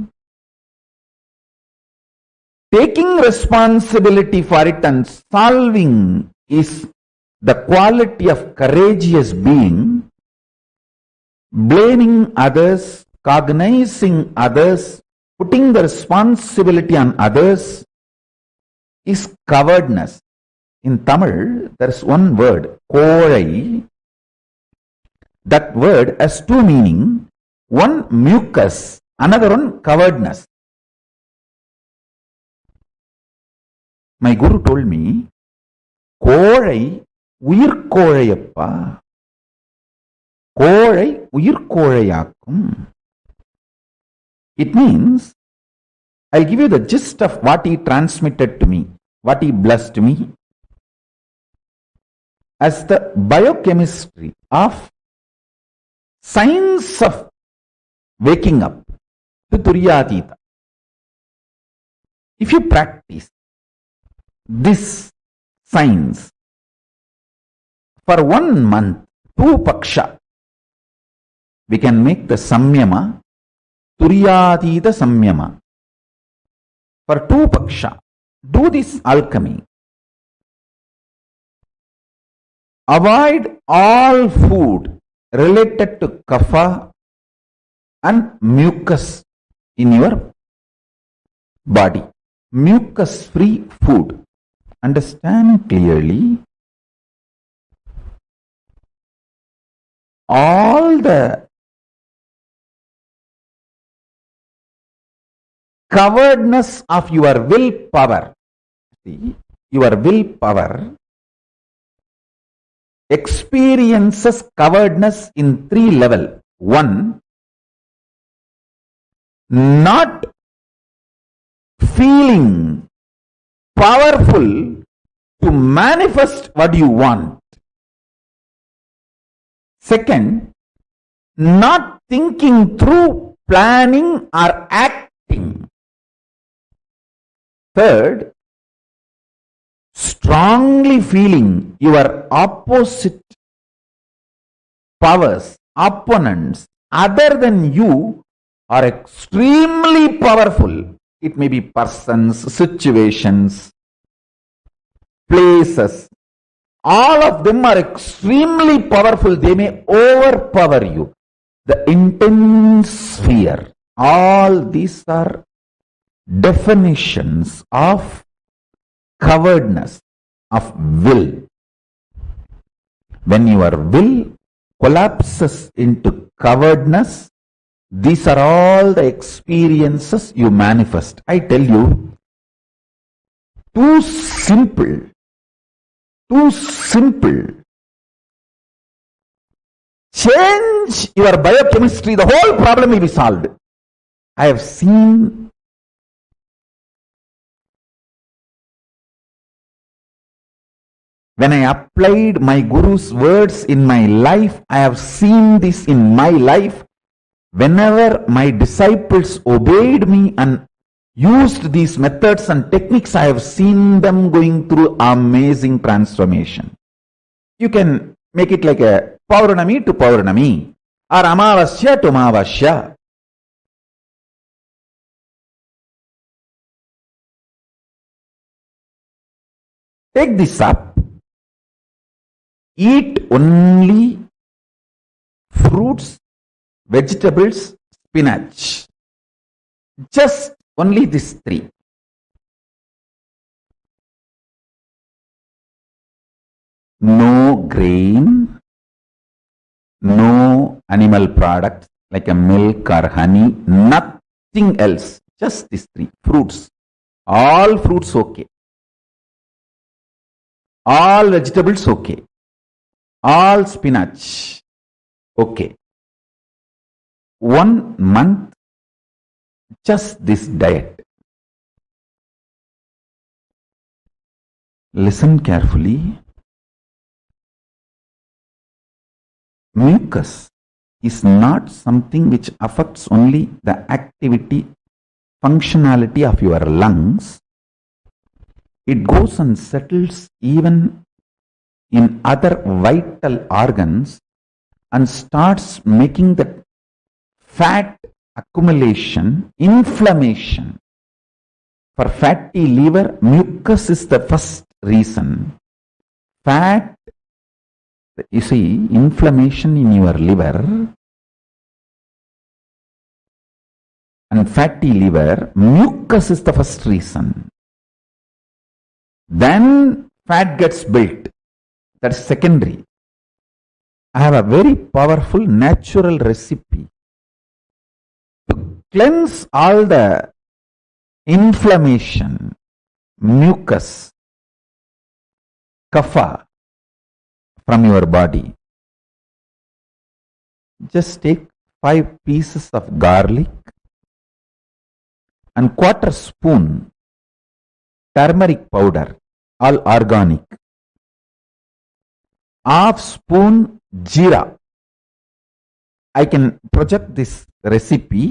taking responsibility for it and solving is the quality of courageous being. Blaming others, cognizing others, putting the responsibility on others is cowardness. In Tamil, there is one word, kozhai. That word has two meanings. One mucus, another one cowardness. My guru told me, kozhai uyir kozhayappa. Kozhai uyir kozhayakkum. It means, I'll give you the gist of what he transmitted to me, what he blessed me. As the biochemistry of science of waking up to Turyatita. If you practice this science for 1 month, 2 paksha, we can make the samyama, Turyatita samyama. For 2 paksha, do this alchemy. Avoid all food related to kapha and mucus in your body. Mucus free food. Understand clearly. All the cowardness of your willpower. See, your willpower experiences cowardness in 3 levels. 1, not feeling powerful to manifest what you want. 2, not thinking through, planning or acting. 3, strongly feeling your opposite powers, opponents, other than you are extremely powerful. It may be persons, situations, places. All of them are extremely powerful. They may overpower you. The intense fear. All these are definitions of cowardness, of will. When your will collapses into cowardness, these are all the experiences you manifest. I tell you, too simple. Change your biochemistry, the whole problem will be solved. I have seen when I applied my Guru's words in my life, I have seen this in my life. Whenever my disciples obeyed me and used these methods and techniques, I have seen them going through amazing transformation. You can make it like a Pauranami to Pauranami or Amavasya to Amavasya. Take this up. Eat only fruits, vegetables, spinach. Just only these 3. no grain, no animal products like a milk or honey, nothing else. Just these three. Fruits. All fruits okay. All vegetables okay. All spinach okay. 1 month, just this diet. Listen carefully. Mucus is not something which affects only the activity, functionality of your lungs. It goes and settles even in other vital organs and starts making the fat accumulation, inflammation. For fatty liver, mucus is the first reason. Fat, you see, inflammation in your liver and fatty liver, mucus is the first reason. Then fat gets built. That's secondary. I have a very powerful natural recipe to cleanse all the inflammation, mucus, kapha from your body. Just take 5 pieces of garlic and 1/4 spoon turmeric powder, all organic. 1/2 spoon jeera. I can project this recipe.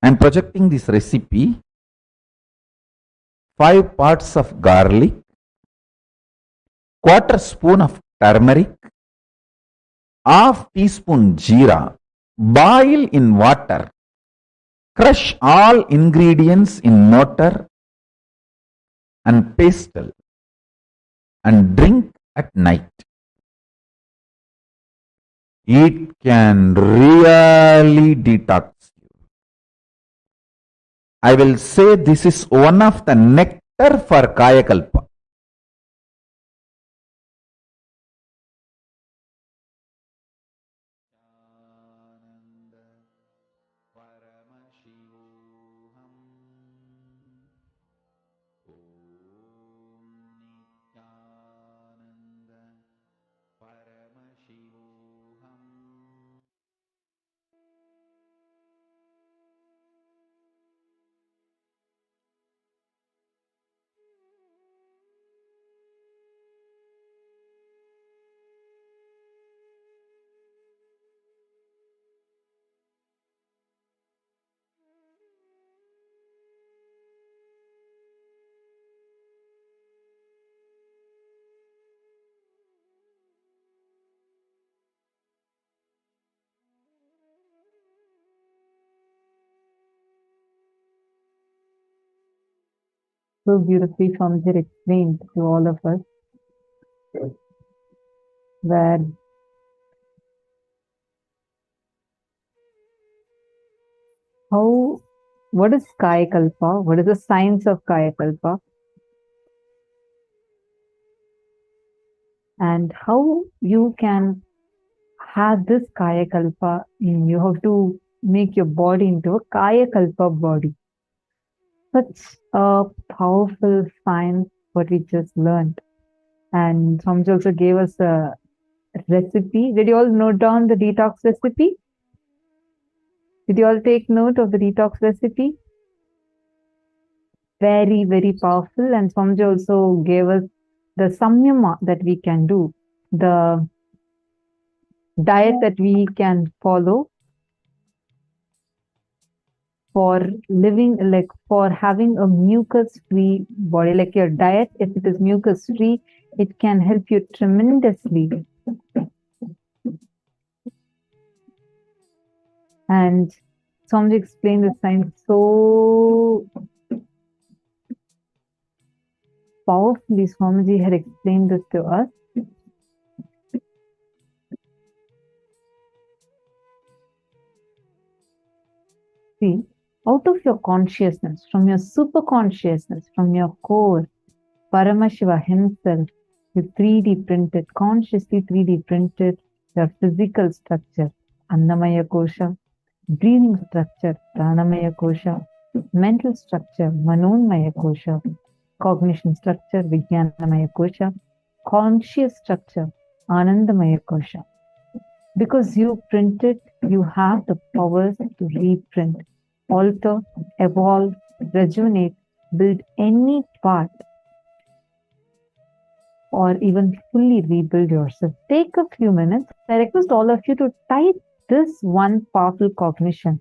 I am projecting this recipe. 5 parts of garlic, 1/4 spoon of turmeric, 1/2 teaspoon jeera. Boil in water. Crush all ingredients in mortar and pestle and drink at night. It can really detox you. I will say this is one of the nectar for Kayakalpa. So beautifully Swamiji explained to all of us where what is Kayakalpa? What is the science of Kayakalpa? And how you can have this Kayakalpa in you. How to make your body into a Kayakalpa body. Such a powerful science what we just learned. And Swamiji also gave us a recipe. Did you all note down the detox recipe? Did you all take note of the detox recipe? Very, very powerful. And Swamiji also gave us the samyama that we can do, the diet that we can follow for living, like for having a mucus-free body. Like your diet, if it is mucus-free, it can help you tremendously. And Swamiji explained the science so powerfully. Swamiji had explained this to us. See, out of your consciousness, from your super consciousness, from your core, Paramashiva himself, you 3D printed, consciously 3D printed your physical structure, Annamaya Kosha, breathing structure, Pranamaya Kosha, mental structure, Manonmaya Kosha, cognition structure, Vijnanamaya Kosha, conscious structure, Anandamaya Kosha. Because you printed, you have the powers to reprint, alter, evolve, rejuvenate, build any part, or even fully rebuild yourself. Take a few minutes. I request all of you to type this one powerful cognition.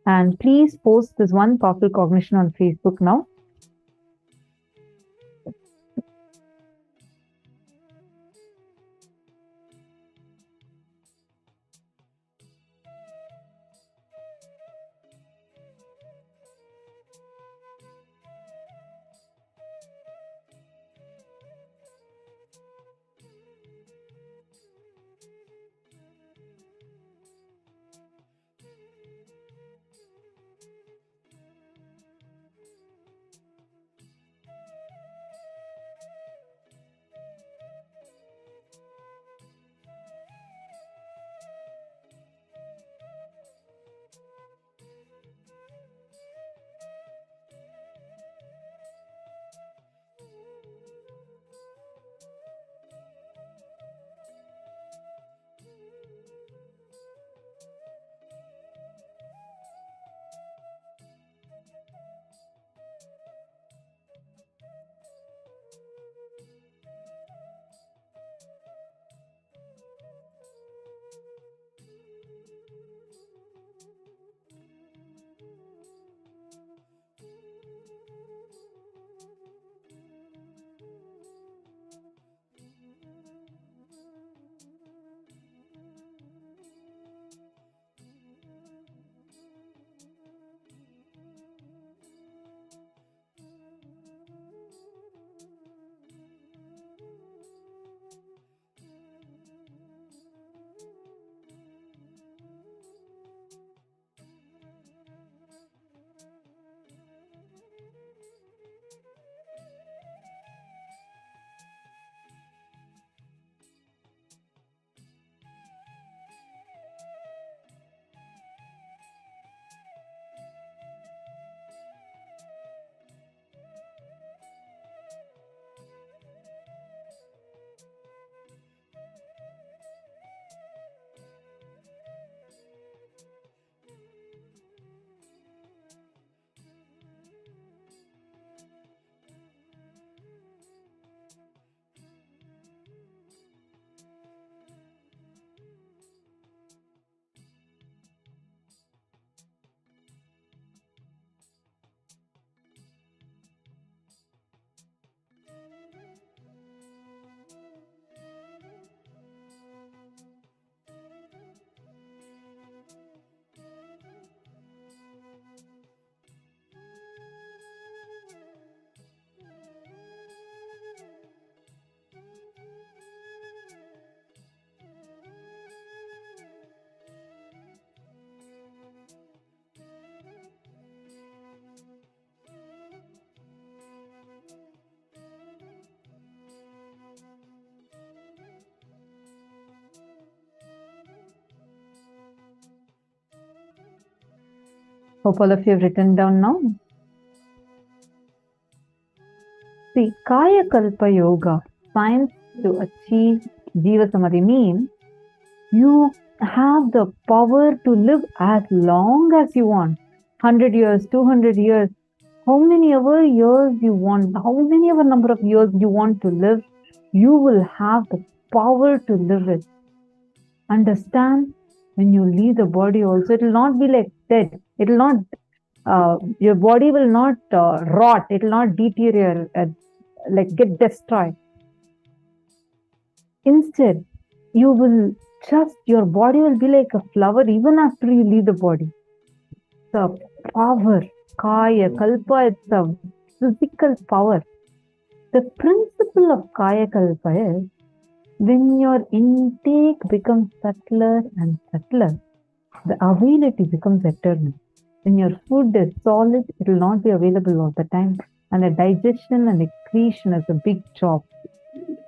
And please post this one powerful cognition on Facebook now. Hope all of you have written down now. See, Kaya Kalpa Yoga, science to achieve Jiva Samadhi means you have the power to live as long as you want. 100 years, 200 years, how many ever years you want, how many ever number of years you want to live, you will have the power to live it. Understand, when you leave the body also, it will not be like dead. It will not, your body will not rot. It will not deteriorate, like get destroyed. Instead, you will just, your body will be like a flower even after you leave the body. The power, Kaya, Kalpa, it's a physical power. The principle of Kaya Kalpa is, when your intake becomes subtler and subtler, the availability becomes eternal. When your food is solid, it will not be available all the time. and the digestion and excretion is a big job.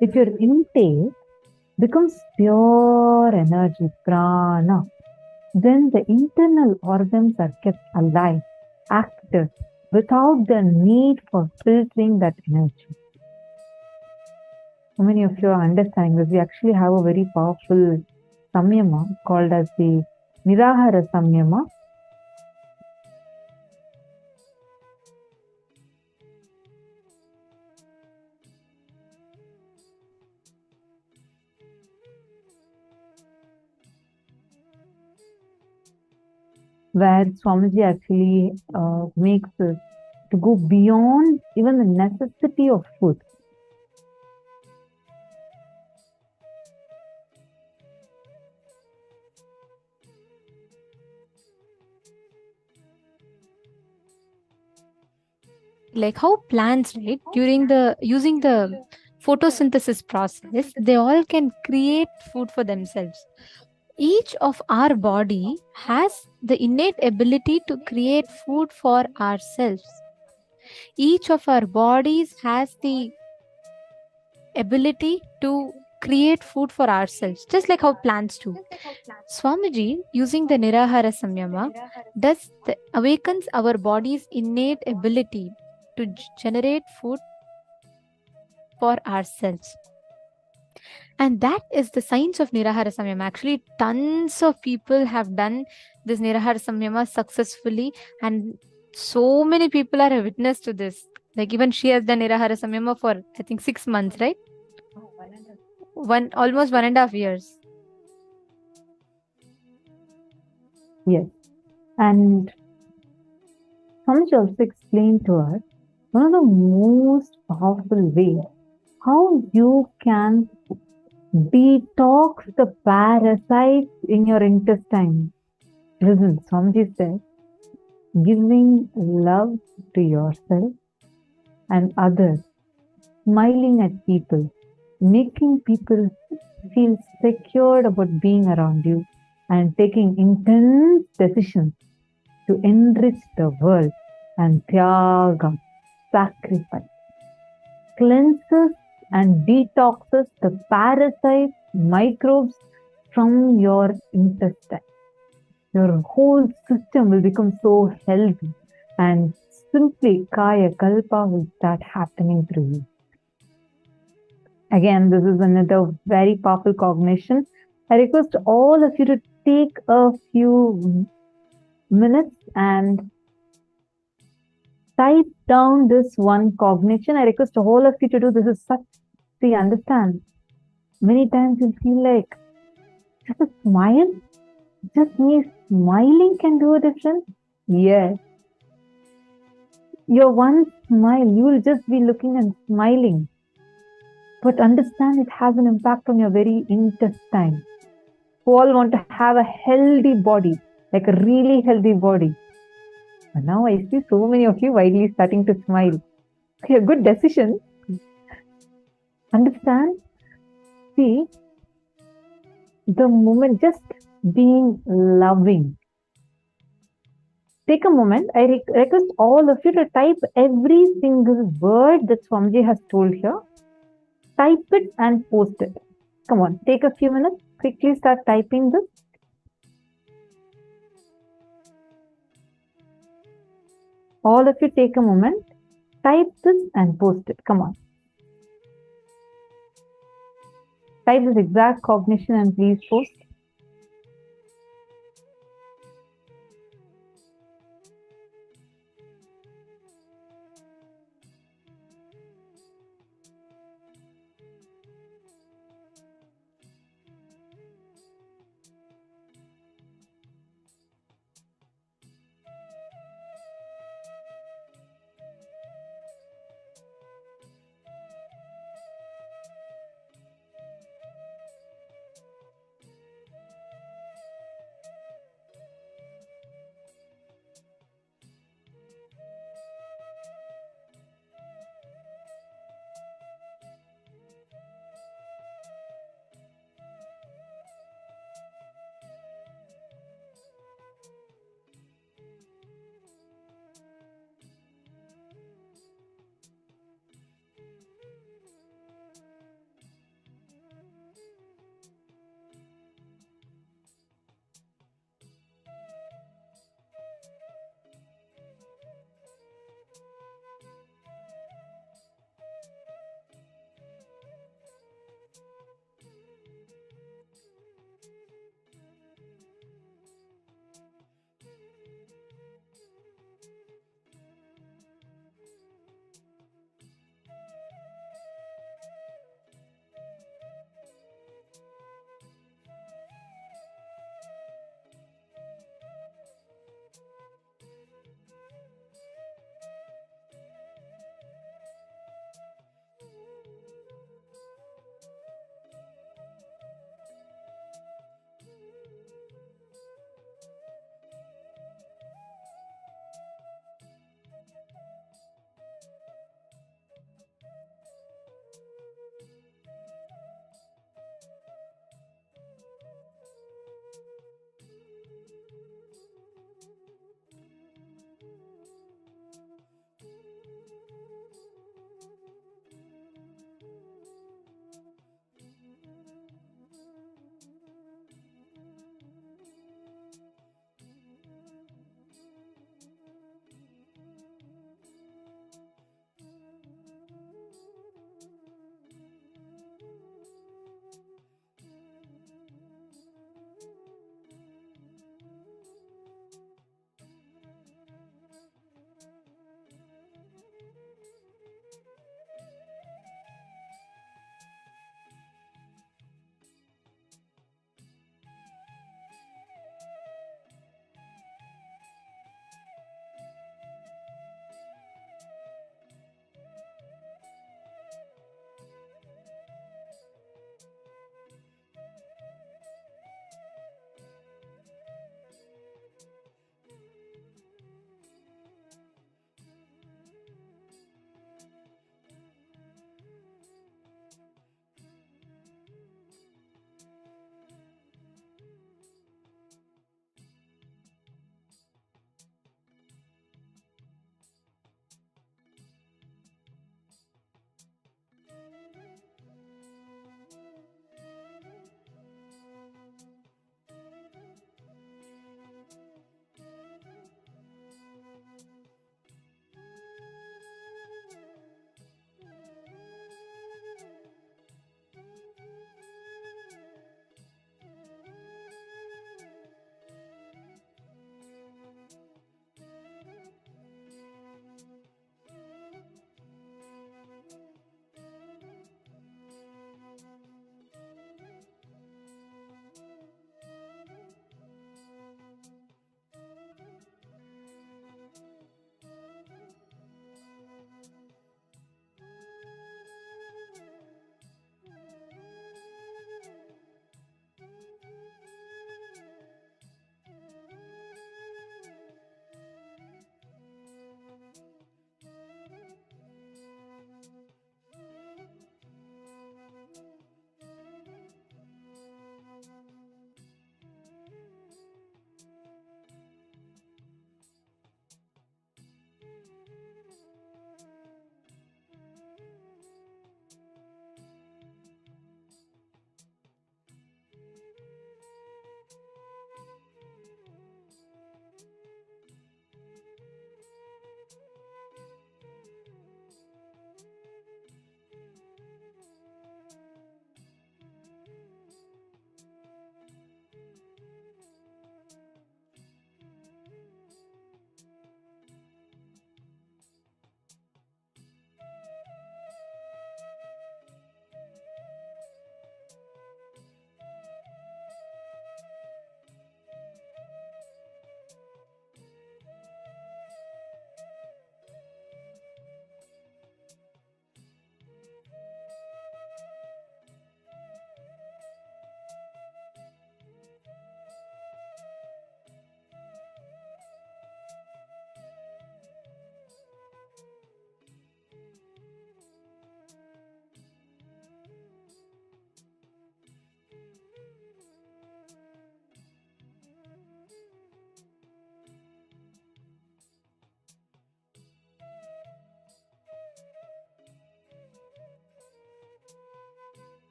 If your intake becomes pure energy, prana, then the internal organs are kept alive, active, without the need for filtering that energy. How many of you are understanding this? We actually have a very powerful samyama called as the Nirahara Samyama. Where Swamiji actually makes us to go beyond even the necessity of food. Like how plants, right, during the using the photosynthesis process, they all can create food for themselves. Each of our body has the innate ability to create food for ourselves. Each of our bodies has the ability to create food for ourselves, just like how plants do. Swamiji, using the Nirahara Samyama, awakens our body's innate ability to generate food for ourselves. And that is the science of Nirahara Samyama. Actually, tons of people have done this Nirahara Samyama successfully, and so many people are a witness to this. Like even she has done Nirahara Samyama for I think 6 months, right? Almost 1.5 years. Yes. And Swamiji also explained to us one of the most powerful ways how you can detox the parasites in your intestine. Listen, Swamiji said, giving love to yourself and others, smiling at people, making people feel secured about being around you, and taking intense decisions to enrich the world, and tyaga, sacrifice, cleanses and detoxes the parasites, microbes from your intestine. Your whole system will become so healthy, and simply Kaya Kalpa will start happening through you. Again, this is another very powerful cognition. I request all of you to take a few minutes and type down this one cognition. I request all of you to do this. Is such, see, understand. Many times you feel like just a smile, just me smiling can do a difference. Yes. Your one smile, you will just be looking and smiling. But understand it has an impact on your very intestine. We all want to have a healthy body, like a really healthy body. And now I see so many of you widely starting to smile. Okay, a good decision. Understand? See, the moment just being loving. Take a moment. I request all of you to type every single word that Swamiji has told here. Type it and post it. Come on, take a few minutes. Quickly start typing this. All of you take a moment. Type this and post it. Come on. Type this exact cognition and please post.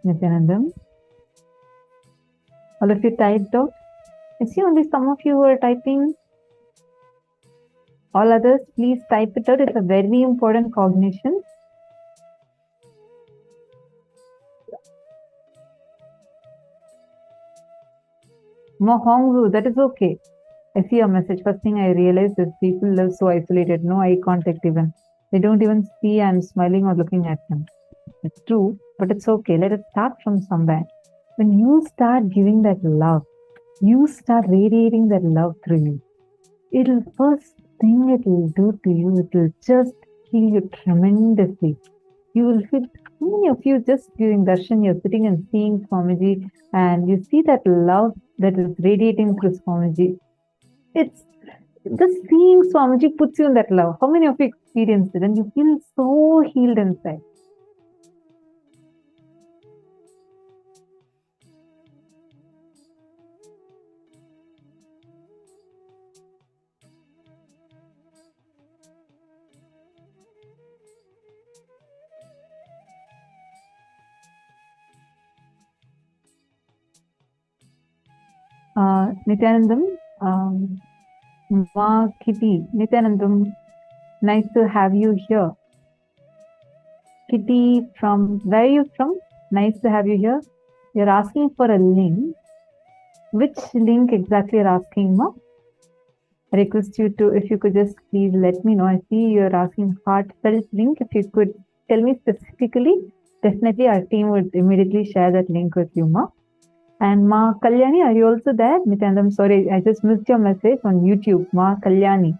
Nityanandam. All of you typed out. I see only some of you who are typing. All others, please type it out. It's a very important cognition. Mohongzu, that is okay. I see your message. First thing I realized is people live so isolated, no eye contact even. They don't even see I'm smiling or looking at them. It's true, but it's okay. Let us start from somewhere. When you start giving that love, you start radiating that love through you. It'll first thing it will do to you, it will just heal you tremendously. You will feel, how many of you just during darshan, you're sitting and seeing Swamiji and you see that love that is radiating through Swamiji. It's just seeing Swamiji puts you in that love. How many of you experienced it? And you feel so healed inside. Nityanandam, Ma Kitty, Nityanandam, nice to have you here. Kitty, from where are you from? Nice to have you here. You're asking for a link. Which link exactly you're asking, Ma? I request you to, if you could just please let me know. I see you're asking heartfelt link. If you could tell me specifically, definitely our team would immediately share that link with you, Ma. And Ma Kalyani, are you also there? Nityanandam, sorry, I just missed your message on YouTube. Ma Kalyani.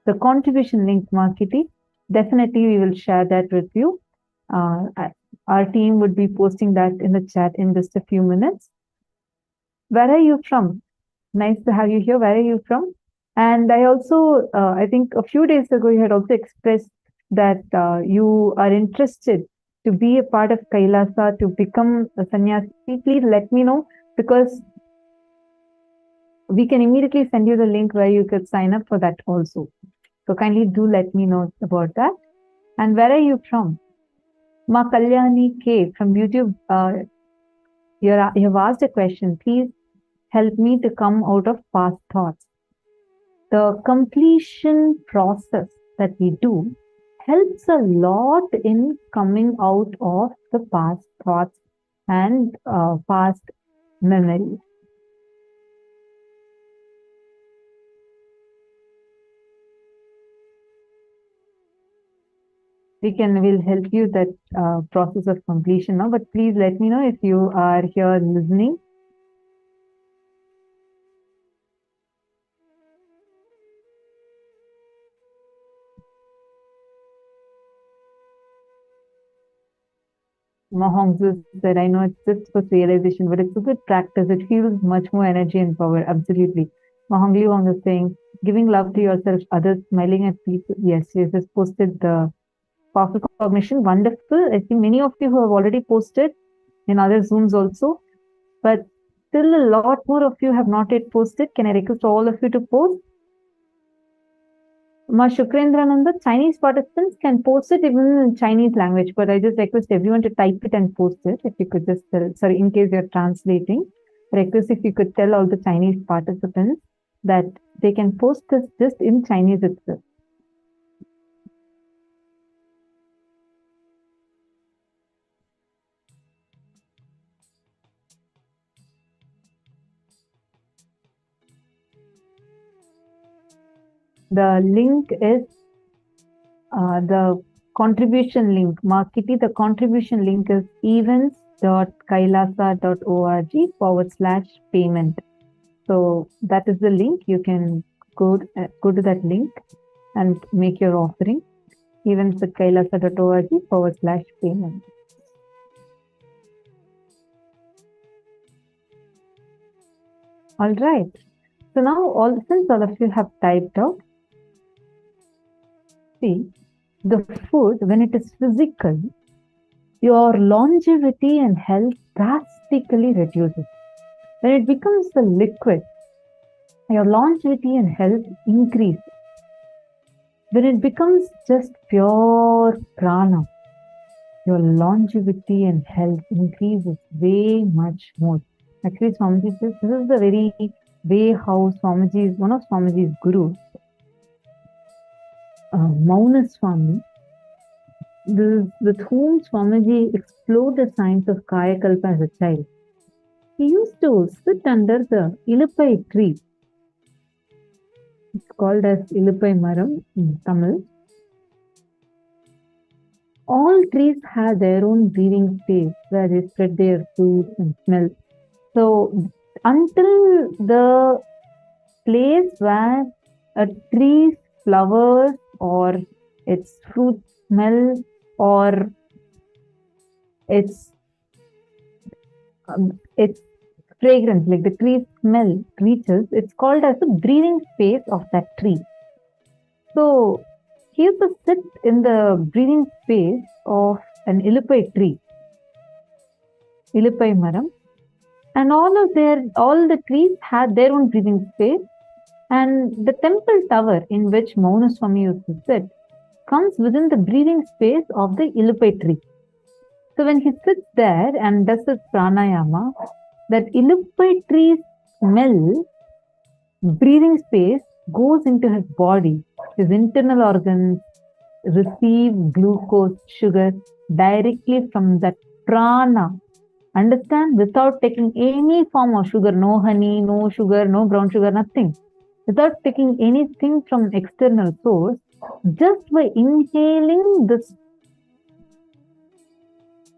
The contribution link, Ma Kitty, definitely we will share that with you. Our team would be posting that in the chat in just a few minutes. Where are you from? Nice to have you here. Where are you from? And I also, I think a few days ago, you had also expressed that you are interested to be a part of Kailasa, to become a sannyasi. Please let me know, because we can immediately send you the link where you could sign up for that also. So kindly do let me know about that. And where are you from? Ma Kalyani K from YouTube. You have asked a question. Please help me to come out of past thoughts. The completion process that we do helps a lot in coming out of the past thoughts and past memories. We'll help you that process of completion now, but please let me know if you are here listening. Mahongzu said, I know it's just for realization, but it's a good practice. It feels much more energy and power. Absolutely. Mahongli Wong is saying, giving love to yourself, others, smiling at people. Yes, she has posted the powerful cognition. Wonderful. I think many of you who have already posted in other Zooms also, but still a lot more of you have not yet posted. Can I request all of you to post? Ma Shukrendraనంద, Chinese participants can post it even in Chinese language, but I just request everyone to type it and post it. If you could just tell, sorry, in case you're translating, request if you could tell all the Chinese participants that they can post this just in Chinese itself. The link is the contribution link. Markiti, the contribution link is events.kailasa.org/payment. So that is the link. You can go to that link and make your offering. Events.kailasa.org/payment. All right. So now, since all of you have typed out, see, the food, when it is physical, your longevity and health drastically reduces. When it becomes a liquid, your longevity and health increase. When it becomes just pure prana, your longevity and health increases way much more. Actually, Swamiji says this is the very way how Swamiji is one of Swamiji's gurus, Mauna Swami, with whom Swamiji explored the science of Kayakalpa as a child. He used to sit under the Ilupai tree. It's called as Ilupai Maram in Tamil. All trees have their own breathing space where they spread their fruits and smells. So until the place where a tree's flowers or its fruit smell or its fragrance, like the tree's smell reaches, it's called as the breathing space of that tree. So he used to sit in the breathing space of an Ilupai tree, Ilupai Maram, and all the trees had their own breathing space, and the temple tower in which Mauna Swami used to sit comes within the breathing space of the Ilupai tree. So when he sits there and does his pranayama, that Ilupai tree's smell, breathing space goes into his body. His internal organs receive glucose, sugar directly from that prana. Understand? Without taking any form of sugar, no honey, no sugar, no brown sugar, nothing. Without taking anything from external source, just by inhaling this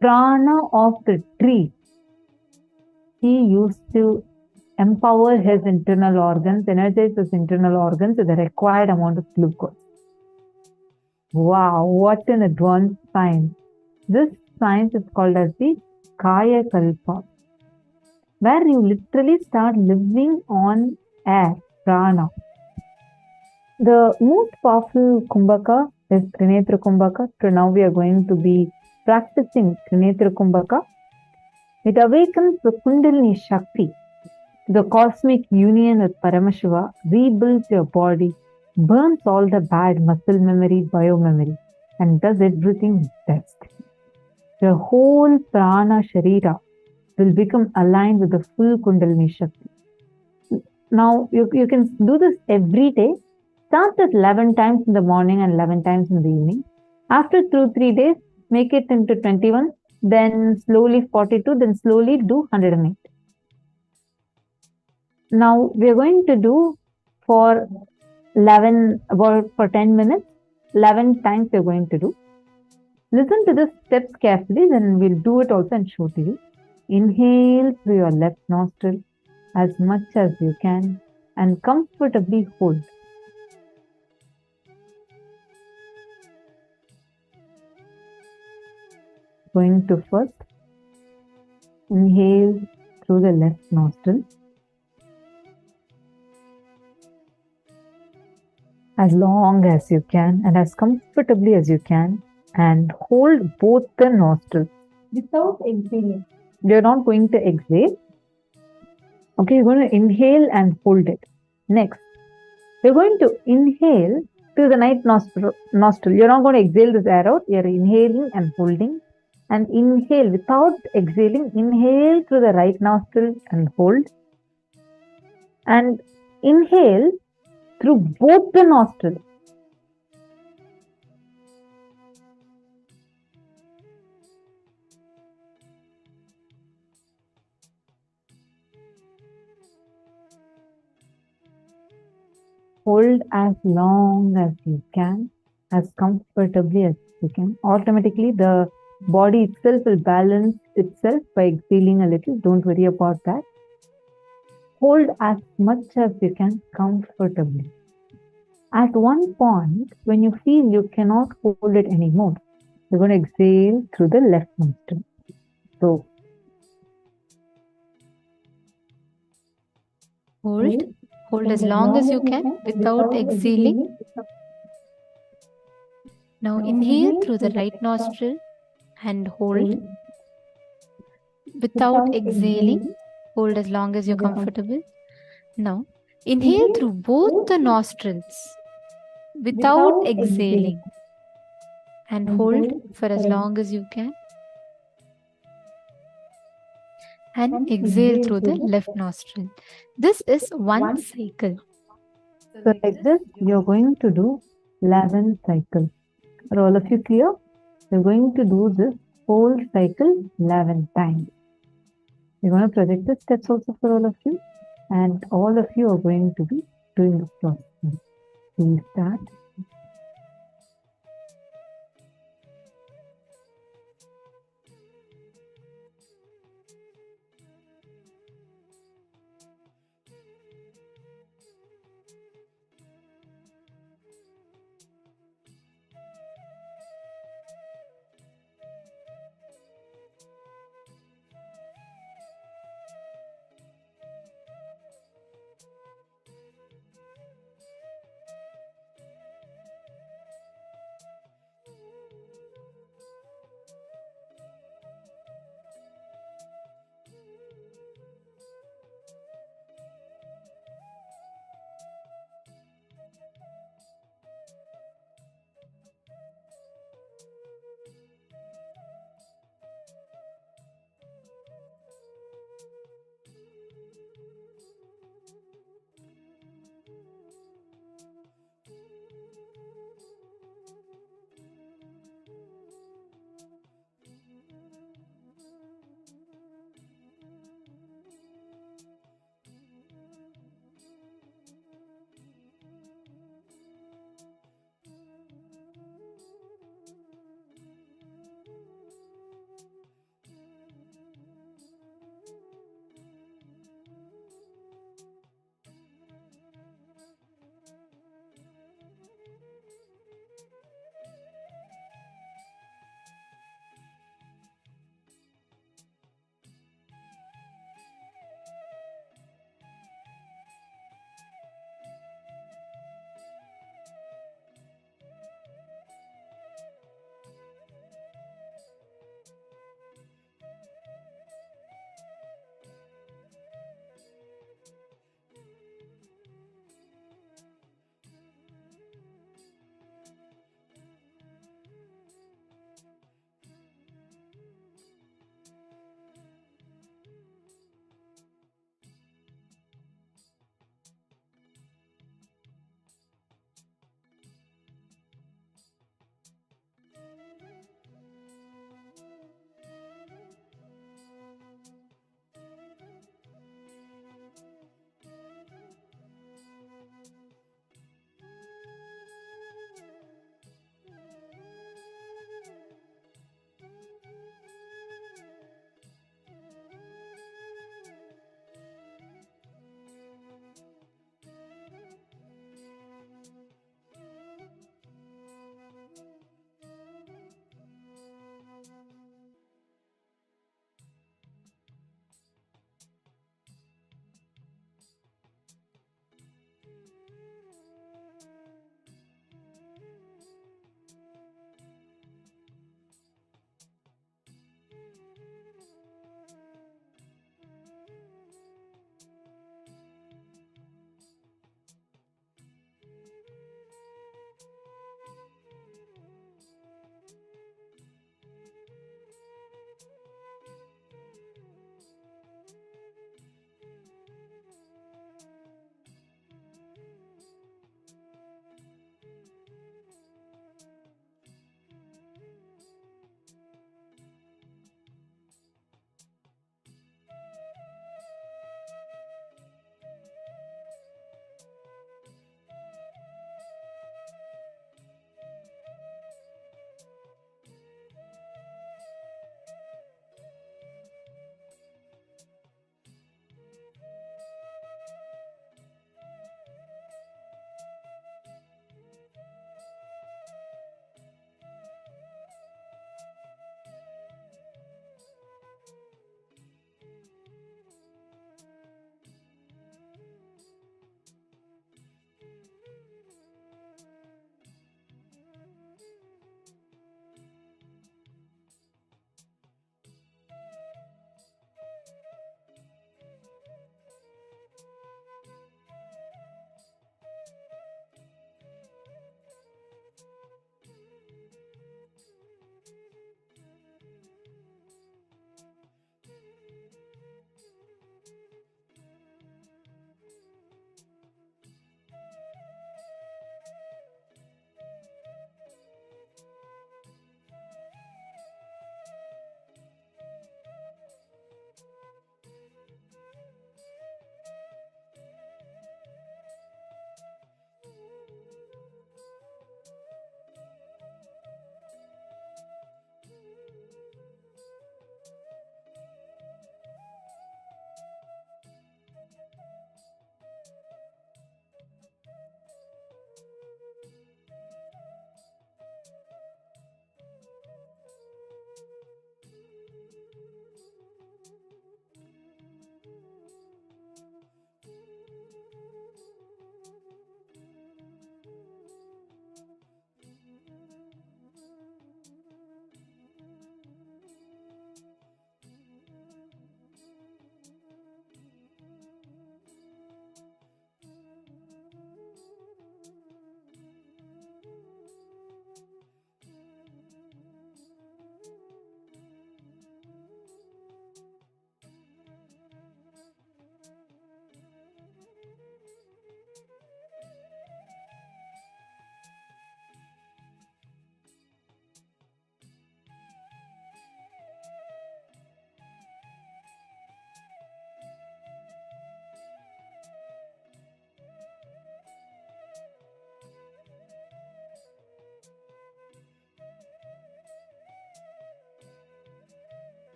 prana of the tree, he used to empower his internal organs, energize his internal organs with the required amount of glucose. Wow, what an advanced science. This science is called as the Kaya Kalpa, where you literally start living on air, prana. The most powerful Kumbhaka is Trinetra Kumbhaka. So now we are going to be practicing Trinetra Kumbhaka. It awakens the Kundalini Shakti, the cosmic union with Paramashiva, rebuilds your body, burns all the bad muscle memory, biomemory, and does everything best. The whole prana sharira will become aligned with the full Kundalini Shakti. Now, you can do this every day. Start with 11 times in the morning and 11 times in the evening. After 2-3 days, make it into 21, then slowly 42, then slowly do 108. Now, we are going to do for 10 minutes, 11 times we are going to do. Listen to the steps carefully, then we'll do it also and show to you. Inhale through your left nostril as much as you can and comfortably hold. Going to first inhale through the left nostril as long as you can and as comfortably as you can, and hold both the nostrils without exhaling. You're not going to exhale. Okay, you're going to inhale and hold it. Next, you're going to inhale through the right nostril. You're not going to exhale this air out. You're inhaling and holding. And inhale without exhaling. Inhale through the right nostril and hold. And inhale through both the nostrils. Hold as long as you can, as comfortably as you can. Automatically, the body itself will balance itself by exhaling a little. Don't worry about that. Hold as much as you can comfortably. At one point, when you feel you cannot hold it anymore, you're going to exhale through the left nostril. So, Hold as long as you can without exhaling. Now inhale through the right nostril and hold without exhaling. Hold as long as you're comfortable. Now inhale through both the nostrils. without exhaling. And hold for as long as you can. And exhale through the left nostril. This is one cycle. So like this, you're going to do 11 cycles. Are all of you clear? You're going to do this whole cycle 11 times. We're going to project the steps also for all of you. And all of you are going to be doing this process. Please start.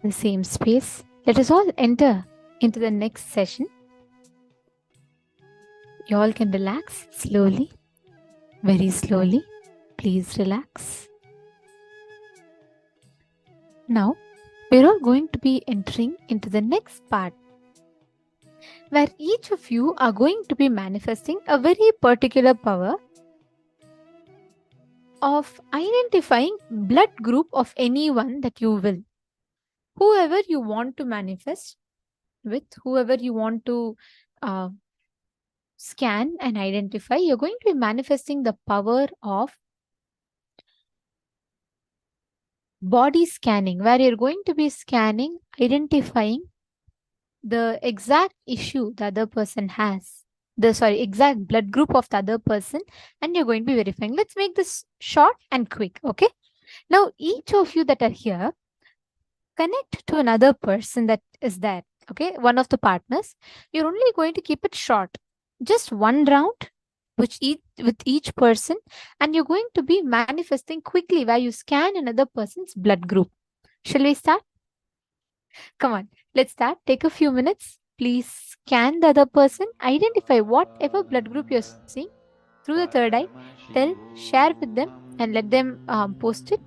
the same space. Let us all enter into the next session. You all can relax slowly, very slowly. Please relax. Now, we're all going to be entering into the next part, where each of you are going to be manifesting a very particular power of identifying blood group of anyone that you will. Whoever you want to manifest with, whoever you want to scan and identify, you're going to be manifesting the power of body scanning, where you're going to be scanning, identifying the exact issue the other person has, exact blood group of the other person, and you're going to be verifying. Let's make this short and quick, okay? Now, each of you that are here, connect to another person that is there, okay? One of the partners. You're only going to keep it short, just one round with each person, and you're going to be manifesting quickly where you scan another person's blood group. Shall we start? Come on, let's start. Take a few minutes. Please scan the other person. Identify whatever blood group you're seeing through the third eye. Share with them and let them post it.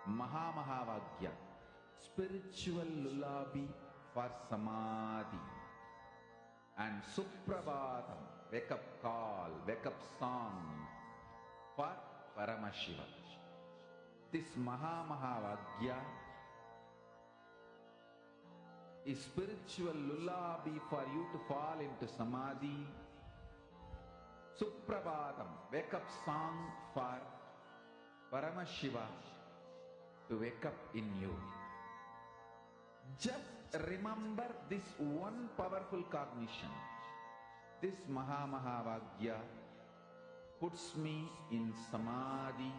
Mahavaagya, spiritual lullaby for samadhi, and Suprabhatam, wake up call, wake up song for Paramashiva. This Mahavagya is spiritual lullaby for you to fall into Samadhi. Suprabhatam, wake up song for Paramashiva to wake up in you. Just remember this one powerful cognition. This Mahavagya puts me in Samadhi.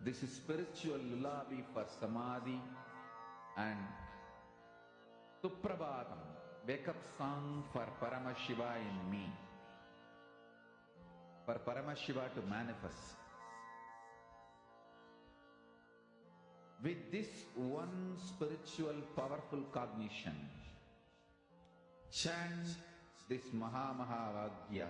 This is spiritual lullaby for Samadhi. And Suprabhatam, wake up song for Paramashiva in me. For Paramashiva to manifest. With this one spiritual powerful cognition, chant this Mahavagya.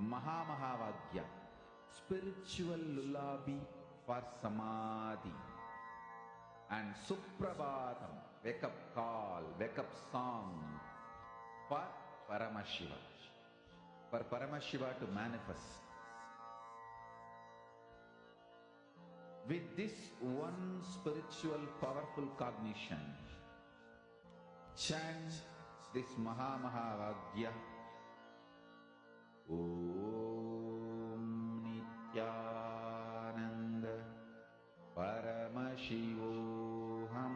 Mahavagya, spiritual lullaby for Samadhi. And Suprabhatam, wake up call, wake up song for Paramashiva. For Paramashiva to manifest. With this one spiritual powerful cognition, chant this Mahavagya. Om Nityananda Paramashivoham.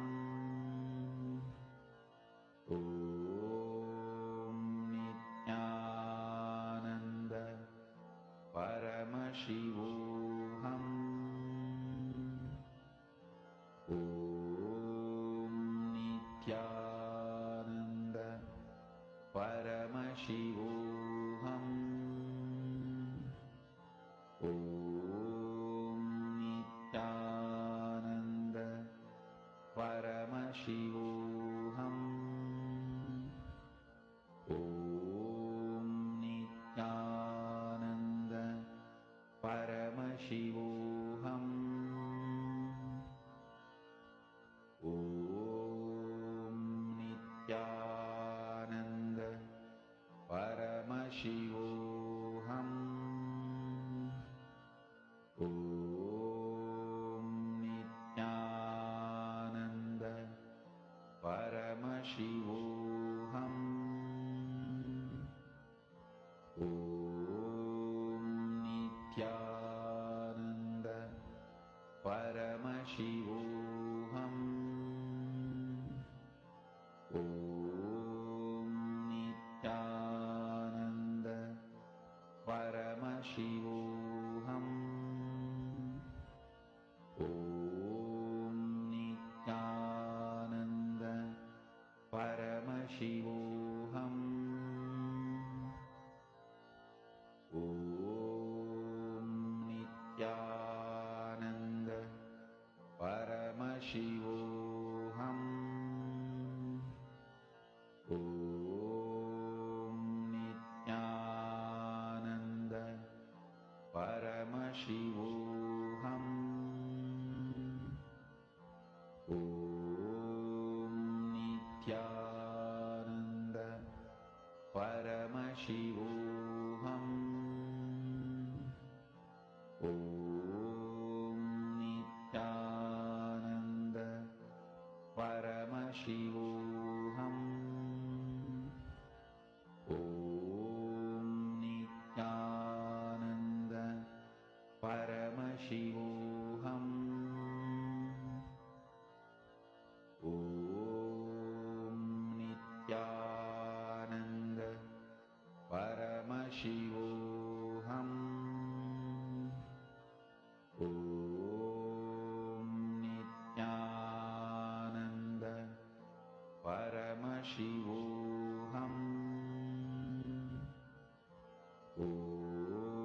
Om Nityananda Paramashivoham. Om Nityananda Paramashivoham. Om Nityananda Paramashivoham. Om Nityananda Paramashivoham. Om Nityananda Paramashivoham. Om Nityananda Paramashivoham. Om Nityananda Paramashivoham. Om Nityananda Paramashivoham. Om Nityananda Paramashivoham. Om Nityananda Paramashivoham. Om Nityananda Paramashivoham. Om Nityananda Paramashivoham. Om Nityananda Paramashivoham. Om Nityananda Paramashivoham. Om Nityananda Paramashivoham. Om Nityananda Paramashivoham. Om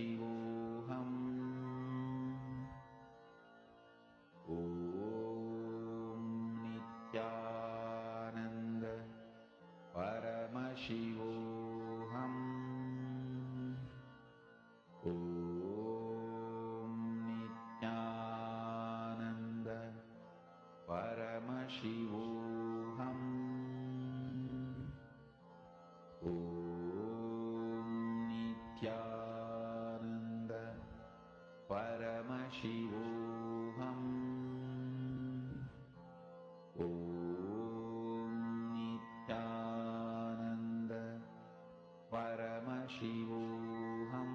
Shivoham. Om Nityananda Paramashivoham. Om Nityananda Paramashivoham. Om Nityananda Paramashivoham. Om Nityananda Paramashivoham.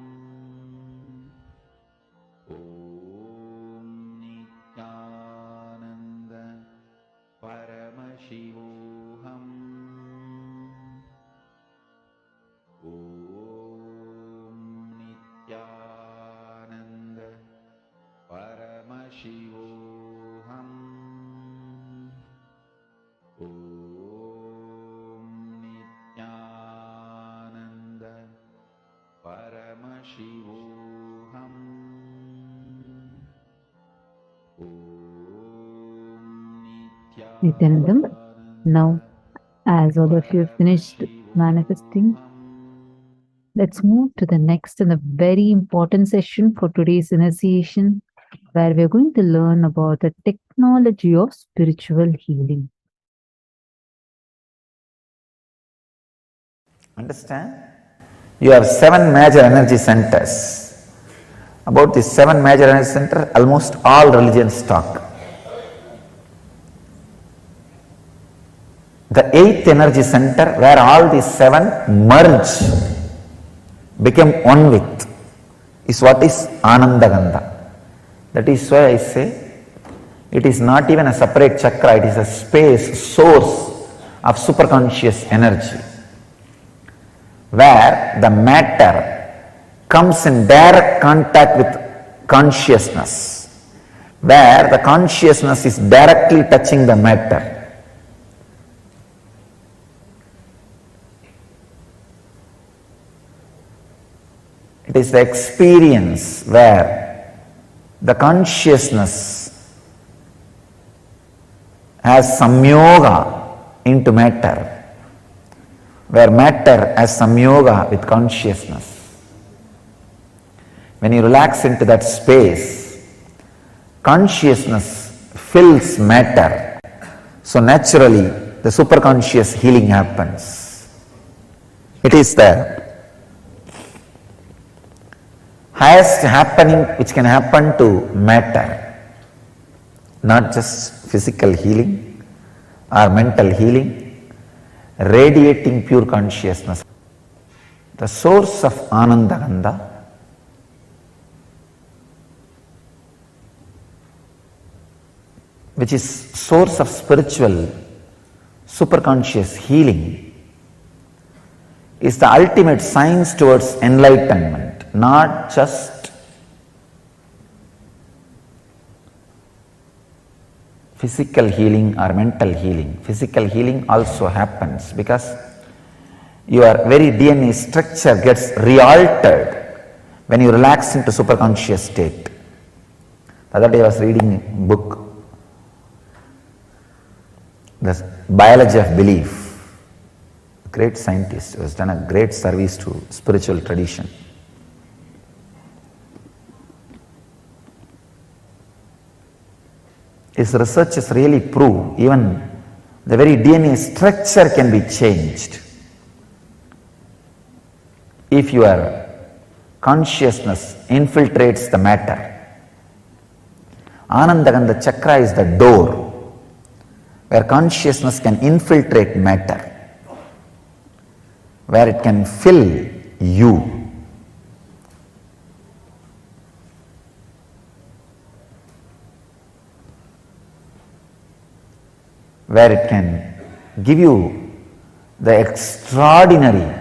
Om Nityananda Paramashivoham. Om Nityananda Paramashivoham. Om Nityananda Paramashivoham. Nityanandam. Now, as all of you have finished manifesting, let's move to the next and a very important session for today's initiation, where we're going to learn about the technology of spiritual healing. Understand? You have 7 major energy centers. About these 7 major energy centers, almost all religions talk. The 8th energy center, where all these 7 merge, become one with, is what is Anandagandha. That is why I say it is not even a separate chakra, it is a space, source of superconscious energy, where the matter comes in direct contact with consciousness, where the consciousness is directly touching the matter. It is the experience where the consciousness has samyoga into matter, where matter has samyoga with consciousness. When you relax into that space, consciousness fills matter. So naturally, the superconscious healing happens. It is the highest happening which can happen to matter, not just physical healing or mental healing, radiating pure consciousness. The source of Anandagandha, which is source of spiritual superconscious healing, is the ultimate science towards enlightenment, not just physical healing or mental healing. Physical healing also happens because your very DNA structure gets re-altered when you relax into superconscious state. The other day I was reading a book, The Biology of Belief. A great scientist who has done a great service to spiritual tradition. His researches really prove even the very DNA structure can be changed if your consciousness infiltrates the matter. Anandagandha chakra is the door where consciousness can infiltrate matter, where it can fill you. Where it can give you the extraordinary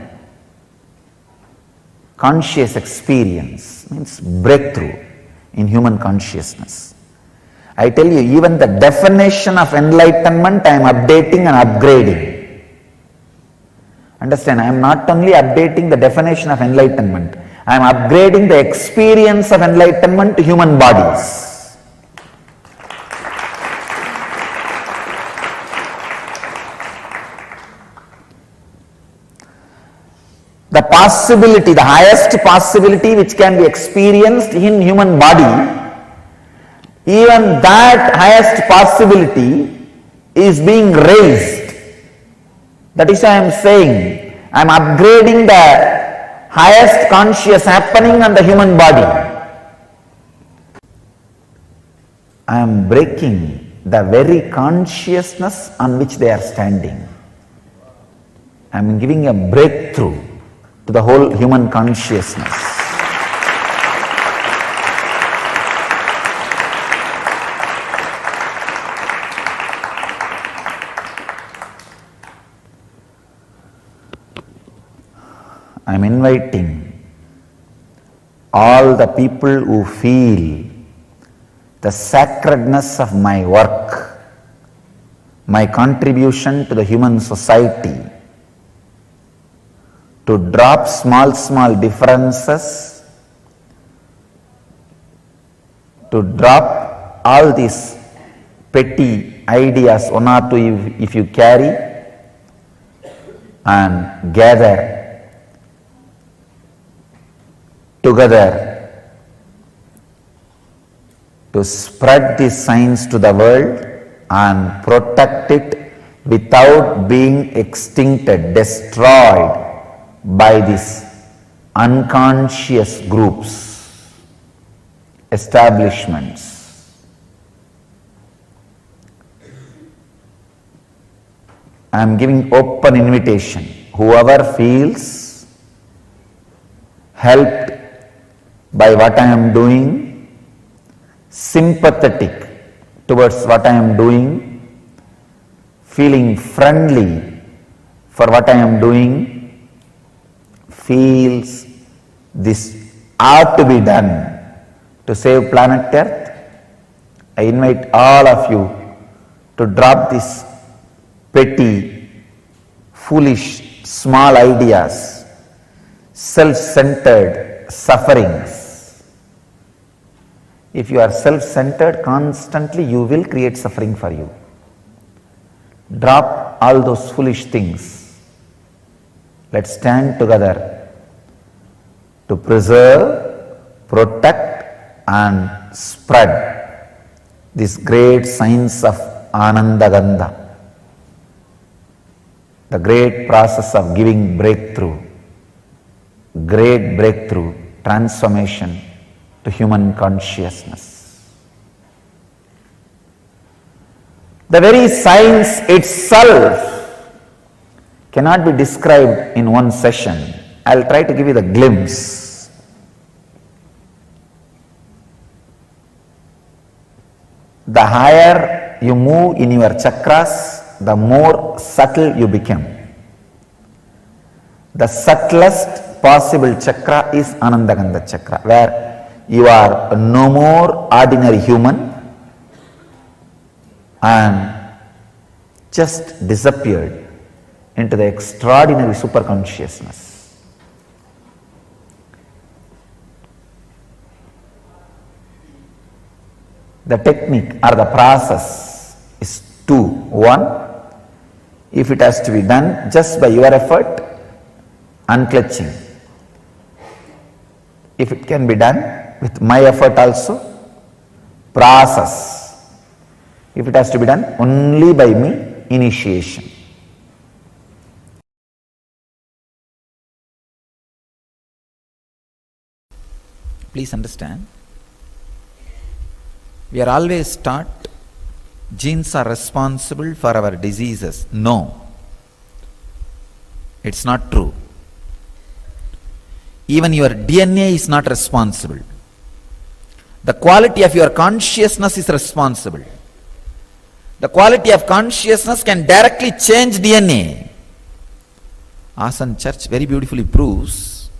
conscious experience, means breakthrough in human consciousness. I tell you, even the definition of enlightenment I am updating and upgrading. Understand, I am not only updating the definition of enlightenment, I am upgrading the experience of enlightenment to human bodies. The possibility, the highest possibility which can be experienced in human body, even that highest possibility is being raised. That is why I am saying, I am upgrading the highest conscious happening on the human body. I am breaking the very consciousness on which they are standing. I am giving a breakthrough to the whole human consciousness. I am inviting all the people who feel the sacredness of my work, my contribution to the human society, to drop small differences, to drop all these petty ideas, one or two if you carry, and gather together to spread these signs to the world and protect it without being extincted, destroyed by these unconscious groups, establishments. I am giving open invitation. Whoever feels helped by what I am doing, sympathetic towards what I am doing, feeling friendly for what I am doing, feels this ought to be done to save planet Earth, I invite all of you to drop these petty, foolish, small ideas, self-centered sufferings. If you are self-centered constantly, you will create suffering for you. Drop all those foolish things. Let's stand together to preserve, protect and spread these great signs of Anandagandha, the great process of giving breakthrough, great breakthrough, transformation to human consciousness. The very science itself cannot be described in one session. I will try to give you the glimpse. The higher you move in your chakras, the more subtle you become. The subtlest possible chakra is Anandagandha chakra, where you are no more ordinary human and just disappeared into the extraordinary superconsciousness. The technique or the process is two. One, if it has to be done just by your effort, unclutching. If it can be done with my effort also, process. If it has to be done only by me, initiation. Please understand, we are always taught genes are responsible for our diseases. No, it's not true. Even your DNA is not responsible. The quality of your consciousness is responsible. The quality of consciousness can directly change DNA. Asan Church very beautifully proves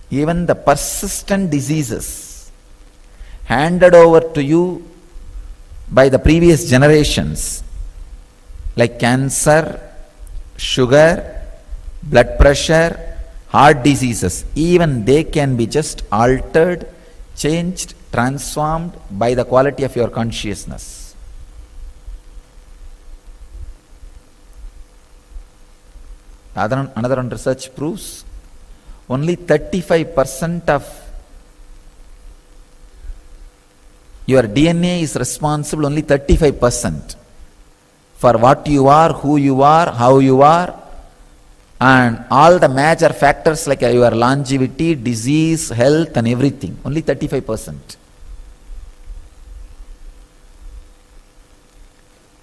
even the persistent diseases handed over to you by the previous generations, like cancer, sugar, blood pressure, heart diseases, even they can be just altered, changed, transformed by the quality of your consciousness. Another one research proves only 35% of your DNA is responsible, only 35%, for what you are, who you are, how you are, and all the major factors like your longevity, disease, health and everything. Only 35%.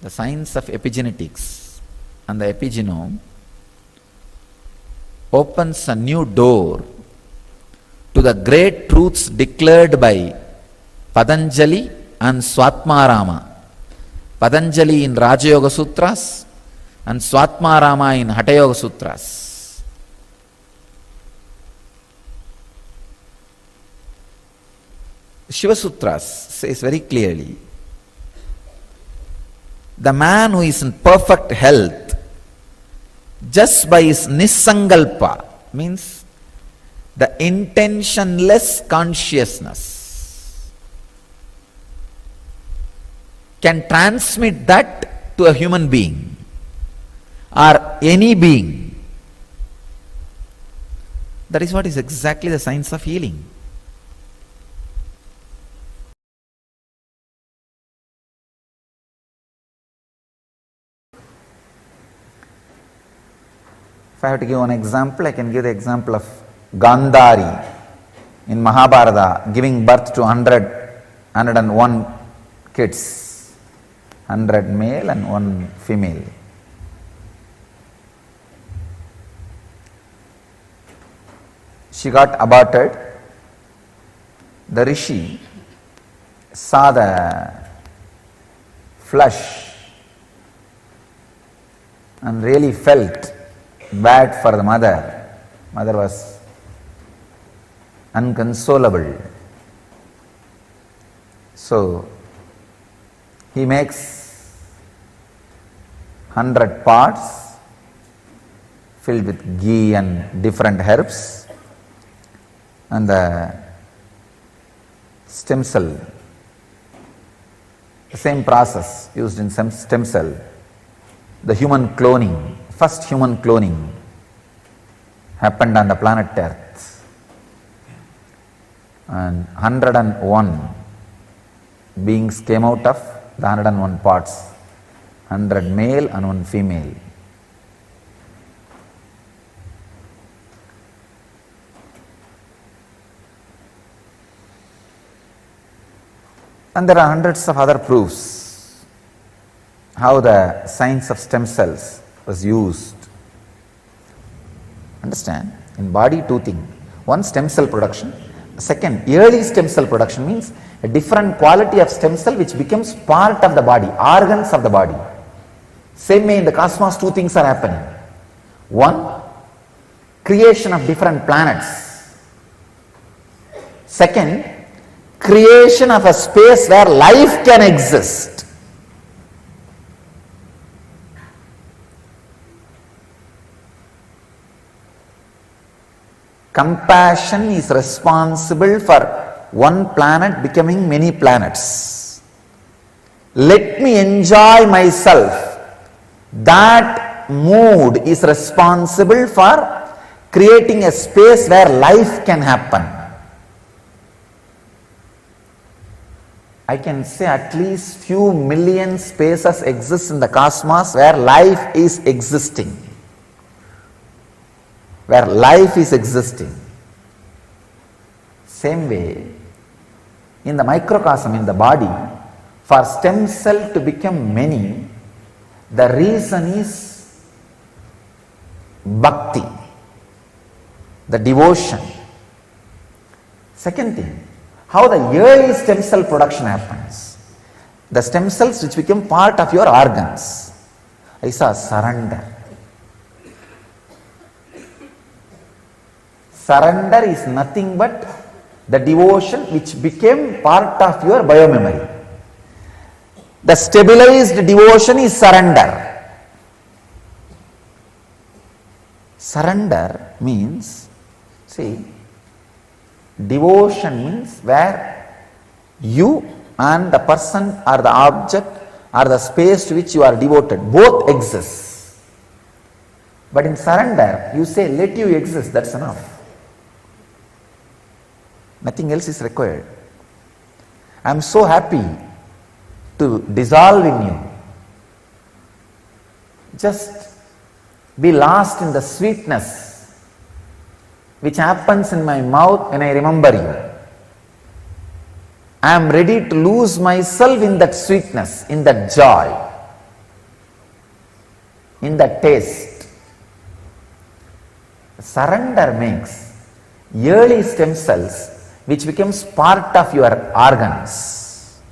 The science of epigenetics and the epigenome opens a new door to the great truths declared by Patanjali and Swatmarama. Patanjali in Raja Yoga Sutras and Swatmarama in Hatha Yoga Sutras. Shiva Sutras says very clearly, the man who is in perfect health just by his nisangalpa, means the intentionless consciousness, can transmit that to a human being or any being. That is what is exactly the science of healing. If I have to give one example, I can give the example of Gandhari in Mahabharata giving birth to 101 kids, 100 male and 1 female. She got aborted. The rishi saw the flesh and really felt bad for the mother. Mother was unconsolable. So he makes 100 pots filled with ghee and different herbs, and the stem cell, the same process used in stem cell, the human cloning, first human cloning happened on the planet Earth, and 101 beings came out of the 101 pots, 100 male and 1 female. And there are hundreds of other proofs how the science of stem cells was used. Understand? In body, 2 things. One, stem cell production. Second, early stem cell production means a different quality of stem cell which becomes part of the body, organs of the body. Same way in the cosmos, 2 things are happening. One, creation of different planets. Second, creation of a space where life can exist. Compassion is responsible for one planet becoming many planets. Let me enjoy myself. That mood is responsible for creating a space where life can happen. I can say at least few million spaces exist in the cosmos where life is existing. Where life is existing. Same way, in the microcosm, in the body, for stem cell to become many, the reason is bhakti, the devotion. Second thing, how the early stem cell production happens. The stem cells which become part of your organs. I saw surrender. Surrender is nothing but the devotion which became part of your biomemory. The stabilized devotion is surrender. Surrender means See, devotion means where you and the person or the object or the space to which you are devoted, both exist. But in surrender, you say, let you exist, that's enough. Nothing else is required. I am so happy to dissolve in you. Just be lost in the sweetness which happens in my mouth when I remember you. I am ready to lose myself in that sweetness, in that joy, in that taste. Surrender makes early stem cells which becomes part of your organs.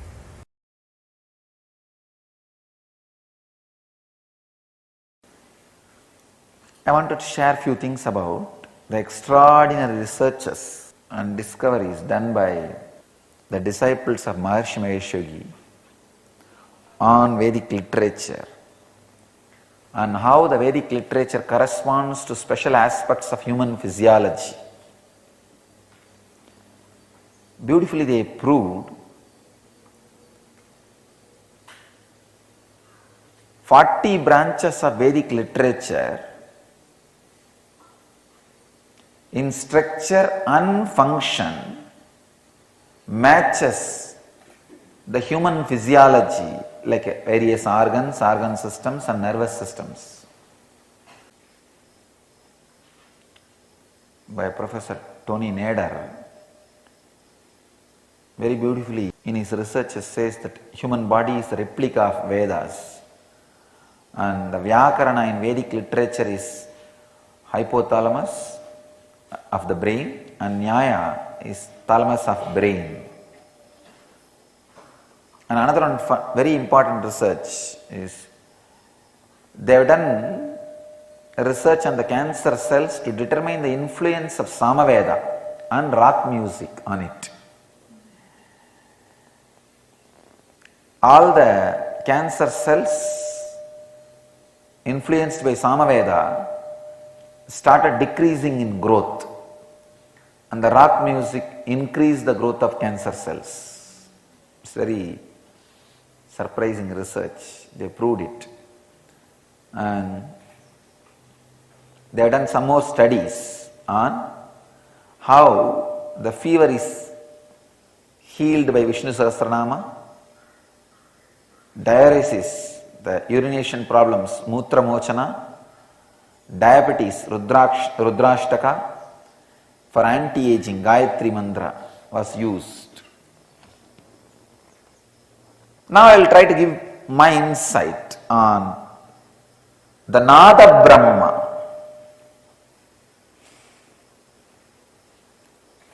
I wanted to share a few things about the extraordinary researches and discoveries done by the disciples of Maharshi Mahesh Yogi on Vedic literature and how the Vedic literature corresponds to special aspects of human physiology. Beautifully they proved 40 branches of Vedic literature in structure and function matches the human physiology like various organs, organ systems and nervous systems. By Professor Tony Nader, very beautifully in his researches says that human body is a replica of Vedas and the Vyakarana in Vedic literature is hypothalamus of the brain and Nyaya is thalamus of brain. And another one very important research is they have done research on the cancer cells to determine the influence of Samaveda and rock music on it. All the cancer cells influenced by Samaveda started decreasing in growth and the rock music increased the growth of cancer cells. It's very surprising research, they proved it. And they have done some more studies on how the fever is healed by Vishnu Sahasranama, diuresis, the urination problems, Mutra Mochana, diabetes, Rudrashtaka, for anti-aging, Gayatri Mantra was used. Now I will try to give my insight on the Nada Brahma.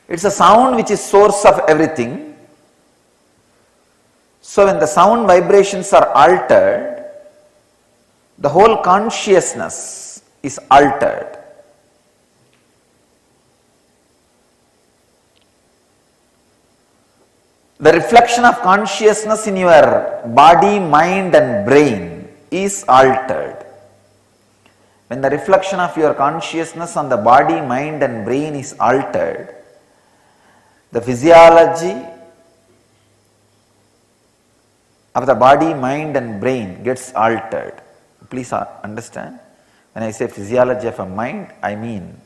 It's a sound which is source of everything. So when the sound vibrations are altered, the whole consciousness is altered. The reflection of consciousness in your body, mind and brain is altered. When the reflection of your consciousness on the body, mind and brain is altered, the physiology of the body, mind and brain gets altered. Please understand, when I say physiology of a mind, I mean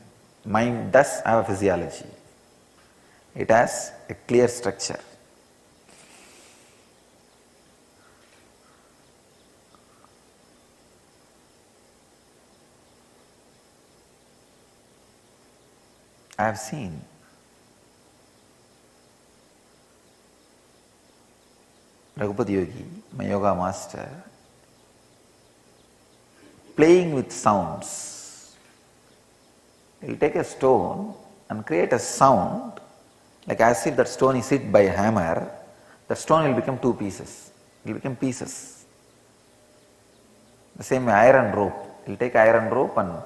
mind does have a physiology. It has a clear structure. I have seen Raghupati Yogi, my yoga master, playing with sounds. He will take a stone and create a sound like as if that stone is hit by a hammer. That stone will become two pieces. It will become pieces. The same way iron rope. He will take iron rope and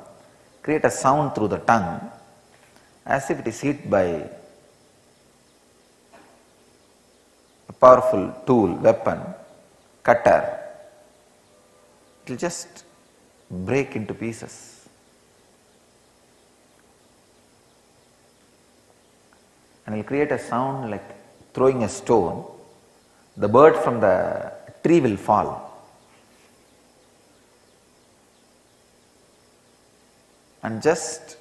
create a sound through the tongue as if it is hit by a powerful tool, weapon, cutter. It will just break into pieces. and will create a sound like throwing a stone, the bird from the tree will fall. And just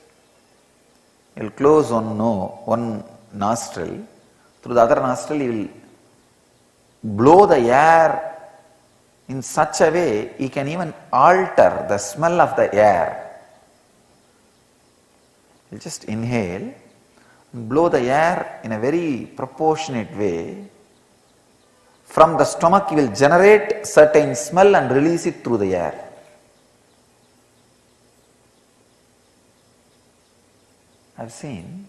he will close one nostril, through the other nostril he will blow the air in such a way he can even alter the smell of the air. He will just inhale and blow the air in a very proportionate way. From the stomach he will generate certain smell and release it through the air. I've seen.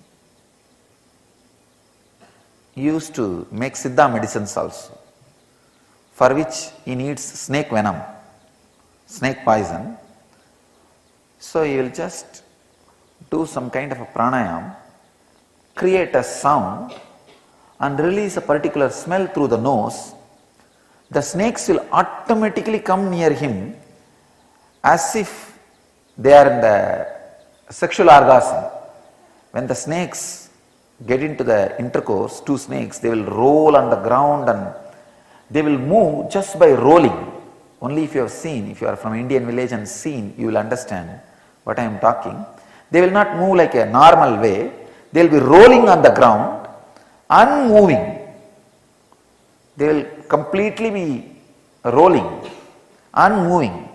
He used to make Siddha medicines also, for which he needs snake venom, snake poison. So he will just do some kind of a pranayam, create a sound and release a particular smell through the nose. The snakes will automatically come near him as if they are in the sexual orgasm. When the snakes get into the intercourse, two snakes, they will roll on the ground and they will move just by rolling. Only if you have seen, if you are from Indian village and seen, you will understand what I am talking. They will not move like a normal way. They will be rolling on the ground, unmoving. They will completely be rolling, unmoving.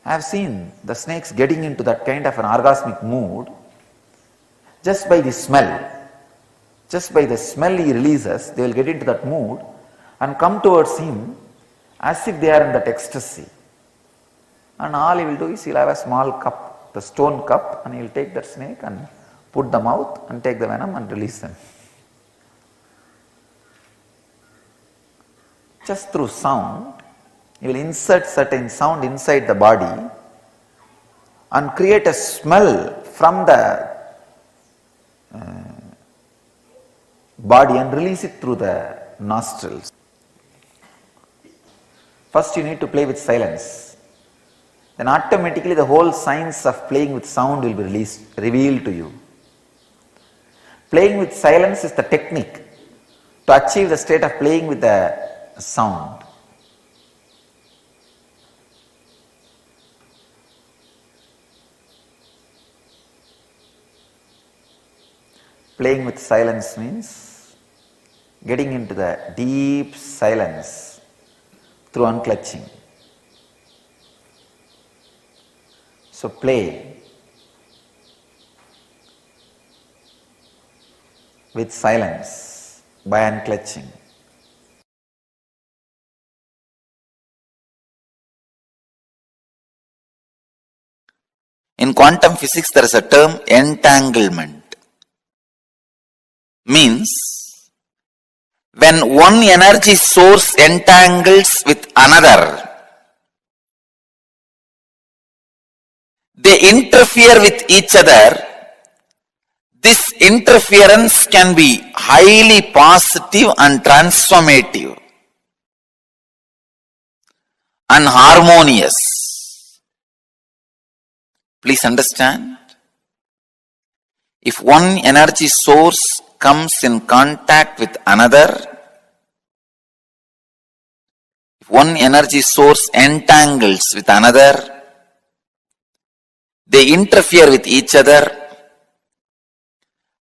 I have seen the snakes getting into that kind of an orgasmic mood just by the smell. Just by the smell he releases, they will get into that mood and come towards him as if they are in that ecstasy. And all he will do is he will have a small cup, the stone cup, and he will take that snake and put the mouth and take the venom and release them. Just through sound, he will insert certain sound inside the body and create a smell from the body and release it through the nostrils. First you need to play with silence. Then automatically the whole science of playing with sound will be revealed to you. Playing with silence is the technique to achieve the state of playing with the sound. Playing with silence means getting into the deep silence through unclutching. So play with silence by unclutching. In quantum physics there is a term entanglement. Means when one energy source entangles with another, they interfere with each other. This interference can be highly positive and transformative and harmonious. Please understand. If one energy source comes in contact with another, if one energy source entangles with another, they interfere with each other.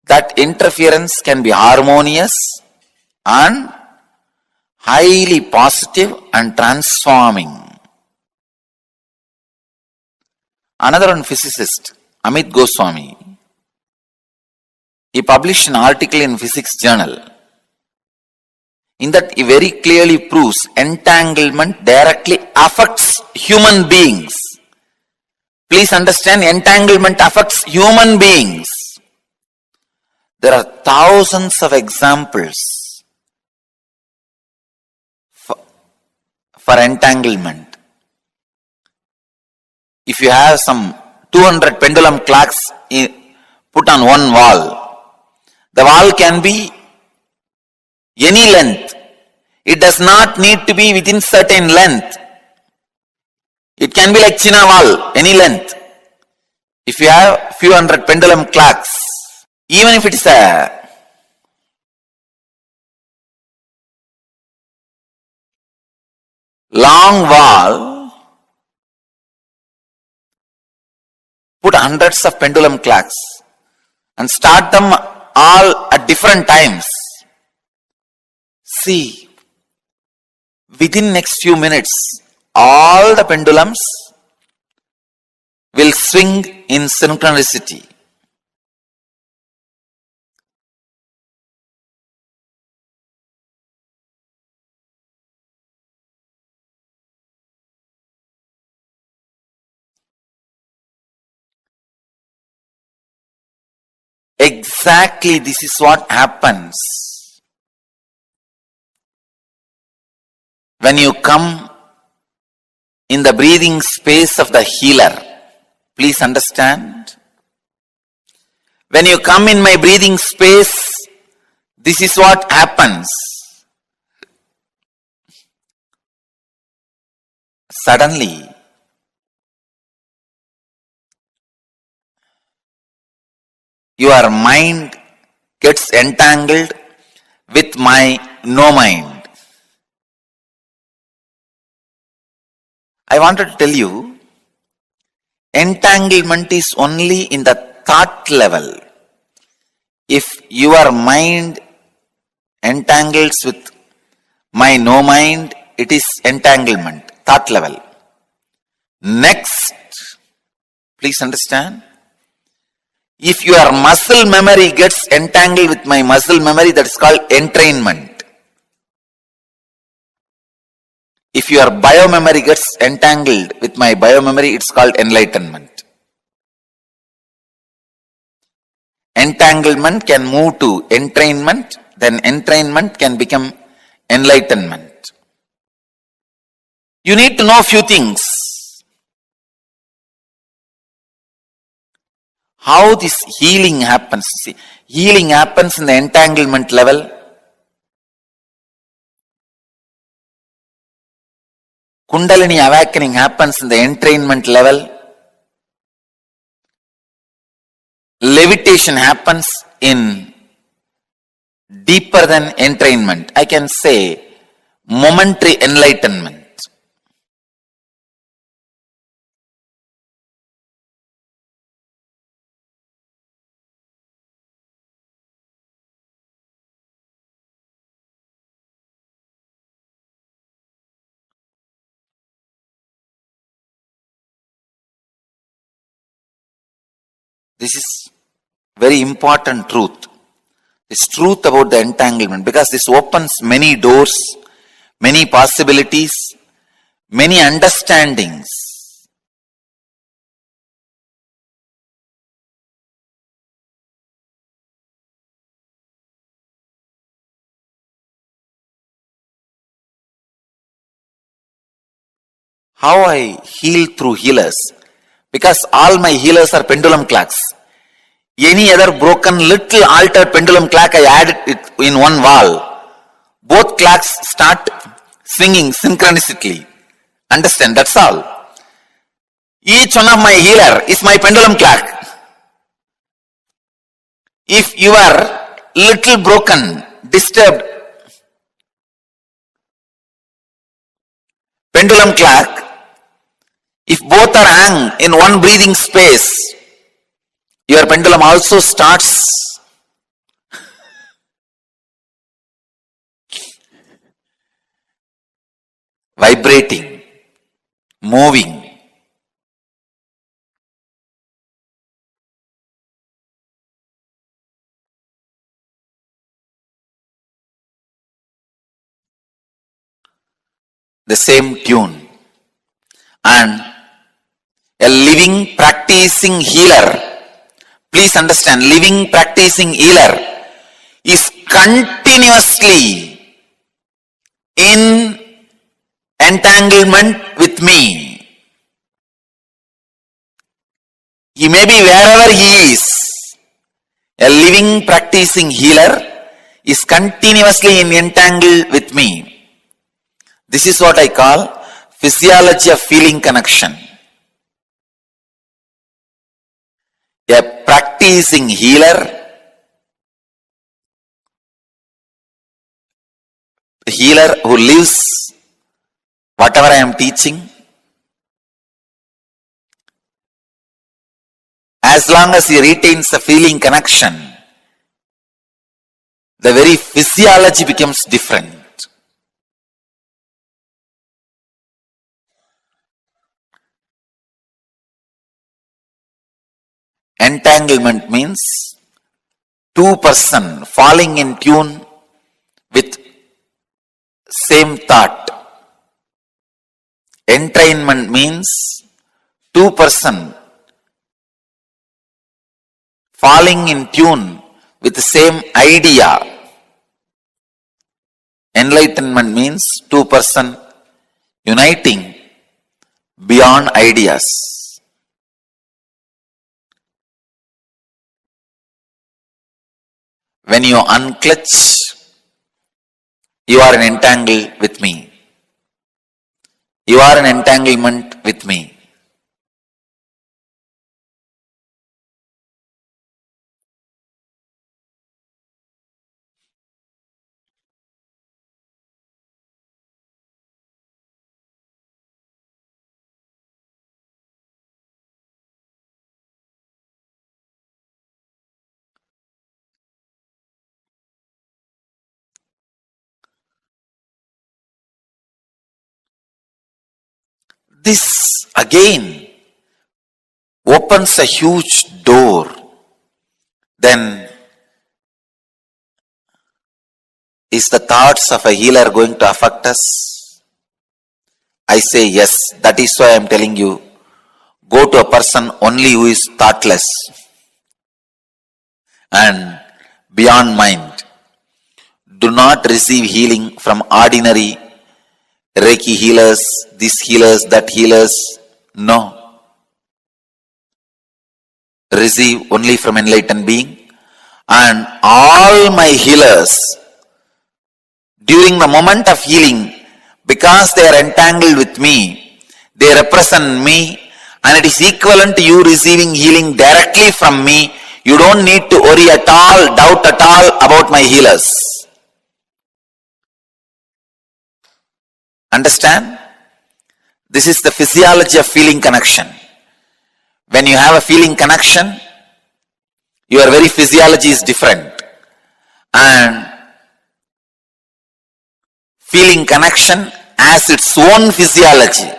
That interference can be harmonious and highly positive and transforming. Another one physicist, Amit Goswami, he published an article in Physics Journal. In that he very clearly proves entanglement directly affects human beings. Please understand, entanglement affects human beings. There are thousands of examples for entanglement. If you have some 200 pendulum clocks put on one wall, the wall can be any length. It does not need to be within certain length. It can be like China wall, any length. If you have few hundred pendulum clocks, even if it is a long wall, put hundreds of pendulum clocks and start them all at different times. See, within next few minutes, all the pendulums will swing in synchronicity. Exactly, this is what happens when you come in the breathing space of the healer. Please understand. When you come in my breathing space, this is what happens. Suddenly, your mind gets entangled with my no mind. I wanted to tell you, entanglement is only in the thought level. If your mind entangles with my no mind, it is entanglement, thought level. Next, please understand, if your muscle memory gets entangled with my muscle memory, that is called entrainment. If your biomemory gets entangled with my biomemory, it's called enlightenment. Entanglement can move to entrainment, then entrainment can become enlightenment. You need to know a few things. How this healing happens. See, healing happens in the entanglement level. Kundalini awakening happens in the entrainment level. Levitation happens in deeper than entrainment. I can say momentary enlightenment. This is very important truth. This truth about the entanglement, because this opens many doors, many possibilities, many understandings. How I heal through healers? Because all my healers are pendulum clocks. Any other broken little altered pendulum clock, I add it in one wall. Both clocks start swinging synchronically. Understand? That's all. Each one of my healer is my pendulum clock. If you are little broken, disturbed pendulum clock, if both are hung in one breathing space, your pendulum also starts vibrating, moving. The same tune. And a living practicing healer, please understand, living practicing healer is continuously in entanglement with me. He may be wherever he is. A living practicing healer is continuously in entangled with me. This is what I call physiology of feeling connection. A practicing healer, who lives whatever I am teaching, as long as he retains the feeling connection, the very physiology becomes different. Entanglement means two-person falling in tune with same thought. Entrainment means two-person falling in tune with the same idea. Enlightenment means two-person uniting beyond ideas. When you unclutch, you are in entangle with me. You are in entanglement with me. This again opens a huge door. Then is the thoughts of a healer going to affect us? I say yes. That is why I am telling you, go to a person only who is thoughtless and beyond mind. Do not receive healing from ordinary Reiki healers, this healers, that healers. No. Receive only from enlightened being. And all my healers, during the moment of healing, because they are entangled with me, they represent me, and it is equivalent to you receiving healing directly from me. You don't need to worry at all, doubt at all about my healers. Understand? This is the physiology of feeling connection. When you have a feeling connection, your very physiology is different. And feeling connection has its own physiology.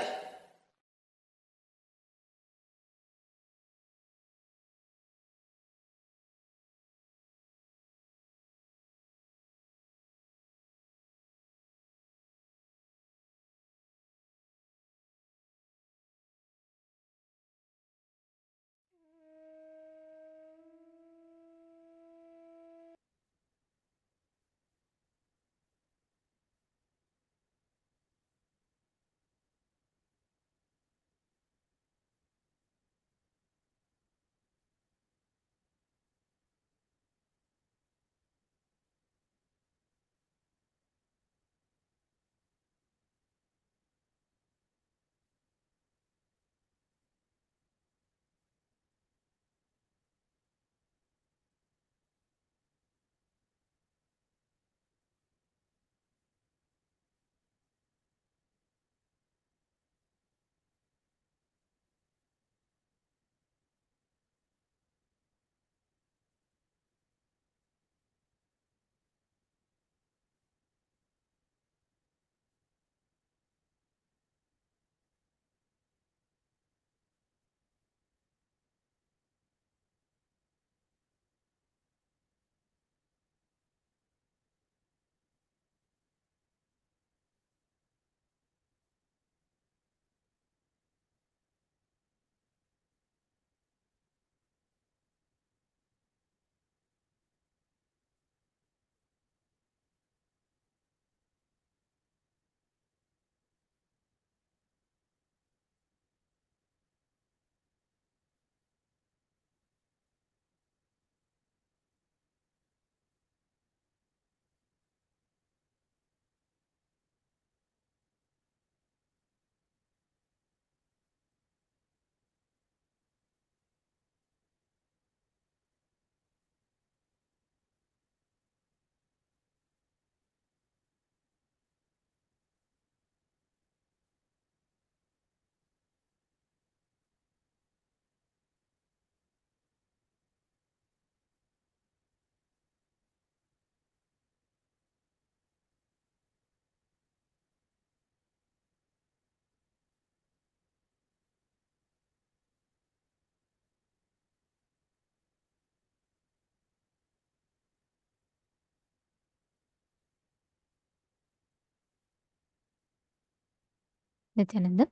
Nityananda.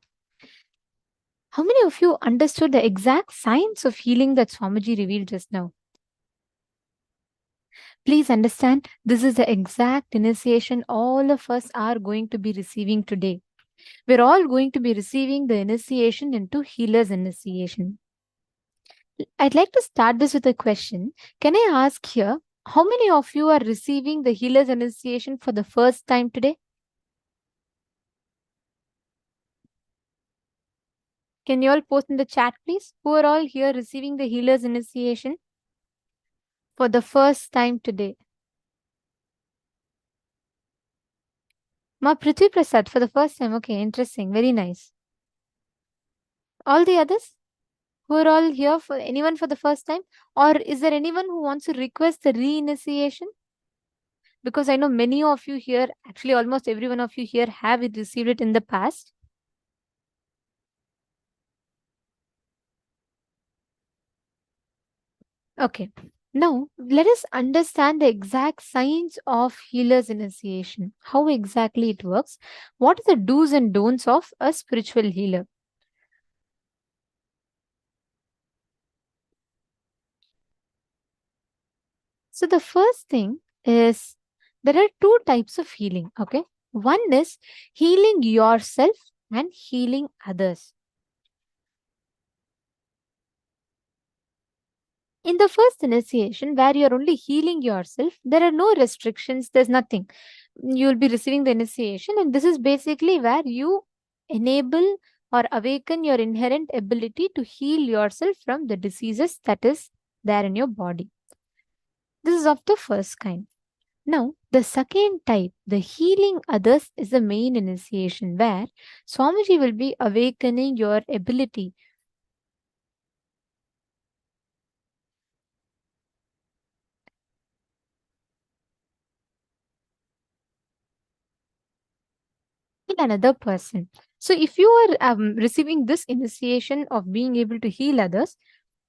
How many of you understood the exact science of healing that Swamiji revealed just now? Please understand, this is the exact initiation all of us are going to be receiving today. We're all going to be receiving the initiation into healer's initiation. I'd like to start this with a question. Can I ask here, how many of you are receiving the healer's initiation for the first time today? Can you all post in the chat, please? Who are all here receiving the healer's initiation for the first time today? Ma Prithvi Prasad for the first time. Okay, interesting. Very nice. All the others who are all here for anyone for the first time? Or is there anyone who wants to request the re-initiation? Because I know many of you here, actually almost every one of you here have received it in the past. Okay. Now, let us understand the exact science of healer's initiation. How exactly it works. What are the do's and don'ts of a spiritual healer? So the first thing is there are two types of healing. Okay. One is healing yourself and healing others. In the first initiation, where you're only healing yourself, there are no restrictions, there's nothing. You'll be receiving the initiation, and this is basically where you enable or awaken your inherent ability to heal yourself from the diseases that is there in your body. This is of the first kind. Now, the second type, the healing others, is the main initiation where Swamiji will be awakening your ability heal another person. So if you are receiving this initiation of being able to heal others,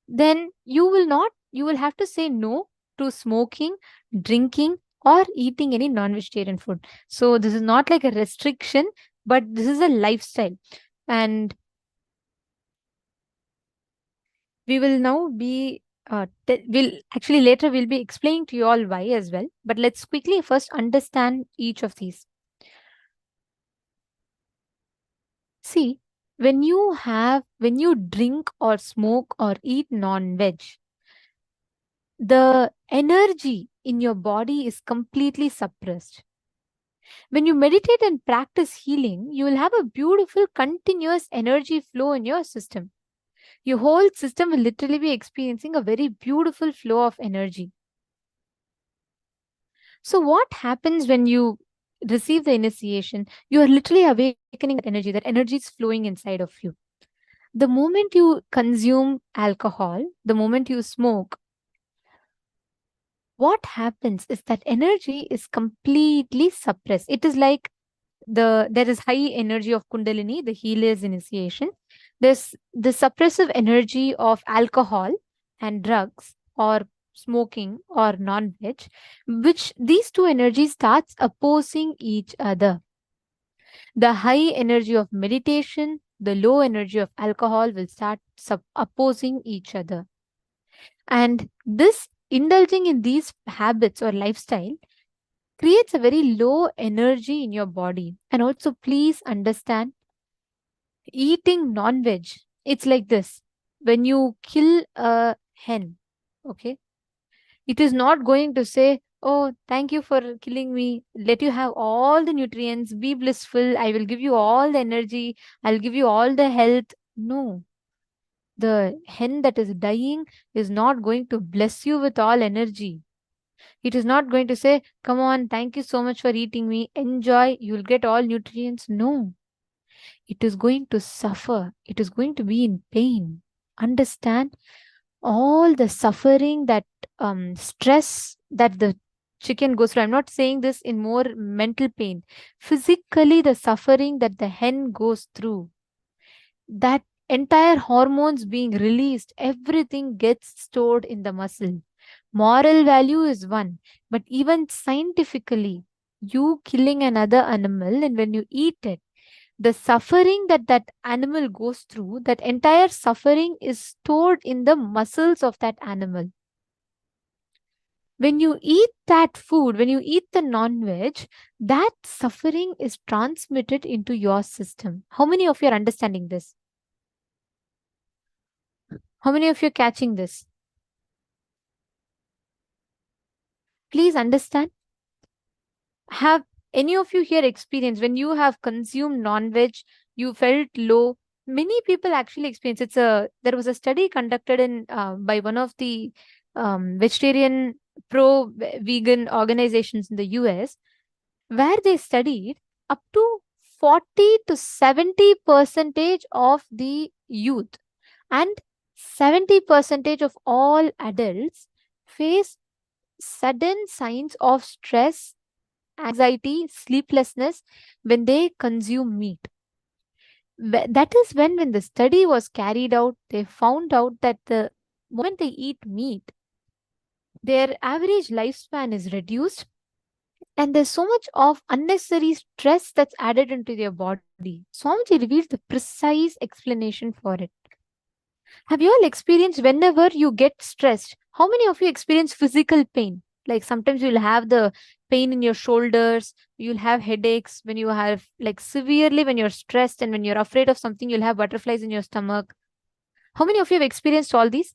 then you will have to say no to smoking, drinking, or eating any non-vegetarian food. So this is not like a restriction, but this is a lifestyle. And we will now be later we'll be explaining to you all why as well. But let's quickly first understand each of these. See, when you drink or smoke or eat non-veg, the energy in your body is completely suppressed. When you meditate and practice healing, you will have a beautiful continuous energy flow in your system. Your whole system will literally be experiencing a very beautiful flow of energy. So what happens when you receive the initiation? You are literally awakening that energy is flowing inside of you. The moment you consume alcohol, the moment you smoke, what happens is that energy is completely suppressed. It is like there is high energy of Kundalini, the healer's initiation. There's the suppressive energy of alcohol and drugs or smoking or non-veg, which these two energies starts opposing each other. The high energy of meditation, the low energy of alcohol will start opposing each other. And this indulging in these habits or lifestyle creates a very low energy in your body. And also, please understand, eating non-veg, it's like this. When you kill a hen, okay, it is not going to say, oh, thank you for killing me. Let you have all the nutrients. Be blissful. I will give you all the energy. I'll give you all the health. No. The hen that is dying is not going to bless you with all energy. It is not going to say, come on, thank you so much for eating me. Enjoy. You'll get all nutrients. No. It is going to suffer. It is going to be in pain. Understand all the suffering, that stress that the chicken goes through. I'm not saying this in more mental pain. Physically, the suffering that the hen goes through, that entire hormones being released, everything gets stored in the muscle. Moral value is one, but even scientifically, you killing another animal and when you eat it, The suffering that that animal goes through, that entire suffering is stored in the muscles of that animal. When you eat that food, when you eat the non-veg, that suffering is transmitted into your system. How many of you are understanding this? How many of you are catching this? Please understand. Have any of you here experienced when you have consumed non-veg, you felt low? Many people actually experience. There was a study conducted in by one of the vegetarian pro-vegan organizations in the US, where they studied up to 40 to 70 percentage of the youth and 70 percentage of all adults face sudden signs of stress, anxiety, sleeplessness when they consume meat. That is when the study was carried out, they found out that the moment they eat meat, their average lifespan is reduced, and there's so much of unnecessary stress that's added into their body. Swamiji reveals the precise explanation for it. Have you all experienced whenever you get stressed? How many of you experience physical pain? Like sometimes you'll have the pain in your shoulders, you'll have headaches when you have like severely when you're stressed, and when you're afraid of something, you'll have butterflies in your stomach. How many of you have experienced all these?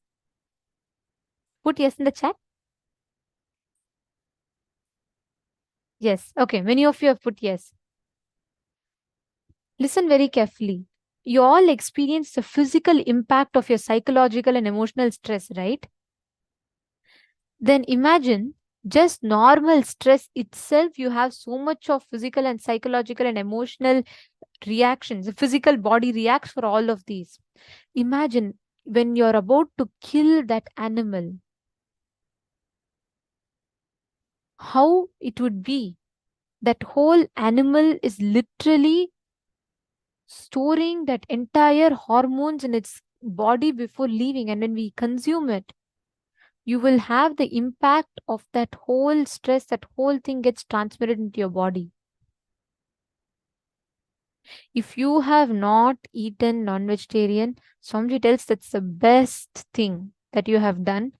Put yes in the chat. Yes. Okay. Many of you have put yes. Listen very carefully. You all experience the physical impact of your psychological and emotional stress, right? Then imagine just normal stress itself, you have so much of physical and psychological and emotional reactions. The physical body reacts for all of these. Imagine when you're about to kill that animal, how it would be. That whole animal is literally storing that entire hormones in its body before leaving, and when we consume it, you will have the impact of that whole stress, that whole thing gets transmitted into your body. If you have not eaten non-vegetarian, Swamiji tells that's the best thing that you have done,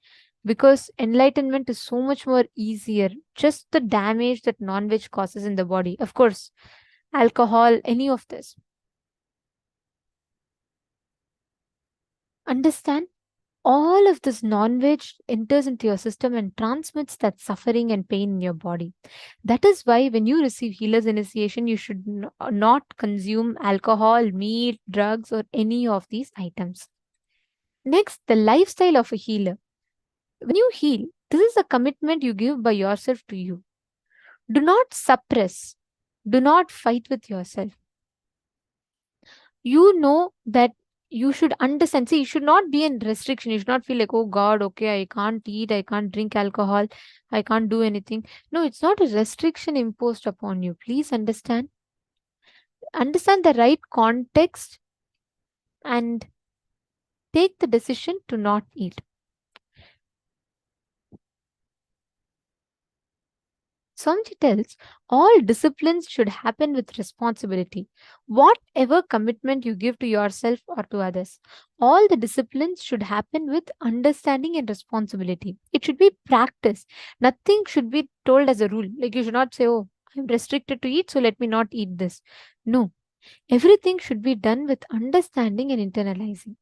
because enlightenment is so much more easier. Just the damage that non-veg causes in the body. Of course, alcohol, any of this. Understand? All of this non-veg enters into your system and transmits that suffering and pain in your body. That is why when you receive healer's initiation, you should not consume alcohol, meat, drugs, or any of these items. Next, the lifestyle of a healer. When you heal, this is a commitment you give by yourself to you. Do not suppress. Do not fight with yourself. You know that you should understand. See, you should not be in restriction. You should not feel like, oh God, okay, I can't eat, I can't drink alcohol, I can't do anything. No, it's not a restriction imposed upon you. Please understand. Understand the right context and take the decision to not eat. Swamiji tells all disciplines should happen with responsibility. Whatever commitment you give to yourself or to others, all the disciplines should happen with understanding and responsibility. It should be practice. Nothing should be told as a rule. Like you should not say, oh, I'm restricted to eat, so let me not eat this. No. Everything should be done with understanding and internalizing.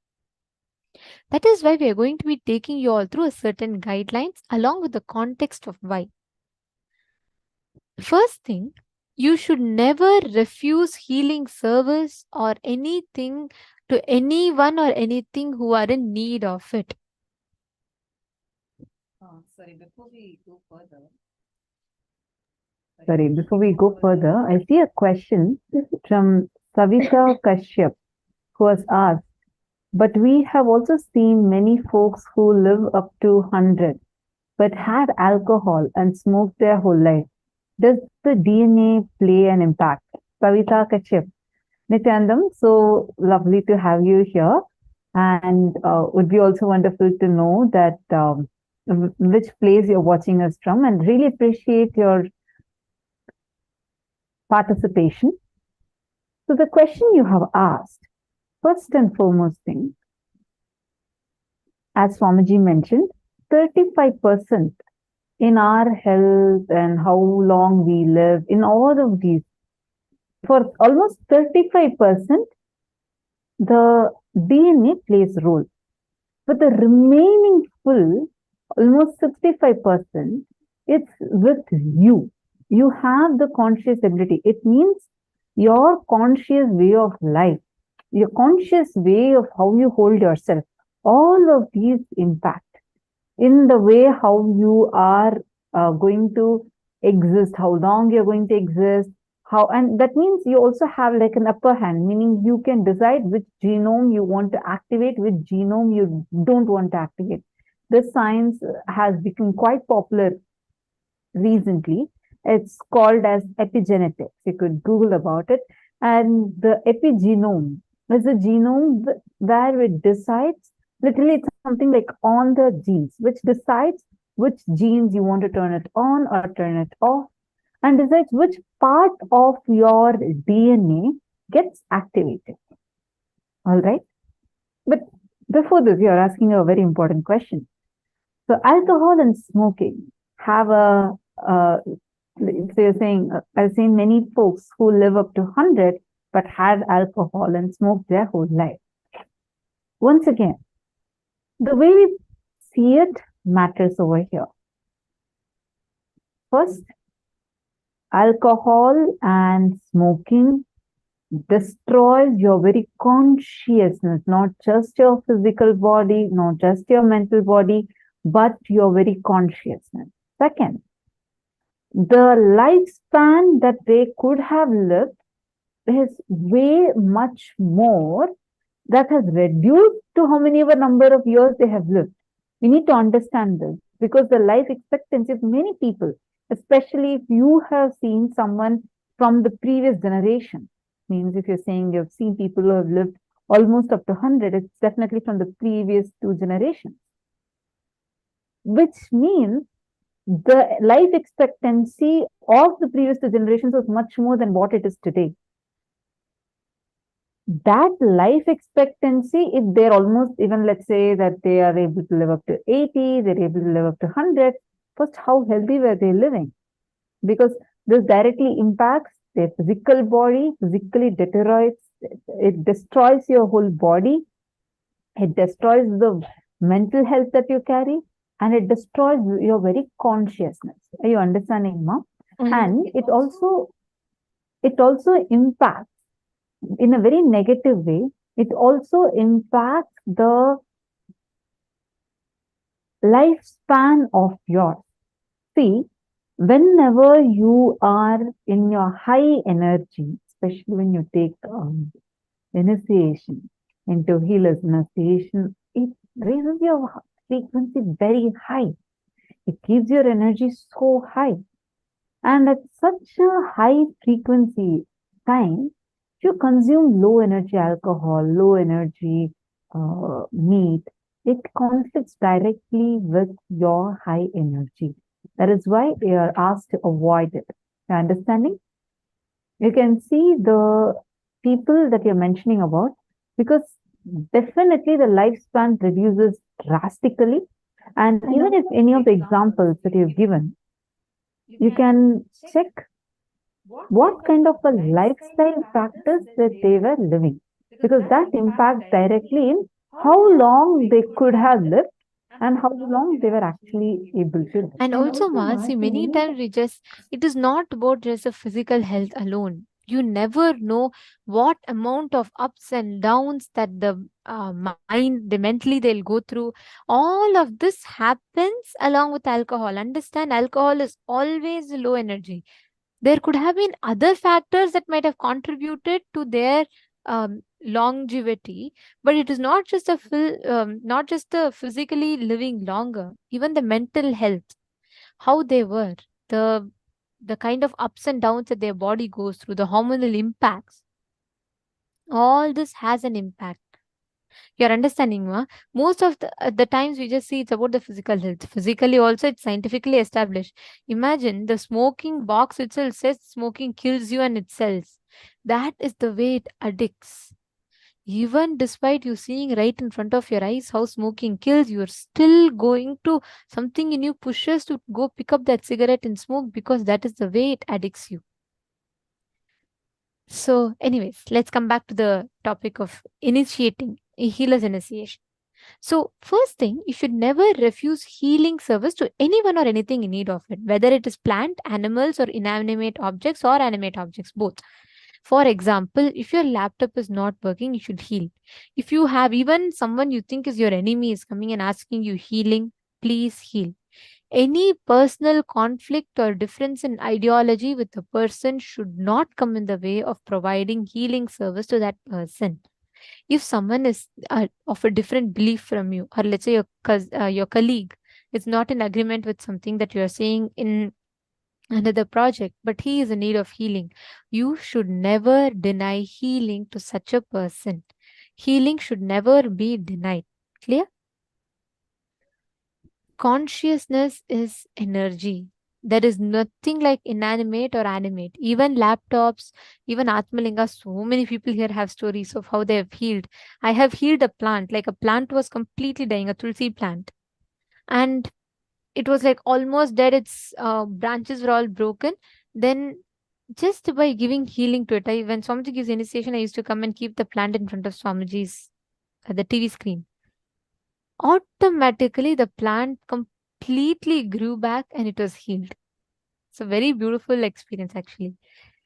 That is why we are going to be taking you all through a certain guidelines along with the context of why. First thing, you should never refuse healing service or anything to anyone or anything who are in need of it. Before we go further, I see a question from Savita Kashyap, who has asked, but we have also seen many folks who live up to 100, but had alcohol and smoked their whole life. Does the DNA play an impact? Savita Kashyap. Nityanandam, so lovely to have you here. And would be also wonderful to know that which place you're watching us from, and really appreciate your participation. So the question you have asked, first and foremost thing, as Swamiji mentioned, 35% in our health and how long we live, in all of these, for almost 35%, the DNA plays a role. But the remaining full, almost 65%, it's with you. You have the conscious ability. It means your conscious way of life, your conscious way of how you hold yourself. All of these impact in the way how you are going to exist, how long you're going to exist, how, and that means you also have like an upper hand, meaning you can decide which genome you want to activate, which genome you don't want to activate. This science has become quite popular recently. It's called as epigenetics. You could Google about it. And the epigenome is a genome where it decides, literally it's something like on the genes, which decides which genes you want to turn it on or turn it off, and decides which part of your DNA gets activated. All right. But before this, you're asking a very important question. So alcohol and smoking have a, they're saying, I've seen many folks who live up to 100 but had alcohol and smoked their whole life. Once again, the way we see it matters over here. First, alcohol and smoking destroys your very consciousness, not just your physical body, not just your mental body, but your very consciousness. Second, the lifespan that they could have lived is way much more, that has reduced to how many ever number of years they have lived. We need to understand this, because the life expectancy of many people, especially if you have seen someone from the previous generation, means if you're saying you've seen people who have lived almost up to 100, it's definitely from the previous 2 generations. Which means the life expectancy of the previous 2 generations was much more than what it is today. That life expectancy, if they're almost, even let's say that they are able to live up to 80, they're able to live up to 100, first, how healthy were they living? Because this directly impacts their physical body, physically deteriorates, it destroys your whole body, it destroys the mental health that you carry, and it destroys your very consciousness. Are you understanding, Ma? And it also impacts in a very negative way. It also impacts the lifespan of yours. See, whenever you are in your high energy, especially when you take initiation into healer's initiation, it raises your frequency very high. It keeps your energy so high. And at such a high frequency time, if you consume low energy alcohol, low energy meat, it conflicts directly with your high energy. That is why they are asked to avoid it. You understanding? You can see the people that you're mentioning about, because definitely the lifespan reduces drastically. And even if any of the examples that you've given, you can check what kind of a lifestyle practice that they were living, because that impacts directly in how long they could have lived and how long they were actually able to live. And also, Masi, many times it is not about just the physical health alone. You never know what amount of ups and downs that the mentally they'll go through. All of this happens along with alcohol. Understand, alcohol is always low energy. There could have been other factors that might have contributed to their longevity, but it is not just not just the physically living longer, even the mental health, how they were, the kind of ups and downs that their body goes through, the hormonal impacts. All this has an impact. You're understanding, ma? Most of the times we just see it's about the physical health. Physically also, it's scientifically established. Imagine the smoking box itself says smoking kills you and it sells. That is the way it addicts. Even despite you seeing right in front of your eyes how smoking kills, you're still going to, something in you pushes to go pick up that cigarette and smoke, because that is the way it addicts you. So, anyways, let's come back to the topic of initiating a healer's initiation. So, first thing, you should never refuse healing service to anyone or anything in need of it, whether it is plant, animals, or inanimate objects or animate objects, both. For example, if your laptop is not working, you should heal. If you have even someone you think is your enemy is coming and asking you healing, please heal. Any personal conflict or difference in ideology with a person should not come in the way of providing healing service to that person. If someone is of a different belief from you, or let's say your colleague is not in agreement with something that you are saying in another project, but he is in need of healing, you should never deny healing to such a person. Healing should never be denied. Clear? Consciousness is energy. There is nothing like inanimate or animate. Even laptops, even Atmalinga, so many people here have stories of how they have healed. I have healed a plant, like a plant was completely dying, a tulsi plant. And it was like almost dead. Its branches were all broken. Then just by giving healing to it, when Swamiji gives initiation, I used to come and keep the plant in front of Swamiji's the TV screen. Automatically, the plant completely grew back and it was healed. It's a very beautiful experience, actually.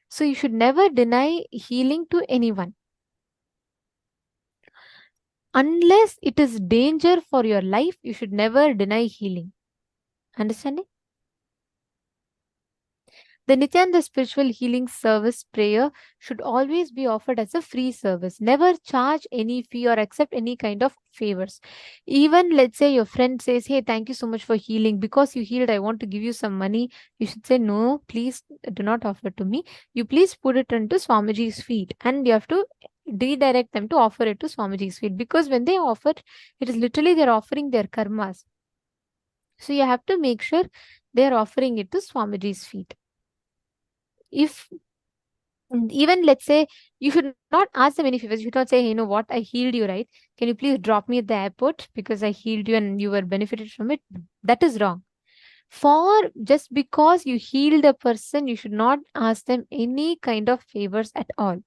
So you should never deny healing to anyone. Unless it is danger for your life, you should never deny healing. Understanding? The Nityananda spiritual healing service prayer should always be offered as a free service. Never charge any fee or accept any kind of favors. Even let's say your friend says, hey, thank you so much for healing. Because you healed, I want to give you some money. You should say, no, please do not offer to me. You please put it into Swamiji's feet. And you have to redirect them to offer it to Swamiji's feet. Because when they offer, it is literally they're offering their karmas. So you have to make sure they're offering it to Swamiji's feet. If even let's say you should not ask them any favors, you should not say, hey, you know what, I healed you, right? Can you please drop me at the airport because I healed you and you were benefited from it? That is wrong. For just because you healed a person, you should not ask them any kind of favors at all.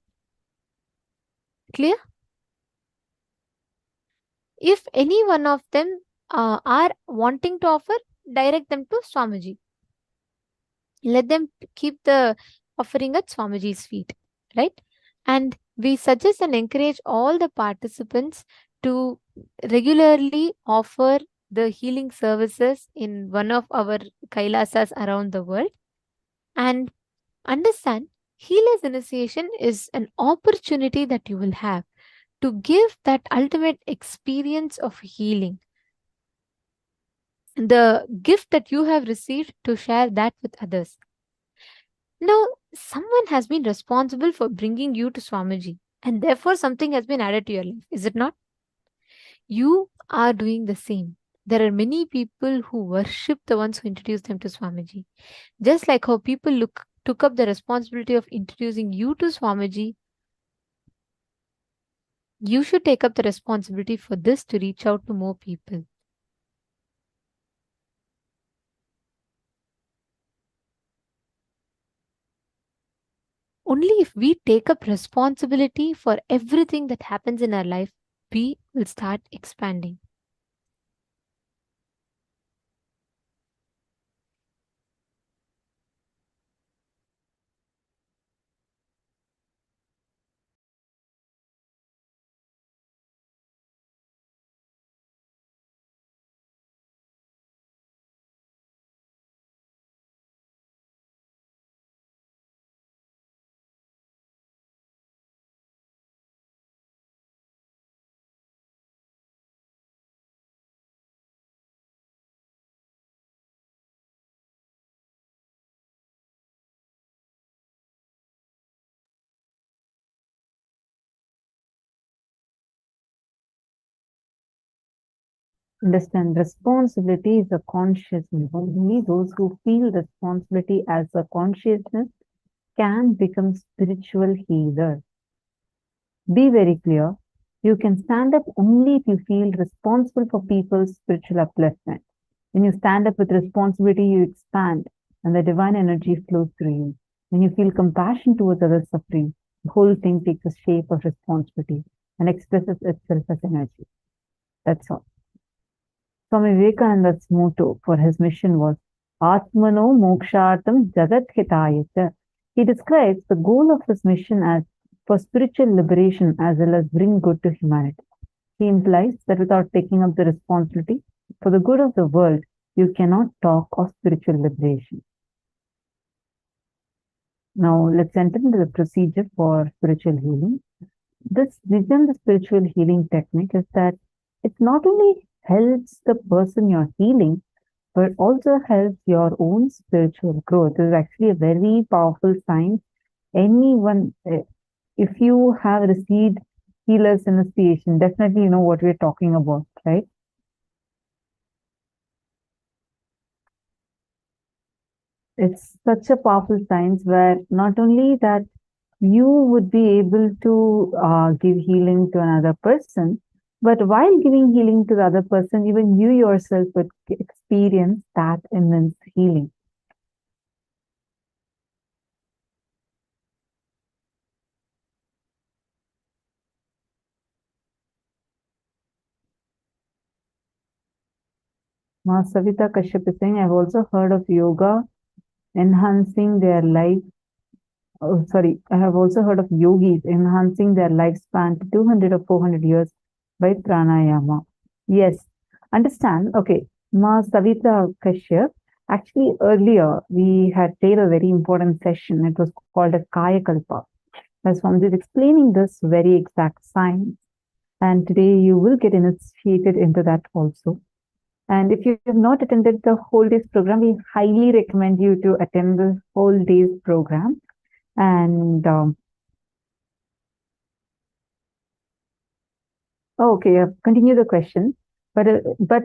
Clear? If any one of them are wanting to offer, direct them to Swamiji. Let them keep the offering at Swamiji's feet, right? And we suggest and encourage all the participants to regularly offer the healing services in one of our Kailasas around the world. And understand, healer's initiation is an opportunity that you will have to give that ultimate experience of healing. The gift that you have received, to share that with others. Now, someone has been responsible for bringing you to Swamiji, and therefore something has been added to your life, is it not? You are doing the same. There are many people who worship the ones who introduced them to Swamiji. Just like how people took up the responsibility of introducing you to Swamiji, you should take up the responsibility for this to reach out to more people. Only if we take up responsibility for everything that happens in our life, we will start expanding. Understand, responsibility is a consciousness. Only those who feel responsibility as a consciousness can become spiritual healer. Be very clear. You can stand up only if you feel responsible for people's spiritual upliftment. When you stand up with responsibility, you expand and the divine energy flows through you. When you feel compassion towards others' suffering, the whole thing takes a shape of responsibility and expresses itself as energy. That's all. Swami Vivekananda's motto for his mission was Atmano Mokshartam Jagat Hitayata. He describes the goal of his mission as for spiritual liberation as well as bring good to humanity. He implies that without taking up the responsibility for the good of the world, you cannot talk of spiritual liberation. Now let's enter into the procedure for spiritual healing. This vision, the spiritual healing technique, is that it not only helps the person you're healing, but also helps your own spiritual growth. This is actually a very powerful sign. Anyone, if you have received healer's initiation, definitely you know what we're talking about, right? It's such a powerful science where not only that you would be able to give healing to another person, but while giving healing to the other person, even you yourself would experience that immense healing. Ma Savita Kashyap is saying, I've also heard of yoga enhancing their life. Oh, sorry, I have also heard of yogis enhancing their lifespan to 200 or 400 years by pranayama. Yes, understand. Okay, Ma Savita Kashyap. Actually, earlier we had played a very important session. It was called a Kaya Kalpa. As Swami is explaining this very exact science. And today you will get initiated into that also. And if you have not attended the whole day's program, we highly recommend you to attend the whole day's program. And okay, continue the question. But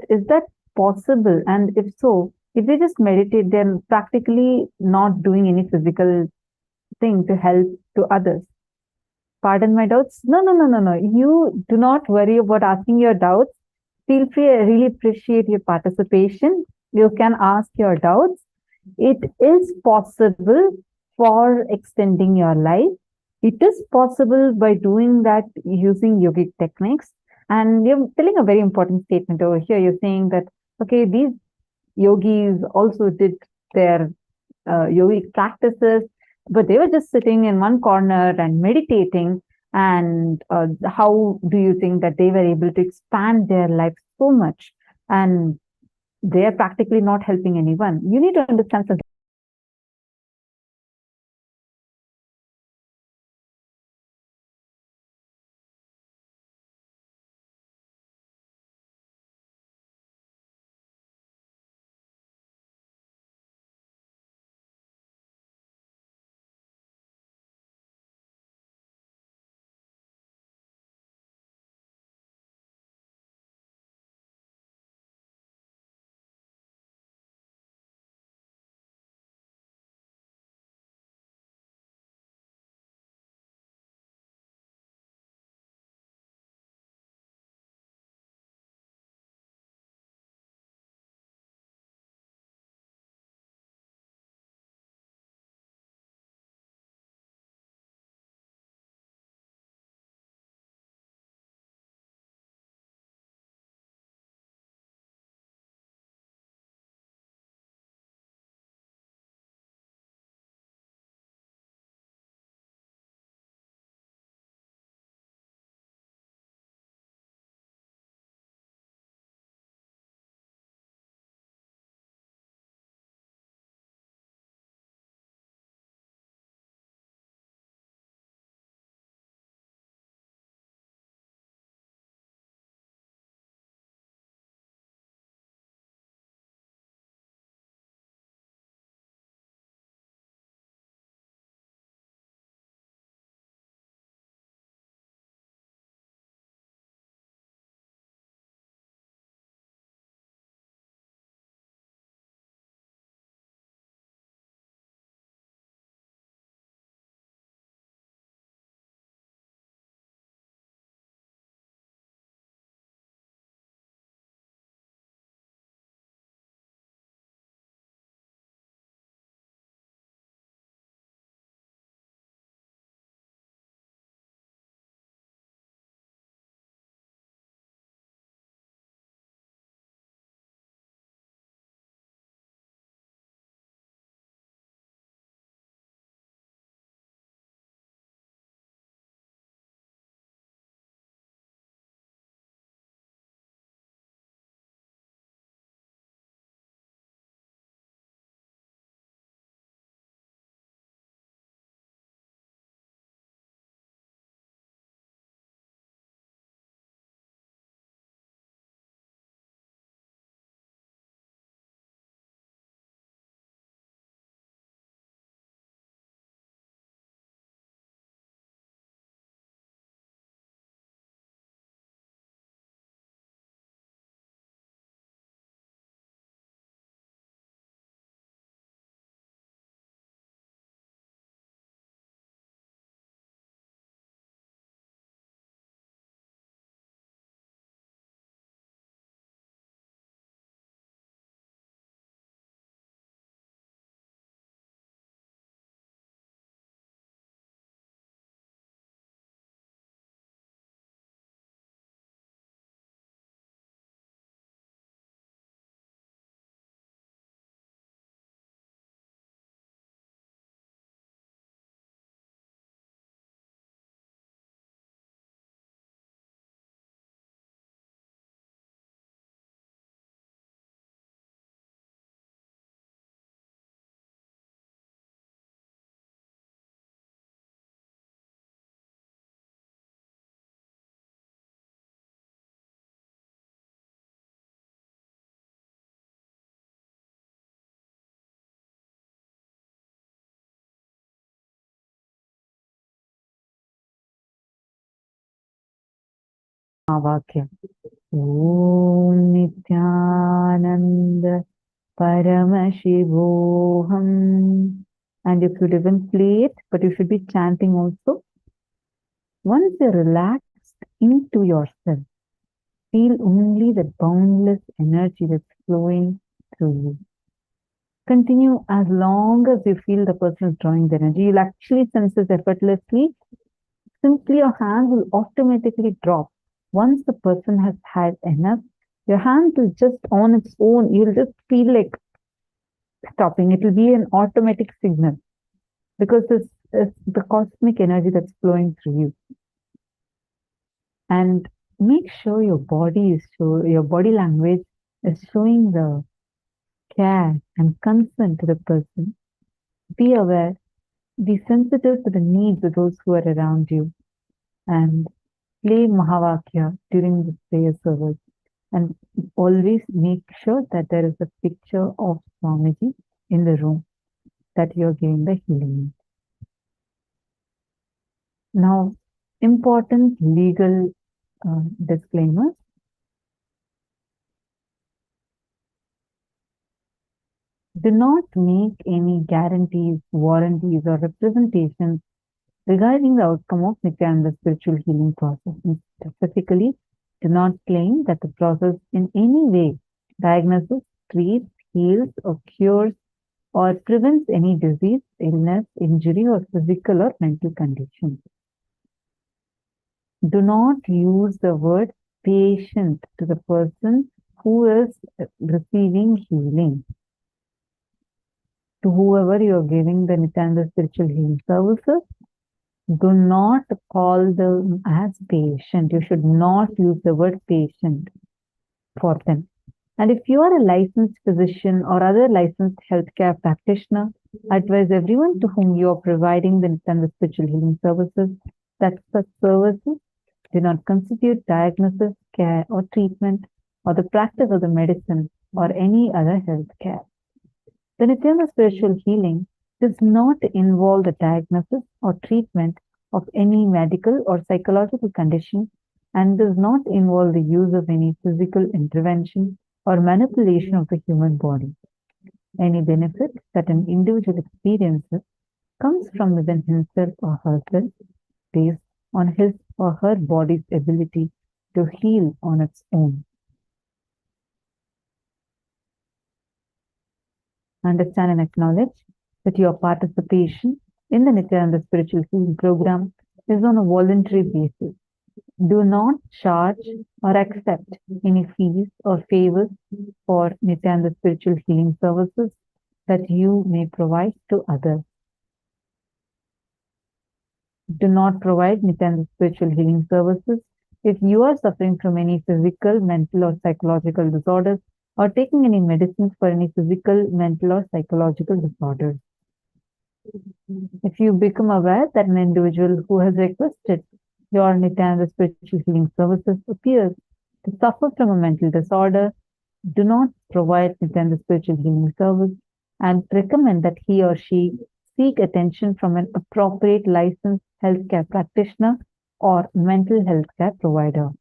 is that possible? And if so, if they just meditate, they're practically not doing any physical thing to help to others. Pardon my doubts? No, no, no, no, no. You do not worry about asking your doubts. Feel free. I really appreciate your participation. You can ask your doubts. It is possible for extending your life. It is possible by doing that using yogic techniques. And you're telling a very important statement over here. You're saying that, okay, these yogis also did their yogic practices, but they were just sitting in one corner and meditating. And how do you think that they were able to expand their life so much? And they are practically not helping anyone. You need to understand something. Mahavakya. Om Nityananda Paramashivoham. And you could even play it, but you should be chanting also. Once you're relaxed into yourself, feel only the boundless energy that's flowing through you. Continue as long as you feel the person is drawing the energy. You'll actually sense this effortlessly. Simply your hand will automatically drop. Once the person has had enough, your hand will just on its own, you'll just feel like stopping. It will be an automatic signal because this is the cosmic energy that's flowing through you. And make sure your body language is showing the care and concern to the person. Be aware, be sensitive to the needs of those who are around you, and play Mahavakya during the prayer service. And always make sure that there is a picture of Swamiji in the room that you're giving the healing. Now, important legal disclaimers. Do not make any guarantees, warranties, or representations regarding the outcome of Nityananda's spiritual healing process. And specifically, do not claim that the process in any way diagnoses, treats, heals, or cures, or prevents any disease, illness, injury, or physical or mental condition. Do not use the word patient to the person who is receiving healing. To whoever you are giving the Nityananda spiritual healing services, do not call them as patient. You should not use the word patient for them. And if you are a licensed physician or other licensed healthcare practitioner, advise everyone to whom you are providing the Nityananda spiritual healing services that such services do not constitute diagnosis, care, or treatment, or the practice of the medicine or any other health care. The Nityananda spiritual healing does not involve the diagnosis or treatment of any medical or psychological condition and does not involve the use of any physical intervention or manipulation of the human body. Any benefit that an individual experiences comes from within himself or herself based on his or her body's ability to heal on its own. Understand and acknowledge that your participation in the Nityananda spiritual healing program is on a voluntary basis. Do not charge or accept any fees or favors for Nityananda spiritual healing services that you may provide to others. Do not provide Nityananda spiritual healing services if you are suffering from any physical, mental, or psychological disorders or taking any medicines for any physical, mental, or psychological disorders. If you become aware that an individual who has requested your Nityananda spiritual healing services appears to suffer from a mental disorder, do not provide Nityananda spiritual healing service and recommend that he or she seek attention from an appropriate licensed healthcare practitioner or mental health care provider.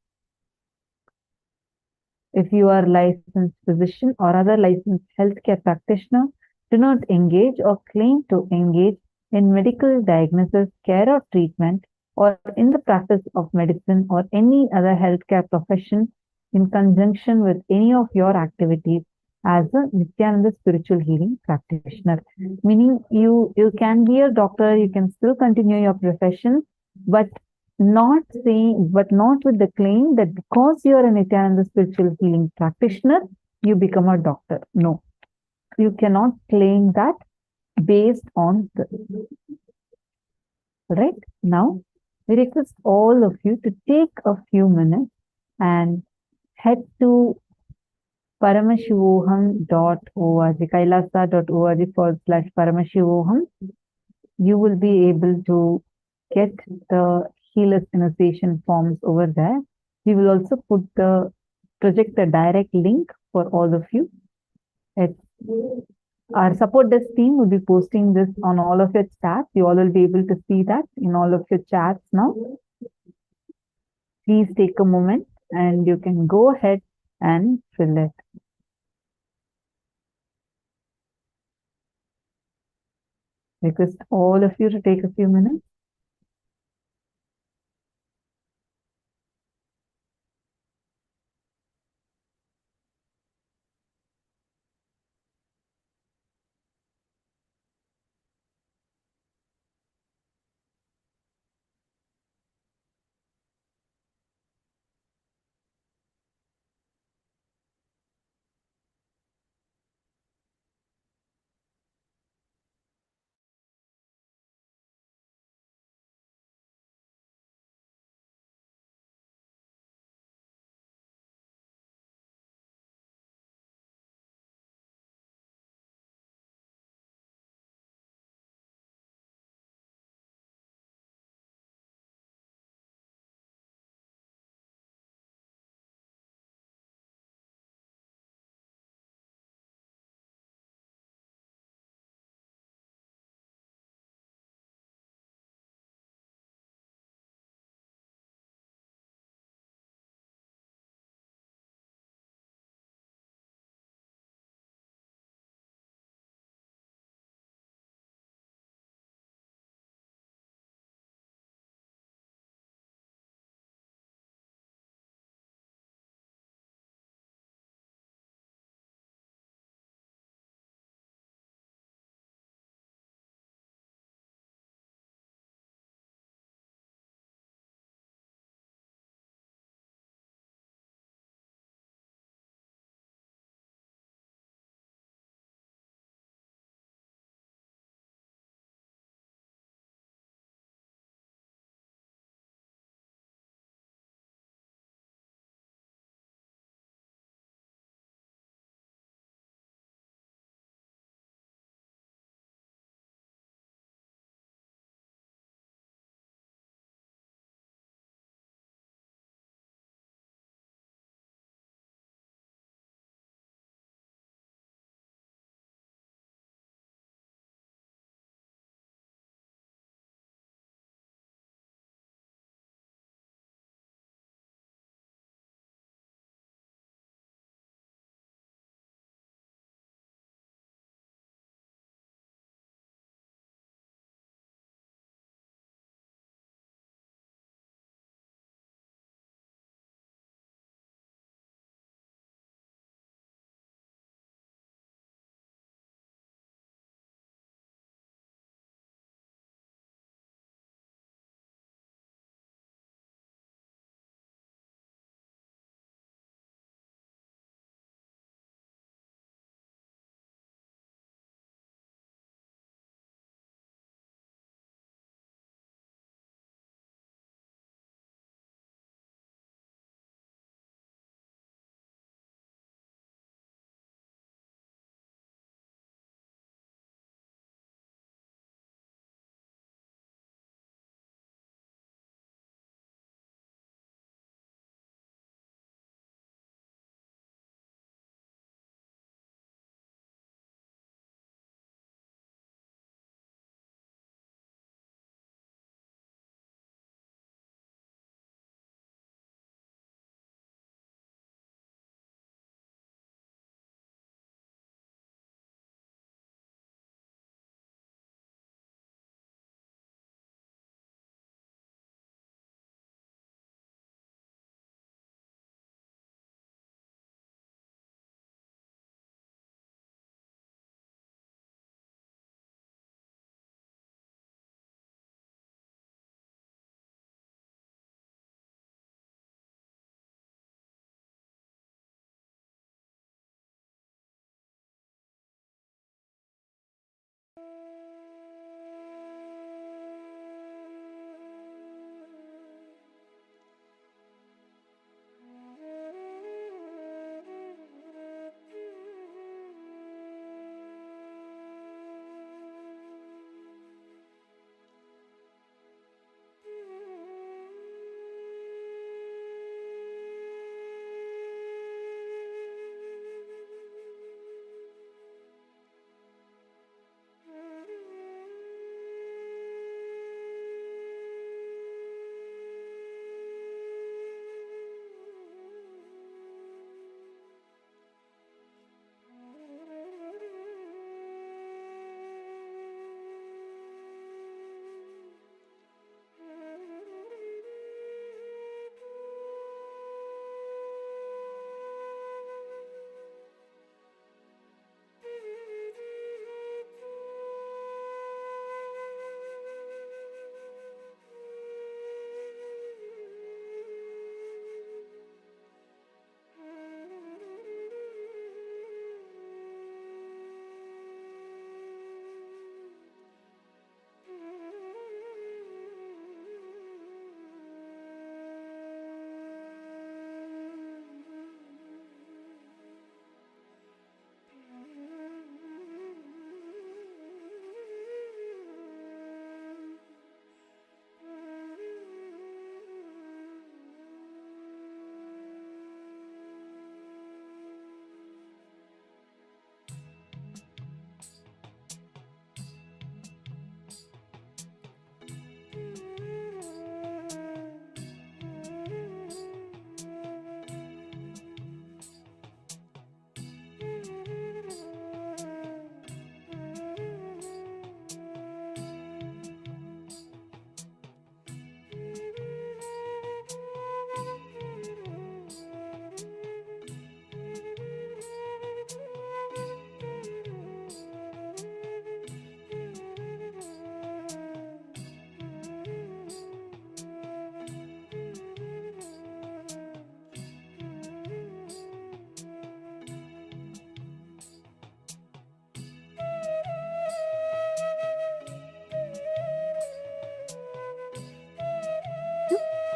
If you are a licensed physician or other licensed healthcare practitioner, do not engage or claim to engage in medical diagnosis, care or treatment, or in the practice of medicine or any other healthcare profession in conjunction with any of your activities as a Nityananda spiritual healing practitioner. Meaning you can be a doctor, you can still continue your profession, but not with the claim that because you are a Nityananda spiritual healing practitioner, you become a doctor. No, you cannot claim that based on the... Right? Now, we request all of you to take a few minutes and head to paramashivoham.org, kailasa.org/paramashivoham. You will be able to get the Healers Initiation forms over there. We will also project a direct link for all of you. Our support desk team will be posting this on all of your chats. You all will be able to see that in all of your chats now. Please take a moment and you can go ahead and fill it. Request all of you to take a few minutes.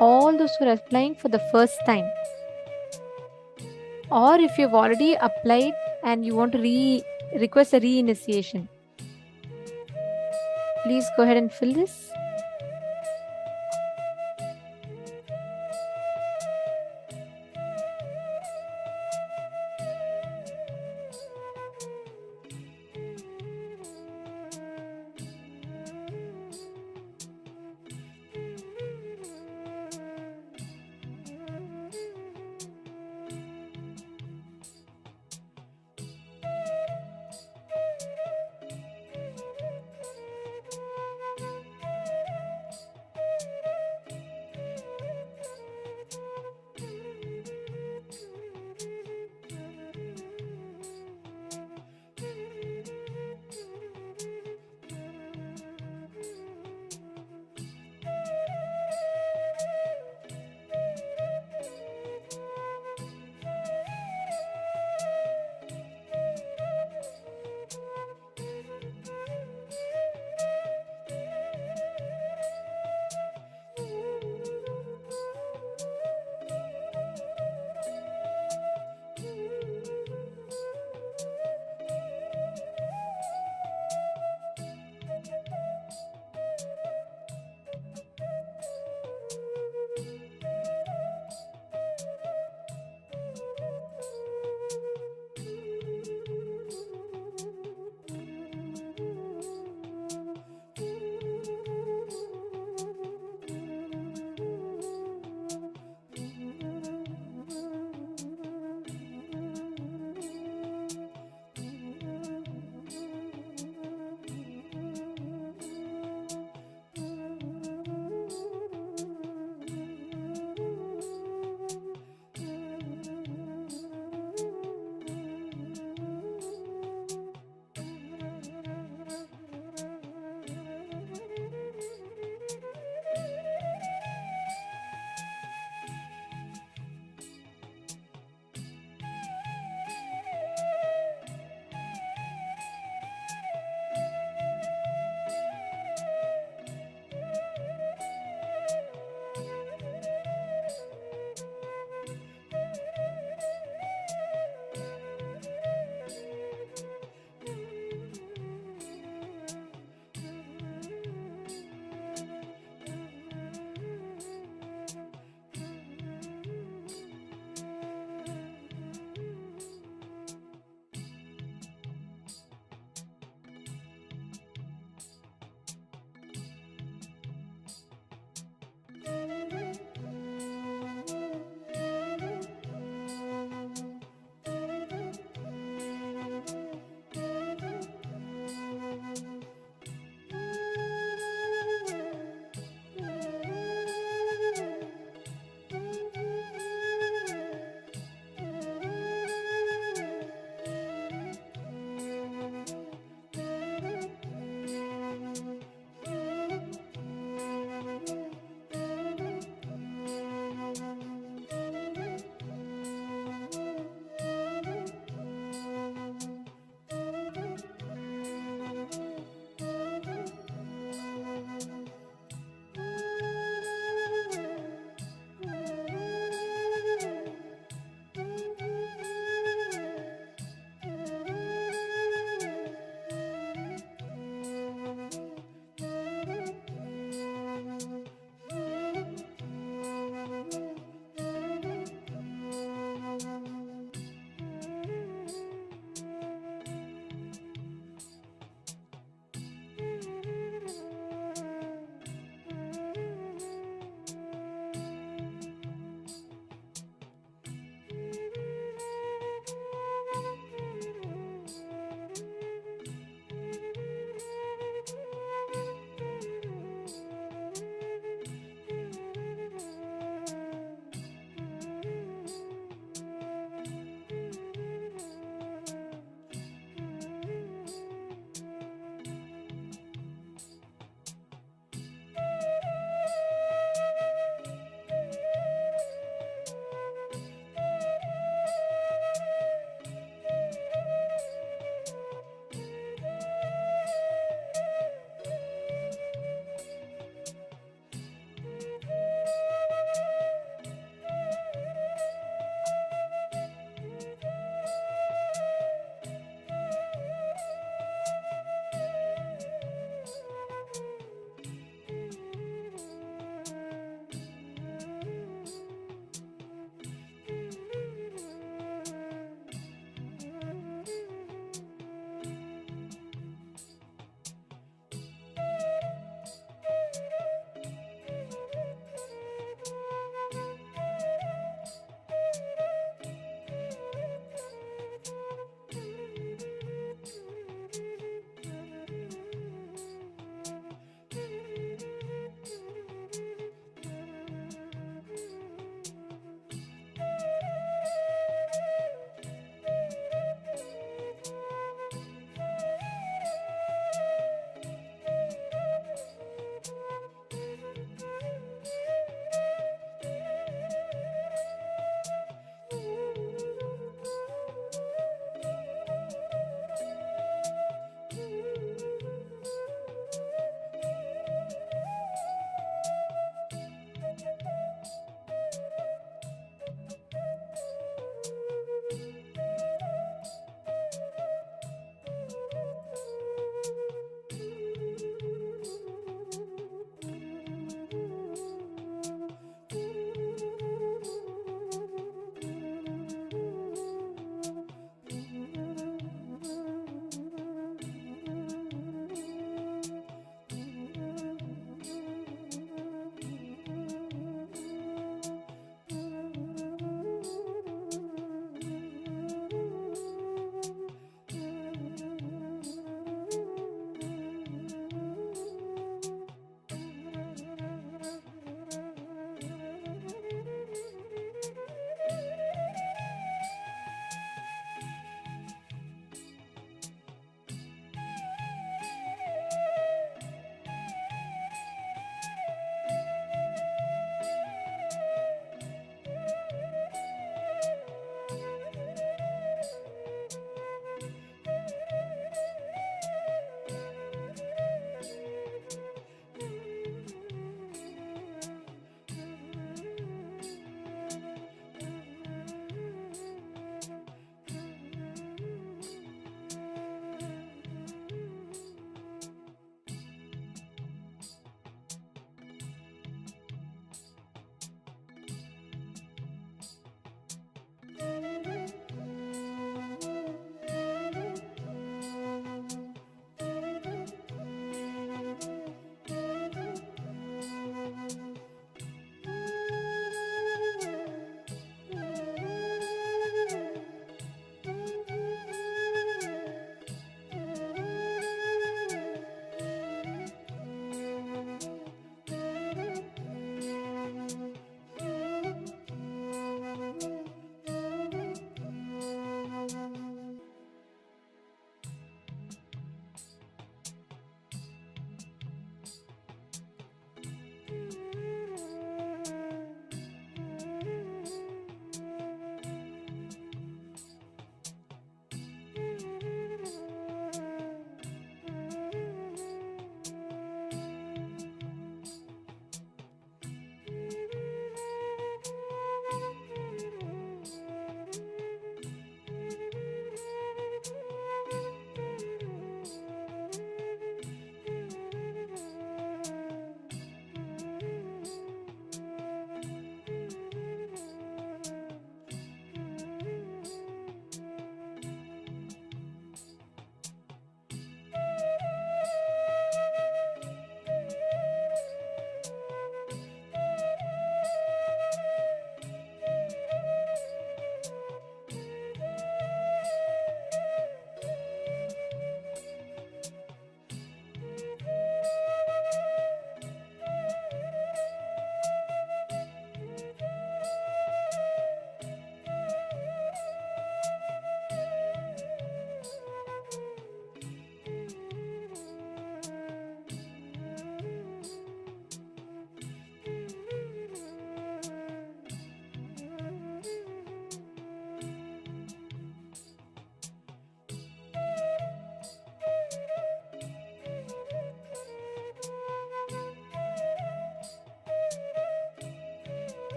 all those who are applying for the first time, or if you've already applied and you want to request a reinitiation, please go ahead and fill this.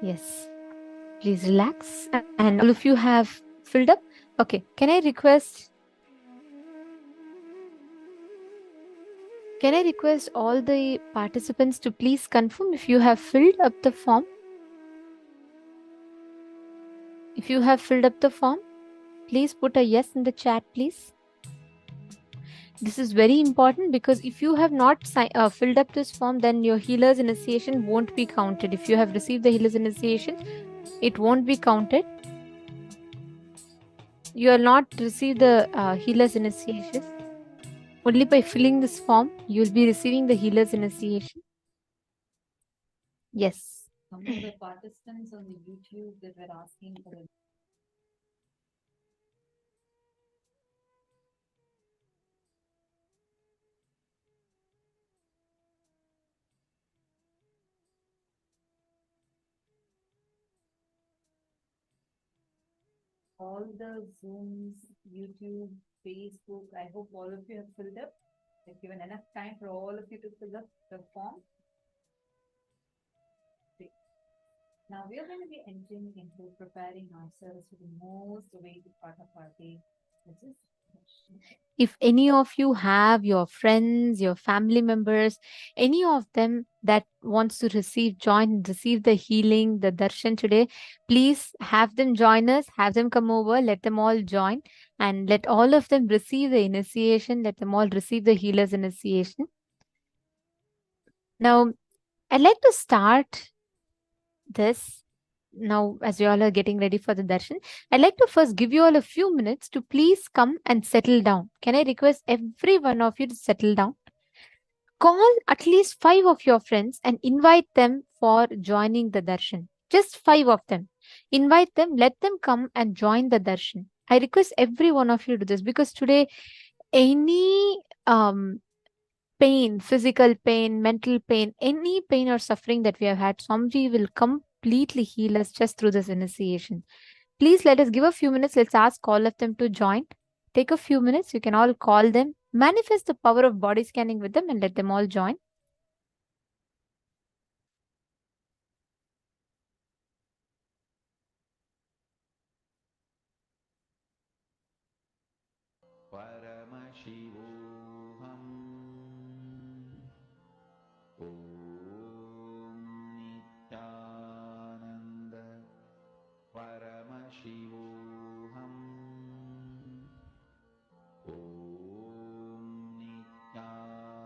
Yes. Please relax. And all of you have filled up. Okay. Can I request all the participants to please confirm if you have filled up the form? If you have filled up the form, please put a yes in the chat, please. This is very important because if you have not filled up this form, then your healer's initiation won't be counted. If you have received the healer's initiation, it won't be counted. You will not receive the healer's initiation. Only by filling this form, you will be receiving the healer's initiation. Yes. Some of the participants on the YouTube that were asking for the all the Zooms, YouTube, Facebook. I hope all of you have filled up. I've given enough time for all of you to fill up the form. Great. Now we are going to be entering into preparing ourselves for the most awaited part of our day, which is If any of you have your friends, your family members, any of them that wants to receive the healing, the darshan today, please have them join us, have them come over, let them all join, and let all of them receive the initiation, let them all receive the healer's initiation. Now, I'd like to start this now, as you all are getting ready for the darshan. I'd like to first give you all a few minutes to please come and settle down. Can I request every one of you to settle down? Call at least 5 of your friends and invite them for joining the darshan. Just 5 of them. Invite them, let them come and join the darshan. I request every one of you to do this because today any pain, physical pain, mental pain, any pain or suffering that we have had, Swamiji will completely heal us just through this initiation. Please let us give a few minutes. Let's ask all of them to join. Take a few minutes. You can all call them. Manifest the power of body scanning with them and let them all join. परमशिवोऽहम् ॐ नित्यानन्द परमशिवोऽहम् ॐ Nityanand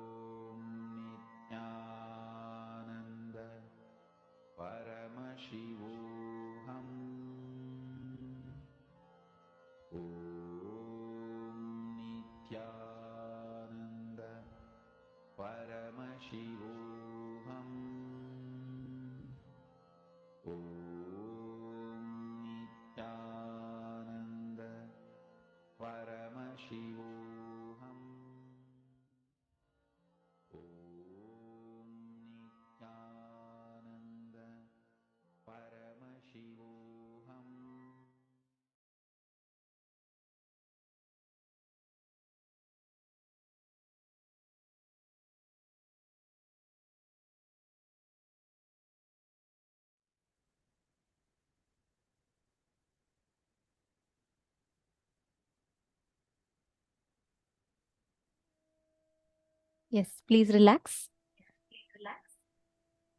Yes, please relax.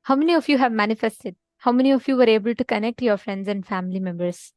How many of you have manifested? How many of you were able to connect your friends and family members?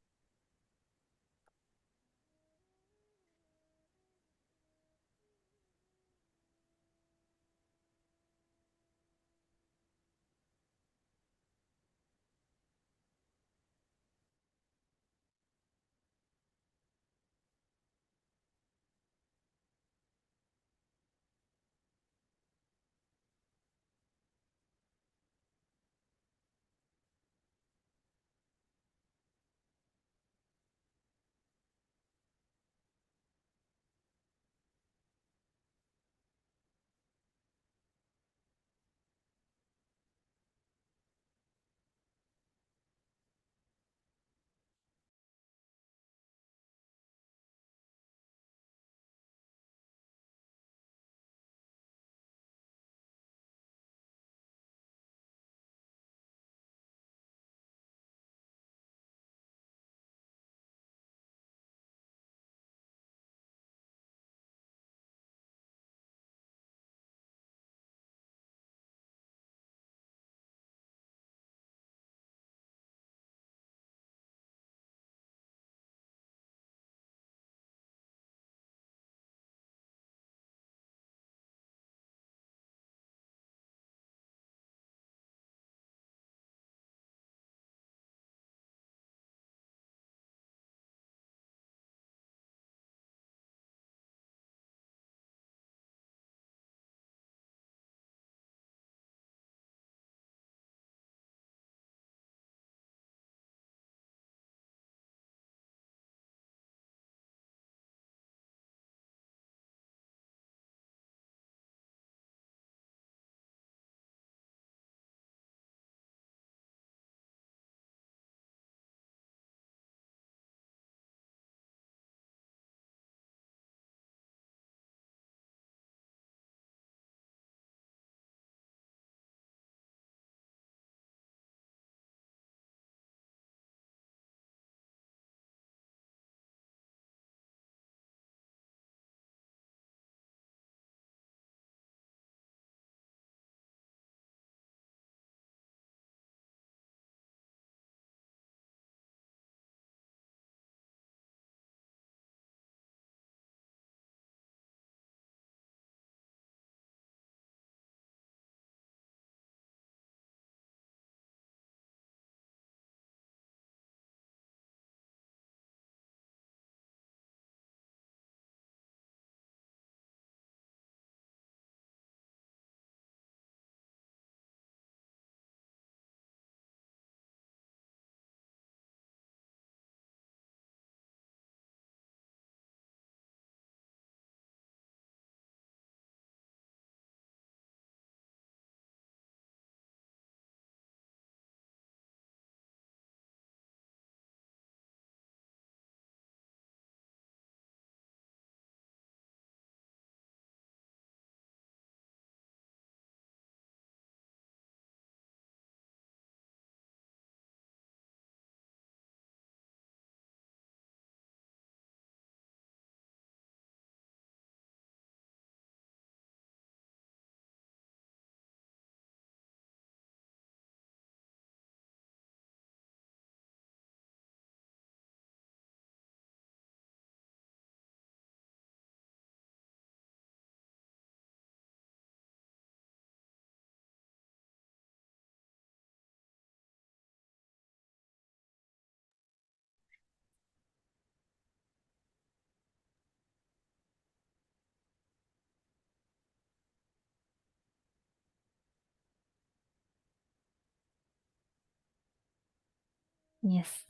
Yes.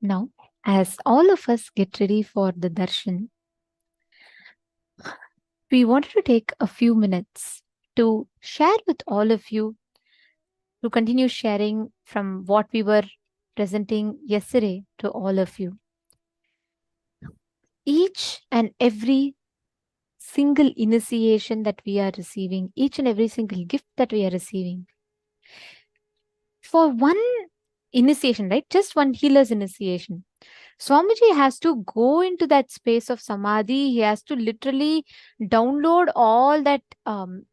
Now, as all of us get ready for the darshan, we wanted to take a few minutes to share with all of you, to continue sharing from what we were presenting yesterday to all of you. Each and every single initiation that we are receiving, each and every single gift that we are receiving, for one initiation, right? Just one healer's initiation. Swamiji has to go into that space of samadhi. He has to literally download all that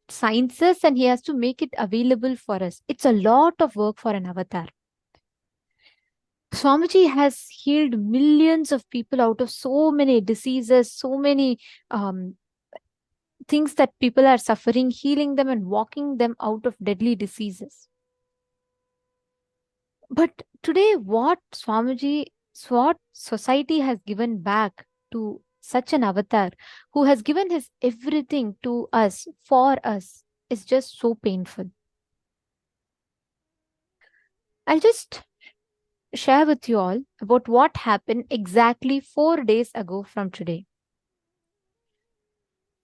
sciences and he has to make it available for us. It's a lot of work for an avatar. Swamiji has healed millions of people out of so many diseases, so many things that people are suffering, healing them and walking them out of deadly diseases. But today, what society has given back to such an avatar who has given his everything to us, for us, is just so painful. I'll just share with you all about what happened exactly 4 days ago from today.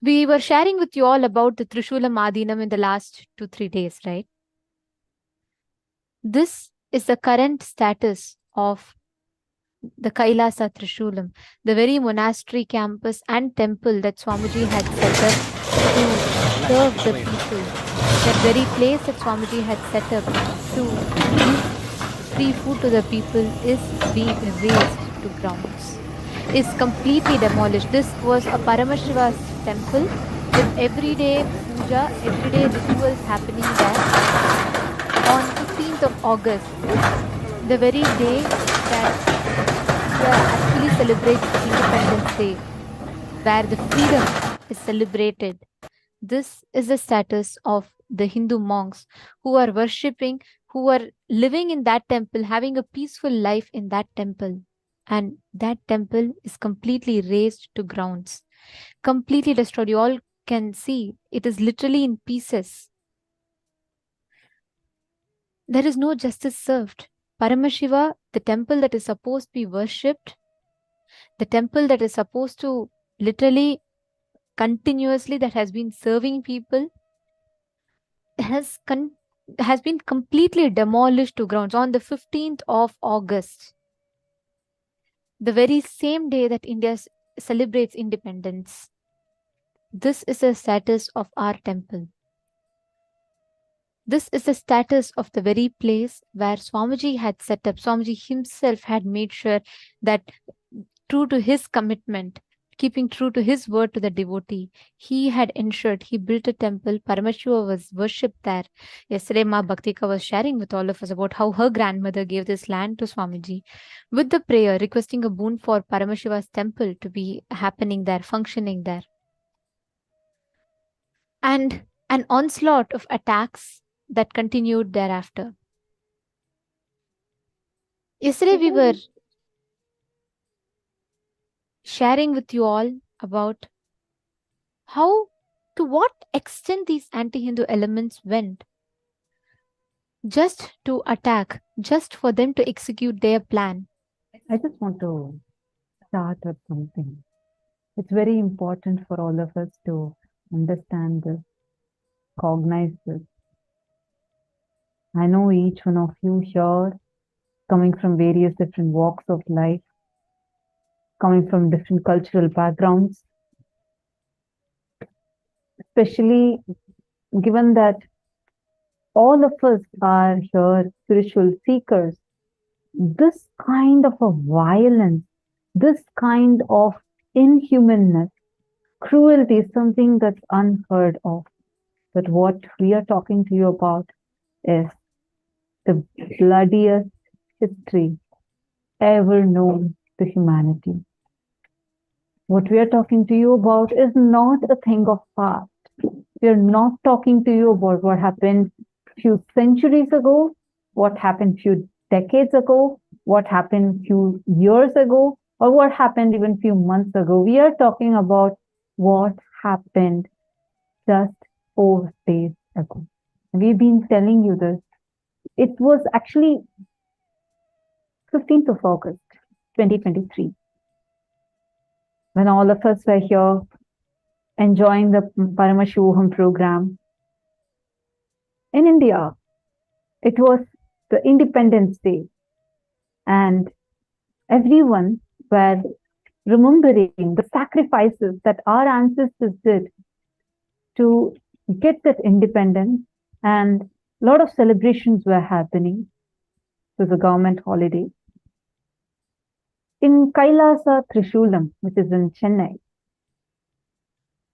We were sharing with you all about the Trishulam Adinam in the last 2-3 days, right? This is the current status of the Kailasa Trishulam, the very monastery campus and temple that Swamiji had set up to serve the people. That very place that Swamiji had set up to give free food to the people is being razed to grounds, is completely demolished. This was a Paramashiva's temple with everyday puja, everyday rituals happening there on 15th of August, the very day that India actually celebrates Independence Day, where the freedom is celebrated. This is the status of the Hindu monks who are worshipping, who are living in that temple, having a peaceful life in that temple. And that temple is completely razed to grounds, completely destroyed. You all can see it is literally in pieces. There is no justice served. Paramashiva, the temple that is supposed to be worshipped, the temple that is supposed to literally continuously, that has been serving people, has been completely demolished to grounds on the 15th of August, the very same day that India celebrates independence. This is the status of our temple. This is the status of the very place where Swamiji had set up. Swamiji himself had made sure that, true to his commitment, keeping true to his word to the devotee, he had ensured he built a temple. Paramashiva was worshipped there. Yesterday, Ma Bhaktika was sharing with all of us about how her grandmother gave this land to Swamiji with the prayer, requesting a boon for Paramashiva's temple to be happening there, functioning there. And an onslaught of attacks that continued thereafter. Yesterday, we were sharing with you all about how, to what extent these anti-Hindu elements went just to attack, just for them to execute their plan. I just want to start with something. It's very important for all of us to understand this, cognize this. I know each one of you here, coming from various different walks of life, coming from different cultural backgrounds, especially given that all of us are here spiritual seekers, this kind of a violence, this kind of inhumanness, cruelty is something that's unheard of. But what we are talking to you about is the bloodiest history ever known to humanity. What we are talking to you about is not a thing of past. We are not talking to you about what happened few centuries ago, what happened few decades ago, what happened few years ago, or what happened even few months ago. We are talking about what happened just 4 days ago. We've been telling you this. It was actually 15th of August, 2023, when all of us were here enjoying the Paramashivoham program. In India, it was the Independence Day, and everyone were remembering the sacrifices that our ancestors did to get that independence, and a lot of celebrations were happening. It was a government holiday. In Kailasa Trishulam, which is in Chennai,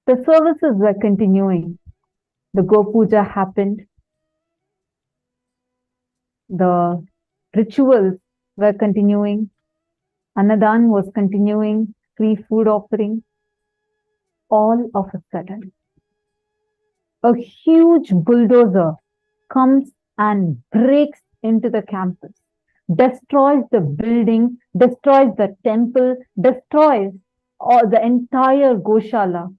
the services were continuing. The Go Puja happened. The rituals were continuing. Annadan was continuing. Free food offering. All of a sudden, a huge bulldozer comes and breaks into the campus, destroys the building, destroys the temple, destroys the entire Goshala.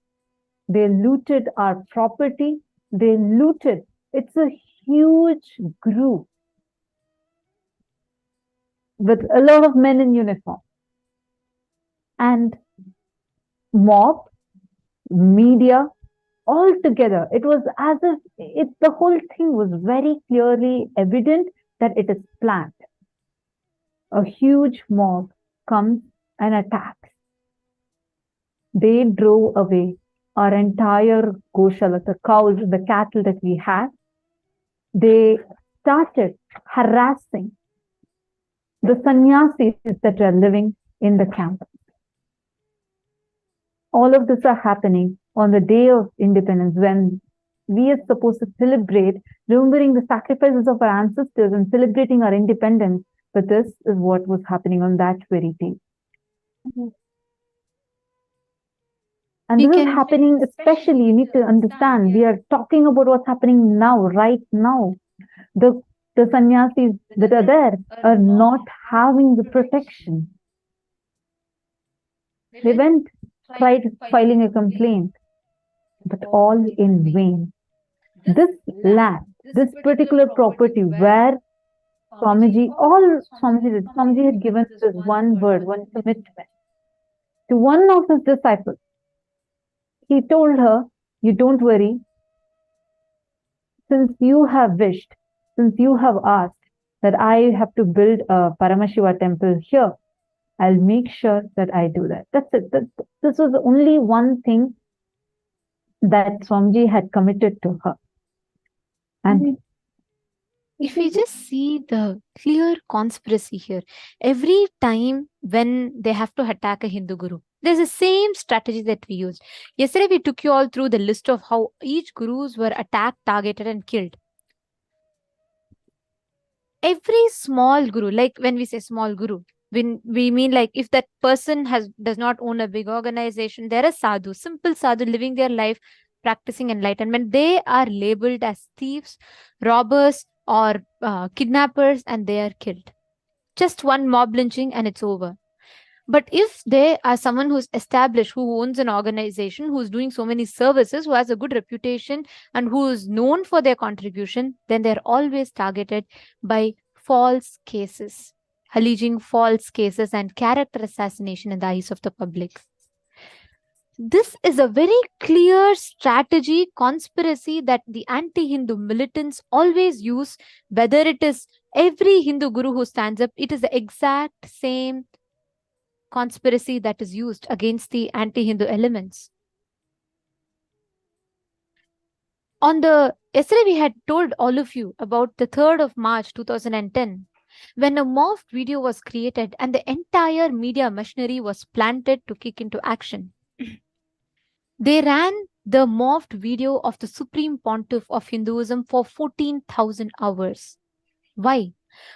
They looted our property. They looted. It's a huge group with a lot of men in uniform. And mob, media, all together. It was as if the whole thing was very clearly evident that it is planned. A huge mob comes and attacks. They drove away our entire Goshala, the cows, the cattle that we had. They started harassing the sannyasis that were living in the camp. All of this are happening on the day of independence when we are supposed to celebrate, remembering the sacrifices of our ancestors and celebrating our independence. But this is what was happening on that very day. And this is happening, especially, you need to understand, we are talking about what's happening now, right now. The sannyasis that are there are not having the protection. They went, tried filing a complaint, but all in vain. This land, this particular property where Swamiji had given this one word, one commitment to one of his disciples. He told her, you don't worry, since you have wished, since you have asked that I have to build a Paramashiva temple here, I'll make sure that I do that. That's it. This was the only one thing that Swamiji had committed to her. And if we just see the clear conspiracy here, every time when they have to attack a Hindu guru, there's the same strategy that we used. Yesterday, we took you all through the list of how each gurus were attacked, targeted, and killed. Every small guru, like when we say small guru, when we mean like if that person does not own a big organization, they're a sadhu, simple sadhu living their life, practicing enlightenment. They are labeled as thieves, robbers, or kidnappers, and they are killed. Just one mob lynching and it's over. But if they are someone who's established, who owns an organization, who's doing so many services, who has a good reputation, and who is known for their contribution, then they're always targeted by false cases, alleging false cases and character assassination in the eyes of the public. This is a very clear strategy, conspiracy that the anti-Hindu militants always use, whether it is every Hindu guru who stands up, it is the exact same conspiracy that is used against the anti-Hindu elements. Yesterday we had told all of you about the 3rd of March 2010, when a morphed video was created and the entire media machinery was planted to kick into action. They ran the morphed video of the Supreme Pontiff of Hinduism for 14,000 hours. Why?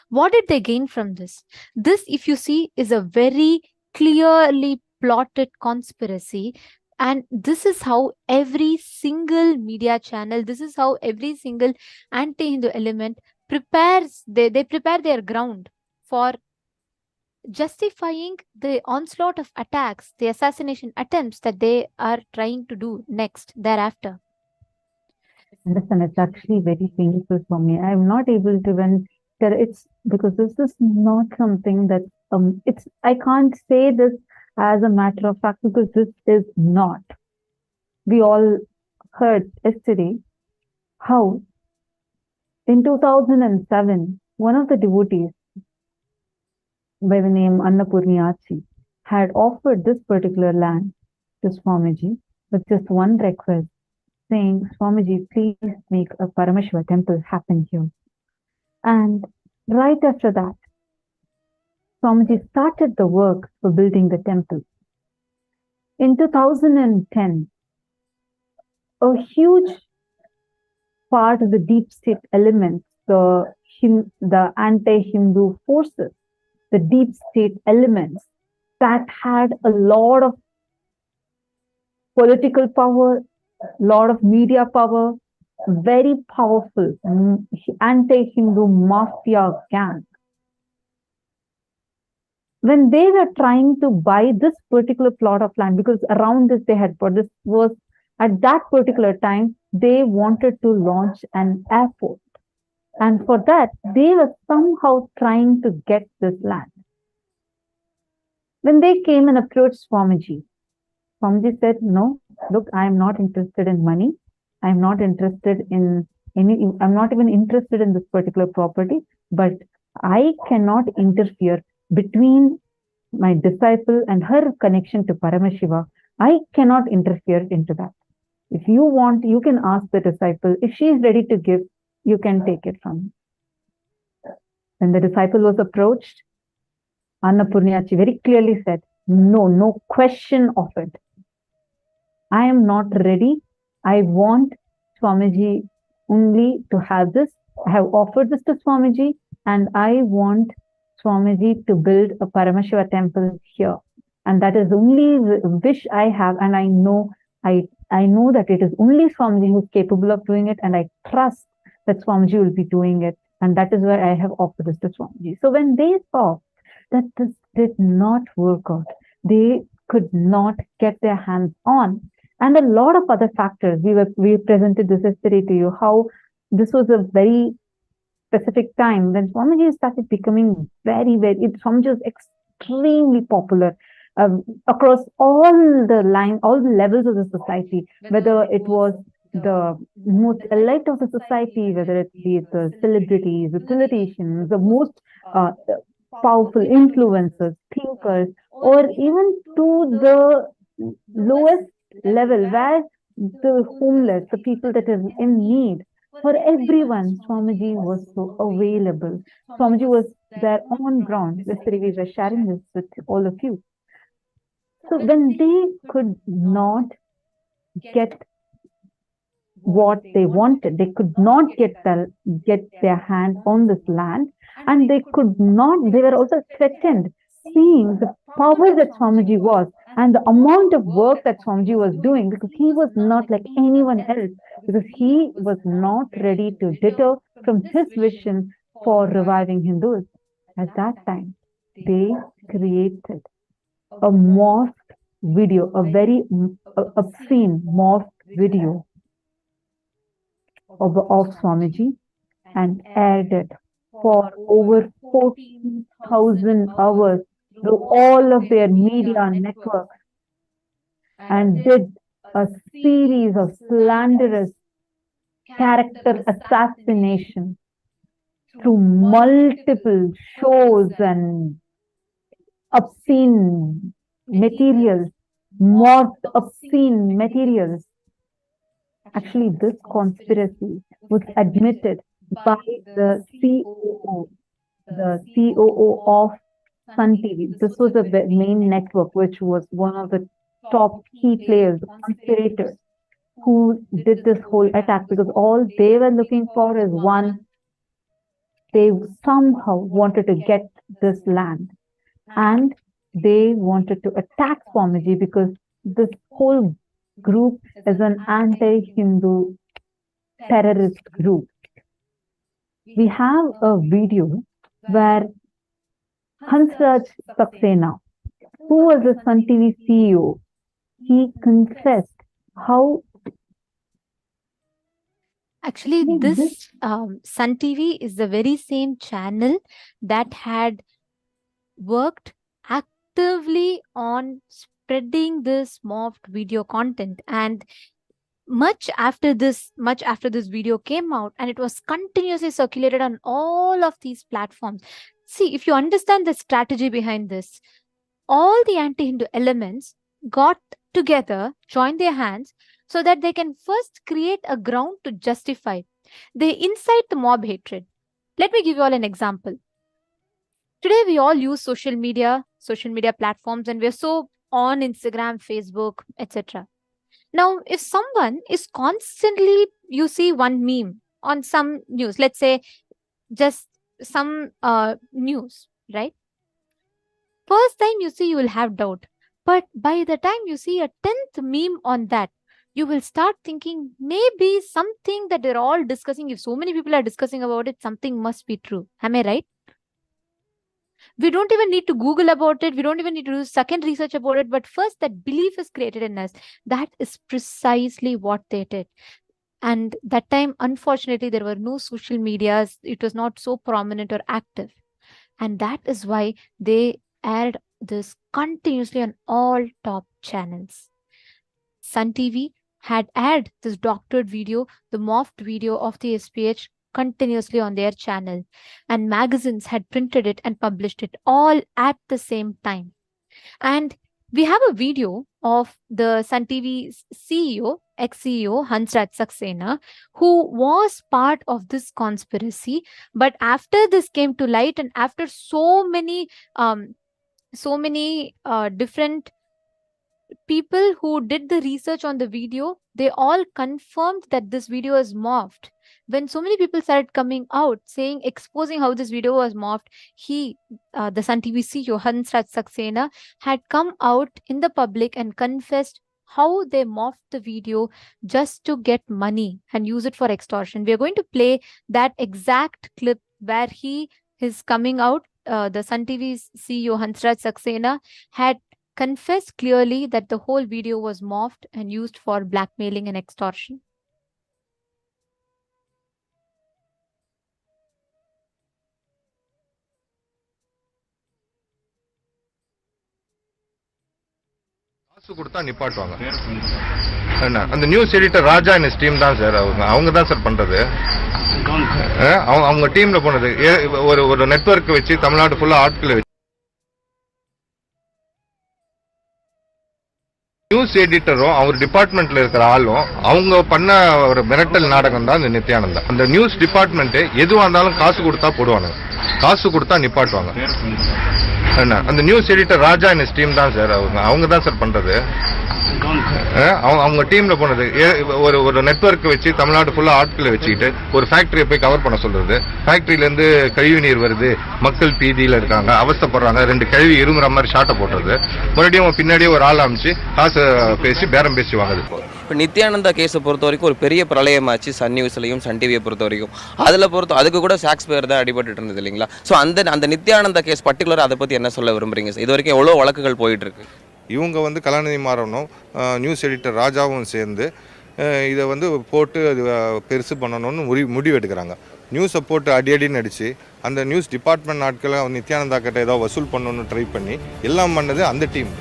What did they gain from this? This, if you see, is a very clearly plotted conspiracy. And this is how every single media channel, this is how every single anti-Hindu element prepares, they prepare their ground for justifying the onslaught of attacks, the assassination attempts that they are trying to do next, thereafter. Understand, it's actually very painful for me. I'm not able to even tell it's because this is not something that I can't say this as a matter of fact because this is not. We all heard yesterday how in 2007, one of the devotees by the name Annapurniyachi had offered this particular land to Swamiji with just one request, saying, Swamiji, please make a Paramashiva temple happen here. And right after that, Swamiji started the work for building the temple. In 2010, a huge part of the deep state elements, the anti-Hindu forces, the deep state elements that had a lot of political power, lot of media power, very powerful anti-Hindu mafia gang. When they were trying to buy this particular plot of land, because around this they had bought, this was at that particular time, they wanted to launch an airport. And for that, they were somehow trying to get this land. When they came and approached Swamiji, Swamiji said, no, look, I am not interested in money. I'm not interested in I'm not even interested in this particular property, but I cannot interfere between my disciple and her connection to Paramashiva. I cannot interfere into that. If you want, you can ask the disciple. If she is ready to give, you can take it from me. When the disciple was approached, Annapurnayachi very clearly said, no question of it. I am not ready. I want Swamiji only to have this. I have offered this to Swamiji, and I want Swamiji to build a Paramashiva temple here. And that is the only wish I have, and I know that it is only Swamiji who is capable of doing it, and I trust that Swamiji will be doing it. And that is why I have offered this to Swamiji. So when they saw that this did not work out, they could not get their hands on. And a lot of other factors, we presented this yesterday to you, how this was a very specific time when Swamiji started becoming Swamiji was extremely popular across all the levels of the society, whether it was the most elite of the society, whether it be the celebrities, the politicians, the most powerful influencers, thinkers, or even to the lowest level where the homeless, the people that are in need. For everyone, Swamiji was so available. Swamiji was there on ground. Yesterday we were sharing this with all of you. So when they could not get what they wanted, they could not get their hands on this land, and they were also threatened, seeing the power that Swamiji was and the amount of work that Swamiji was doing, because he was not like anyone else, because he was not ready to deter from his vision for reviving Hindus. At that time, they created a morphed video, a very obscene morphed video of Swamiji, and aired it for over 14,000 hours through all of their media networks, and did a series of slanderous character assassination through multiple shows and obscene materials, morphed obscene materials. Actually, this conspiracy was admitted by the COO of Sun TV. This was the main network, which was one of the top key players, conspirators, who did this whole attack, because all they were looking for is one, they somehow wanted to get this land, and they wanted to attack Swamiji, because this whole group is an anti-Hindu terrorist group. We have a video where Hansraj Saxena, who was the Sun TV CEO, he confessed how actually this Sun TV is the very same channel that had worked actively on spreading this morphed video content, and much after this video came out, and it was continuously circulated on all of these platforms. See, if you understand the strategy behind this, all the anti-Hindu elements got together, joined their hands, so that they can first create a ground to justify. They incite the mob hatred. Let me give you all an example. Today we all use social media platforms, and we're so on Instagram, Facebook, etc. Now, if someone is constantly, you see one meme on some news, let's say just some news, right? First time you see, you will have doubt. But by the time you see a 10th meme on that, you will start thinking maybe something that they're all discussing, if so many people are discussing about it, something must be true. Am I right? We don't even need to Google about it. We don't even need to do second research about it. But first, that belief is created in us. That is precisely what they did. And that time, unfortunately, there were no social medias. It was not so prominent or active. And that is why they aired this continuously on all top channels. Sun TV had aired this doctored video, the morphed video of the SPH continuously on their channel. And magazines had printed it and published it all at the same time. And we have a video of the Sun TV CEO, ex-CEO Hansraj Saxena, who was part of this conspiracy. But after this came to light, and after so many different people who did the research on the video, they all confirmed that this video is morphed. When so many people started coming out saying, exposing how this video was morphed, the Sun TV CEO Hansraj Saxena had come out in the public and confessed how they morphed the video just to get money and use it for extortion. We are going to play that exact clip where he is coming out. The Sun TV's CEO Hansraj Saxena had confessed clearly that the whole video was morphed and used for blackmailing and extortion. காசு கொடுத்தா நிப்பாட்டுவாங்க. என்ன அந்த news editor Raja and his team தான் sir. அவங்க தான் sir பண்றது. அவங்க டீம்ல போனது ஒரு நெட்வொர்க் வச்சு தமிழ்நாடு ஃபுல்லா ஆட்களை வச்சு நியூஸ் எடிட்டரும் அவர் டிபார்ட்மெண்ட்ல இருக்கிற ஆளும் அவங்க பண்ண ஒரு மிரட்டல் நாடகம் தான் இந்த நித்யானந்தா. அந்த நியூஸ் டிபார்ட்மெண்ட் எதுவா இருந்தாலும் காசு கொடுத்தா போடுவாங்க, காசு கொடுத்தா நிப்பாட்டுவாங்க. என்ன அந்த news editor Raja and his team தான் சார். அவங்க தான் சார் பண்றது. அவங்க டீம்ல போனது ஒரு நெட்வொர்க் வச்சு தமிழ்நாடு ஃபுல்லா ஆட்களை வச்சுக்கிட்டு ஒரு ஃபேக்டரியை போய் கவர் பண்ண சொல்றது. ஃபேக்டரியில இருந்து கழிவு நீர் வருது, மக்கள் பீதியில இருக்காங்க, அவஸ்தப்படுறாங்க, 2 கழிவு இருமுற மாதிரி ஷாட்டை போடுறது. மறுபடியும் பின்னாடியே ஒரு ஆள் அமைச்சு காசு பேசி பேரம் பேசி வாங்குது. இப்போ நித்யானந்தா கேஸை பொறுத்த வரைக்கும் ஒரு பெரிய பிரளயமாச்சு சன் நியூஸ்லையும் சன் டிவியை பொறுத்த வரைக்கும். அதுக்கு கூட சாக்ஸ் பேர் தான் அடிபட்டு இருந்தது இல்லைங்களா? ஸோ அந்த நித்யானந்தா கேஸ் பர்டிகுலர் அதை பற்றி என்ன சொல்ல விரும்புறீங்க? இது வரைக்கும் எவ்வளோ வழக்குகள் போயிட்டு இருக்கு? இவங்க கலாநிதி மாறனும் நியூஸ் எடிட்டர் ராஜாவும் சேர்ந்து இதை போட்டு அது பெருசு பண்ணணும்னு முடிவு எடுக்கிறாங்க. நியூஸை போட்டு அடின்னு அடித்து அந்த நியூஸ் டிபார்ட்மெண்ட் நாட்களை நித்யானந்தா கிட்ட ஏதோ வசூல் பண்ணணும்னு ட்ரை பண்ணி எல்லாம் பண்ணது அந்த team.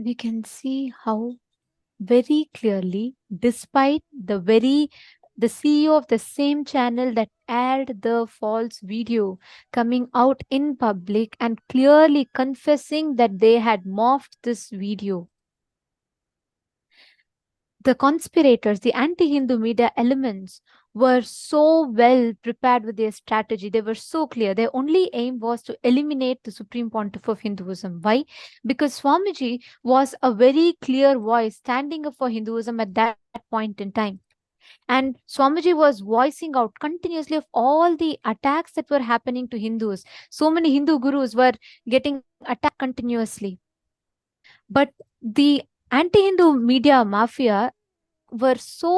We can see how very clearly, despite the CEO of the same channel that aired the false video coming out in public and clearly confessing that they had morphed this video, the conspirators, the anti-Hindu media elements were so well prepared with their strategy. They were so clear. Their only aim was to eliminate the Supreme Pontiff of Hinduism. Why? Because Swamiji was a very clear voice standing up for Hinduism at that point in time. And Swamiji was voicing out continuously of all the attacks that were happening to Hindus. So many Hindu gurus were getting attacked continuously. But the anti-Hindu media mafia were so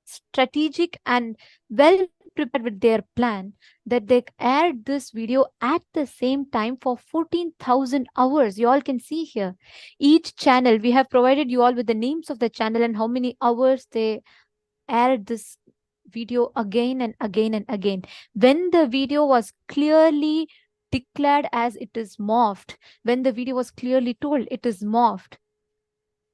strategic and well prepared with their plan that they aired this video at the same time for 14,000 hours. You all can see here. Each channel, we have provided you all with the names of the channel and how many hours they aired this video again and again and again. When the video was clearly declared as it is morphed, when the video was clearly told it is morphed,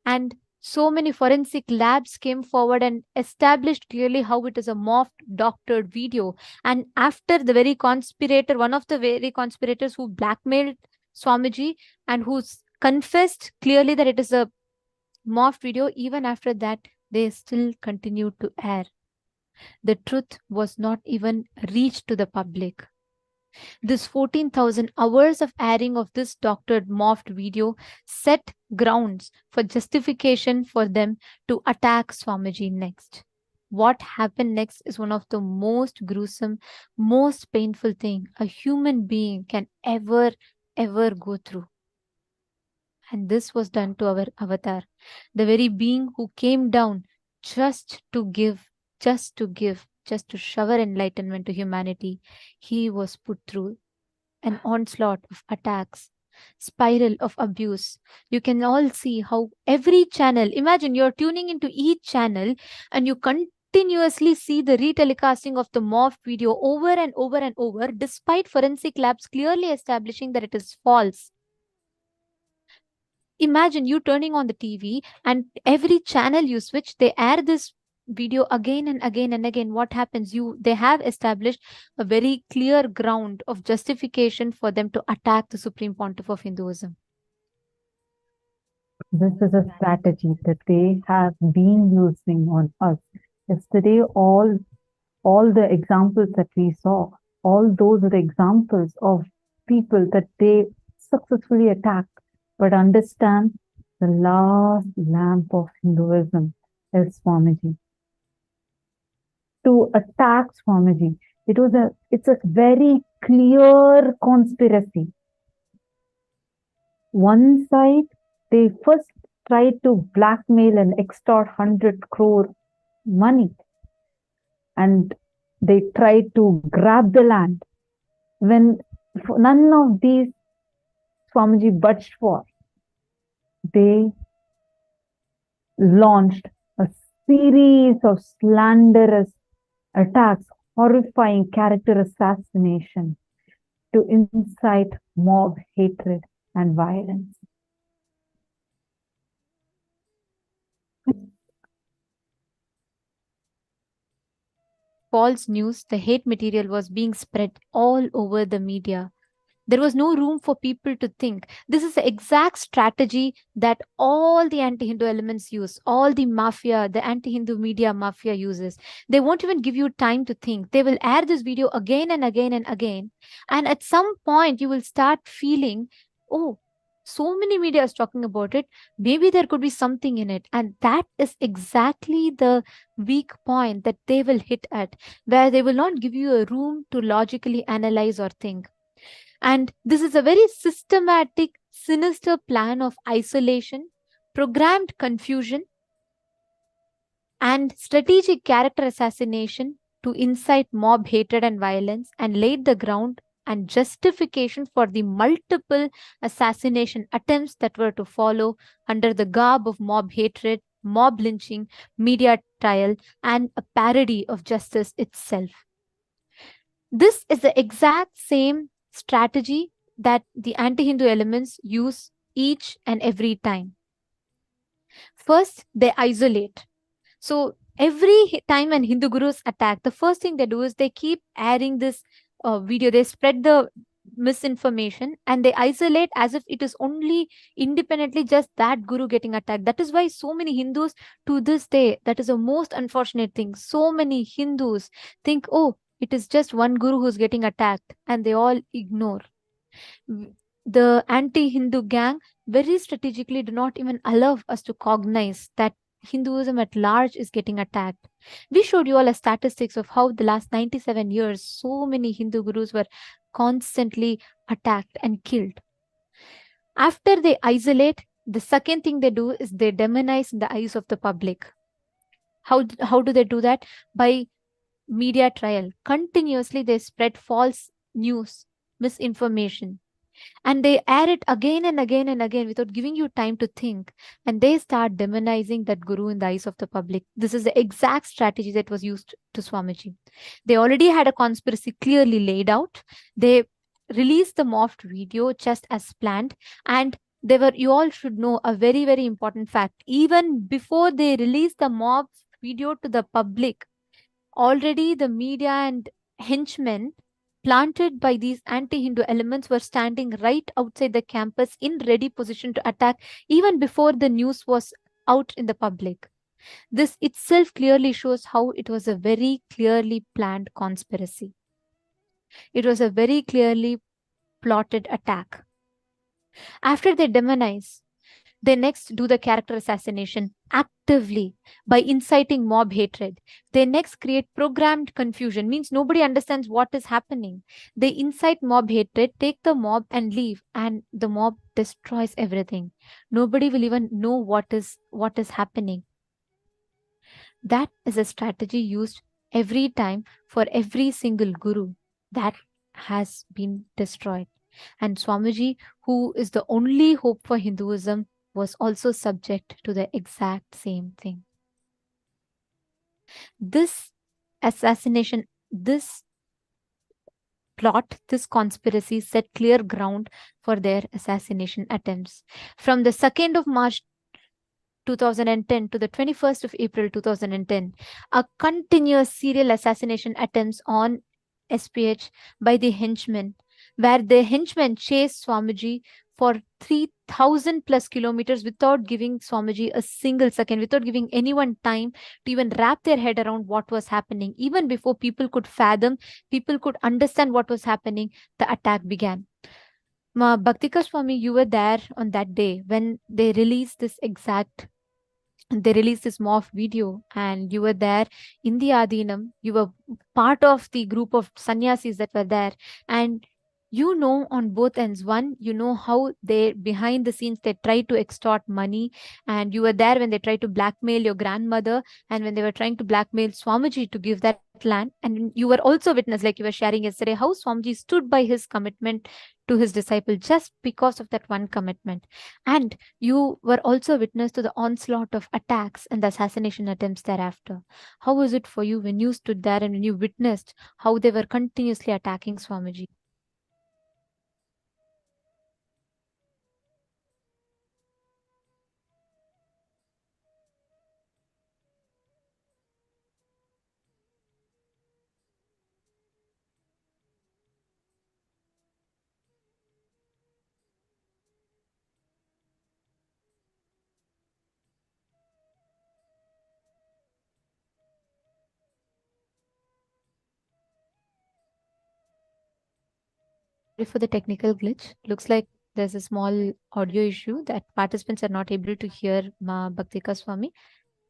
and so many forensic labs came forward and established clearly how it is a morphed, doctored video. And after the very conspirator, one of the very conspirators who blackmailed Swamiji and who's confessed clearly that it is a morphed video, even after that, they still continued to air. The truth was not even reached to the public. This 14,000 hours of airing of this doctored morphed video set grounds for justification for them to attack Swamiji next. What happened next is one of the most gruesome, most painful thing a human being can ever go through. And this was done to our avatar, the very being who came down just to shower enlightenment to humanity. He was put through an onslaught of attacks, spiral of abuse. You can all see how every channel, imagine you're tuning into each channel and you continuously see the retelecasting of the morphed video over and over and over, despite forensic labs clearly establishing that it is false. Imagine you turning on the TV and every channel you switch, they air this video again and again and again. What happens? They have established a very clear ground of justification for them to attack the Supreme Pontiff of Hinduism. This is a strategy that they have been using on us. Yesterday, all the examples that we saw, all those are the examples of people that they successfully attack. But understand, the last lamp of Hinduism is Swamiji. To attack Swamiji, it's a very clear conspiracy. One side, they first tried to blackmail and extort 100 crore money. And they tried to grab the land. When none of these Swamiji budged for, they launched a series of slanderous attacks, horrifying character assassination to incite mob hatred and violence. False news, the hate material was being spread all over the media. There was no room for people to think. This is the exact strategy that all the anti-Hindu elements use, all the mafia, the anti-Hindu media mafia uses. They won't even give you time to think. They will air this video again and again and again. And at some point, you will start feeling, oh, so many media is talking about it. Maybe there could be something in it. And that is exactly the weak point that they will hit at, where they will not give you a room to logically analyze or think. And this is a very systematic, sinister plan of isolation, programmed confusion, and strategic character assassination to incite mob hatred and violence, and laid the ground and justification for the multiple assassination attempts that were to follow under the garb of mob hatred, mob lynching, media trial, and a parody of justice itself. This is the exact same strategy that the anti-Hindu elements use each and every time. First, they isolate. So every time an Hindu guru is attacked, the first thing they do is they keep airing this video. They spread the misinformation and they isolate as if it is only independently just that guru getting attacked. That is why so many Hindus to this day, that is a most unfortunate thing. So many Hindus think, oh, it is just one guru who's getting attacked, and they all ignore. The anti-Hindu gang very strategically do not even allow us to cognize that Hinduism at large is getting attacked. We showed you all a statistics of how the last 97 years, so many Hindu gurus were constantly attacked and killed. After they isolate, the second thing they do is they demonize in the eyes of the public. How do they do that? By media trial. Continuously they spread false news, misinformation, and they air it again and again and again without giving you time to think, and they start demonizing that guru in the eyes of the public. This is the exact strategy that was used to Swamiji. They already had a conspiracy clearly laid out. They released the morphed video just as planned, and they were, you all should know a very, very important fact. Even before they released the morphed video to the public, already the media and henchmen planted by these anti-Hindu elements were standing right outside the campus in ready position to attack even before the news was out in the public. This itself clearly shows how it was a very clearly planned conspiracy. It was a very clearly plotted attack. After they demonize, they next do the character assassination actively by inciting mob hatred. They next create programmed confusion, means nobody understands what is happening. They incite mob hatred, take the mob and leave, and the mob destroys everything. Nobody will even know what is happening. That is a strategy used every time for every single guru that has been destroyed. And Swamiji, who is the only hope for Hinduism, was also subject to the exact same thing. This assassination, this plot, this conspiracy set clear ground for their assassination attempts. From the 2nd of March 2010 to the 21st of April 2010, a continuous serial assassination attempts on SPH by the henchmen, where the henchmen chased Swamiji for 3,000 plus kilometers without giving Swamiji a single second, without giving anyone time to even wrap their head around what was happening. Even before people could fathom, people could understand what was happening, the attack began. Bhaktika Swami, you were there on that day when they released this morph video, and you were there in the Adinam. You were part of the group of sannyasis that were there, and you know on both ends. One, you know how they behind the scenes they try to extort money, and you were there when they tried to blackmail your grandmother, and when they were trying to blackmail Swamiji to give that land. And you were also witness, like you were sharing yesterday, how Swamiji stood by his commitment to his disciple just because of that one commitment. And you were also witness to the onslaught of attacks and the assassination attempts thereafter. How was it for you when you stood there and when you witnessed how they were continuously attacking Swamiji? Sorry for the technical glitch. Looks like there's a small audio issue that participants are not able to hear Ma Bhaktika Swami.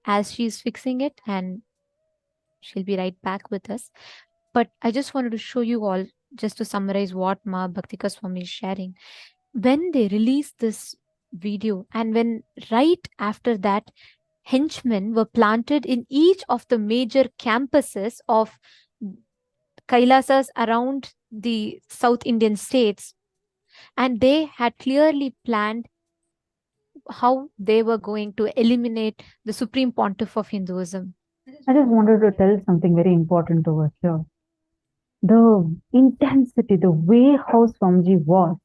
As she's fixing it, and she'll be right back with us. But I just wanted to show you all, just to summarize what Ma Bhaktika Swami is sharing. When they released this video, and when right after that, henchmen were planted in each of the major campuses of Kailasas around the South Indian states, and they had clearly planned how they were going to eliminate the supreme pontiff of Hinduism. I just wanted to tell something very important over here. The intensity, the way how Swamiji was,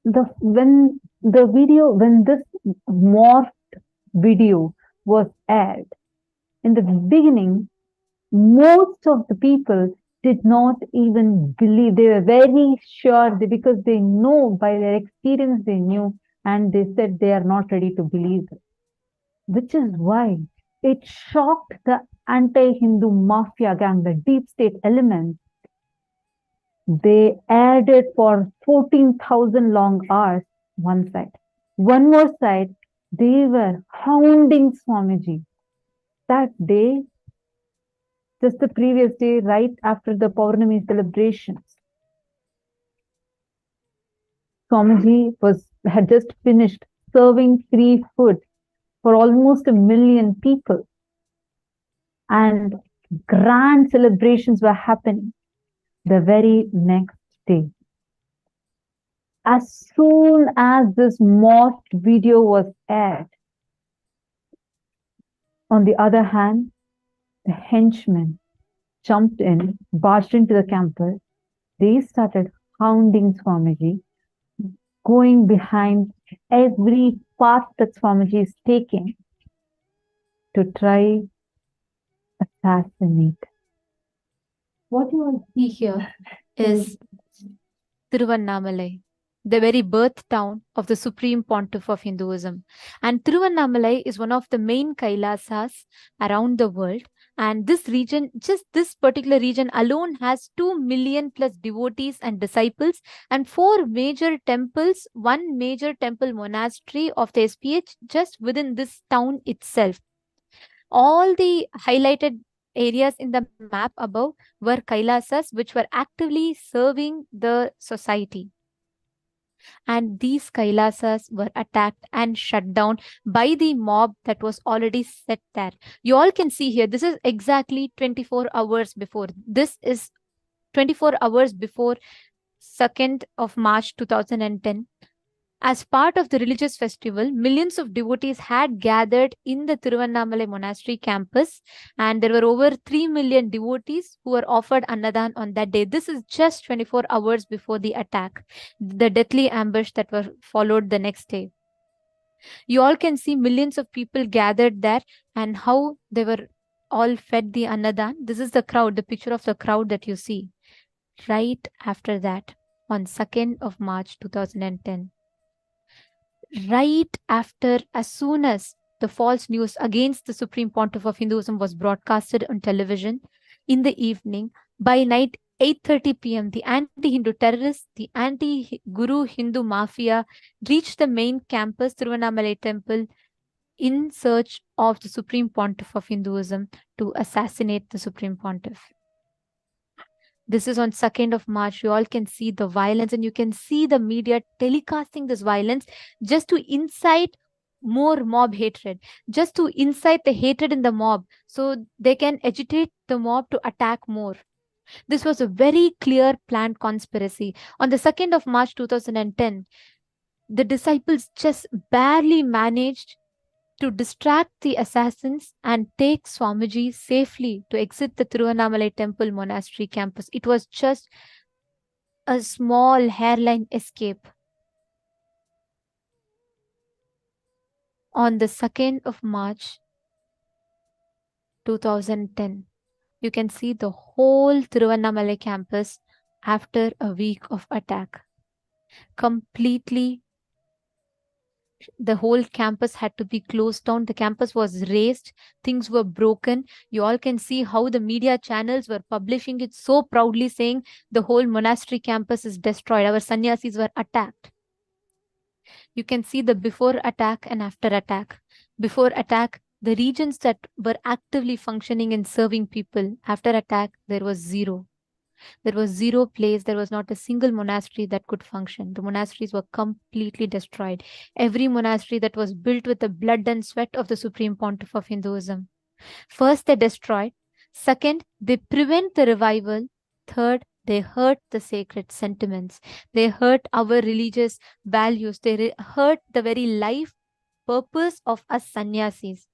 when this morphed video was aired, in the beginning, most of the people did not even believe. They were very sure because they know by their experience, they knew, and they said they are not ready to believe it. Which is why it shocked the anti-Hindu mafia gang, the deep state elements. They aired it for 14,000 long hours, one side. One more side, they were hounding Swamiji. That day, just the previous day, right after the Paurnami celebrations, Swamiji had just finished serving free food for almost 1 million people. and grand celebrations were happening the very next day. As soon as this mocked video was aired, on the other hand, the henchmen jumped in, barged into the campus. They started hounding Swamiji, going behind every path that Swamiji is taking to try assassinate. What you will see here is Tiruvannamalai, the very birth town of the Supreme Pontiff of Hinduism. And Tiruvannamalai is one of the main Kailasas around the world. And this region, just this particular region alone, has 2 million plus devotees and disciples, and 4 major temples, 1 major temple monastery of the SPH just within this town itself. All the highlighted areas in the map above were Kailasas, which were actively serving the society. And these Kailasas were attacked and shut down by the mob that was already set there. You all can see here, this is exactly 24 hours before. This is 24 hours before 2nd of March 2010. As part of the religious festival, millions of devotees had gathered in the Tiruvannamalai monastery campus, and there were over 3 million devotees who were offered Annadan on that day. This is just 24 hours before the attack, the deathly ambush that were followed the next day. You all can see millions of people gathered there and how they were all fed the Annadan. This is the crowd, the picture of the crowd that you see. Right after that, on 2nd of March 2010. Right after, as soon as the false news against the Supreme Pontiff of Hinduism was broadcasted on television in the evening, by night 8:30 p.m., the anti-Hindu terrorists, the anti-Guru Hindu mafia reached the main campus, Tiruvannamalai temple, in search of the Supreme Pontiff of Hinduism to assassinate the Supreme Pontiff. This is on 2nd of March. You all can see the violence, and you can see the media telecasting this violence just to incite more mob hatred, just to incite the hatred in the mob so they can agitate the mob to attack more. This was a very clear planned conspiracy. On the 2nd of March 2010, the disciples just barely managed to distract the assassins and take Swamiji safely to exit the Tiruvannamalai temple monastery campus. It was just a small hairline escape. On the 2nd of March 2010, you can see the whole Tiruvannamalai campus after a week of attack. Completely, the whole campus had to be closed down. The campus was razed. Things were broken. You all can see how the media channels were publishing it so proudly, saying the whole monastery campus is destroyed. Our sannyasis were attacked. You can see the before attack and after attack. Before attack, the regions that were actively functioning and serving people. After attack, there was zero. There was zero place. There was not a single monastery that could function. The monasteries were completely destroyed. Every monastery that was built with the blood and sweat of the Supreme Pontiff of Hinduism. First, they destroyed. Second, they prevent the revival. Third, they hurt the sacred sentiments. They hurt our religious values. They hurt the very life purpose of us sannyasis.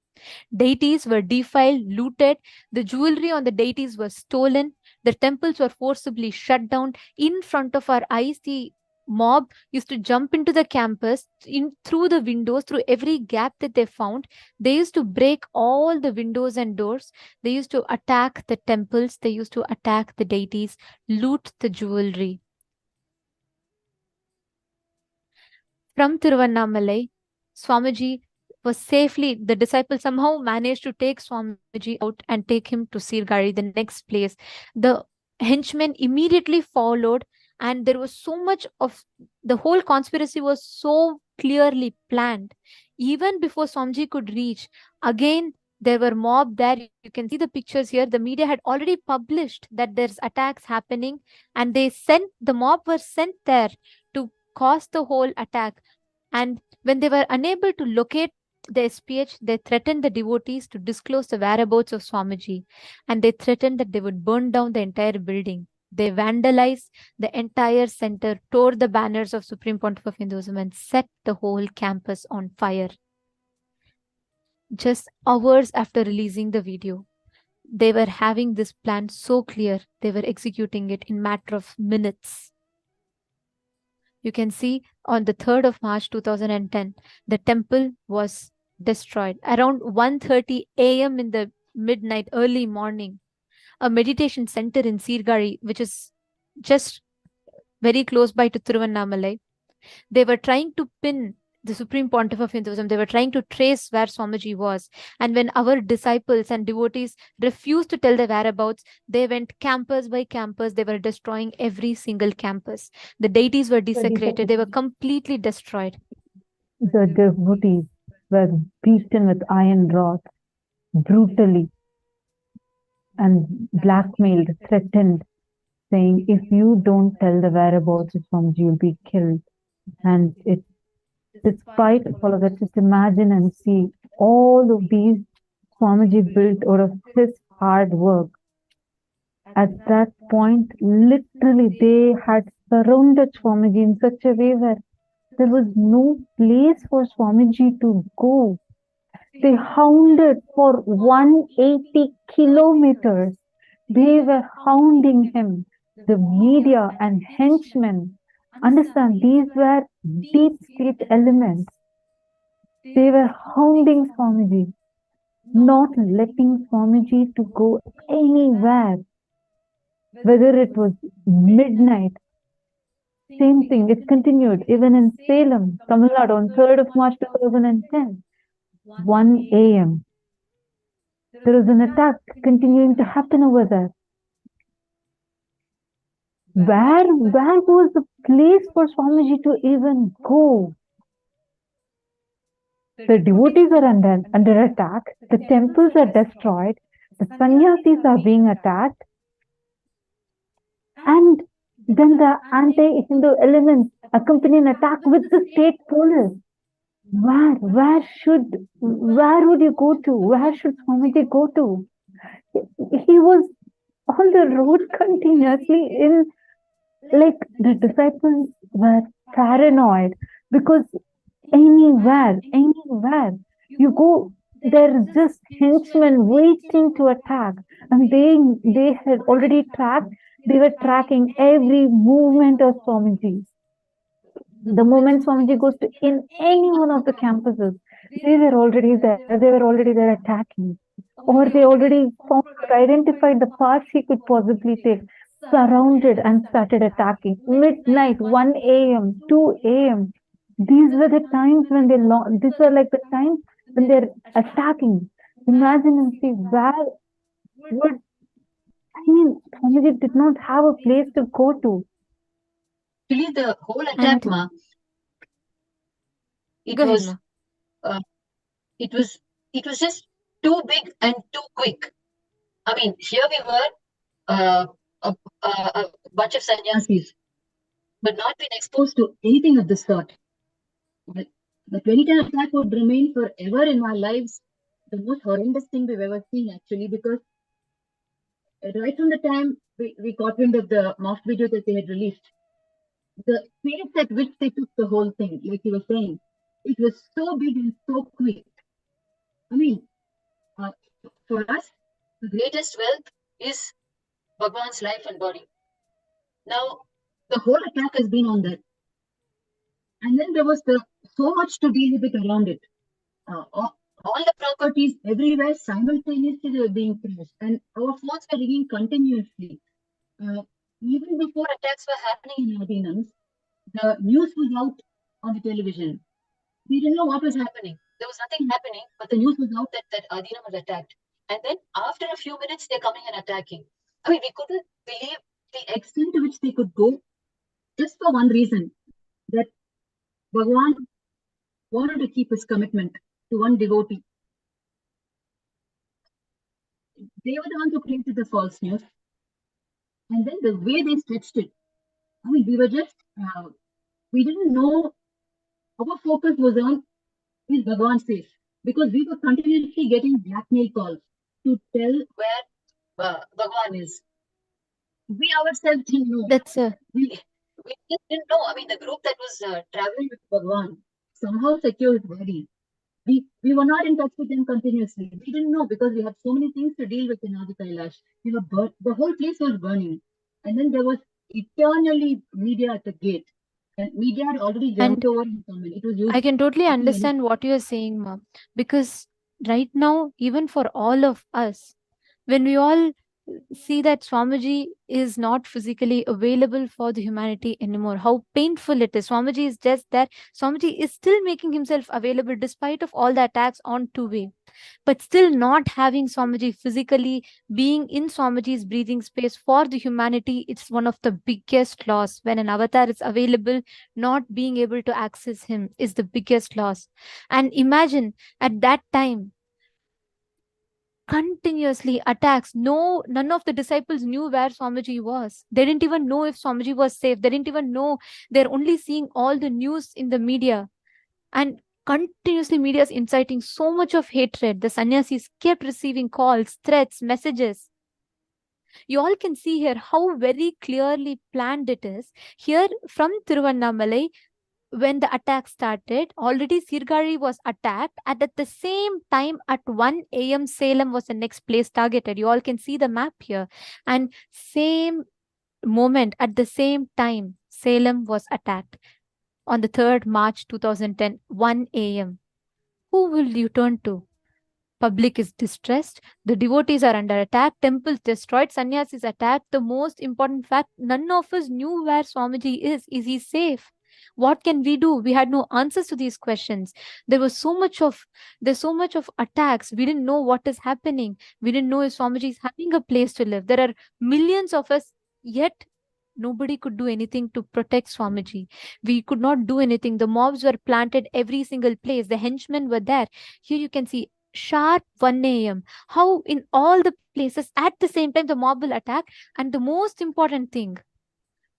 Deities were defiled, looted. The jewelry on the deities was stolen. The temples were forcibly shut down. In front of our eyes, the mob used to jump into the campus, through the windows, through every gap that they found. They used to break all the windows and doors. They used to attack the temples. They used to attack the deities, loot the jewelry. From Tiruvannamalai, Swamiji was safely, the disciples somehow managed to take Swamiji out and take him to Sirgari, the next place. The henchmen immediately followed, and there was so much of, the whole conspiracy was so clearly planned. Even before Swamiji could reach, again, there were mob there. You can see the pictures here. The media had already published that there's attacks happening, and the mob were sent there to cause the whole attack. And when they were unable to locate the SPH, they threatened the devotees to disclose the whereabouts of Swamiji, and they threatened that they would burn down the entire building. They vandalized the entire center, tore the banners of Supreme Pontiff of Hinduism, and set the whole campus on fire. Just hours after releasing the video, they were having this plan so clear, they were executing it in matter of minutes. You can see on the 3rd of March 2010, the temple was destroyed. Around 1:30 a.m. in the midnight, early morning, a meditation center in Sirgari, which is just very close by to Tiruvannamalai, they were trying to pin the Supreme Pontiff of Hinduism. They were trying to trace where Swamiji was. And when our disciples and devotees refused to tell their whereabouts, they went campus by campus. They were destroying every single campus. The deities were desecrated. They were completely destroyed. The devotees were beaten with iron rods brutally and blackmailed, threatened, saying, if you don't tell the whereabouts of Swamiji, you'll be killed. And it, despite all of that, just imagine and see all of these Swamiji built out of his hard work. At that point, literally, they had surrounded Swamiji in such a way where there was no place for Swamiji to go. They hounded for 180 kilometers. They were hounding him. The media and henchmen, understand, these were deep state elements. They were hounding Swamiji, not letting Swamiji to go anywhere. Whether it was midnight, same thing, it continued even in Salem, Tamil Nadu on 3rd of March 2010, 1 a.m. There was an attack continuing to happen over there. Where was the place for Swamiji to even go? The devotees are under attack, the temples are destroyed, the sannyasis are being attacked, and then the anti-Hindu elements accompany an attack with the state police. Where would you go to? Where should Swamiji go to? He was on the road continuously like the disciples were paranoid because anywhere you go, there is just henchmen waiting to attack, and they had already tracked. They were tracking every movement of Swamiji. The moment Swamiji goes to in any one of the campuses, they were already there. They were already there attacking, or they already identified the paths he could possibly take, surrounded and started attacking. Midnight, 1 a.m., 2 a.m. These were the times when these were like the times when they're attacking. Imagine and see Swamiji did not have a place to go to. Actually, the whole attack, it was just too big and too quick. I mean, here we were, a bunch of sannyasis, but not been exposed to anything of this sort. The 2010 attack would remain forever in our lives the most horrendous thing we've ever seen, actually, because right from the time we got wind of the mock video that they had released, the pace at which they took the whole thing, like you were saying, it was so big and so quick. I mean, for us, the greatest wealth is Bhagwan's life and body. Now, the whole attack has been on that. And then there was so much to deal with around it. All the properties everywhere simultaneously were being crashed, and our phones were ringing continuously. Even before attacks were happening in Adinams, the news was out on the television. We didn't know what was happening. There was nothing happening, but the news was out that Adinam was attacked. And then after a few minutes, they're coming and attacking. I mean, we couldn't believe the extent to which they could go, just for one reason, that Bhagwan wanted to keep his commitment to one devotee. They were the ones who created the false news. And then the way they stretched it, I mean, we were just, we didn't know, our focus was on, is Bhagwan safe? because we were continuously getting blackmail calls to tell where Bhagwan is. We ourselves didn't know. That's a We just didn't know. I mean, the group that was traveling with Bhagwan somehow secured his body. We were not in touch with them continuously. We didn't know because we had so many things to deal with in Adi Kailash. The whole place was burning. And then there was eternally media at the gate. And media had already jumped over and come in. It was used. I can totally understand what you're saying, Mom, because right now, even for all of us, when we all see that Swamiji is not physically available for the humanity anymore, how painful it is. Swamiji is just that. Swamiji is still making himself available despite of all the attacks on two-way. But still not having Swamiji physically being in Swamiji's breathing space for the humanity, it's one of the biggest loss. When an avatar is available, not being able to access him is the biggest loss. And imagine at that time, continuously attacks. None of the disciples knew where Swamiji was. They didn't even know if Swamiji was safe. They didn't even know. They're only seeing all the news in the media. And continuously media is inciting so much of hatred. The sannyasis kept receiving calls, threats, messages. You all can see here how very clearly planned it is. Here from Tiruvannamalai, when the attack started, already Sirgari was attacked. And at the same time, at 1 a.m., Salem was the next place targeted. You all can see the map here. And same moment, at the same time, Salem was attacked on the 3rd March 2010, 1 a.m. Who will you turn to? Public is distressed. The devotees are under attack. Temples destroyed. Sannyasis attacked. The most important fact, none of us knew where Swamiji is. Is he safe? What can we do? We had no answers to these questions. There's so much of attacks. We didn't know what is happening. We didn't know if Swamiji is having a place to live. There are millions of us, yet nobody could do anything to protect Swamiji. We could not do anything. The mobs were planted every single place. The henchmen were there. Here you can see sharp 1 a.m. How in all the places at the same time the mob will attack. And the most important thing,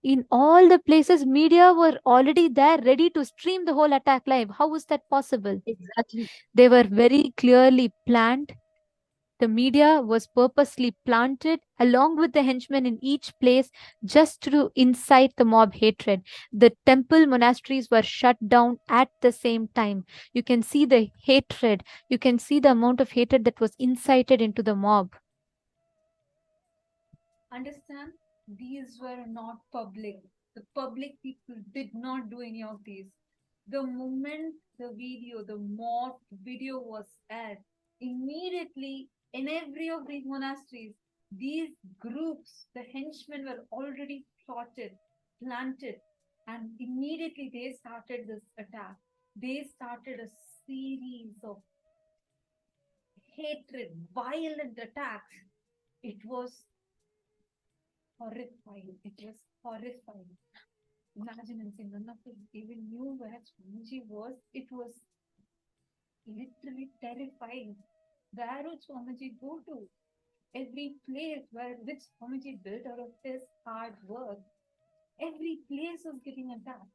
in all the places, media were already there, ready to stream the whole attack live. How was that possible? Exactly. They were very clearly planned. The media was purposely planted along with the henchmen in each place just to incite the mob hatred. The temple monasteries were shut down at the same time. You can see the hatred. You can see the amount of hatred that was incited into the mob. Understand? These were not public. The public people did not do any of these. The moment the mob video was aired, immediately in every of these monasteries, these groups, the henchmen were already plotted, planted, and immediately they started this attack. They started a series of hatred, violent attacks. It was horrifying. It was horrifying. Imagine and say none of us even knew where Swamiji was. It was literally terrifying. Where would Swamiji go to? Every place which Swamiji built out of his hard work, every place was getting attacked.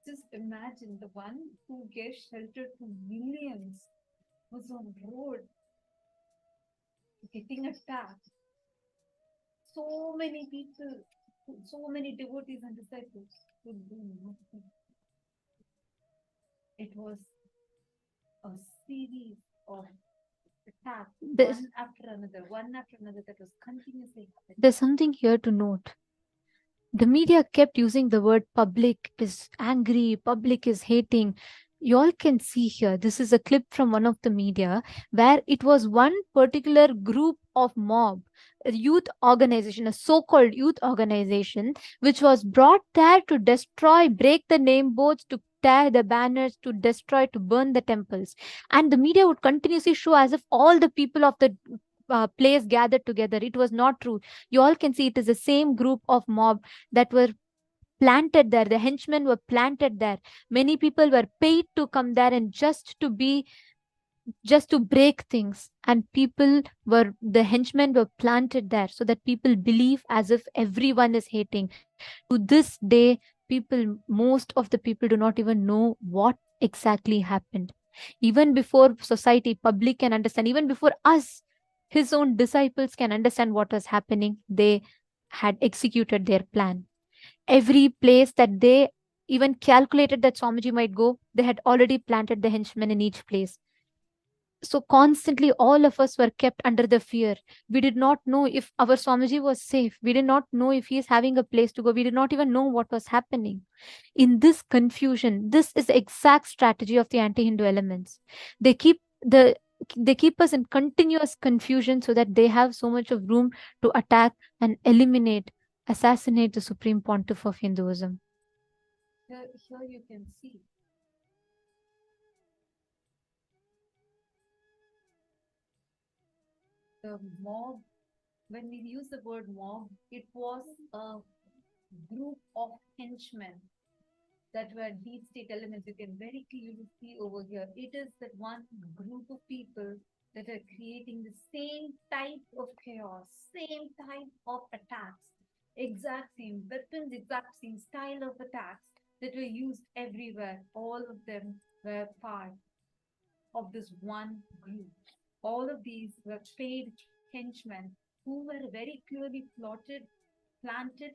Just imagine the one who gave shelter to millions was on road getting attacked. So many people, so many devotees and disciples could do nothing. It was a series of attacks, one after another, that was continuously happening. There's something here to note. The media kept using the word public is angry, public is hating. You all can see here, this is a clip from one of the media where it was one particular group of mob, a youth organization, a so-called youth organization, which was brought there to destroy, break the name boards, to tear the banners, to destroy, to burn the temples. And the media would continuously show as if all the people of the place gathered together. It was not true. You all can see it is the same group of mob that were planted there. The henchmen were planted there. Many people were paid to come there and just to break things. And the henchmen were planted there so that people believe as if everyone is hating. To this day, most of the people do not even know what exactly happened. Even before society, public can understand, even before us, his own disciples can understand what was happening, they had executed their plan. Every place that they even calculated that Swamiji might go, they had already planted the henchmen in each place. So constantly all of us were kept under the fear. We did not know if our Swamiji was safe. We did not know if he is having a place to go. We did not even know what was happening. In this confusion, this is the exact strategy of the anti-Hindu elements. They keep us in continuous confusion so that they have so much of room to attack and eliminate, assassinate the supreme pontiff of Hinduism. Here you can see the mob. When we use the word mob, it was a group of henchmen that were deep state elements. You can very clearly see over here. It is that one group of people that are creating the same type of chaos, same type of attacks, exact same weapons, exact same style of attacks that were used everywhere. All of them were part of this one group. All of these were paid henchmen who were very clearly planted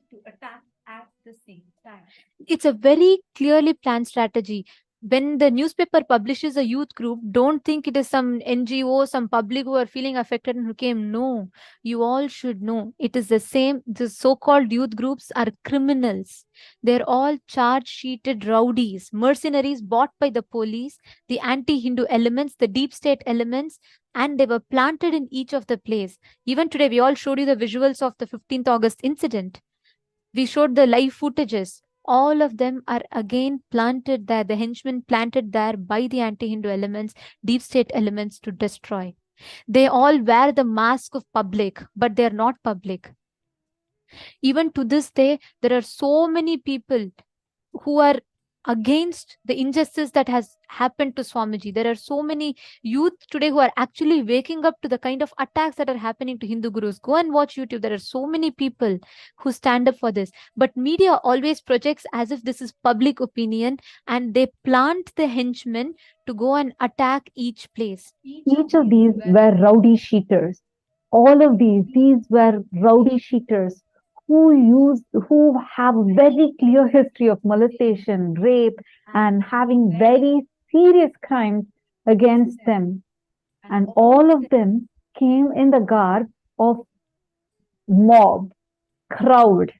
to attack at the same time. It's a very clearly planned strategy. When the newspaper publishes a youth group, don't think it is some NGO, some public who are feeling affected and who came. No, you all should know. It is the same. The so-called youth groups are criminals. They're all charge-sheeted rowdies, mercenaries bought by the police, the anti-Hindu elements, the deep state elements, and they were planted in each of the place. Even today, we all showed you the visuals of the 15th August incident. We showed the live footages. All of them are again planted there, the henchmen planted there by the anti-Hindu elements, deep state elements to destroy. They all wear the mask of public, but they're not public. Even to this day, there are so many people who are against the injustice that has happened to Swamiji. There are so many youth today who are actually waking up to the kind of attacks that are happening to Hindu gurus. Go and watch YouTube. There are so many people who stand up for this. But media always projects as if this is public opinion, and they plant the henchmen to go and attack each place. Each of these were rowdy sheeters. All of these were rowdy sheeters who have a very clear history of molestation, rape, and having very serious crimes against them. And all of them came in the garb of mob, crowd.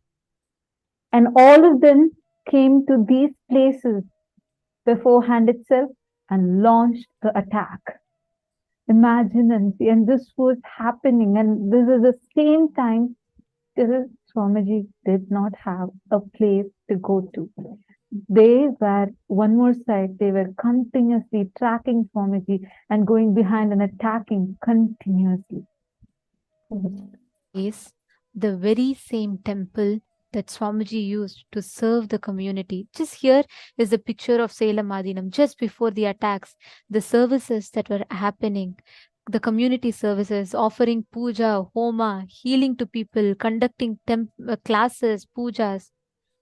And all of them came to these places beforehand itself and launched the attack. Imagine and see, and this was happening, and this is the same time Swamiji did not have a place to go to. They were, one more side, they were continuously tracking Swamiji and going behind and attacking continuously. Is the very same temple that Swamiji used to serve the community. Just here is a picture of Salem Adinam just before the attacks, the services that were happening, the community services, offering puja, homa, healing to people, conducting classes, pujas,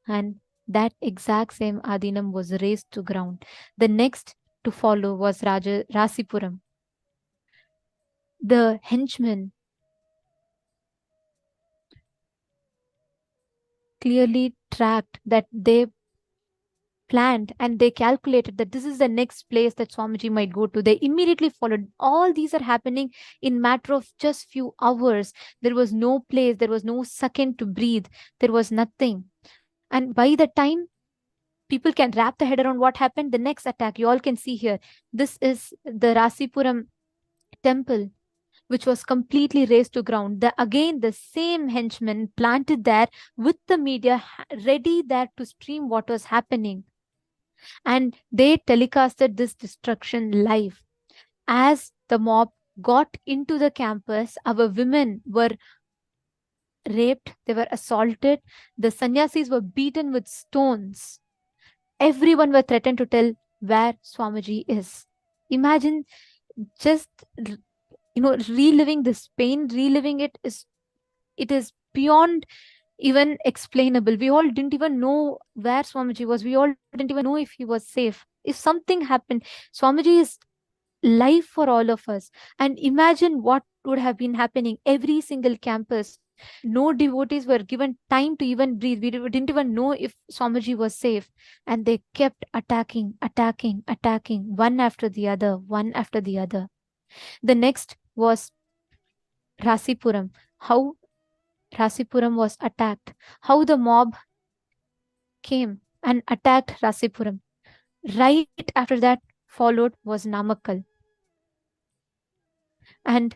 and that exact same Adinam was razed to ground. The next to follow was Rasipuram. The henchmen clearly tracked that they planned and they calculated that this is the next place that Swamiji might go to. They immediately followed. All these are happening in matter of just few hours. There was no place, there was no second to breathe, there was nothing. And by the time people can wrap their head around what happened, the next attack, you all can see here. This is the Rasipuram temple, which was completely razed to ground. Again, the same henchmen planted there with the media ready there to stream what was happening. And they telecasted this destruction live. As the mob got into the campus, our women were raped, they were assaulted, the sannyasis were beaten with stones. Everyone were threatened to tell where Swamiji is. Imagine just reliving this pain, reliving it is beyond even explainable. We all didn't even know where Swamiji was. We all didn't even know if he was safe. If something happened, Swamiji is life for all of us. And imagine what would have been happening every single campus. No devotees were given time to even breathe. We didn't even know if Swamiji was safe. And they kept attacking, one after the other, one after the other. The next was Rasipuram. How Rasipuram was attacked. How the mob came and attacked Rasipuram. Right after that, followed was Namakkal. And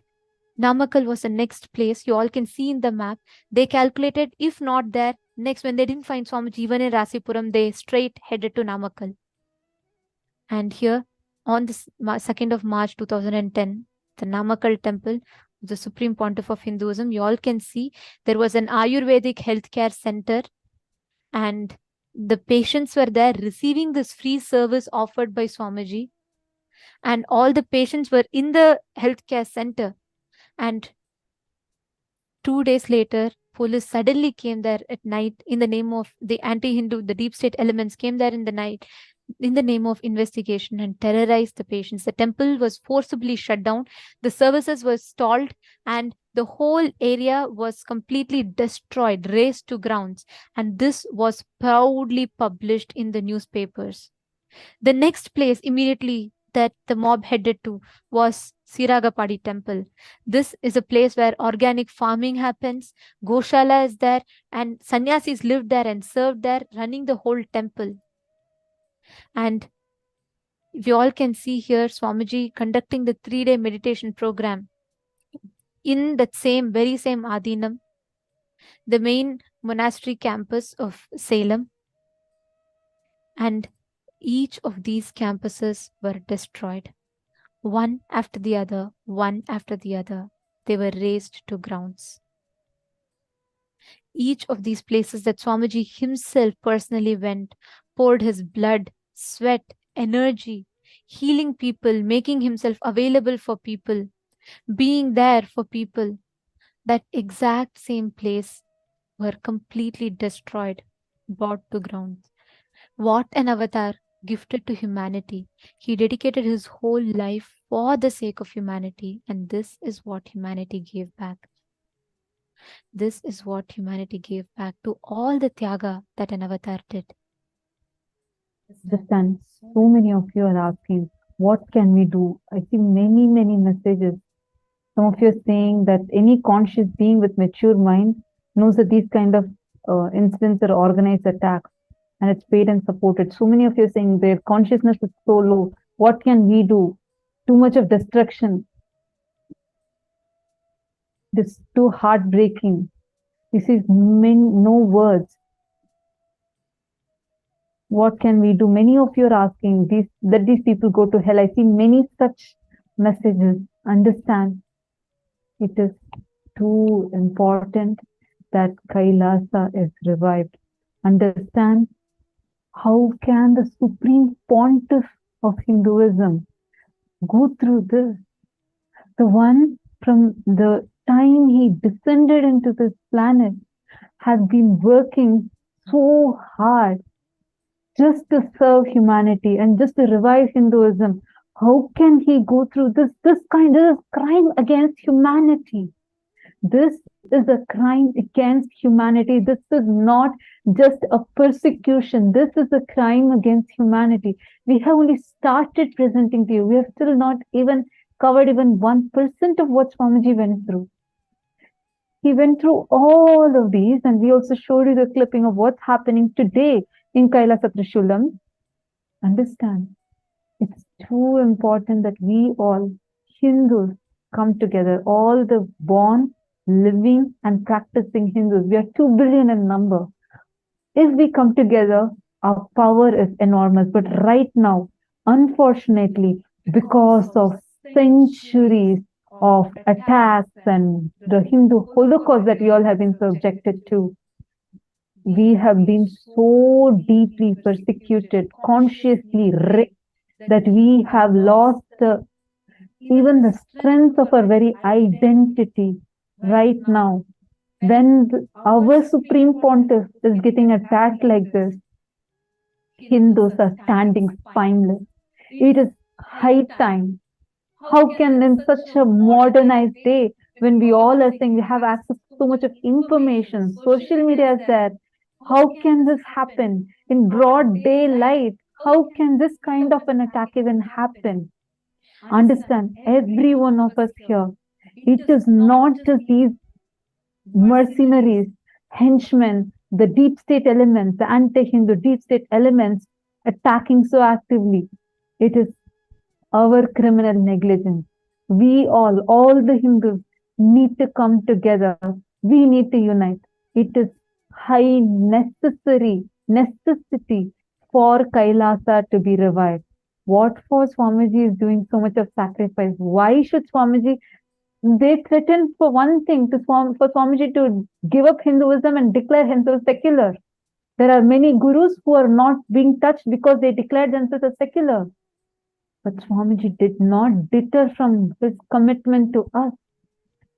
Namakkal was the next place. You all can see in the map. They calculated, if not there, next when they didn't find Swamiji even in Rasipuram, they straight headed to Namakkal. And here, on the 2nd of March 2010, the Namakkal temple, the Supreme Pontiff of Hinduism, you all can see there was an Ayurvedic healthcare center, and the patients were there receiving this free service offered by Swamiji. And all the patients were in the healthcare center. And 2 days later, police suddenly came there at night in the name of the anti-Hindu, the deep state elements came there in the night in the name of investigation and terrorized the patients. The temple was forcibly shut down. The services were stalled and the whole area was completely destroyed, razed to grounds. And this was proudly published in the newspapers. The next place immediately that the mob headed to was Siragapadi temple. This is a place where organic farming happens. Goshala is there and sannyasis lived there and served there, running the whole temple. And we all can see here Swamiji conducting the 3-day meditation program in that very same Adinam, the main monastery campus of Salem. And each of these campuses were destroyed. One after the other, one after the other. They were razed to grounds. Each of these places that Swamiji himself personally went, poured his blood, sweat, energy, healing people, making himself available for people, being there for people. That exact same place were completely destroyed, brought to ground. What an avatar gifted to humanity. He dedicated his whole life for the sake of humanity, and this is what humanity gave back. This is what humanity gave back to all the Tyaga that an avatar did. Understand, so many of you are asking, what can we do? I see many messages. Some of you are saying that any conscious being with mature mind knows that these kind of incidents are organized attacks and it's paid and supported. So many of you are saying their consciousness is so low. What can we do? Too much of destruction. This is too heartbreaking. This is no words. What can we do? Many of you are asking that these people go to hell. I see many such messages. Understand, it is too important that Kailasa is revived. Understand, how can the Supreme Pontiff of Hinduism go through this? The one from the time he descended into this planet has been working so hard just to serve humanity and just to revive Hinduism. How can he go through this kind of crime against humanity? This is a crime against humanity. This is not just a persecution. This is a crime against humanity. We have only started presenting to you. We have still not even covered even 1% of what Swamiji went through. He went through all of these, and we also showed you the clipping of what's happening today in Kailasa Trishulam. Understand, it's too important that we all Hindus come together, all the born, living and practicing Hindus. We are 2 billion in number. If we come together, our power is enormous. But right now, unfortunately, because of centuries of attacks and the Hindu Holocaust that we all have been subjected to, we have been so deeply persecuted, consciously raped, that we have lost even the strength of our very identity. Right now, when our Supreme Pontiff is getting attacked like this, Hindus are standing spineless. It is high time. How can in such a modernized day, when we all are saying we have access to so much of information, social media is there, how can this happen in broad daylight? How can this kind of an attack even happen? Understand, every one of us here, it is not just these mercenaries, henchmen, the deep state elements, the anti-Hindu deep state elements attacking so actively. It is our criminal negligence. We all the Hindus need to come together. We need to unite. It is high necessity for Kailasa to be revived. What for Swamiji is doing so much of sacrifice? Why should Swamiji? They threatened for one thing for Swamiji to give up Hinduism and declare himself secular. There are many gurus who are not being touched because they declared themselves as secular. But Swamiji did not deter from his commitment to us.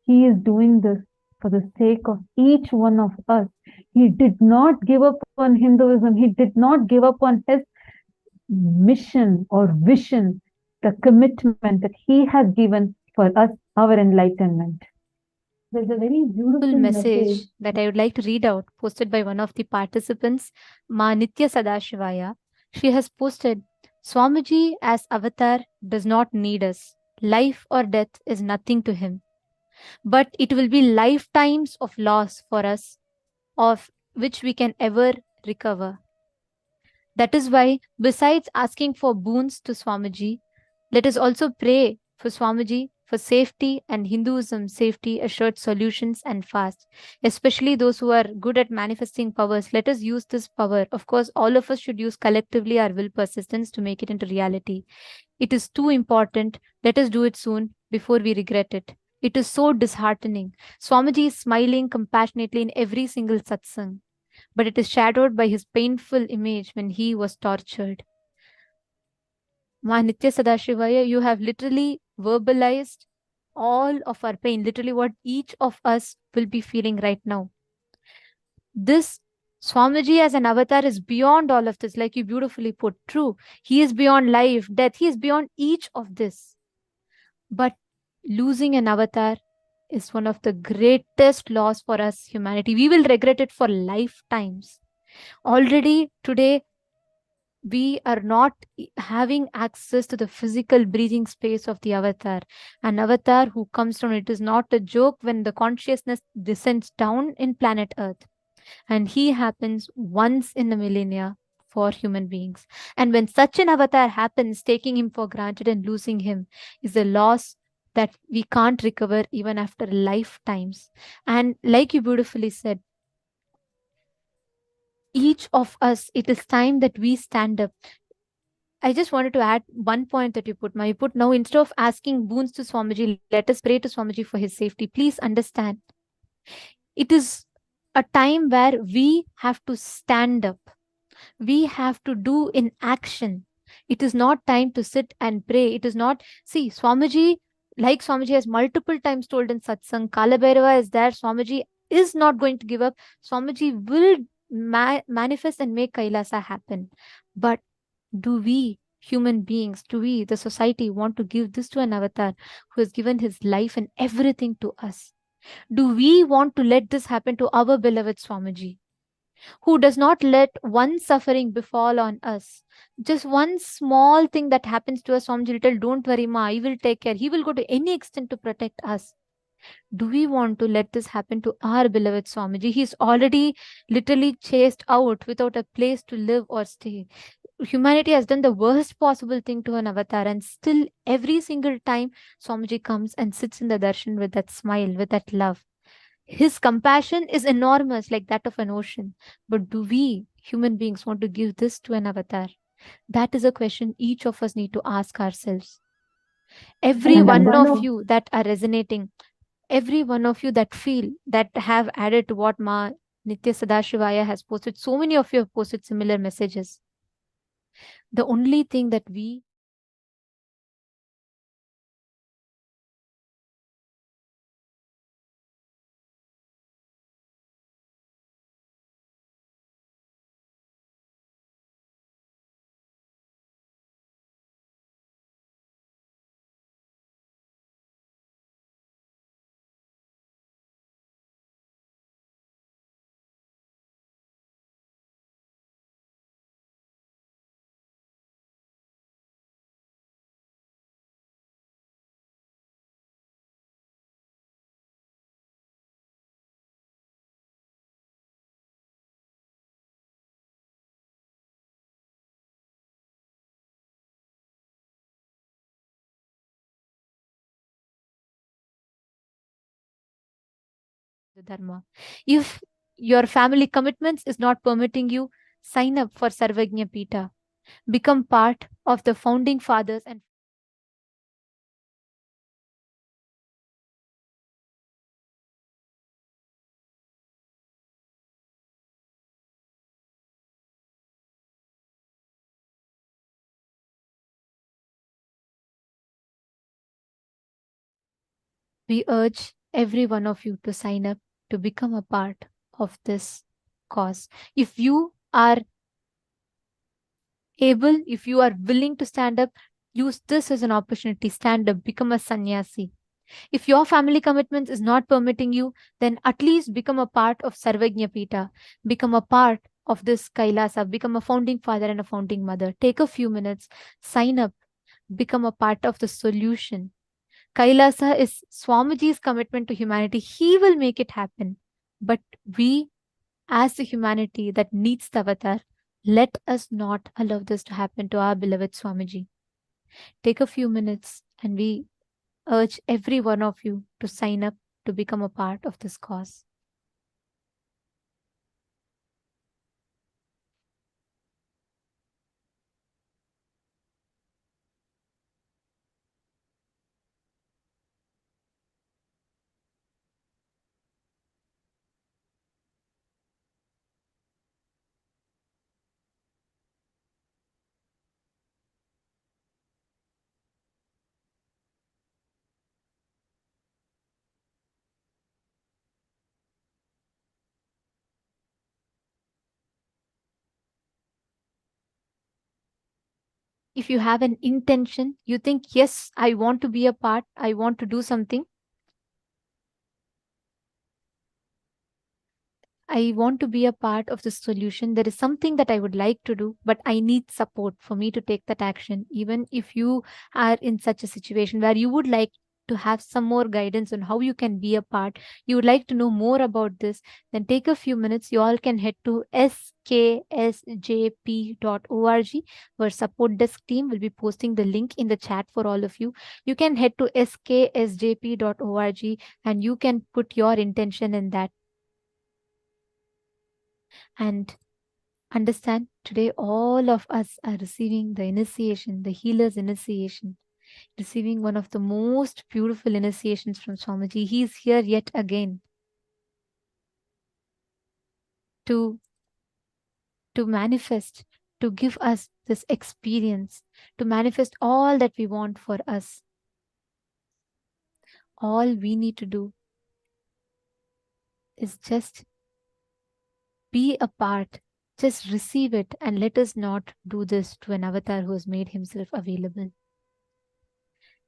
He is doing this for the sake of each one of us. He did not give up on Hinduism. He did not give up on his mission or vision, the commitment that he has given for us, our enlightenment. There's a very beautiful message that I would like to read out, posted by one of the participants, Ma Nitya Sadashivaya. She has posted, Swamiji as avatar does not need us. Life or death is nothing to him. But it will be lifetimes of loss for us, of which we can ever recover. That is why, besides asking for boons to Swamiji, let us also pray for Swamiji for safety and Hinduism safety assured solutions and fast. Especially those who are good at manifesting powers, let us use this power. Of course, all of us should use collectively our will persistence to make it into reality. It is too important. Let us do it soon before we regret it. It is so disheartening. Swamiji is smiling compassionately in every single satsang, but it is shadowed by his painful image when he was tortured. Ma Nitya Sadashivaya, you have literally verbalized all of our pain, literally what each of us will be feeling right now. This Swamiji as an avatar is beyond all of this, like you beautifully put. True, he is beyond life, death, he is beyond each of this. But losing an avatar is one of the greatest loss for us, humanity. We will regret it for lifetimes. Already today, we are not having access to the physical breathing space of the avatar. An avatar who comes down, it is not a joke when the consciousness descends down in planet Earth. And he happens once in a millennia for human beings. And when such an avatar happens, taking him for granted and losing him is a loss that we can't recover even after lifetimes. And like you beautifully said, each of us, it is time that we stand up. I just wanted to add one point that you put. You put now, instead of asking boons to Swamiji, let us pray to Swamiji for his safety. Please understand, it is a time where we have to stand up. We have to do in action. It is not time to sit and pray. It is not, see, Swamiji, like Swamiji has multiple times told in Satsang, Kalabhairava is there. Swamiji is not going to give up. Swamiji will manifest and make Kailasa happen. But do we, human beings, do we, the society, want to give this to an avatar who has given his life and everything to us? Do we want to let this happen to our beloved Swamiji, who does not let one suffering befall on us? Just one small thing that happens to us, Swamiji will tell, don't worry, ma, I will take care. He will go to any extent to protect us. Do we want to let this happen to our beloved Swamiji? He's already literally chased out without a place to live or stay. Humanity has done the worst possible thing to an avatar, and still every single time Swamiji comes and sits in the darshan with that smile, with that love. His compassion is enormous, like that of an ocean. But do we, human beings, want to give this to an avatar? That is a question each of us need to ask ourselves. Every one of you that are resonating, every one of you that feel, that have added to what Ma Nitya Sadashivaya has posted, so many of you have posted similar messages. The only thing that we dharma. If your family commitments is not permitting you, sign up for Sarvagnya Pita. Become part of the founding fathers and we urge every one of you to sign up to become a part of this cause. If you are able, if you are willing to stand up, use this as an opportunity. Stand up, become a sannyasi. If your family commitments is not permitting you, then at least become a part of Sarvagnya Pita. Become a part of this Kailasa. Become a founding father and a founding mother. Take a few minutes, sign up, become a part of the solution. Kailasa is Swamiji's commitment to humanity. He will make it happen. But we, as the humanity that needs the avatar, let us not allow this to happen to our beloved Swamiji. Take a few minutes and we urge every one of you to sign up to become a part of this cause. If you have an intention, you think, yes, I want to be a part, I want to do something, I want to be a part of the solution. There is something that I would like to do, but I need support for me to take that action. Even if you are in such a situation where you would like to have some more guidance on how you can be a part, you would like to know more about this, then take a few minutes. You all can head to sksjp.org, where support desk team will be posting the link in the chat for all of you. You can head to sksjp.org and you can put your intention in that. And understand, today all of us are receiving the initiation, the healer's initiation, receiving one of the most beautiful initiations from Swamiji. He is here yet again to manifest, to give us this experience, to manifest all that we want for us. All we need to do is just be a part, just receive it, and let us not do this to an avatar who has made himself available.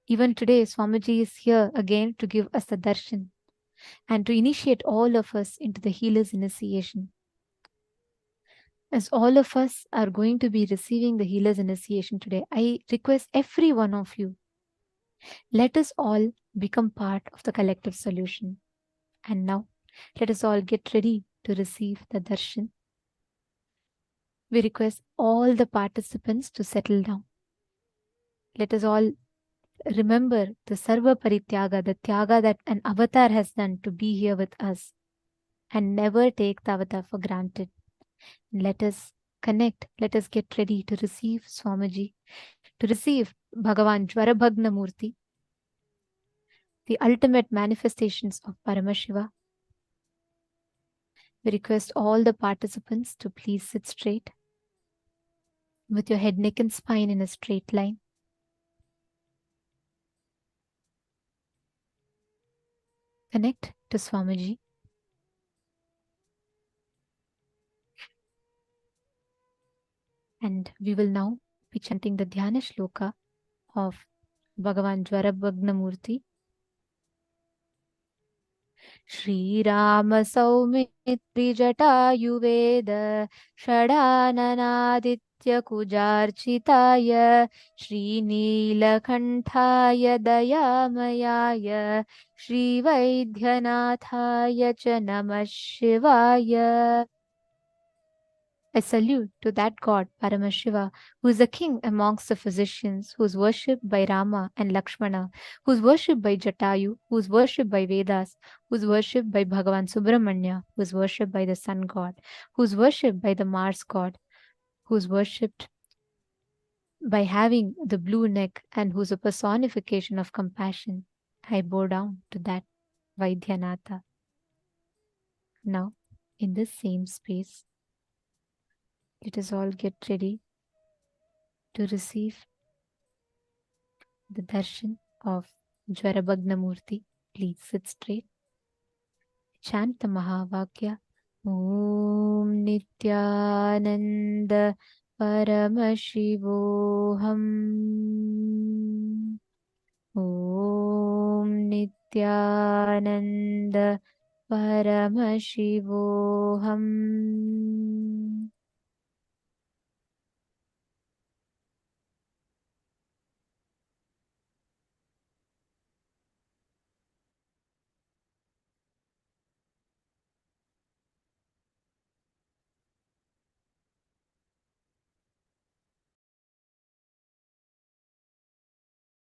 Even today, Swamiji is here again to give us the darshan and to initiate all of us into the healer's initiation. As all of us are going to be receiving the healer's initiation today, I request every one of you, let us all become part of the collective solution. And now, let us all get ready to receive the darshan. We request all the participants to settle down. Let us all remember the Sarva Parityaga, the Tyaga that an avatar has done to be here with us, and never take the avatar for granted. Let us connect, let us get ready to receive Swamiji, to receive Bhagavan Jwarabhagna Murti, the ultimate manifestations of Paramashiva. We request all the participants to please sit straight with your head, neck and spine in a straight line. Connect to Swamiji. And we will now be chanting the Dhyana Shloka of Bhagavan Jwarabhagna Murti. Shri Rama Saumitri Jatayuveda Shadananaditya Kujarchitaya Shri Neelakanthaya Dayamayaya Shri Vaidhyanathaya Cha Namah Shivaya. I salute to that God, Paramashiva, who is the king amongst the physicians, who is worshipped by Rama and Lakshmana, who is worshipped by Jatayu, who is worshipped by Vedas, who is worshipped by Bhagavan Subramanya, who is worshipped by the sun god, who is worshipped by the Mars god, who is worshipped by having the blue neck, and who is a personification of compassion. I bow down to that Vaidyanatha. Now, in this same space, let us all get ready to receive the darshan of Jwarabhagna Murti. Please sit straight. Chant the Mahavakya. Om Nityananda Paramashivoham. Om Nityananda Paramashivoham.